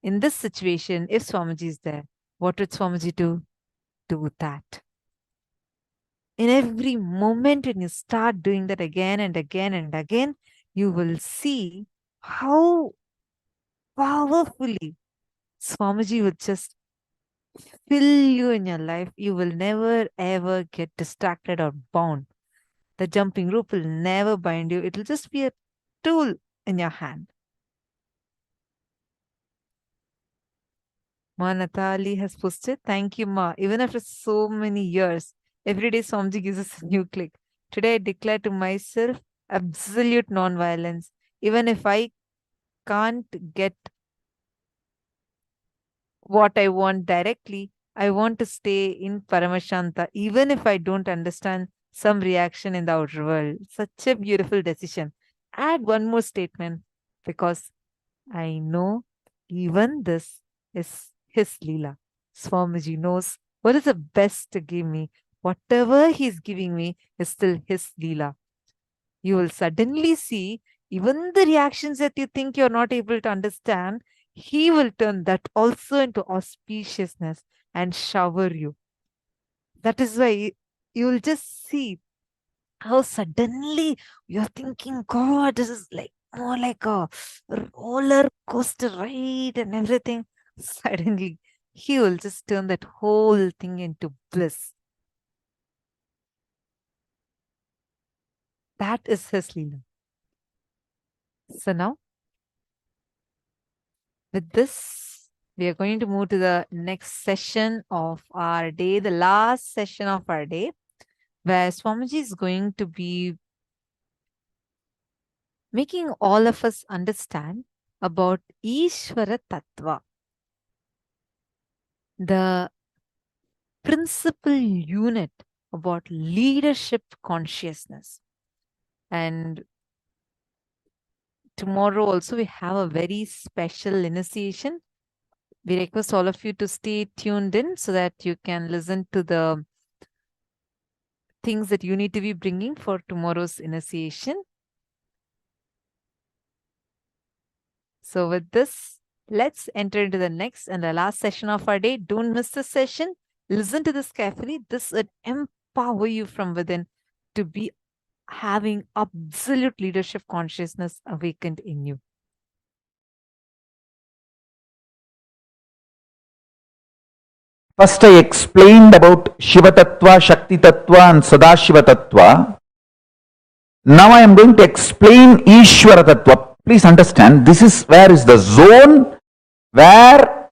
In this situation, if Swamiji is there, what would Swamiji do? Do that. In every moment, when you start doing that again and again and again, you will see how powerfully Swamiji would just fill you in your life. You will never ever get distracted or bound. The jumping rope will never bind you. It will just be a tool in your hand. Ma Natali has posted, thank you, Ma. Even after so many years, every day Swamiji gives us a new click. Today I declare to myself absolute non-violence. Even if I can't get what I want directly, I want to stay in Paramashanta. Even if I don't understand some reaction in the outer world. Such a beautiful decision. Add one more statement, because I know even this is his Leela. Swamiji knows what is the best to give me. Whatever he's giving me is still his Leela. You will suddenly see even the reactions that you think you're not able to understand, he will turn that also into auspiciousness and shower you. That is why you will just see how suddenly you're thinking, God, this is like more like a roller coaster ride and everything. Suddenly, he will just turn that whole thing into bliss. That is his Leela. So now, with this, we are going to move to the next session of our day, the last session of our day, where Swamiji is going to be making all of us understand about Ishvara Tattva, the principal unit about leadership consciousness. And tomorrow also we have a very special initiation. We request all of you to stay tuned in so that you can listen to the things that you need to be bringing for tomorrow's initiation. So with this, let's enter into the next and the last session of our day. Don't miss this session. Listen to this carefully. This will empower you from within to be having absolute leadership consciousness awakened in you. First I explained about Shiva Tattva, Shakti Tattva and Sadashiva Tattva. Now I am going to explain Ishvara Tattva. Please understand, this is where is the zone where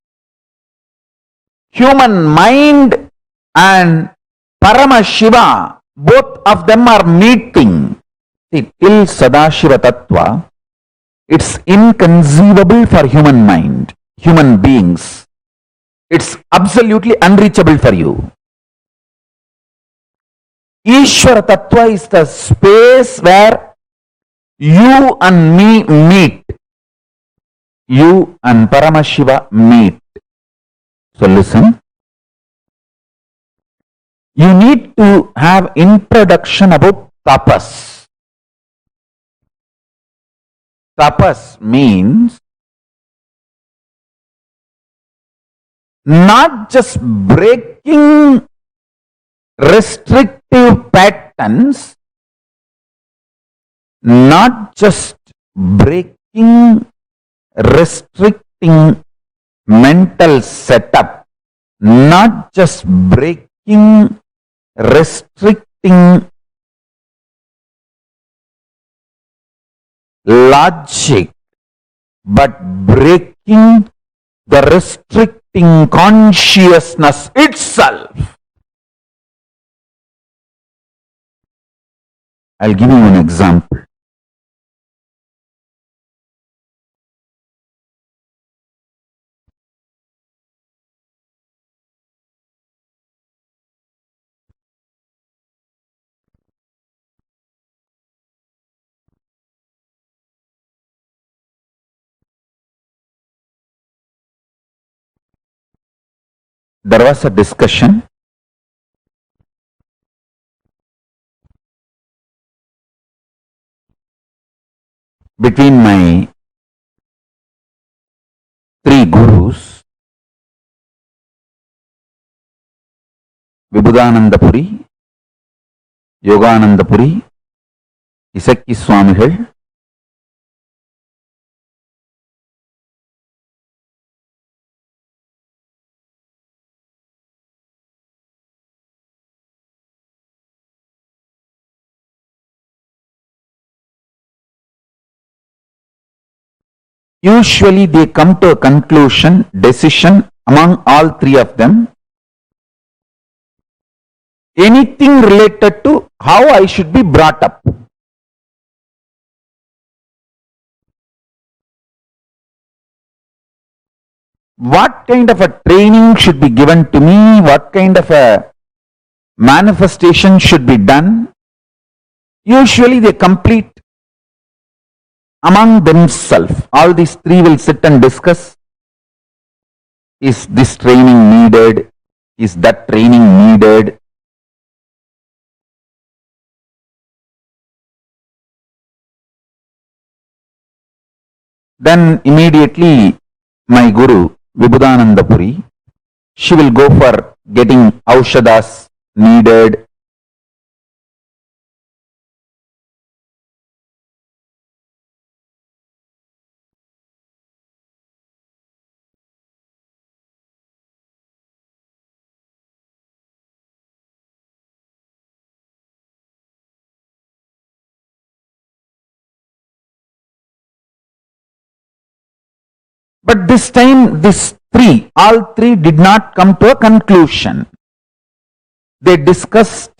human mind and Paramashiva, both of them are meeting. See, till Sadashiva Tattva, it's inconceivable for human mind, human beings. It's absolutely unreachable for you. Ishvara Tattva is the space where you and me meet. You and Paramashiva meet. So listen. You need to have introduction about tapas. Tapas means not just breaking restrictive patterns, not just breaking restricting mental setup, not just breaking restricting logic, but breaking the restricting consciousness itself. I'll give you an example. There was a discussion between my three gurus, Vibhudanandapuri, Yoganandapuri, Isakki Swamigal, usually they come to a conclusion, decision among all three of them. Anything related to how I should be brought up. What kind of a training should be given to me? What kind of a manifestation should be done, usually they complete among themselves. All these three will sit and discuss. Is this training needed? Is that training needed? Then immediately my Guru, Vibhudananda Puri, she will go for getting Aushadas needed. But this time, all three did not come to a conclusion. They discussed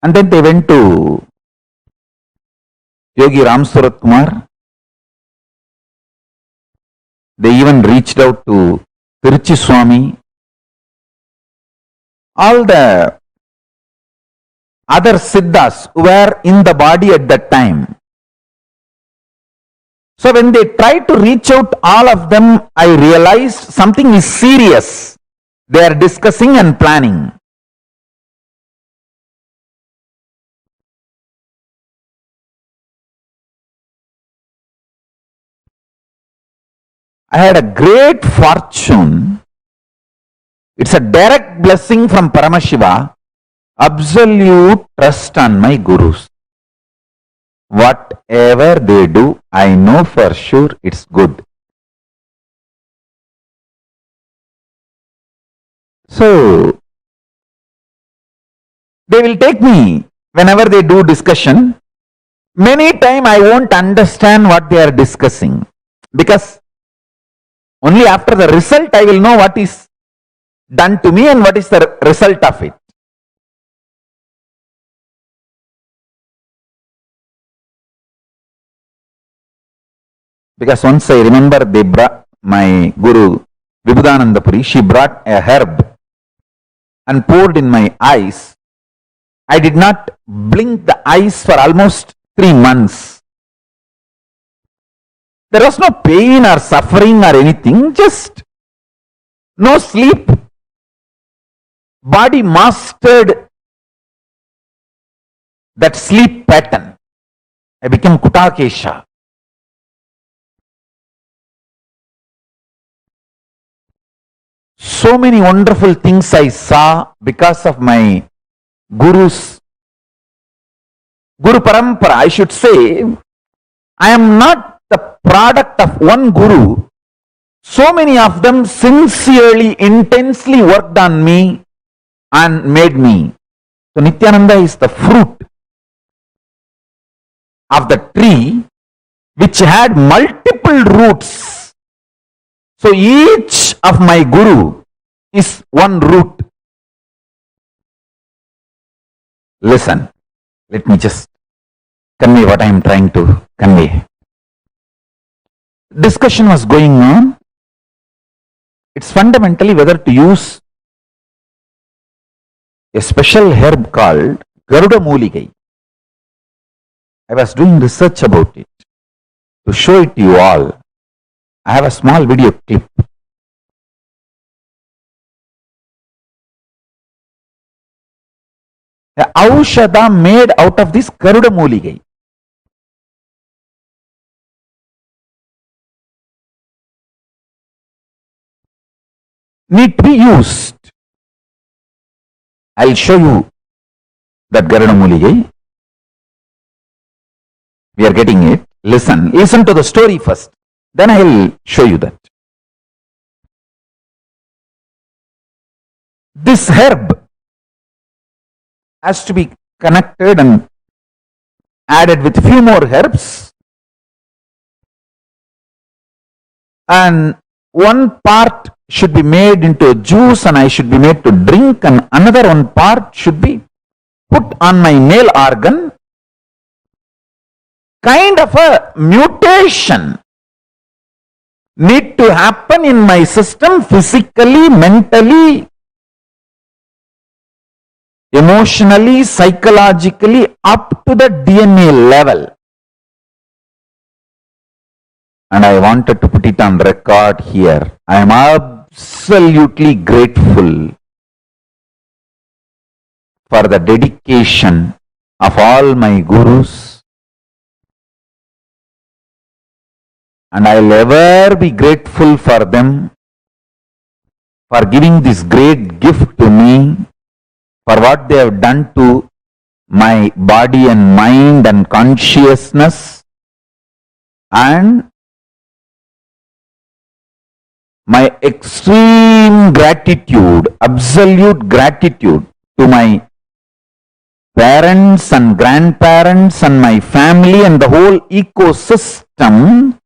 and then they went to Yogi Ram Surat Kumar. They even reached out to Tiruchi Swami. All the other Siddhas who were in the body at that time. So when they tried to reach out all of them, I realized something is serious. They are discussing and planning. I had a great fortune. It's a direct blessing from Paramashiva. Absolute trust on my gurus. Whatever they do, I know for sure it's good. So, they will take me whenever they do discussion. Many times I won't understand what they are discussing, because only after the result I will know what is done to me and what is the result of it. Because once I remember they brought my Guru Vibhudananda Puri, she brought a herb and poured in my eyes. I did not blink the eyes for almost 3 months. There was no pain or suffering or anything, just no sleep. Body mastered that sleep pattern. I became Kutakesha. So many wonderful things I saw because of my Guru's Guru Parampara. I should say, I am not the product of one Guru. So many of them sincerely, intensely worked on me and made me. So Nityananda is the fruit of the tree which had multiple roots. So each of my Guru is one root. Listen, let me just convey what I am trying to convey. Discussion was going on. It's fundamentally whether to use a special herb called Garuda Muligai. I was doing research about it to show it to you all. I have a small video clip. The Aushadha made out of this Garuda Muligai. Need to be used. I'll show you that Garuda Muligai. We are getting it. Listen to the story first. Then I will show you that. This herb has to be connected and added with few more herbs. And one part should be made into a juice and I should be made to drink, and another one part should be put on my male organ. Kind of a mutation need to happen in my system physically, mentally. emotionally, psychologically, up to the DNA level. And I wanted to put it on record here. I am absolutely grateful for the dedication of all my gurus, and I'll ever be grateful for them for giving this great gift to me, for what they have done to my body and mind and consciousness, and my extreme gratitude, absolute gratitude to my parents and grandparents and my family and the whole ecosystem,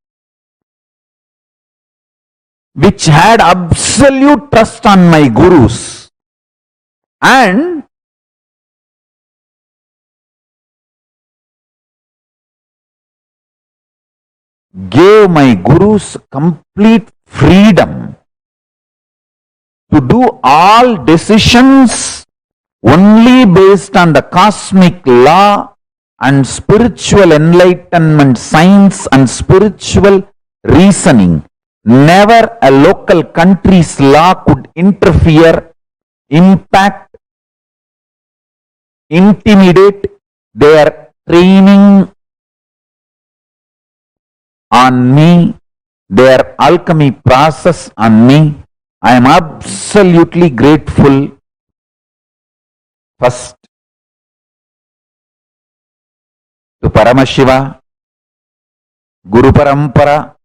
which had absolute trust on my gurus and gave my gurus complete freedom to do all decisions only based on the cosmic law and spiritual enlightenment, science and spiritual reasoning. Never a local country's law could interfere, impact, intimidate their training on me, their alchemy process on me. I am absolutely grateful first to Paramashiva, Guru Parampara,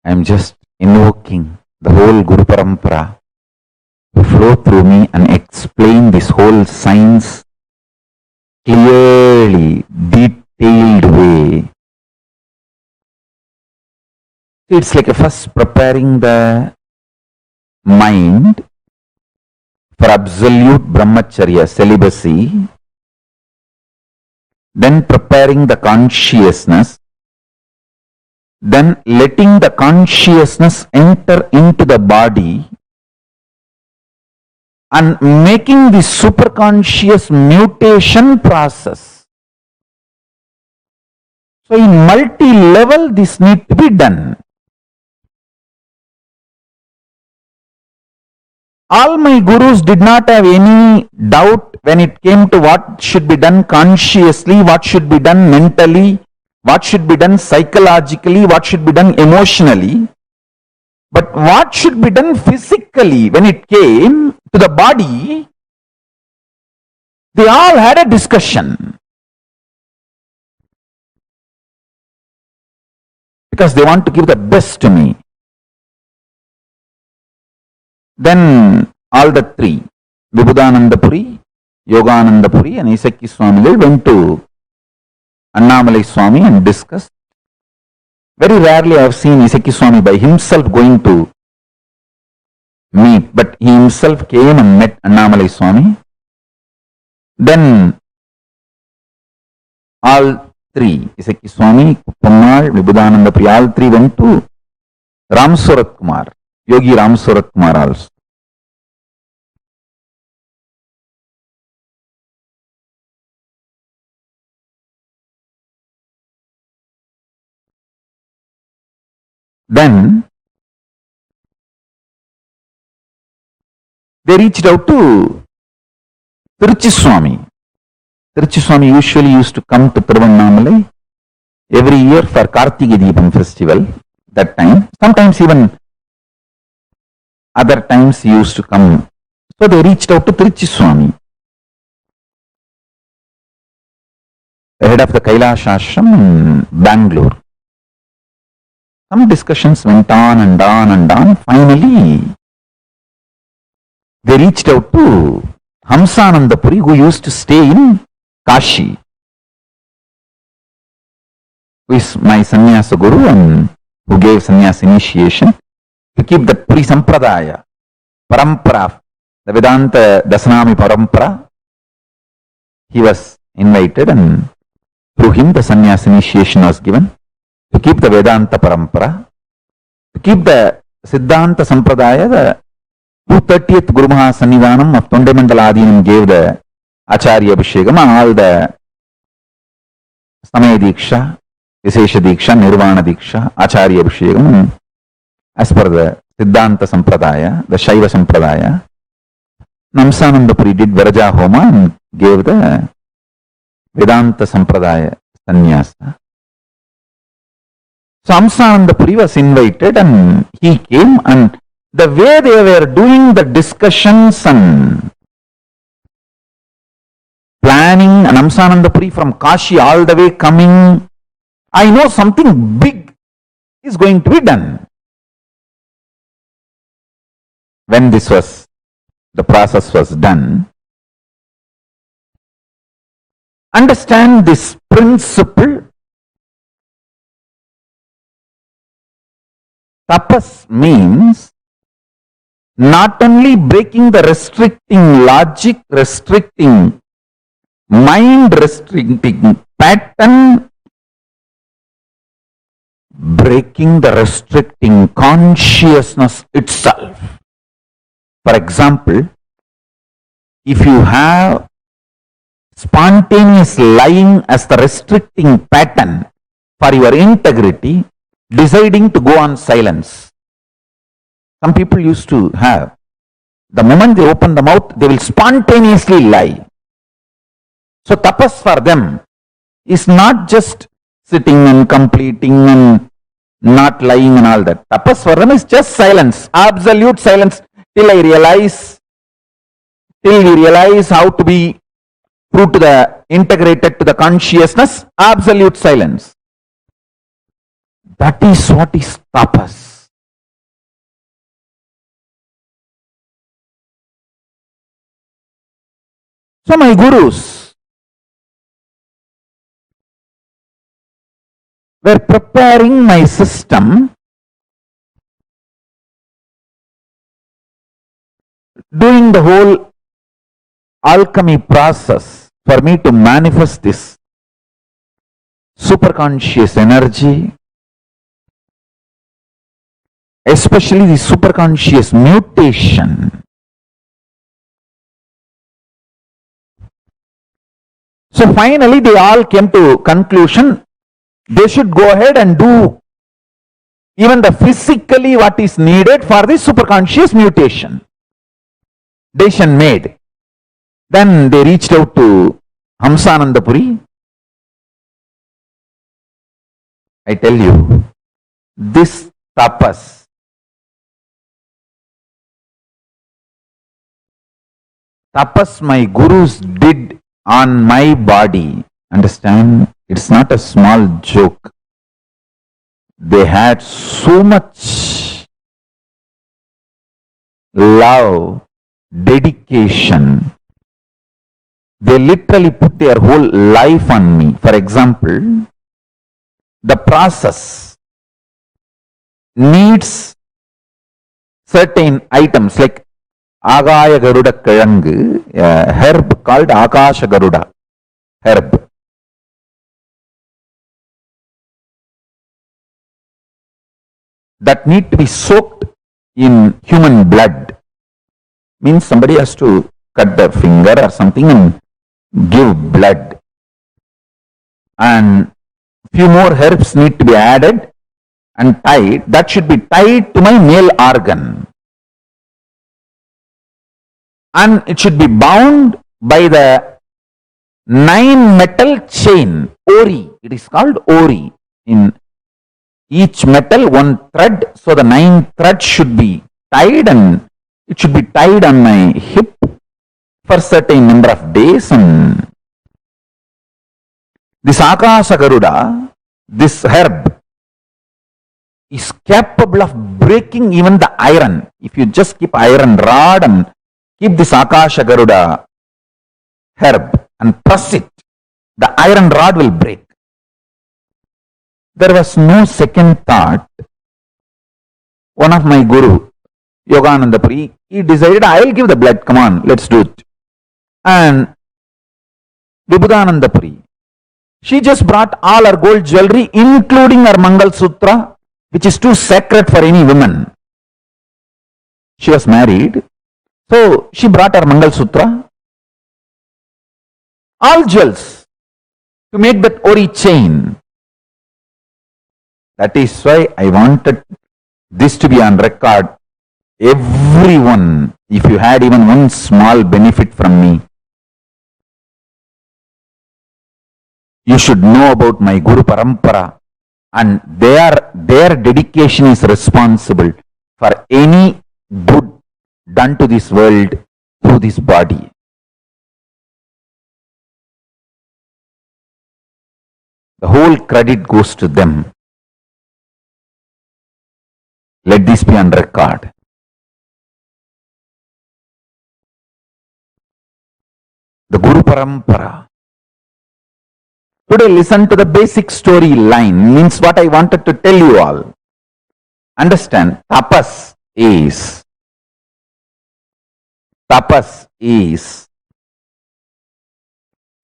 I am just invoking the whole Guru Parampara to flow through me and explain this whole science clearly, detailed way. It's like first preparing the mind for absolute brahmacharya, celibacy, then preparing the consciousness, then letting the consciousness enter into the body and making the superconscious mutation process. So in multi-level this need to be done. All my gurus did not have any doubt when it came to what should be done consciously, what should be done mentally, what should be done psychologically, what should be done emotionally. But what should be done physically when it came to the body, they all had a discussion. Because they want to give the best to me. Then all the three, Vibhudanandapuri, Yoganandapuri and Isaki Swami went to Annamalai Swami and discussed. Very rarely I have seen Isaki Swami by himself going to meet, but he himself came and met Annamalai Swami. Then all three, Isaki Swami, Kupammal, Vibhudanandapuri, all three went to Ram Surat Kumar, Yogi Ram Surat Kumar also. Then they reached out to Tirchiswami. Tirchiswami usually used to come to Tiruvannamalai every year for Kartike Deepam festival. That time, sometimes even other times he used to come. So they reached out to Tirchiswami, the head of the Kailasa Ashram in Bangalore. Some discussions went on and on and on. Finally, they reached out to Hamsananda Puri, who used to stay in Kashi, who is my sannyasa guru and who gave sannyasa initiation, to keep the Puri Sampradaya, Parampara, the Vedanta Dasanami Parampara. He was invited and through him the sannyasa initiation was given, to keep the Vedanta Parampara, to keep the Siddhanta Sampradaya. The 230th Guru Maha Sannidhanam of Tondemandala Adinam gave the Acharya Abhishekam, all the Samaya Diksha, Vishesha Diksha, Nirvana Diksha, Acharya Abhishekam, as per the Siddhanta Sampradaya, the Shaiva Sampradaya. Namsananda Puri did Varaja Homa and gave the Vedanta Sampradaya Sannyasa. So Hamsananda Puri was invited and he came, and the way they were doing the discussions and planning, and Hamsananda Puri from Kashi all the way coming, I know something big is going to be done. When the process was done, understand this principle. Tapas means not only breaking the restricting logic, restricting mind, restricting pattern, breaking the restricting consciousness itself. For example, if you have spontaneous lying as the restricting pattern for your integrity, deciding to go on silence. Some people used to have, the moment they open the mouth, they will spontaneously lie. So tapas for them is not just sitting and completing and not lying and all that. Tapas for them is just silence, absolute silence, till we realize how to be true to the integrated to the consciousness, absolute silence. That is what is tapas. So my gurus were preparing my system, doing the whole alchemy process for me to manifest this superconscious energy, especially the superconscious mutation. So finally they all came to conclusion they should go ahead and do even the physically what is needed for the superconscious mutation. Decision made. Then they reached out to Hamsananda Puri. I tell you, this tapas my gurus did on my body, understand, it's not a small joke. They had so much love, dedication. They literally put their whole life on me. For example, the process needs certain items like Agaya Garuda Kirangu, a herb called Akasha Garuda herb. That need to be soaked in human blood. Means somebody has to cut the finger or something and give blood. And few more herbs need to be added and tied. That should be tied to my male organ. and it should be bound by the 9 metal chain, ori. It is called ori. In each metal, one thread. So the 9 threads should be tied, and it should be tied on my hip for certain number of days. And this Akasa Garuda, this herb, is capable of breaking even the iron. If you just keep iron rod and keep this Akasha Garuda herb and press it, the iron rod will break. There was no second thought. One of my guru, Yogananda Puri, he decided, I will give the blood, come on, let's do it. And Vibhudananda Puri, she just brought all her gold jewelry, including her Mangal Sutra, which is too sacred for any woman. She was married, so she brought her Mangal Sutra, all jewels, to make that ori chain. That is why I wanted this to be on record. Everyone, if you had even one small benefit from me, you should know about my Guru Parampara, and their dedication is responsible for any good done to this world through this body. The whole credit goes to them. Let this be on record. The Guru Parampara. Today listen to the basic storyline, means what I wanted to tell you all. Understand, tapas is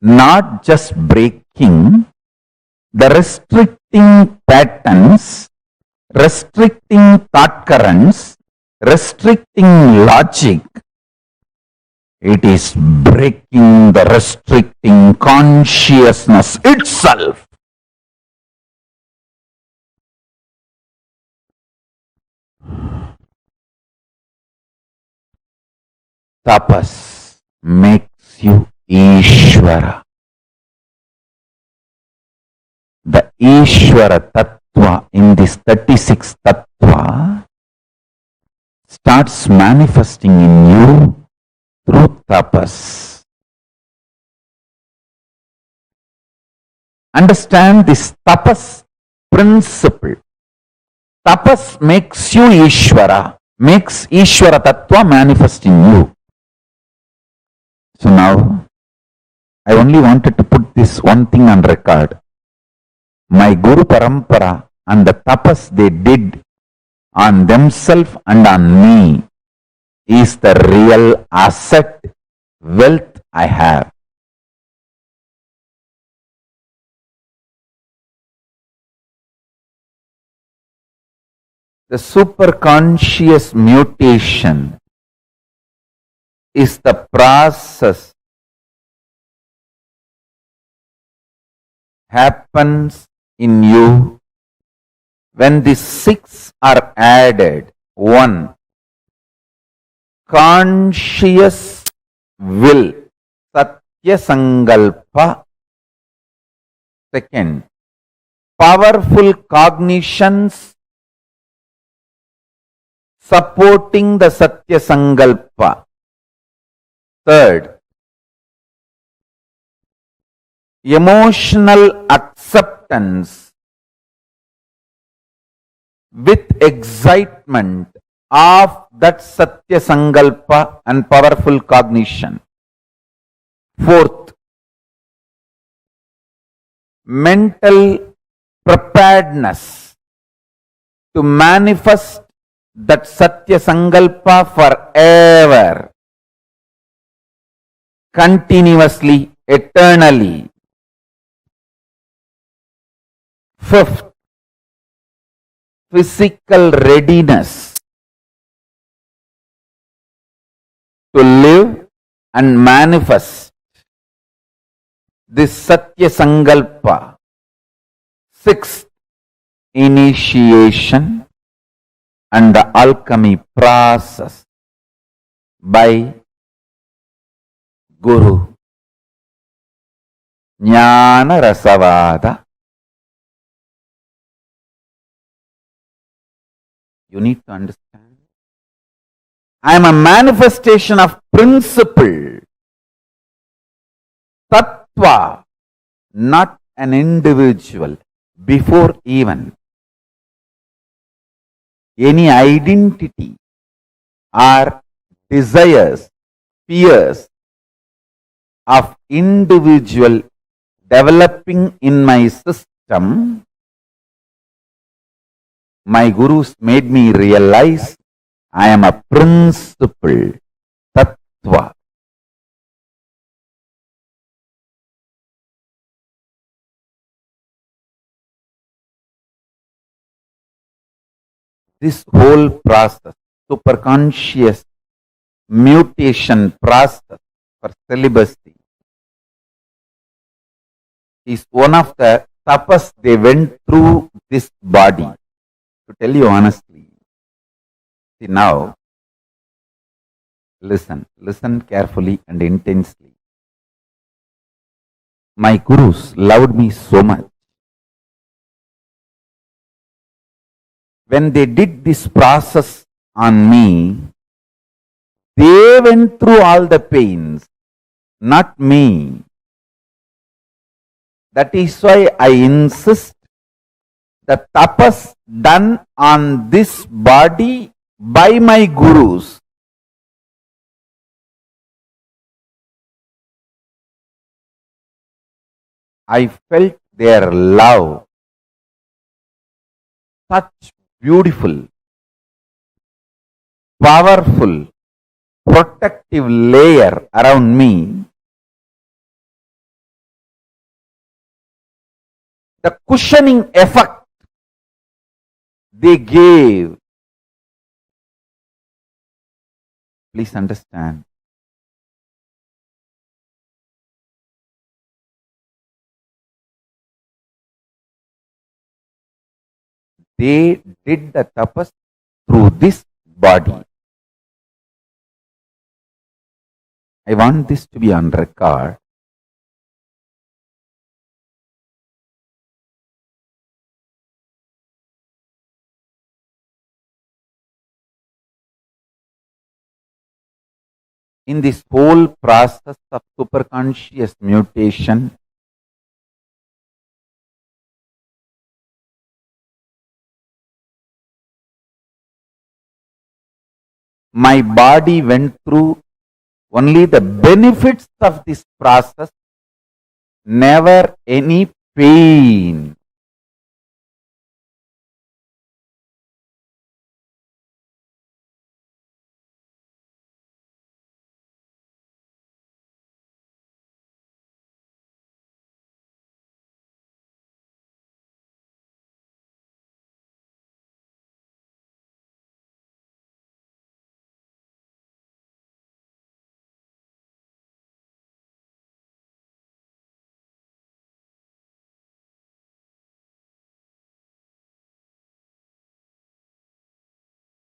not just breaking the restricting patterns, restricting thought currents, restricting logic. It is breaking the restricting consciousness itself. Tapas makes you Ishvara. The Ishvara Tattva in this 36 Tattva starts manifesting in you through tapas. Understand this tapas principle. Tapas makes you Ishvara, makes Ishvara Tattva manifest in you. So now, I only wanted to put this one thing on record. My Guru Parampara and the tapas they did on themselves and on me is the real asset, wealth I have. The superconscious mutation is the process happens in you when the 6 are added. 1. Conscious will, Satya Sankalpa. 2. Powerful cognitions supporting the Satya Sankalpa. 3. Emotional acceptance with excitement of that Satya Sankalpa and powerful cognition. 4. Mental preparedness to manifest that Satya Sankalpa forever, continuously, eternally. 5th, physical readiness to live and manifest this Satya Sankalpa. 6th, initiation and the alchemy process by Guru, Jnana Rasavada. You need to understand. I am a manifestation of principle, tattva, not an individual. Before even any identity or desires, fears of individual developing in my system, my gurus made me realize I am a principle, tattva. This whole process, superconscious mutation process for celibacy, is one of the tapas they went through this body. To tell you honestly, see now, listen carefully and intensely. My gurus loved me so much. When they did this process on me, they went through all the pains, not me. That is why I insist the tapas done on this body by my gurus I felt their love, such beautiful, powerful, protective layer around me. The cushioning effect they gave, please understand. They did the tapas through this body. I want this to be on record. In this whole process of superconscious mutation, my body went through only the benefits of this process, never any pain.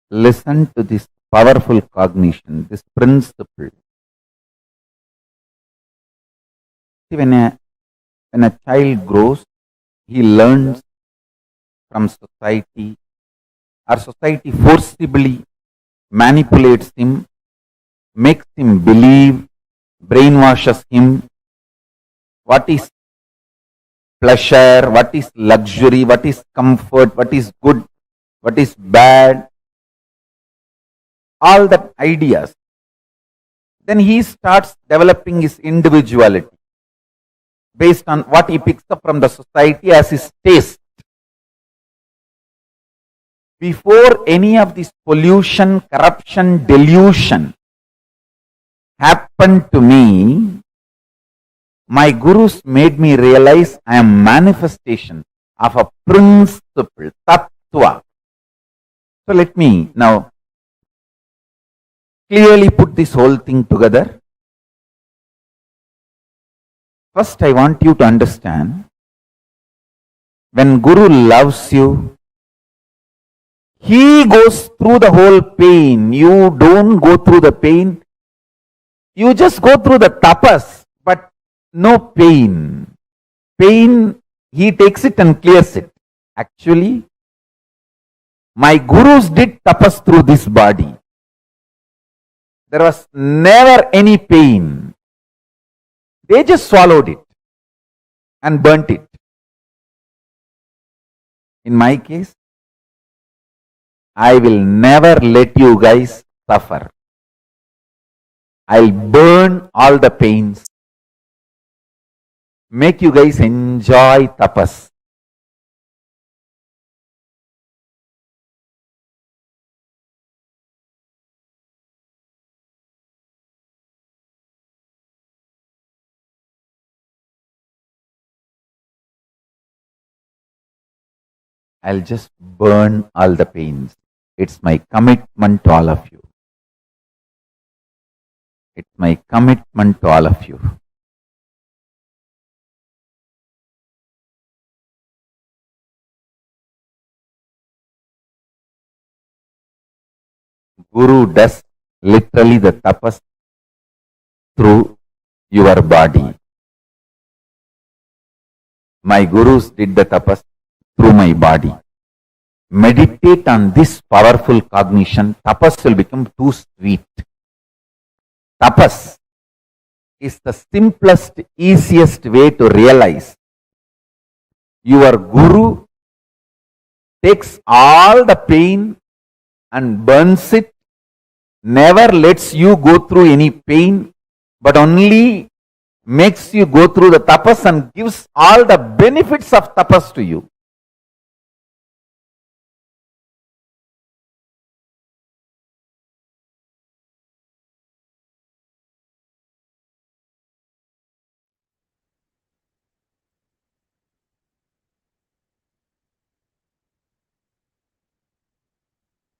Listen to this powerful cognition, this principle. See, when a child grows, he learns from society, or society forcibly manipulates him, makes him believe, brainwashes him what is pleasure, what is luxury, what is comfort, what is good, what is bad, all that ideas. Then he starts developing his individuality based on what he picks up from the society as his taste. Before any of this pollution, corruption, delusion happened to me, my gurus made me realize I am manifestation of a principle, tattva. So let me now clearly put this whole thing together. First, I want you to understand, when Guru loves you, he goes through the whole pain. You don't go through the pain. You just go through the tapas, but no pain. Pain, he takes it and clears it. Actually, my gurus did tapas through this body. There was never any pain. They just swallowed it and burnt it. In my case, I will never let you guys suffer. I'll burn all the pains, make you guys enjoy tapas. I'll just burn all the pains. It's my commitment to all of you. It's my commitment to all of you. Guru does literally the tapas through your body. My gurus did the tapas through my body. Meditate on this powerful cognition. Tapas will become too sweet. Tapas is the simplest, easiest way to realize your guru takes all the pain and burns it, never lets you go through any pain, but only makes you go through the tapas and gives all the benefits of tapas to you.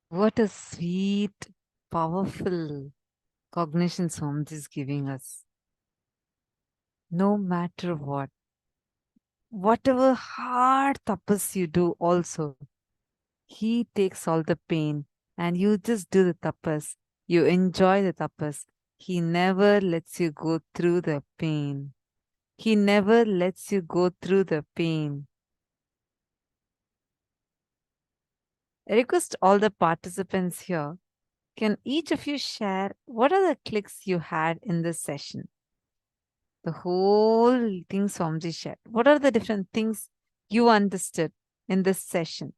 What a sweet, powerful cognition Swamiji is giving us. No matter what, whatever hard tapas you do also, he takes all the pain and you just do the tapas. You enjoy the tapas. He never lets you go through the pain. He never lets you go through the pain. I request all the participants here, can each of you share what are the clicks you had in this session? The whole thing Swamiji shared. What are the different things you understood in this session?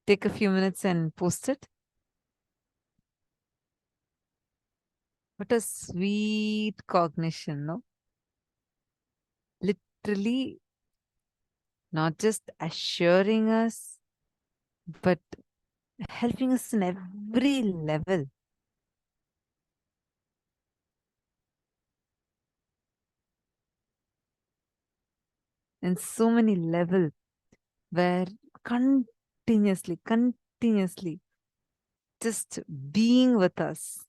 Take a few minutes and post it. What a sweet cognition, no? Literally, not just assuring us, but helping us in every level. In so many levels where continuously, just being with us.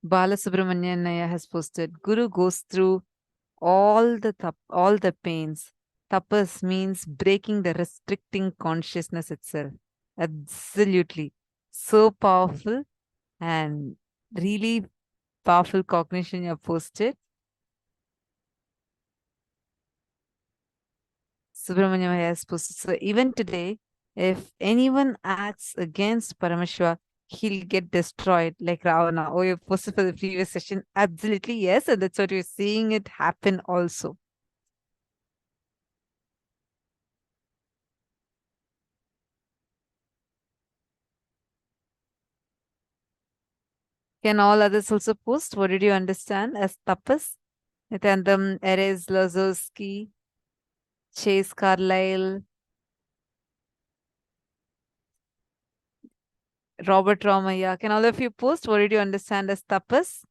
Balasubramanian Naya has posted, Guru goes through all the pains. Tapas means breaking the restricting consciousness itself. Absolutely. So powerful and really powerful cognition you have posted. Subramaniam has posted. So even today, if anyone acts against Paramashiva, he'll get destroyed like Ravana. Oh, you posted for the previous session. Absolutely, yes. And that's what you're seeing it happen also. Can all others also post? What did you understand as tapas? Nityanandam, Erez, Lazowski, Chase Carlyle, Robert Ramaya. Can all of you post? What did you understand as tapas?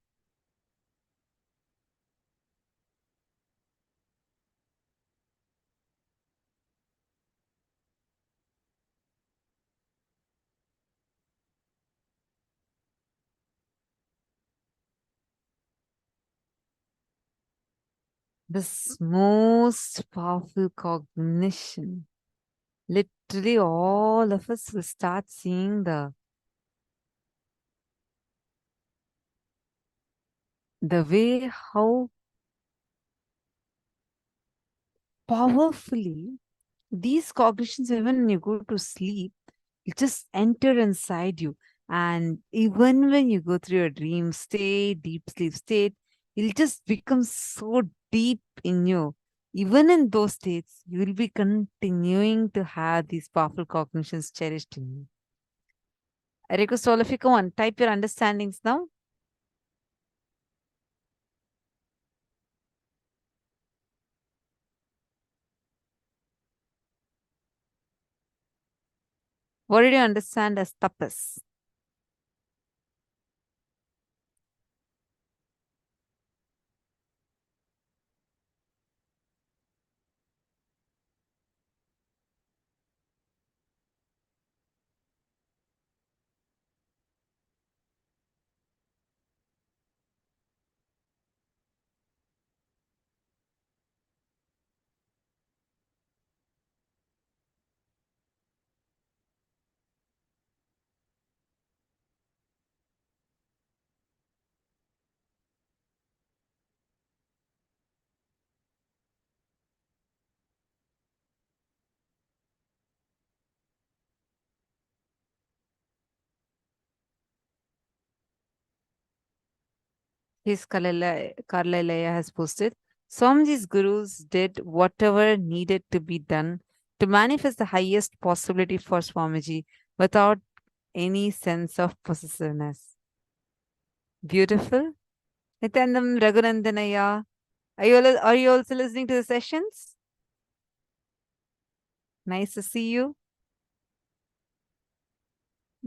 This most powerful cognition. Literally, all of us will start seeing the way how powerfully these cognitions, even when you go to sleep, just enter inside you. And even when you go through your dream state, deep sleep state, it'll just become so deep in you. Even in those states, you will be continuing to have these powerful cognitions cherished in you. I request all of you, come on, type your understandings now. What did you understand as tapas? His Karlalaya has posted, Swamiji's gurus did whatever needed to be done to manifest the highest possibility for Swamiji without any sense of possessiveness. Beautiful. Nityanandam Raghunandanaya. Are you also listening to the sessions? Nice to see you.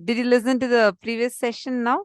Did you listen to the previous session now?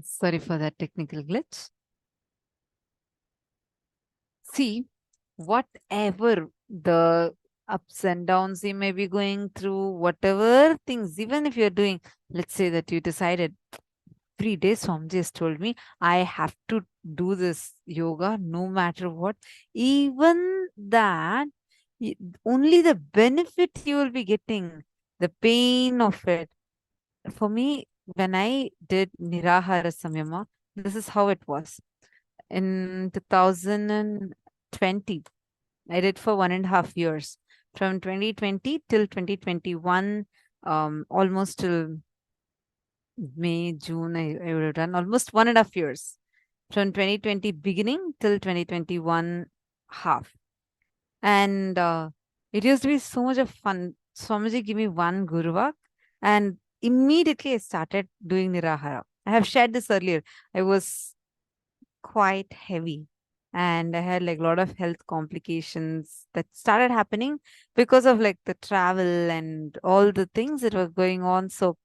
Sorry for that technical glitch. See, whatever the ups and downs you may be going through, whatever things, even if you're doing, let's say that you decided 3 days, Swamiji has told me I have to do this yoga no matter what. Even that, only the benefit you will be getting, the pain of it. For me, when I did Nirahara Samyama, this is how it was. In 2020, I did for 1.5 years. From 2020 till 2021, almost till May, June, I would have done almost 1.5 years. From 2020 beginning till 2021 half. And it used to be so much of fun. Swamiji gave me one Guruvak, and immediately I started doing Nirahara. I have shared this earlier. I was quite heavy and I had like a lot of health complications that started happening because of like the travel and all the things that were going on. So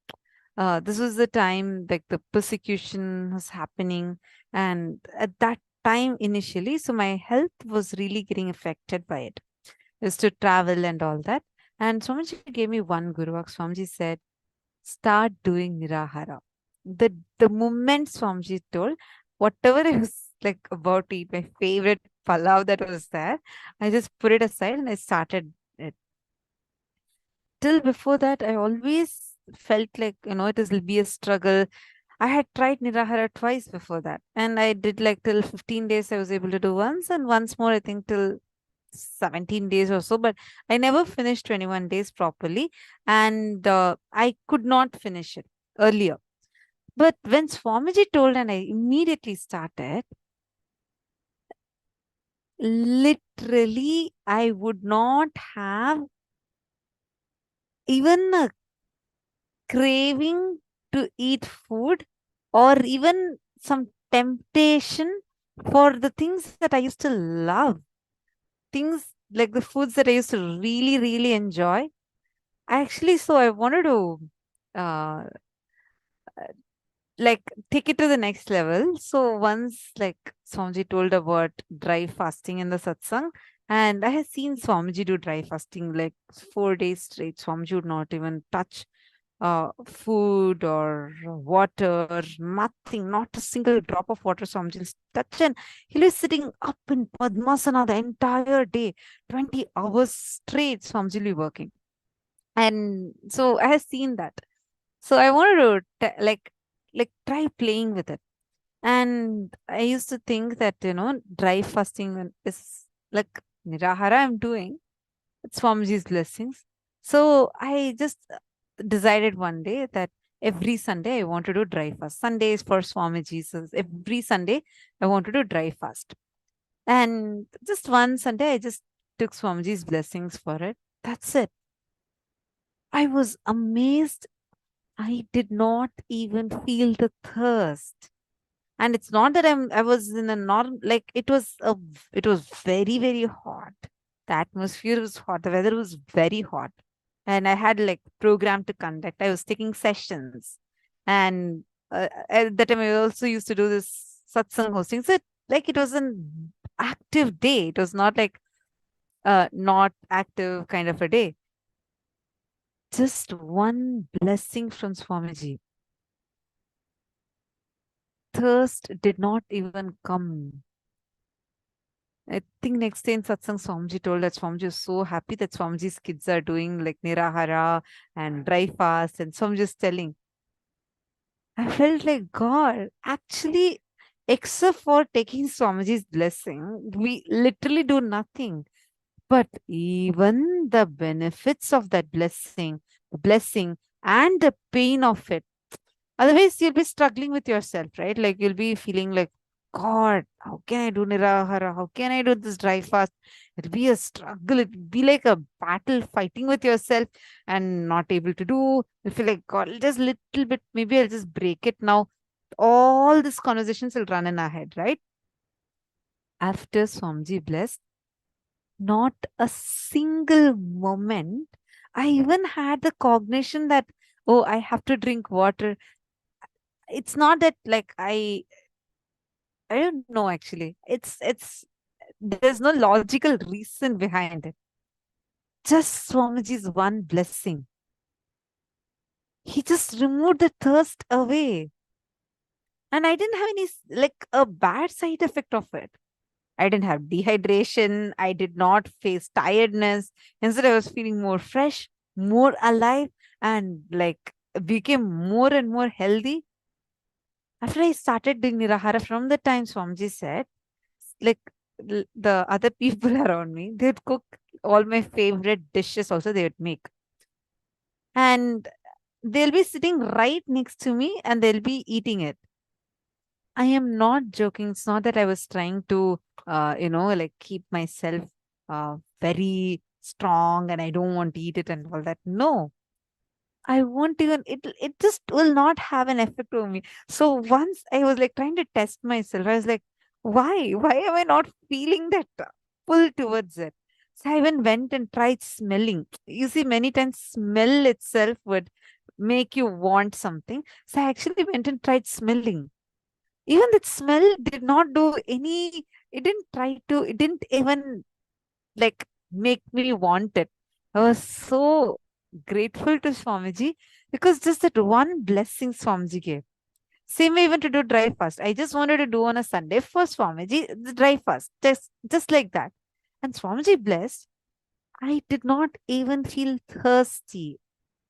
this was the time like the persecution was happening, and at that time initially, so my health was really getting affected by it. Is to travel and all that. And Swamiji gave me one Guruvak. Swamiji said, start doing Nirahara. The moment Swamiji told, whatever I was like about to eat, my favorite palav that was there, I just put it aside and I started it. Till before that, I always felt like, it will be a struggle. I had tried Nirahara twice before that, and I did like till 15 days I was able to do once, and once more I think till 17 days or so, but I never finished 21 days properly, and I could not finish it earlier. But when Swamiji told and I immediately started, literally I would not have even a craving to eat food or even some temptation for the things that I used to love. Things like the foods that I used to really, really enjoy. I wanted to like take it to the next level. So once like Swamiji told about dry fasting in the satsang, and I had seen Swamiji do dry fasting like 4 days straight. Swamiji would not even touch food or water, nothing, not a single drop of water Swamiji will touch. And he was sitting up in Padmasana the entire day, 20 hours straight, Swamiji will be working. And so I have seen that. So I wanted to like try playing with it. And I used to think that, dry fasting is like Nirahara I'm doing. It's Swamiji's blessings. So I just decided one day that every Sunday I want to do dry fast. Sunday is for Swamiji. So every Sunday I want to do dry fast. And just one Sunday I just took Swamiji's blessings for it. That's it. I was amazed. I did not even feel the thirst. And it's not that I was in a norm, like it was very, very hot. The atmosphere was hot. The weather was very hot. And I had like program to conduct. I was taking sessions. And at that time I also used to do this satsang hosting. So it was an active day. It was not like not active kind of a day. Just one blessing from Swamiji. Thirst did not even come. I think next day in satsang, Swamiji told that Swamiji was so happy that Swamiji's kids are doing like Nirahara and dry fast, and Swamiji is telling. I felt like God, actually, except for taking Swamiji's blessing, we literally do nothing. But even the benefits of that blessing and the pain of it. Otherwise, you'll be struggling with yourself, right? Like you'll be feeling like, God, how can I do Nirahara? How can I do this dry fast? It'll be a struggle. It'll be like a battle fighting with yourself and not able to do. You feel like, God, just little bit, maybe I'll just break it now. All these conversations will run in our head, right? After Swamiji blessed, not a single moment I even had the cognition that, oh, I have to drink water. It's not that like I don't know actually. It's there's no logical reason behind it. Just Swamiji's one blessing. He just removed the thirst away. And I didn't have any like a bad side effect of it. I didn't have dehydration. I did not face tiredness. Instead, I was feeling more fresh, more alive, and like became more and more healthy. After I started doing Nirahara, from the time Swamiji said, like the other people around me, they'd cook all my favorite dishes also they would make. And they'll be sitting right next to me and they'll be eating it. I am not joking. It's not that I was trying to, like keep myself very strong and I don't want to eat it and all that. No, I won't even, it just will not have an effect on me. So once I was like trying to test myself, I was like, why am I not feeling that pull towards it? So I even went and tried smelling. You see, many times smell itself would make you want something. So I actually went and tried smelling. Even that smell did not do any, it didn't even like make me want it. I was so grateful to Swamiji because just that one blessing Swamiji gave. Same way even to do dry fast. I just wanted to do on a Sunday for Swamiji, the dry fast, just like that. And Swamiji blessed, I did not even feel thirsty.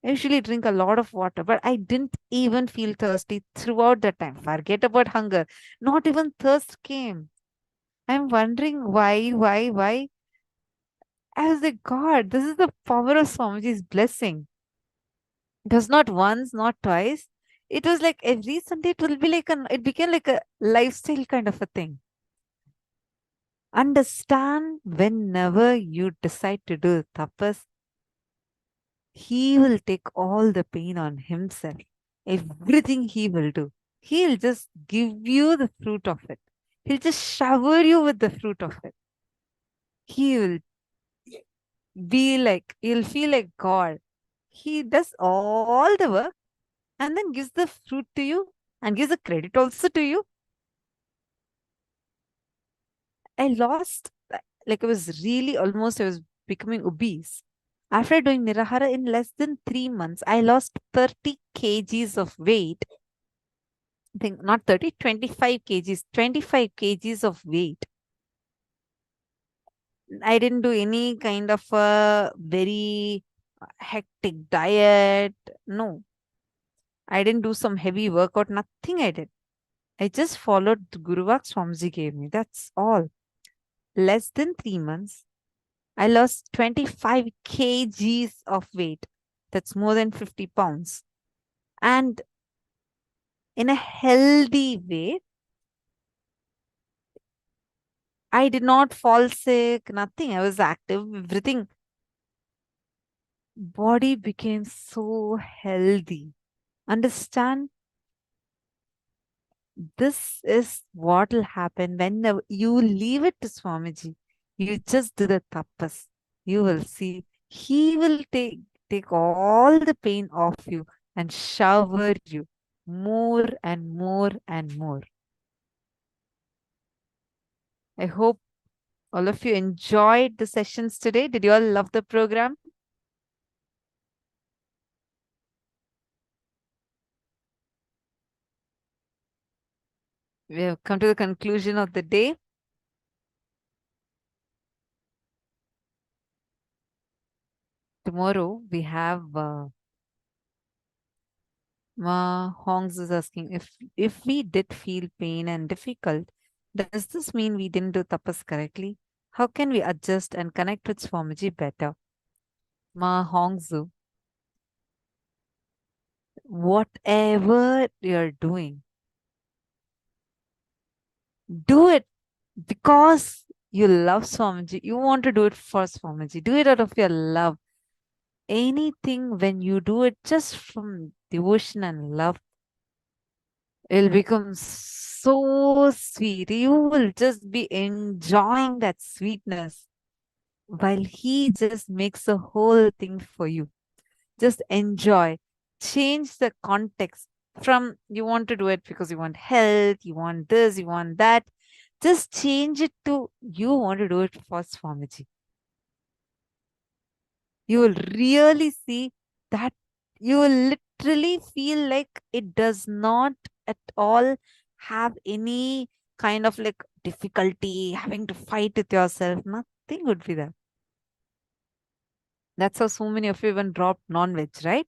I usually drink a lot of water, but I didn't even feel thirsty throughout the time. Forget about hunger. Not even thirst came. I'm wondering why. I was like, God, this is the power of Swamiji's blessing. It was not once, not twice. It was like every Sunday it will be like it became like a lifestyle kind of a thing. Understand, whenever you decide to do tapas, he will take all the pain on himself. Everything he will do. He'll just give you the fruit of it. He'll just shower you with the fruit of it. He will you'll feel like God. He does all the work and then gives the fruit to you and gives the credit also to you. I lost, like I was becoming obese. After doing Nirahara in less than 3 months, I lost 30 kgs of weight. I think not 30, 25 kgs, 25 kgs of weight. I didn't do any kind of a very hectic diet. No. I didn't do some heavy workout. Nothing I did. I just followed the Guruvak Swamiji gave me. That's all. Less than 3 months, I lost 25 kgs of weight. That's more than 50 pounds. And in a healthy way, I did not fall sick, nothing. I was active, everything. Body became so healthy. Understand? This is what will happen when you leave it to Swamiji. You just do the tapas. You will see. He will take all the pain off you and shower you more and more and more. I hope all of you enjoyed the sessions today. Did you all love the program? We have come to the conclusion of the day. Tomorrow we have Ma Hongs is asking if we did feel pain and difficult, does this mean we didn't do tapas correctly? How can we adjust and connect with Swamiji better? Ma Hongzu, whatever you're doing, do it because you love Swamiji. You want to do it for Swamiji. Do it out of your love. Anything, when you do it just from devotion and love, it'll become so sweet. You will just be enjoying that sweetness while he just makes the whole thing for you. Just enjoy. Change the context from you want to do it because you want health, you want this, you want that. Just change it to you want to do it for Swamiji. You will really see that you will literally feel like it does not at all have any kind of like difficulty, having to fight with yourself. Nothing would be there. That's how so many of you even dropped non-veg, right?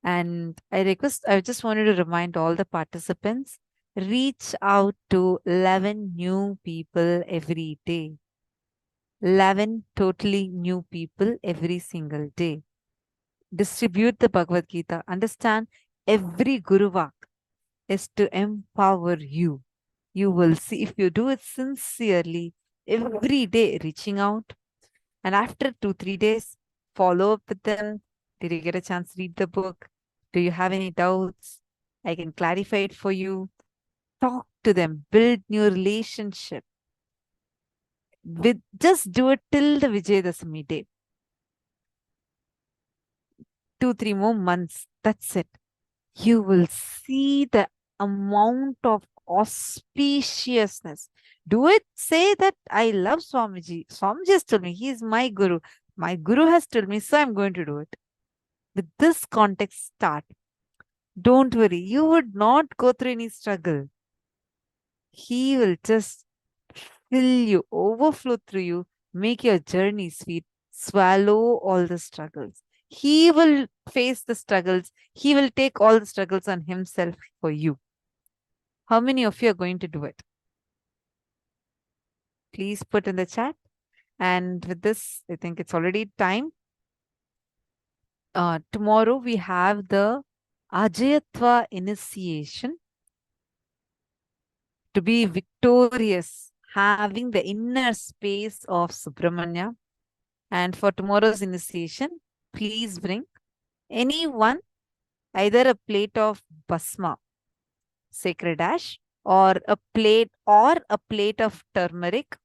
And I just wanted to remind all the participants, reach out to 11 new people every day. 11 totally new people every single day. Distribute the Bhagavad Gita. Understand, every Guruvak is to empower you. You will see, if you do it sincerely, every day reaching out, and after 2-3 days, follow up with them. Did you get a chance to read the book? Do you have any doubts? I can clarify it for you. Talk to them, build new relationship. Just do it till the Vijayadashami day. 2-3 more months. That's it. You will see the amount of auspiciousness. Do it. Say that I love Swamiji. Swamiji has told me. He is my Guru. My Guru has told me, so I'm going to do it. With this context, start. Don't worry. You would not go through any struggle. He will just fill you, overflow through you, make your journey sweet. swallow all the struggles. He will face the struggles. He will take all the struggles on himself for you. How many of you are going to do it? Please put in the chat. And with this, I think it's already time. Tomorrow we have the Ajayatva initiation. To be victorious, having the inner space of Subramanya. And for tomorrow's initiation, please bring anyone, either a plate of basma, sacred ash, or a plate of turmeric,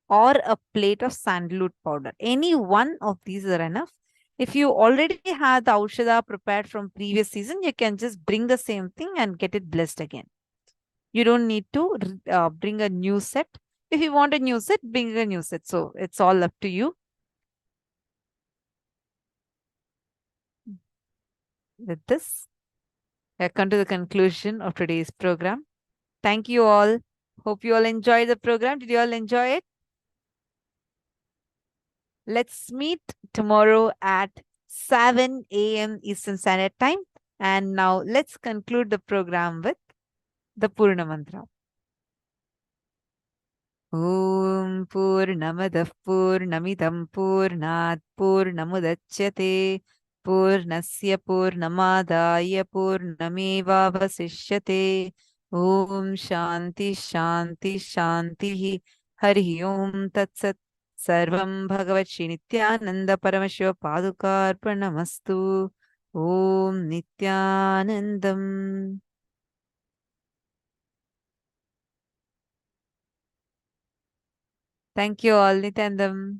or a plate of sandalwood powder. Any one of these are enough. If you already have the Aushadha prepared from previous season, you can just bring the same thing and get it blessed again. You don't need to bring a new set. If you want a new set, bring a new set. So it's all up to you. With this, I come to the conclusion of today's program. Thank you all. Hope you all enjoyed the program. Did you all enjoy it? Let's meet tomorrow at 7 a.m. Eastern Standard Time. And now let's conclude the program with the Purna Mantra. Om Purnamadah Purnamidam Purnat Purnamudachyate Purnasya Purnamadaya Purnameva Vasishyate Om Shanti Shanti Shanti Hari Om Tatsat Sarvam Bhagavat Shri Nithyananda Paramashivam Padukarpanamastu Om Nithyanandam. Thank you all, Nityanandam.